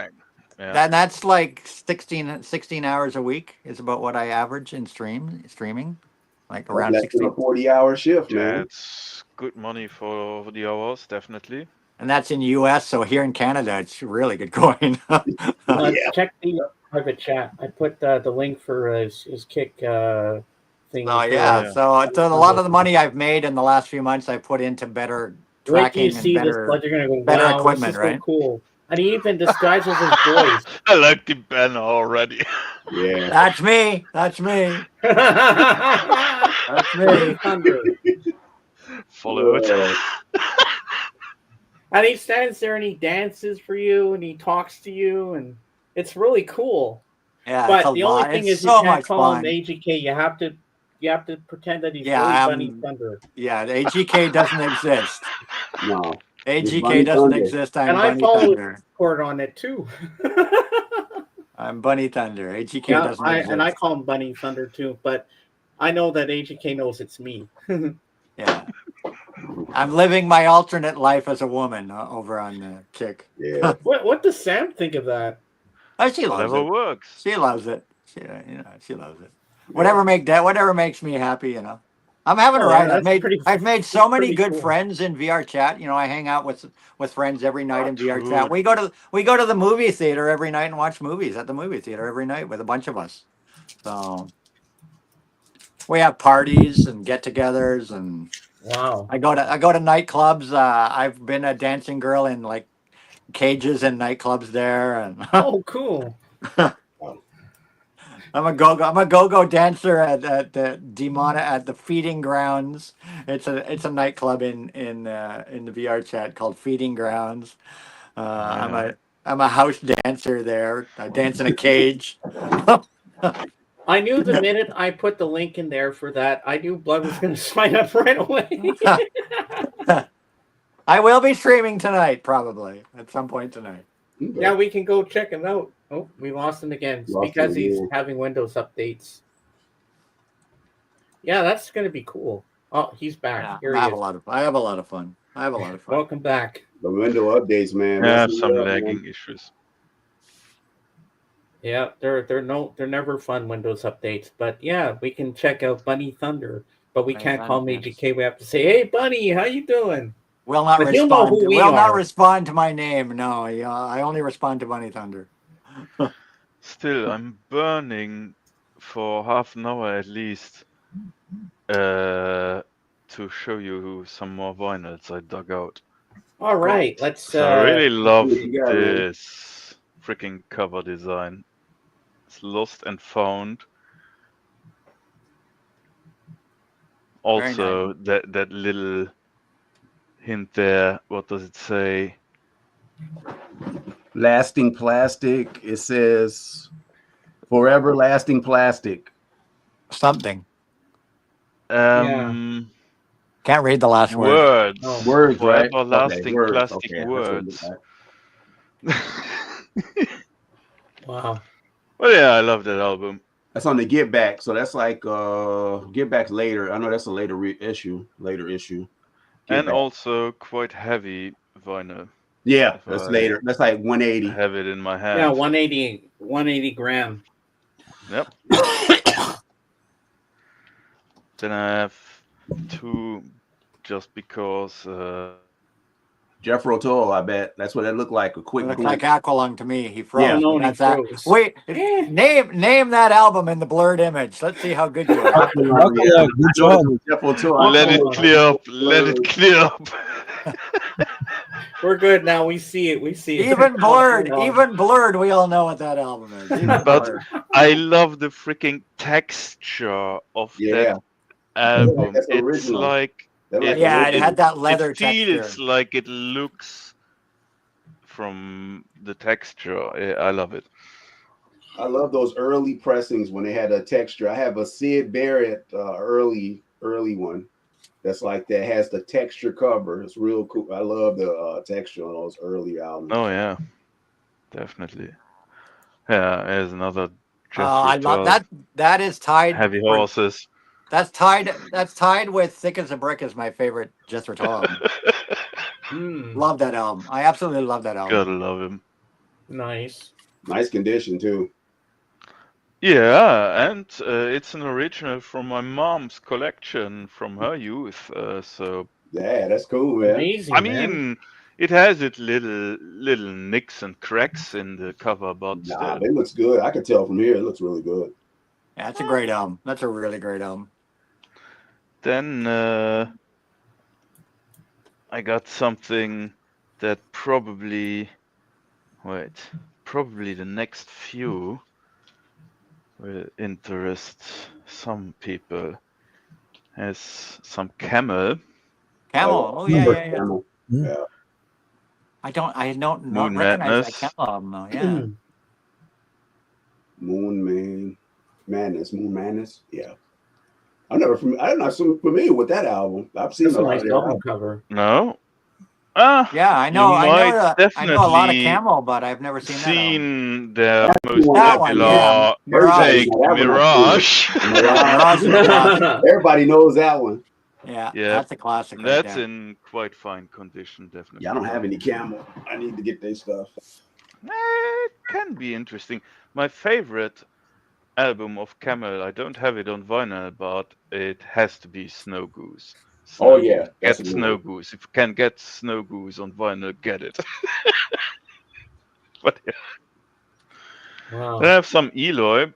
Yeah. That's like 16 hours a week is about what I average in streaming. Like around Less 16. than a 40-hour shift, man. That's good money for the hours, definitely. And that's in US, so here in Canada, it's really good coin. Check the private chat. I put the link for his Kick thing. Oh yeah, so a lot of the money I've made in the last few months, I put into better tracking and better equipment, this is right? So cool. And he even disguises his voice. I like the banner already. Yeah. That's me. That's me. That's me. Follow it. And he stands there and he dances for you and he talks to you, and it's really cool. Yeah, but the only thing is, so you can't much call fun. him AGK. You have to pretend that he's really Bunny Thunder. Yeah, the AGK doesn't exist. No. AGK doesn't exist. I'm Bunny Thunder. I follow on it too. I'm Bunny Thunder. AGK doesn't exist. And I call him Bunny Thunder too, but I know that AGK knows it's me. Yeah. I'm living my alternate life as a woman over on the Kick. Yeah. What does Sam think of that? Oh, she loves Whatever it. works. She loves it. She loves it. Whatever makes me happy, you know. I'm having a ride. I've made so many good friends in VR chat. You know, I hang out with friends every night in VR chat. We go to the movie theater every night and watch movies at the movie theater every night with a bunch of us. So we have parties and get-togethers, and wow. I go to nightclubs. I've been a dancing girl in like cages and nightclubs there, and oh, cool. I'm a go-go dancer at the Feeding Grounds. It's a nightclub in the VR chat called Feeding Grounds. I'm a house dancer there. I dance in a cage. I knew the minute I put the link in there for that, I knew Blood was going to sign up right away. I will be streaming tonight, probably at some point tonight. Yeah, we can go check him out. Oh, we lost him again. It's Lost because him he's again. having Windows updates. Yeah, that's going to be cool. Oh, he's back. Yeah, Here I he have is. I have a lot of fun. Welcome back. The window updates, man. I have Messing some it up, lagging man. issues. Yeah, they're never fun Windows updates. But yeah, we can check out Bunny Thunder. But we Bunny can't call Thunder, Major yes. K. We have to say, "Hey, Bunny, how you doing?" Will not But he'll know respond. who we Will not are. respond to my name. No, I only respond to Bunny Thunder. Still, I'm burning for half an hour at least to show you some more vinyls I dug out. All right, let's. So I really love what you got, man? this freaking cover design. It's Lost and Found. Also, that little hint there. What does it say? Lasting plastic. It says forever lasting plastic. Something. Um, Can't read the last word. Words. Oh. Words, right? Forever lasting words. plastic Okay, that's what we words. got. Wow. Well, yeah, I love that album. That's on the Get Back. So that's like Get Back's later. I know that's a later issue. Get And Back. also quite heavy vinyl. Yeah, if that's I later. That's like 180. have it in my hand. Yeah, 180 gram. Yep. Then I have two just because Jethro Tull, I bet. That's what that looked like. A quick It looks blink. like Aqualung to me. He froze. Yeah. No, That's he that. froze. Wait, Eh. name that album in the blurred image. Let's see how good you are. Yeah, good job. Jethro Tull. let it Oh, clear up. Let it clear up. We're good now. We see it. We see it. Even blurred, we all know what that album is. Even But blurred. I love the freaking texture of Yeah. that album. That's It's original. like They're like Yeah, it original. had that leather it feels texture. like it looks from the texture. I love it. I love those early pressings when they had a texture. I have a Sid Barrett early one. That's like that has the texture cover. It's real cool. I love the texture on those early albums. Oh yeah, definitely. Yeah, there's another. I love that. That is tied. Heavy horses. That's tied with "Thick as a Brick" is my favorite Jethro Tull album. Love that album. I absolutely love that album. Gotta love him. Nice. Nice condition too. Yeah, and it's an original from my mom's collection from her youth. So yeah, that's cool, man. Amazing. I mean, it has its little nicks and cracks in the cover, but Nah, it looks good. I can tell from here. It looks really good. Yeah, that's a great album. That's a really great album. Then I got something that probably the next few will interest some people. Has some Camel. Camel. Oh yeah. Camel. Hmm. Yeah. I don't Moon recognize Madness. that Camel album though. Yeah. Moon Madness. Yeah. I'm not so familiar with that album. I've seen That's a lot nice of their album albums. cover. No. Yeah, I know. You I might know a lot definitely of Camel, but I've never seen that album. Seen their most That one, popular yeah. take, Mirage. Mirage. Mirage. Everybody knows that one. Yeah, Yeah. that's a classic. Right That's there. in quite fine condition, definitely. Yeah, I don't have any Camel. I need to get their stuff. It can be interesting. My favorite album of Camel, I don't have it on vinyl, but it has to be Snow Goose. Oh yeah, Get that's a good Snow one. Goose. If you can get Snow Goose on vinyl, get it. But yeah. Wow. I have some Eloy,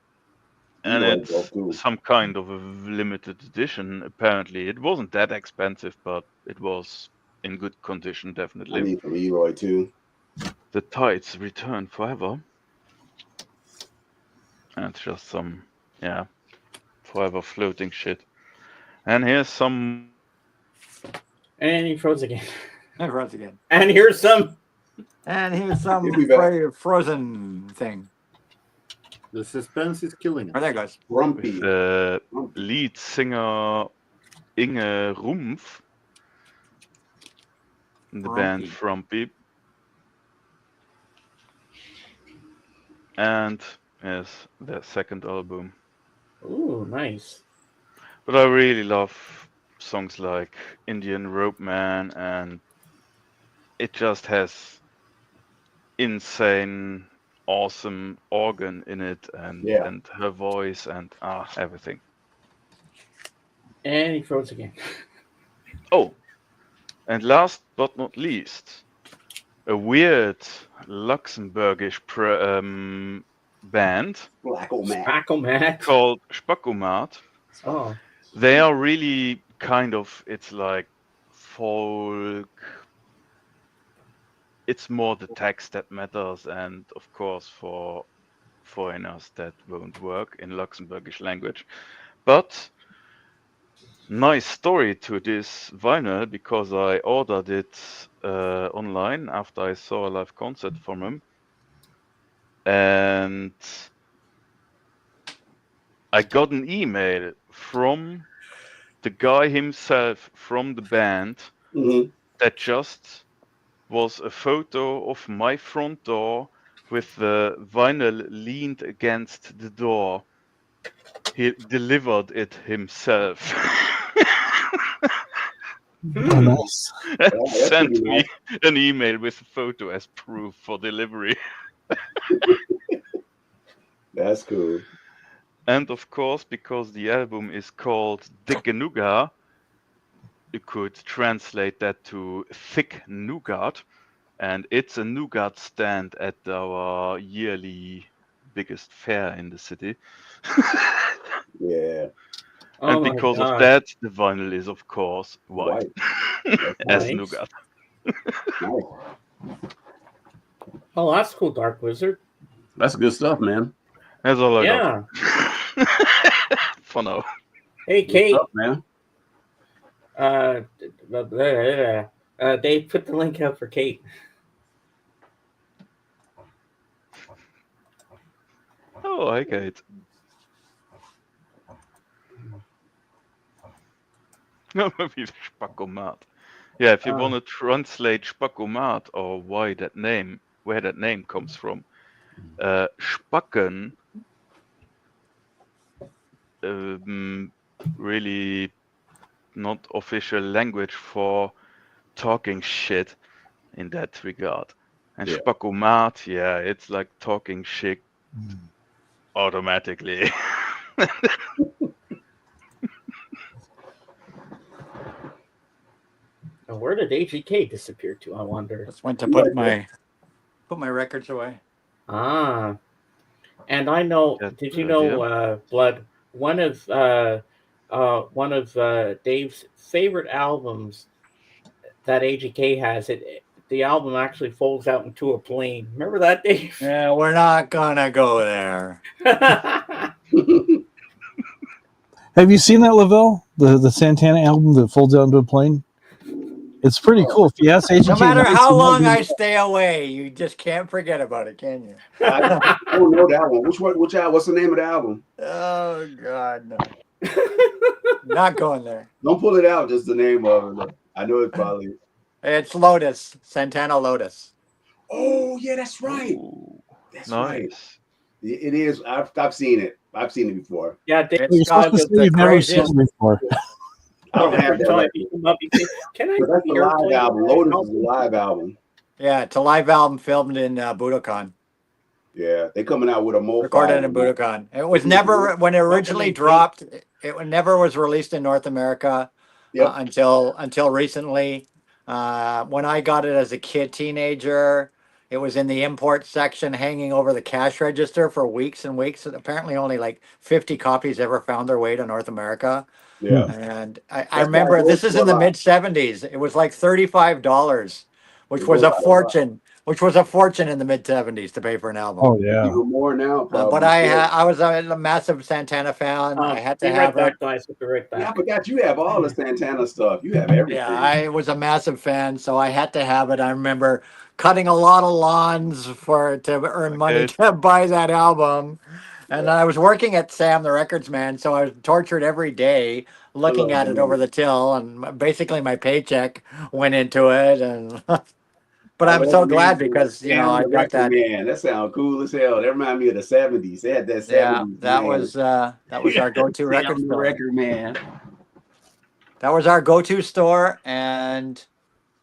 and Eloy it's dope, too. some kind of a limited edition. Apparently, it wasn't that expensive, but it was in good condition, I definitely. need some Eroy too. The Tides Return Forever. And just some, forever floating shit. And here's some. And he froze again. Never runs again. And here's some. And here's some He'll be back. frozen thing. The suspense is killing Oh, us. there it goes. Grumpy. With lead singer Inge Rumpf in the band Frumpy. And yes, their second album. Ooh, nice. But I really love songs like Indian Rope Man, and it just has insane, awesome organ in it, and her voice, and everything. And he froze again. Oh, and last but not least, a weird Luxembourgish band Spackomat. called Spackomat. Oh. They are really kind of, it's like folk. It's more the text that matters, and of course for foreigners that won't work in Luxembourgish language. But nice story to this vinyl, because I ordered it online after I saw a live concert from him, and I got an email from the guy himself from the band that just was a photo of my front door with the vinyl leaned against the door. He delivered it himself. Oh, nice. And sent me an email with a photo as proof for delivery. That's cool. And of course, because the album is called Dicke Nougat, you could translate that to Thick Nougat. And it's a nougat stand at our yearly biggest fair in the city. Yeah. And because of that, the vinyl is, of course, white. As nice. nougat. Nice. Oh, that's cool, Dark Wizard. That's good stuff, man. That's all I got. For now. Hey, Kate. Up, man. They put the link out for Kate. Oh, hi, Kate. No, maybe Spackomat. Yeah, if you want to translate Spackomat or where that name comes from, Spacken, really not official language for talking shit in that regard. And Spackomat, yeah, it's like talking shit automatically. Where did AGK disappear to, I wonder? Just went to put my records away. And I know. Did you know, Blood? One of Dave's favorite albums that AGK has. The album actually folds out into a plane. Remember that, Dave? Yeah, we're not gonna go there. Have you seen that, Lavelle? The Santana album that folds out into a plane? It's pretty cool. If you ask AGK, No matter how long I stay away, you just can't forget about it, can you? I don't know that one. Which album? What's the name of the album? Oh God, no. Not going there. Don't pull it out. Just the name of it. I know it probably. It's Lotus, Santana Lotus. Oh yeah, that's right. That's right. It is. I've seen it. I've seen it before. Yeah, Dave. You're supposed to say you've never seen it before. I don't have that. Can I? That's the live album. Lotus is a live album. Yeah, it's a live album filmed in Budokan. Yeah, they coming out with a more recorded in Budokan. It was never when it originally dropped. It never was released in North America until recently. When I got it as a teenager, it was in the import section, hanging over the cash register for weeks and weeks. And apparently, only like 50 copies ever found their way to North America. Yeah, and I remember this is in the mid '70s. It was like $35, which was a fortune. Which was a fortune in the mid '70s to pay for an album. Oh yeah, even more now. But I was a massive Santana fan. I had to have it. Yeah, I forgot you have all the Santana stuff. You have everything. Yeah, I was a massive fan, so I had to have it. I remember cutting a lot of lawns to earn money to buy that album. And I was working at Sam the Records Man, so I was tortured every day looking at it over the till, and basically my paycheck went into it. And but I'm so glad because I got that. Man, that sounds cool as hell. That reminds me of the '70s. They had that '70s. Yeah, that was our go-to record store. Record Man. That was our go-to store, and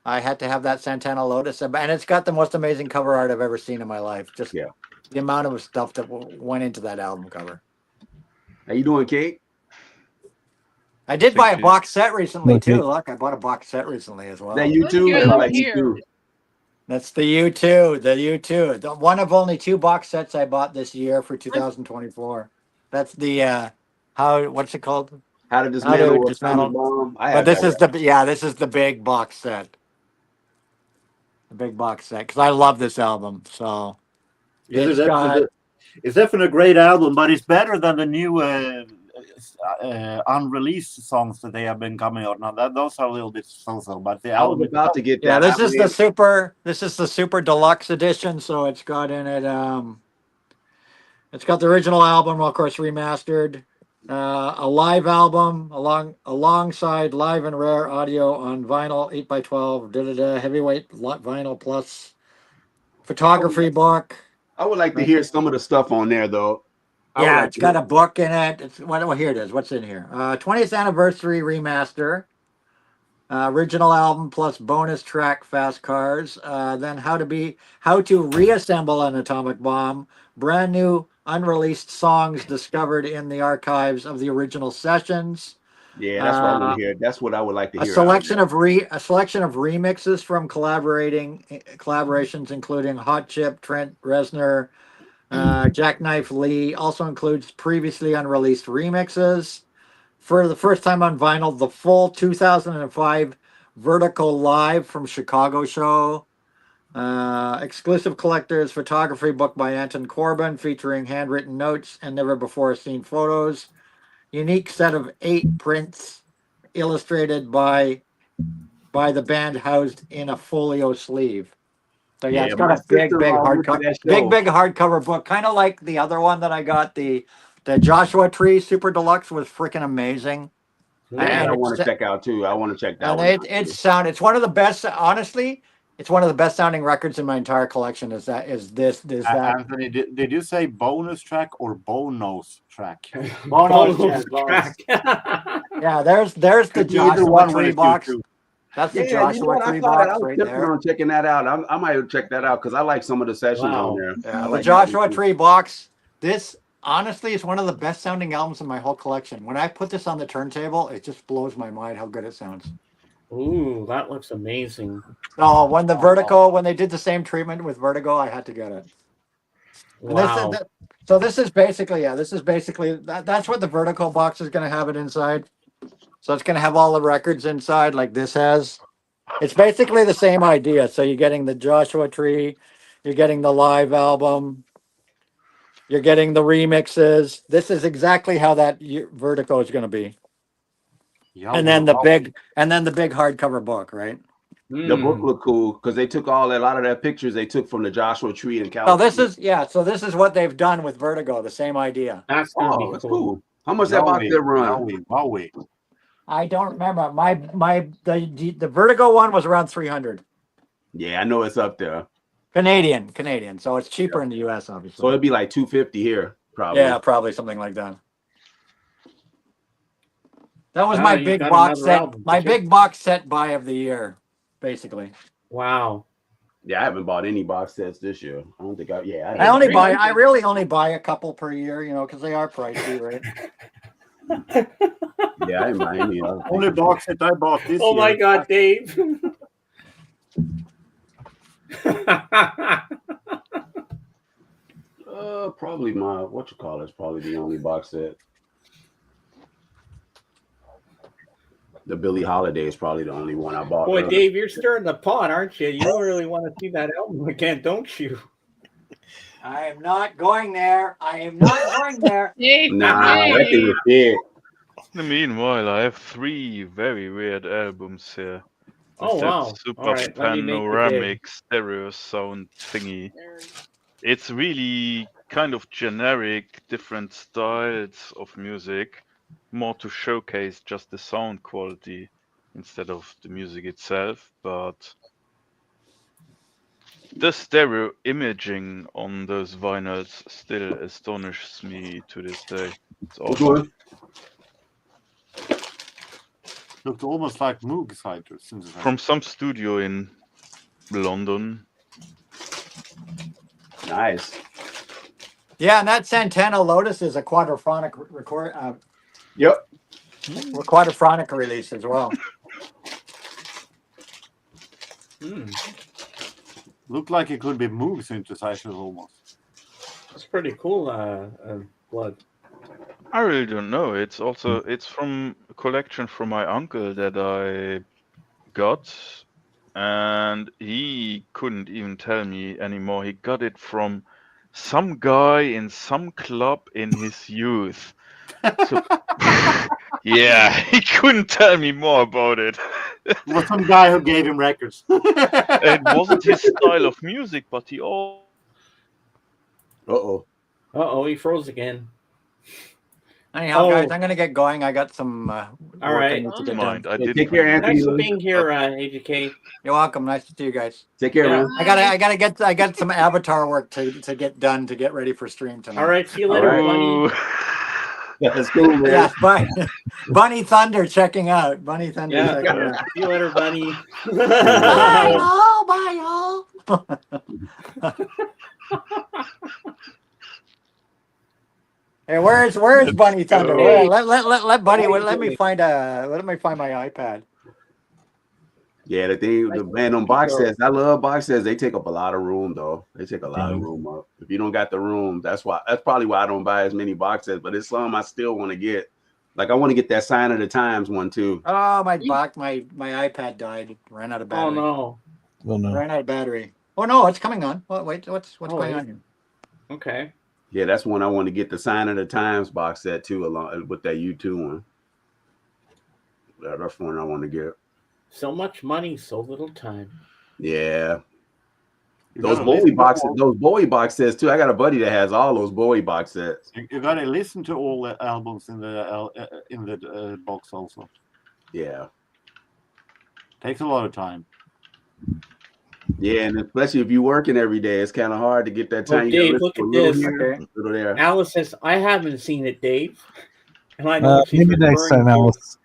I had to have that Santana Lotus, and it's got the most amazing cover art I've ever seen in my life. Just the amount of stuff that went into that album cover. How you doing, Kate? I did buy a box set recently too. Look, I bought a box set recently as well. That U2? Like U2. That's the U2. The U2. One of only 2 box sets I bought this year for 2024. That's the what's it called? How to Dismantle a Bomb. But this is the big box set. The big box set because I love this album. So it's definitely a great album, but it's better than the new unreleased songs that they have been coming out now. Those are a little bit so-so, but the album is about to get. Yeah, this is the super deluxe edition. So it's got in it. It's got the original album, of course, remastered. A live album alongside live and rare audio on vinyl 8x12 heavyweight vinyl plus photography book. I would like to hear some of the stuff on there though. Yeah, it's got a book in it. Here it is. What's in here? 20th anniversary remaster, original album plus bonus track Fast Cars. Then how to reassemble an atomic bomb. Brand new unreleased songs discovered in the archives of the original sessions. Yeah, that's what I want to hear. That's what I would like to hear. A selection of remixes from collaborations, including Hot Chip, Trent Reznor, Jackknife Lee. Also includes previously unreleased remixes. For the first time on vinyl, the full 2005 Vertical Live from Chicago show. Exclusive collector's photography book by Anton Corbin featuring handwritten notes and never before seen photos. Unique set of 8 prints illustrated by the band housed in a folio sleeve. So it's got a big hardcover book, kind of like the other one that I got. The Joshua Tree Super Deluxe was freaking amazing. And I want to check out too. I want to check that one. It's one of the best. Honestly, it's one of the best sounding records in my entire collection. Is that? Anthony, did you say bonus track or bonus track? Bonus track. Yeah, there's the Joshua Tree box. That's the Joshua Tree box right there. I'm checking that out. I might check that out because I like some of the sessions on there. Yeah, the Joshua Tree box. This honestly is one of the best sounding albums in my whole collection. When I put this on the turntable, it just blows my mind how good it sounds. Ooh, that looks amazing. Oh, when they did the same treatment with Vertigo, I had to get it. Wow. This is basically that's what the Vertigo box is going to have it inside. So it's going to have all the records inside like this has. It's basically the same idea. So you're getting the Joshua Tree, you're getting the live album, you're getting the remixes. This is exactly how that Vertigo is going to be. And then the big hardcover book, right? The book looked cool because they took a lot of their pictures they took from the Joshua Tree in California. So this is what they've done with Vertigo, the same idea. That's cool. How much that box did run? I don't remember. The Vertigo one was around 300. Yeah, I know it's up there. Canadian. So it's cheaper in the US, obviously. So it'd be like $250 here, probably. Yeah, probably something like that. That was my big box set. My big box set buy of the year, basically. Wow. Yeah, I haven't bought any box sets this year. I don't think I really only buy a couple per year, because they are pricey, right? Yeah, I didn't buy any. Only box set I bought this year. Oh my God, Dave. Probably is probably the only box set. The Billie Holiday is probably the only one I bought. Boy, Dave, you're stirring the pot, aren't you? You don't really want to see that album again, don't you? I am not going there. Nah, that thing was big. In the meanwhile, I have 3 very weird albums here. With Oh that wow! super All right, let me make the dig. panoramic stereo sound thingy. It's really kind of generic, different styles of music, more to showcase just the sound quality instead of the music itself. But the stereo imaging on those vinyls still astonishes me to this day. It's Which awesome. one? Looked almost like Moog synthesizer. From some studio in London. Nice. Yeah, and that Santana Lotus is a quadraphonic record. Yep. Quadraphonic release as well. Looked like it could be Moog synthesizers almost. That's pretty cool, Blood. I really don't know. It's from a collection from my uncle that I got, and he couldn't even tell me anymore. He got it from some guy in some club in his youth. So, yeah, he couldn't tell me more about it. It was some guy who gave him records. It wasn't his style of music, but he all. Uh-oh, he froze again. Anyhow, guys, I'm gonna get going. I got some All work I right. need to get Mind, done. I didn't. Take care, Anthony. Thanks for being here, AGK. You're welcome. Nice to see you guys. Take care, Yeah. man. I got some avatar work to get done to get ready for stream tonight. All right, see you later, Ooh. Bunny. That's cool, man. Yeah, bye. Bunny Thunder checking out. Bunny Thunder Yeah. checking out. See you later, Bunny. Bye all. Bye all. Hey, where's Bunny Thunder? Hey. Let Bunny. Let me find my iPad. Yeah, the man on box sets. I love box sets. They take up a lot of room, though. They take a lot of room up. If you don't got the room, that's probably why I don't buy as many box sets. But it's some I still want to get. Like I want to get that Sign of the Times one too. Oh, my iPad died. It ran out of battery. Oh no. Well, no. Ran out of battery. Oh no, it's coming on. Wait, what's going on here? Okay. Yeah, that's one I want to get, the Sign of the Times box set too, along with that U2 one. That's one I want to get. So much money, so little time. Yeah. Those Bowie box sets too. I got a buddy that has all those Bowie box sets. You gotta listen to all the albums in the box also. Yeah. Takes a lot of time. Yeah, and especially if you're working every day, it's kind of hard to get that time. Well, Dave, look at this. Little there. Alice says, I haven't seen it, Dave. And I know she's maybe next time, referring to- Alice.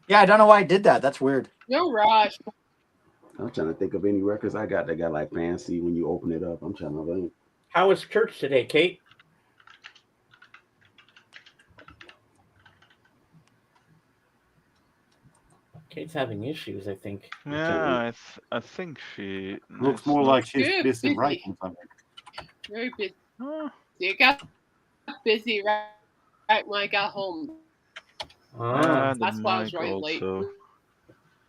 Yeah, I don't know why I did that. That's weird. No rush. I'm trying to think of any records I got that got like fancy when you open it up. I'm trying to think. How was church today, Kate? Kate's having issues, I think. Yeah, I think she Looks more like she's Good, busy busy. writing something. Very busy. I got busy right when I got home. Ah, the That's why I was mic running late. also.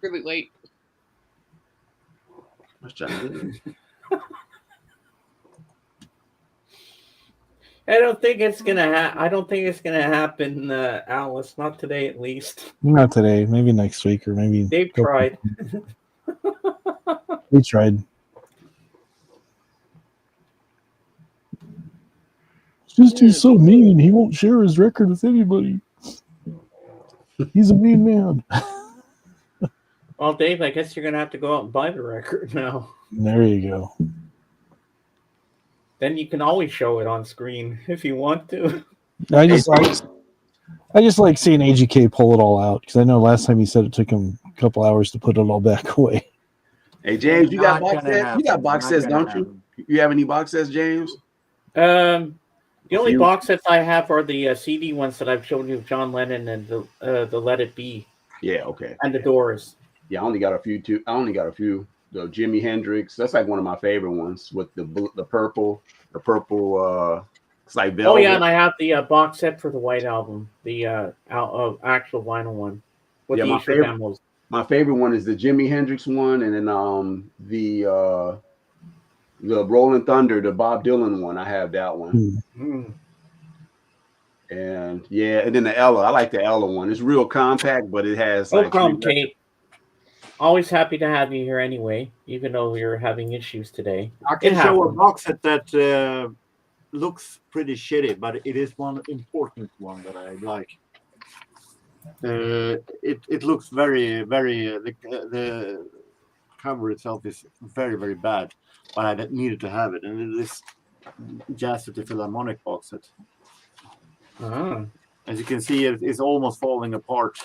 Really late. I was trying to think. I don't think it's gonna happen, Alice. Not today, at least. Not today. Maybe next week or maybe. They've tried. We tried. It's just he's so mean. He won't share his record with anybody. He's a mean man. Well, Dave, I guess you're gonna have to go out and buy the record now. There you go. Then you can always show it on screen if you want to. I just like seeing AGK pull it all out because I know last time he said it took him a couple hours to put it all back away. Hey James, you got Not box gonna sets? You got happen. box Not sets, gonna don't you? happen. You have any box sets, James? The only few. box sets I have are the CD ones that I've shown you of John Lennon and the Let It Be Yeah, okay. and the Doors. Yeah, I only got a few too. I only got a few. The Jimi Hendrix, that's like one of my favorite ones with the purple. It's like velvet. Oh yeah, and I have the box set for the White Album, the actual vinyl one with Yeah, the my Easter favorite- demos. My favorite one is the Jimi Hendrix one, and then the Rolling Thunder, the Bob Dylan one. I have that one. Mm. And yeah, and then the Ella. I like the Ella one. It's real compact, but it has No like problem, Kate. Always happy to have you here anyway, even though we were having issues today. I can show a box set that looks pretty shitty, but it is one important one that I like. It looks very, very. The cover itself is very, very bad, but I needed to have it, and it is Jazz at the Philharmonic box set. As you can see, it's almost falling apart.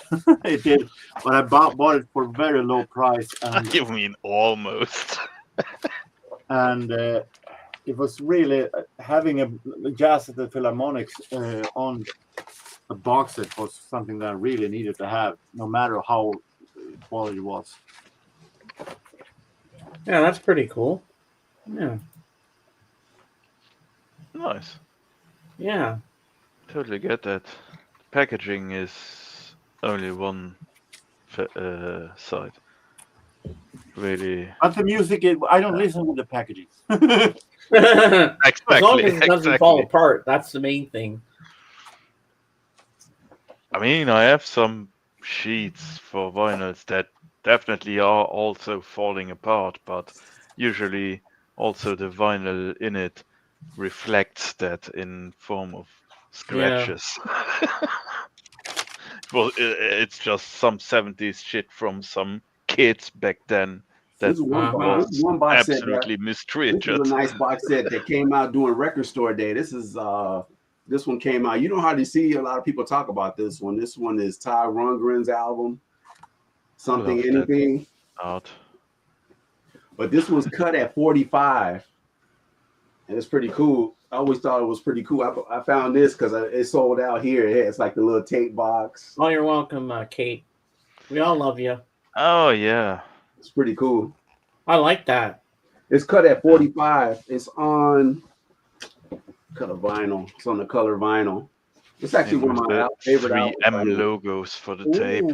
It did, but I bought it for a very low price. And, you mean almost? And it was really having a Jazz at the Philharmonics on a box set was something that I really needed to have, no matter how quality was. Yeah, that's pretty cool. Yeah. Nice. Yeah. Totally get that. Packaging is only one side. Really. But the music, I don't listen with the packaging. As long as it doesn't fall apart, that's the main thing. I mean, I have some sheets for vinyls that definitely are also falling apart, but usually also the vinyl in it reflects that in form of scratches. Yeah. Well, it's just some 70s shit from some kids back then that one box absolutely set mistreated. This is a nice box set that came out during Record Store Day. This one came out. You don't hardly see a lot of people talk about this one. This one is Ty Rundgren's album, Something Anything. Out. But this one's cut at 45, and it's pretty cool. I always thought it was pretty cool. I found this because it sold out here. It's like the little tape box. Oh, you're welcome, Kate. We all love you. Oh, yeah. It's pretty cool. I like that. It's cut at 45. It's on color vinyl. It's on the color vinyl. It's actually one of my favorite 3M logos for the tape.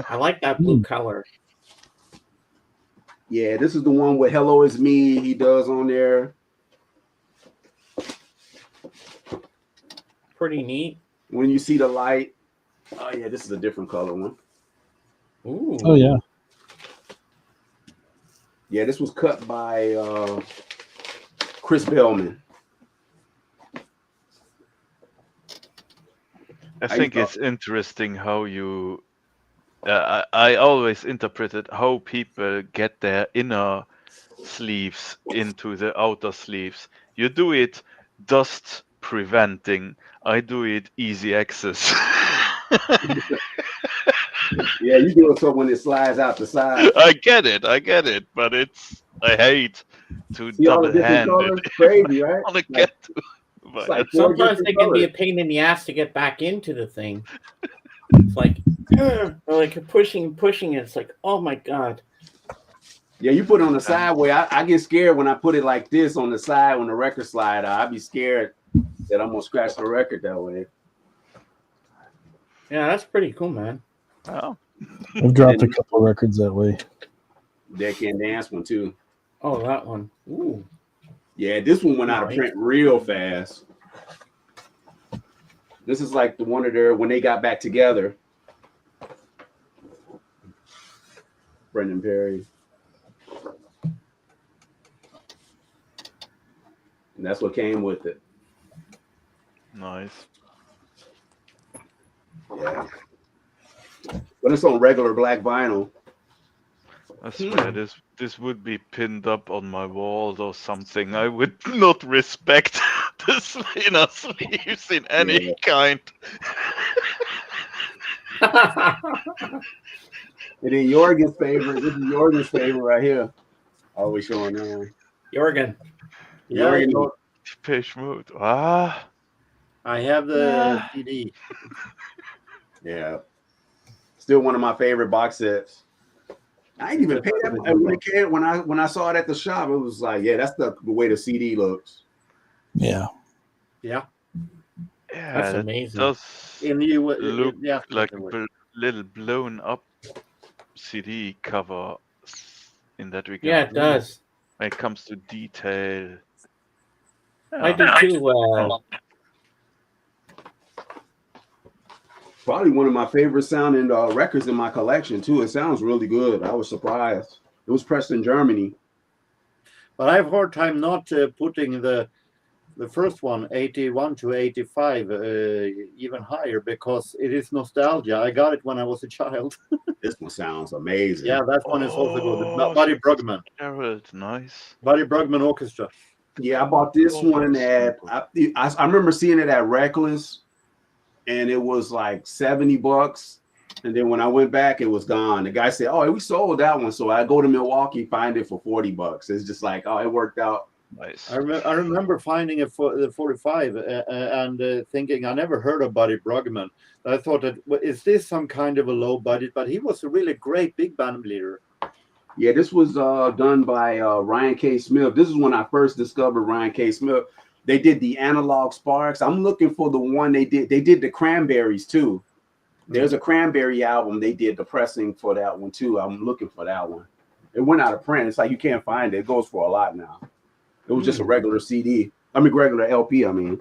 I like that blue color. Yeah, this is the one with Hello It's Me. He does on there. Pretty neat. When you see the light. Oh yeah, this is a different color one. Ooh. Oh yeah. Yeah, this was cut by Chris Bellman. I think it's interesting how you. I always interpreted how people get their inner sleeves into the outer sleeves. You do it dust preventing. I do it easy access. Yeah, you do it so when it slides out the side. I get it, but I hate to double hand it. Crazy, right? Sometimes they can be a pain in the ass to get back into the thing. It's like pushing. It's like, oh my god. Yeah, you put it on the side way. I get scared when I put it like this on the side when the record slide out. I'd be scared that I'm gonna scratch the record that way. Yeah, that's pretty cool, man. Oh. I've dropped a couple records that way. Dead Can Dance one too. Oh, that one. Ooh. Yeah, this one went out of print real fast. This is like the one of their when they got back together. Brendan Perry. And that's what came with it. Nice. Yeah. But it's on regular black vinyl. I swear this would be pinned up on my wall or something. I would not respect the inner sleeves in any kind. And then Jorgen's favorite. This is Jorgen's favorite right here. Always showing that. Jorgen. Yeah. Depeche Mode. Ah. I have the CD. Yeah. Still one of my favorite box sets. I ain't even paid that much. When I saw it at the shop, it was like, yeah, that's the way the CD looks. Yeah. Yeah. Yeah, that's amazing. Does look like a little blown up CD cover in that regard. Yeah, it does. When it comes to detail. I do too. Probably one of my favorite sounding records in my collection too. It sounds really good. I was surprised. It was pressed in Germany. But I have a hard time not putting the first one, 81 to 85, even higher because it is nostalgia. I got it when I was a child. This one sounds amazing. Yeah, that one is also good. Buddy Brugman. Gerald, nice. Buddy Brugman Orchestra. Yeah, I bought this one at. I remember seeing it at Reckless, and it was like $70. And then when I went back, it was gone. The guy said, "Oh, we sold that one." So I go to Milwaukee, find it for $40. It's just like, oh, it worked out. Nice. I remember finding it for the 45 and thinking I never heard of Buddy Brugman. I thought that is this some kind of a low budget? But he was a really great big band leader. Yeah, this was done by Ryan K. Smith. This is when I first discovered Ryan K. Smith. They did the Analog Sparks. I'm looking for the one they did. They did the Cranberries too. There's a Cranberry album. They did the pressing for that one too. I'm looking for that one. It went out of print. It's like you can't find it. It goes for a lot now. It was just a regular CD. I mean, regular LP. I mean.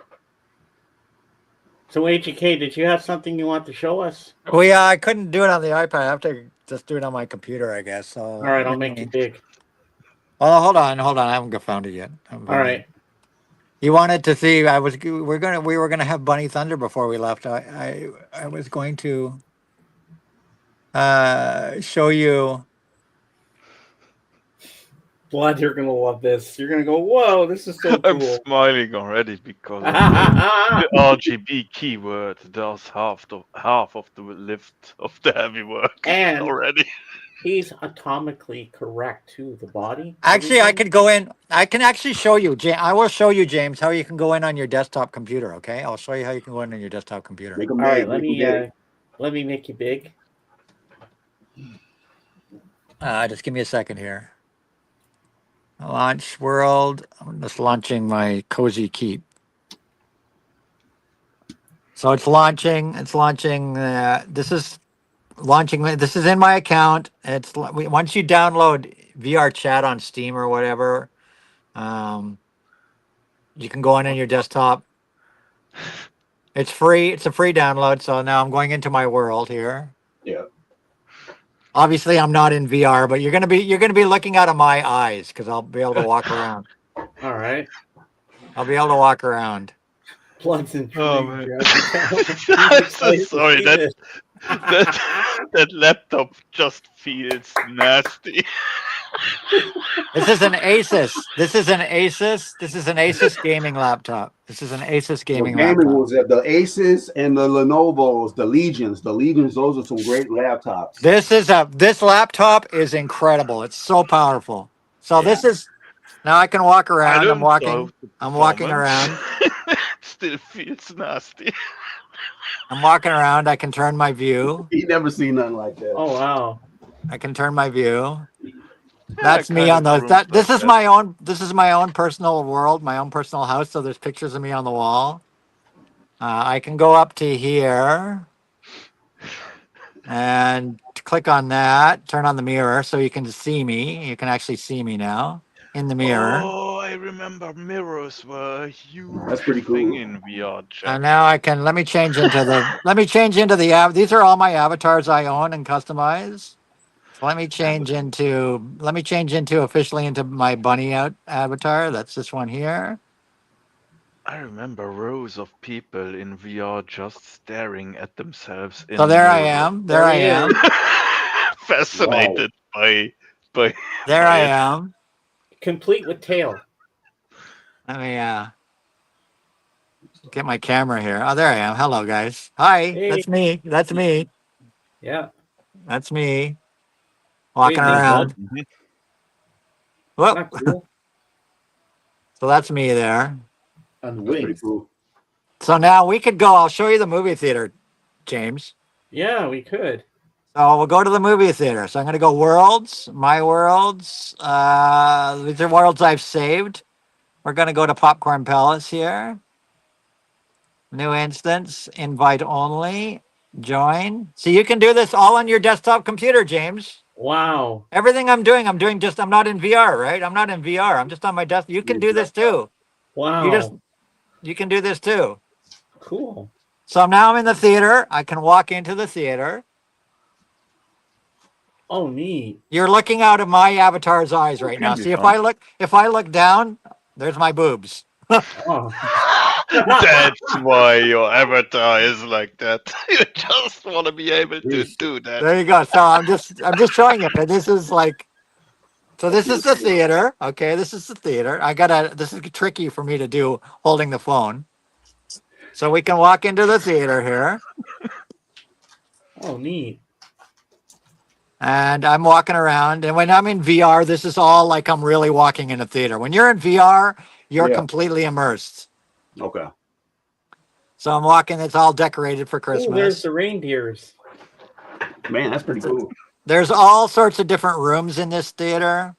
So AGK, did you have something you want to show us? Well, yeah, I couldn't do it on the iPad. I have to just do it on my computer, I guess. So. All right, I'll make it big. Oh, hold on. I haven't found it yet. All right. You wanted to see? We were gonna have Bunny Thunder before we left. I was going to show you. Blood, you're gonna love this. You're gonna go, whoa, this is so cool. I'm smiling already because the RGB keyword does half of the lift of the heavy work And already. He's atomically correct too. The body. Actually, I could go in. I can actually show you. I will show you, James, how you can go in on your desktop computer. Okay, I'll show you how you can go in on your desktop computer. All right, let me make you big. Just give me a second here. Launch World. I'm just launching my Cozy Keep. So it's launching. It's launching. This is launching. This is in my account. It's once you download VR Chat on Steam or whatever, you can go in on your desktop. It's free. It's a free download. So now I'm going into my world here. Yeah. Obviously, I'm not in VR, but you're gonna be looking out of my eyes because I'll be able to walk around. All right. I'll be able to walk around. Plugs and man. I'm so sorry. That laptop just feels nasty. This is an Asus. This is an Asus gaming laptop. This is an Asus gaming laptop. Was the Asus and the Lenovo's, the Legions. The Legions, those are some great laptops. This laptop is incredible. It's so powerful. So this is now I can walk around. I'm walking around. Still feels nasty. I'm walking around. I can turn my view. You never seen nothing like that. Oh wow. I can turn my view. That's me on those. This is my own personal world, my own personal house. So there's pictures of me on the wall. I can go up to here and click on that. Turn on the mirror so you can see me. You can actually see me now in the mirror. Oh, I remember mirrors were a huge That's pretty cool. thing in VR chat. And now I can let me change into the these are all my avatars I own and customize. So let me change into officially into my bunny avatar. That's this one here. I remember rows of people in VR just staring at themselves. So there I am. There I am. Fascinated by. There I am. Complete with tail. Let me get my camera here. Oh, there I am. Hello, guys. Hi. Hey. That's me. That's me. Yeah. That's me. Walking around. Whoop. Cool. So that's me there. And That's pretty wings. cool. So now we could go. I'll show you the movie theater, James. Yeah, we could. So we'll go to the movie theater. So I'm going to go worlds, my worlds. These are worlds I've saved. We're going to go to Popcorn Palace here. New instance, invite only, join. So you can do this all on your desktop computer, James. Wow. Everything I'm not in VR, right? I'm not in VR. I'm just on my desktop. You can do this too. Wow. You can do this too. Cool. So now I'm in the theater. I can walk into the theater. Oh, neat. You're looking out of my avatar's eyes right Can now. be See, fun. if I look down, there's my boobs. Oh. That's why your avatar is like that. You just want to be able to Yes. do that. There you go. So I'm just showing you. But this is like, so this is the theater. Okay, this is the theater. This is tricky for me to do holding the phone. So we can walk into the theater here. Oh, neat. And I'm walking around. And when I'm in VR, this is all like I'm really walking in a theater. When you're in VR, you're Yeah. completely immersed. Okay. So I'm walking, it's all decorated for Oh, there's Christmas. the reindeers. Man, that's pretty cool. There's all sorts of different rooms in this theater.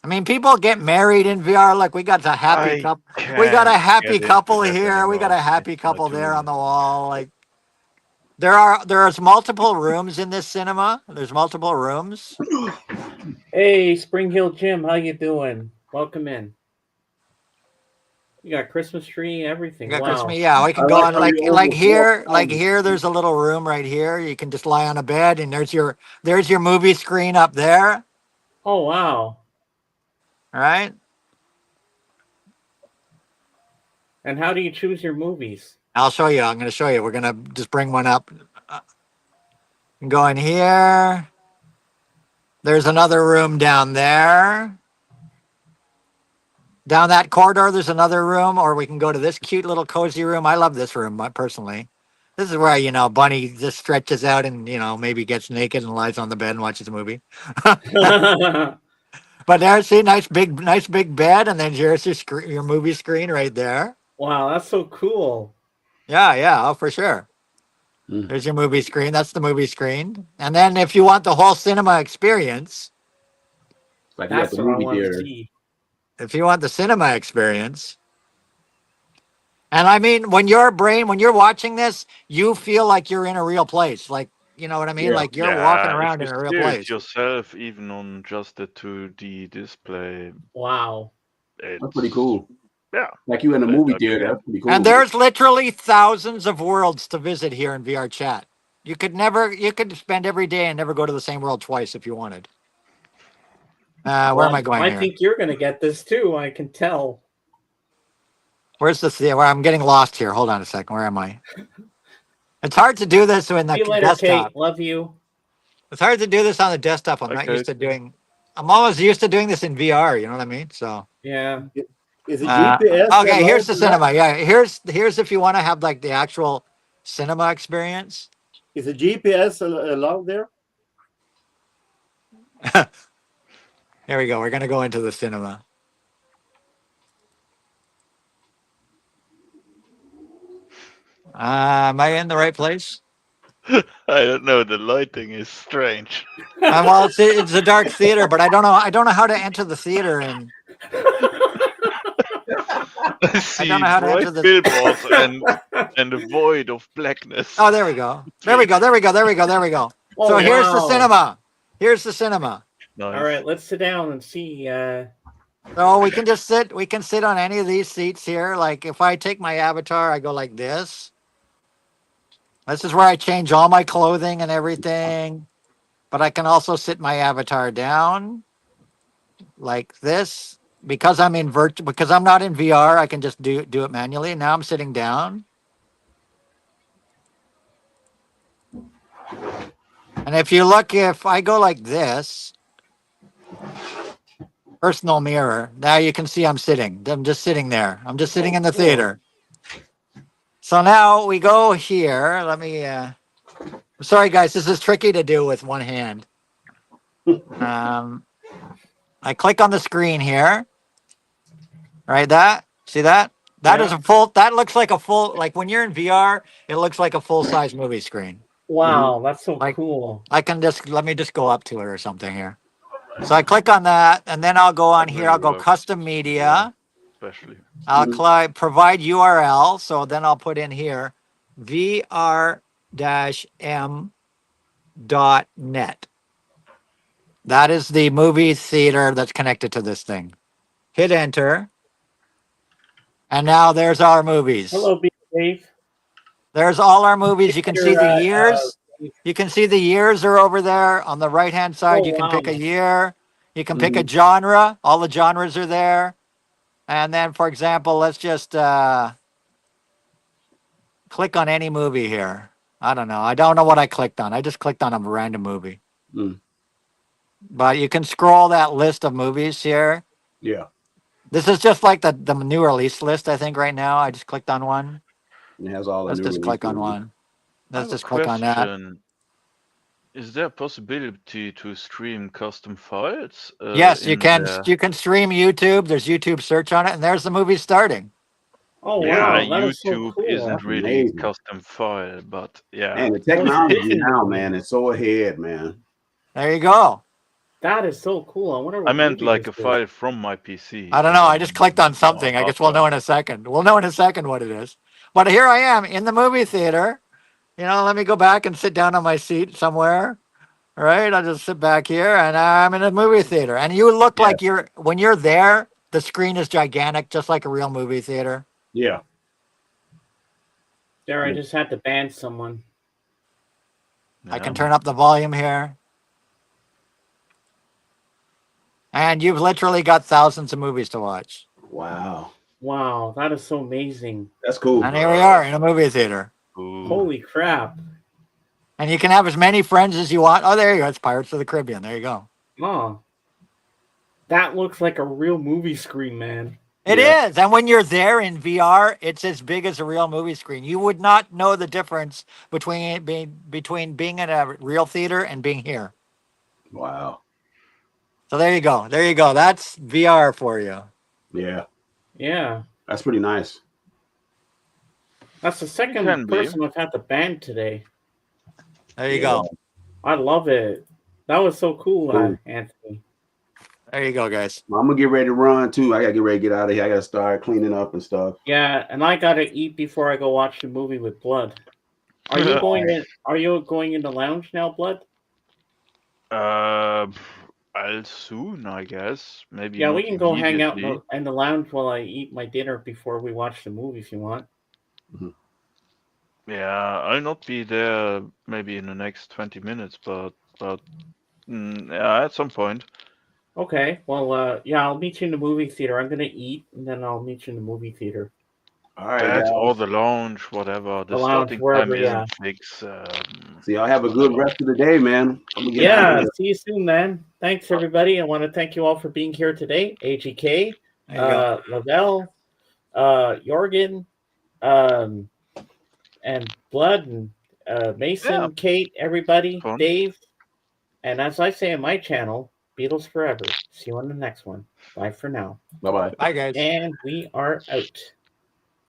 I mean, people get married in VR. Look, we got a happy I couple. We got a can't happy get couple into that here. We got anymore. a happy It's not couple there doing on the it. wall. Like there's multiple rooms in this cinema. There's multiple rooms. Hey, Spring Hill Jim, how you doing? Welcome in. You got Christmas tree, everything. You got Wow. Christmas. Yeah, we can I go like on how you like almost here, walked like down. here. There's a little room right here. You can just lie on a bed, and there's your movie screen up there. Oh, wow. All right. And how do you choose your movies? I'll show you. I'm going to show you. We're going to just bring one up. Go in here. There's another room down there. Down that corridor, there's another room, or we can go to this cute little cozy room. I love this room, personally. This is where, Bunny just stretches out and, maybe gets naked and lies on the bed and watches a movie. But there, see, nice big bed, and then here's your movie screen right there. Wow, that's so cool. Yeah, for sure. There's your movie screen. That's the movie screen. And then if you want the whole cinema experience, Like you got That's the what I movie want to theater. see. if you want the cinema experience, and I mean, when you're watching this, you feel like you're in a real place. Like, you know what I mean? Yeah. Like you're walking Yeah, if around you in a real see it place. yourself, even on just the 2D display, Wow. That's it's pretty cool. yeah. Like you in a That's movie like theater. it. That's pretty cool. And there's literally thousands of worlds to visit here in VR chat. You could spend every day and never go to the same world twice if you wanted. Where am I going I here? think you're going to get this too. I can tell. Where's the theater? Where I'm getting lost here. Hold on a second. Where am I? It's hard to do this in the See you later, desktop. Kate. Love you. It's hard to do this on the desktop. I'm almost used to doing this in VR. You know what I mean? So Yeah. Is it GPS? okay, here's the allowed to cinema. Yeah, here's if you want to have like the actual cinema experience. Is the GPS allowed there? Here we go. We're gonna go into the cinema. Am I in the right place? I don't know. The lighting is strange. Well, it's a dark theater, but I don't know how to enter the theater. And I see don't know how to bright enter the- billboards and a void of blackness. oh, there we go. There we go. Oh, So here's the wow. cinema. Here's the cinema. Nice. All right, let's sit down and see. So we can just sit. We can sit on any of these seats here. Like if I take my avatar, I go like this. This is where I change all my clothing and everything. But I can also sit my avatar down like this. Because I'm because I'm not in VR, I can just do it manually. Now I'm sitting down. And if I go like this, personal mirror, now you can see I'm sitting. I'm just sitting there. I'm just sitting in the theater. So now we go here. Let me, I'm sorry guys, this is tricky to do with one hand. I click on the screen here. Right, see that? That is that looks like a full, like when you're in VR, it looks like a full-size movie screen. Wow, that's so Like- cool. I can let me just go up to it or something here. So I click on that, and then I'll go on here. I'll go custom media. Especially. I'll provide URL. So then I'll put in here vr-m.net. That is the movie theater that's connected to this thing. Hit enter. And now there's our movies. Hello, Dave. There's all our movies. You can see the Your, years. You can see the years are over there on the right-hand side. Oh, You can pick wow. a year. You can pick a genre. All the genres are there. And then, for example, let's just click on any movie here. I don't know. I don't know what I clicked on. I just clicked on a random movie. Mm. But you can scroll that list of movies here. Yeah. This is just like the new release list, I think, right now. I just clicked on one. It has all the Let's new just click on releases. one. I Let's have a just click on that. question. Is there a possibility to stream custom files? Yes, you in can. there? You can stream YouTube. There's YouTube search on it, and there's the movie starting. Oh, Yeah, wow. That is so YouTube cool. isn't That's really amazing. custom file, but yeah. Man, the technology Listen now, to me. man, is so ahead, man. There you go. That is so cool. I wonder what I meant movie like this a is. file from my PC. I don't know. I just clicked on something. I guess we'll know in a second. We'll know in a second what it is. But here I am in the movie theater. You know, let me go back and sit down on my seat somewhere. All right, I'll just sit back here, and I'm in a movie theater. And you look Yeah. like when you're there, the screen is gigantic, just like a real movie theater. Yeah. There, I just had to ban someone. I can turn up the volume here. And you've literally got thousands of movies to watch. Wow. Wow, that is so amazing. That's cool. And here we are in a movie theater. Holy crap. And you can have as many friends as you want. Oh, there you go. It's Pirates of the Caribbean. There you go. Oh. That looks like a real movie screen, man. It is. And when you're there in VR, it's as big as a real movie screen. You would not know the difference between being in a real theater and being here. Wow. So there you go. There you go. That's VR for you. Yeah. Yeah. That's pretty nice. That's the Can second be. person I've had to ban today. There you go. I love it. That was so cool, Cool. Anthony. There you go, guys. I'm gonna get ready to run too. I gotta get ready to get out of here. I gotta start cleaning up and stuff. Yeah, and I gotta eat before I go watch the movie with Blood. Are you going in? Are you going in the lounge now, Blood? I'll soon, I guess. Maybe. Yeah, we not can go hang out immediately. in the lounge while I eat my dinner before we watch the movie if you want. Yeah, I'll not be there maybe in the next 20 minutes, but yeah, at some point. Okay, well, yeah, I'll meet you in the movie theater. I'm gonna eat, and then I'll meet you in the movie theater. All right, That guys. or the lounge, whatever. The lounge, starting wherever, time yeah. isn't fixed. So y'all have a good rest of the day, man. I'm gonna get out Yeah, of here. see you soon, man. Thanks, everybody. I want to thank you all for being here today. AGK, There you go. Lavelle, Jorgen, and Blood, and Mason, Yeah. Kate, everybody, Fun. Dave. And as I say on my channel, Beatles forever. See you on the next one. Bye for now. Bye bye. Bye, guys. And we are out.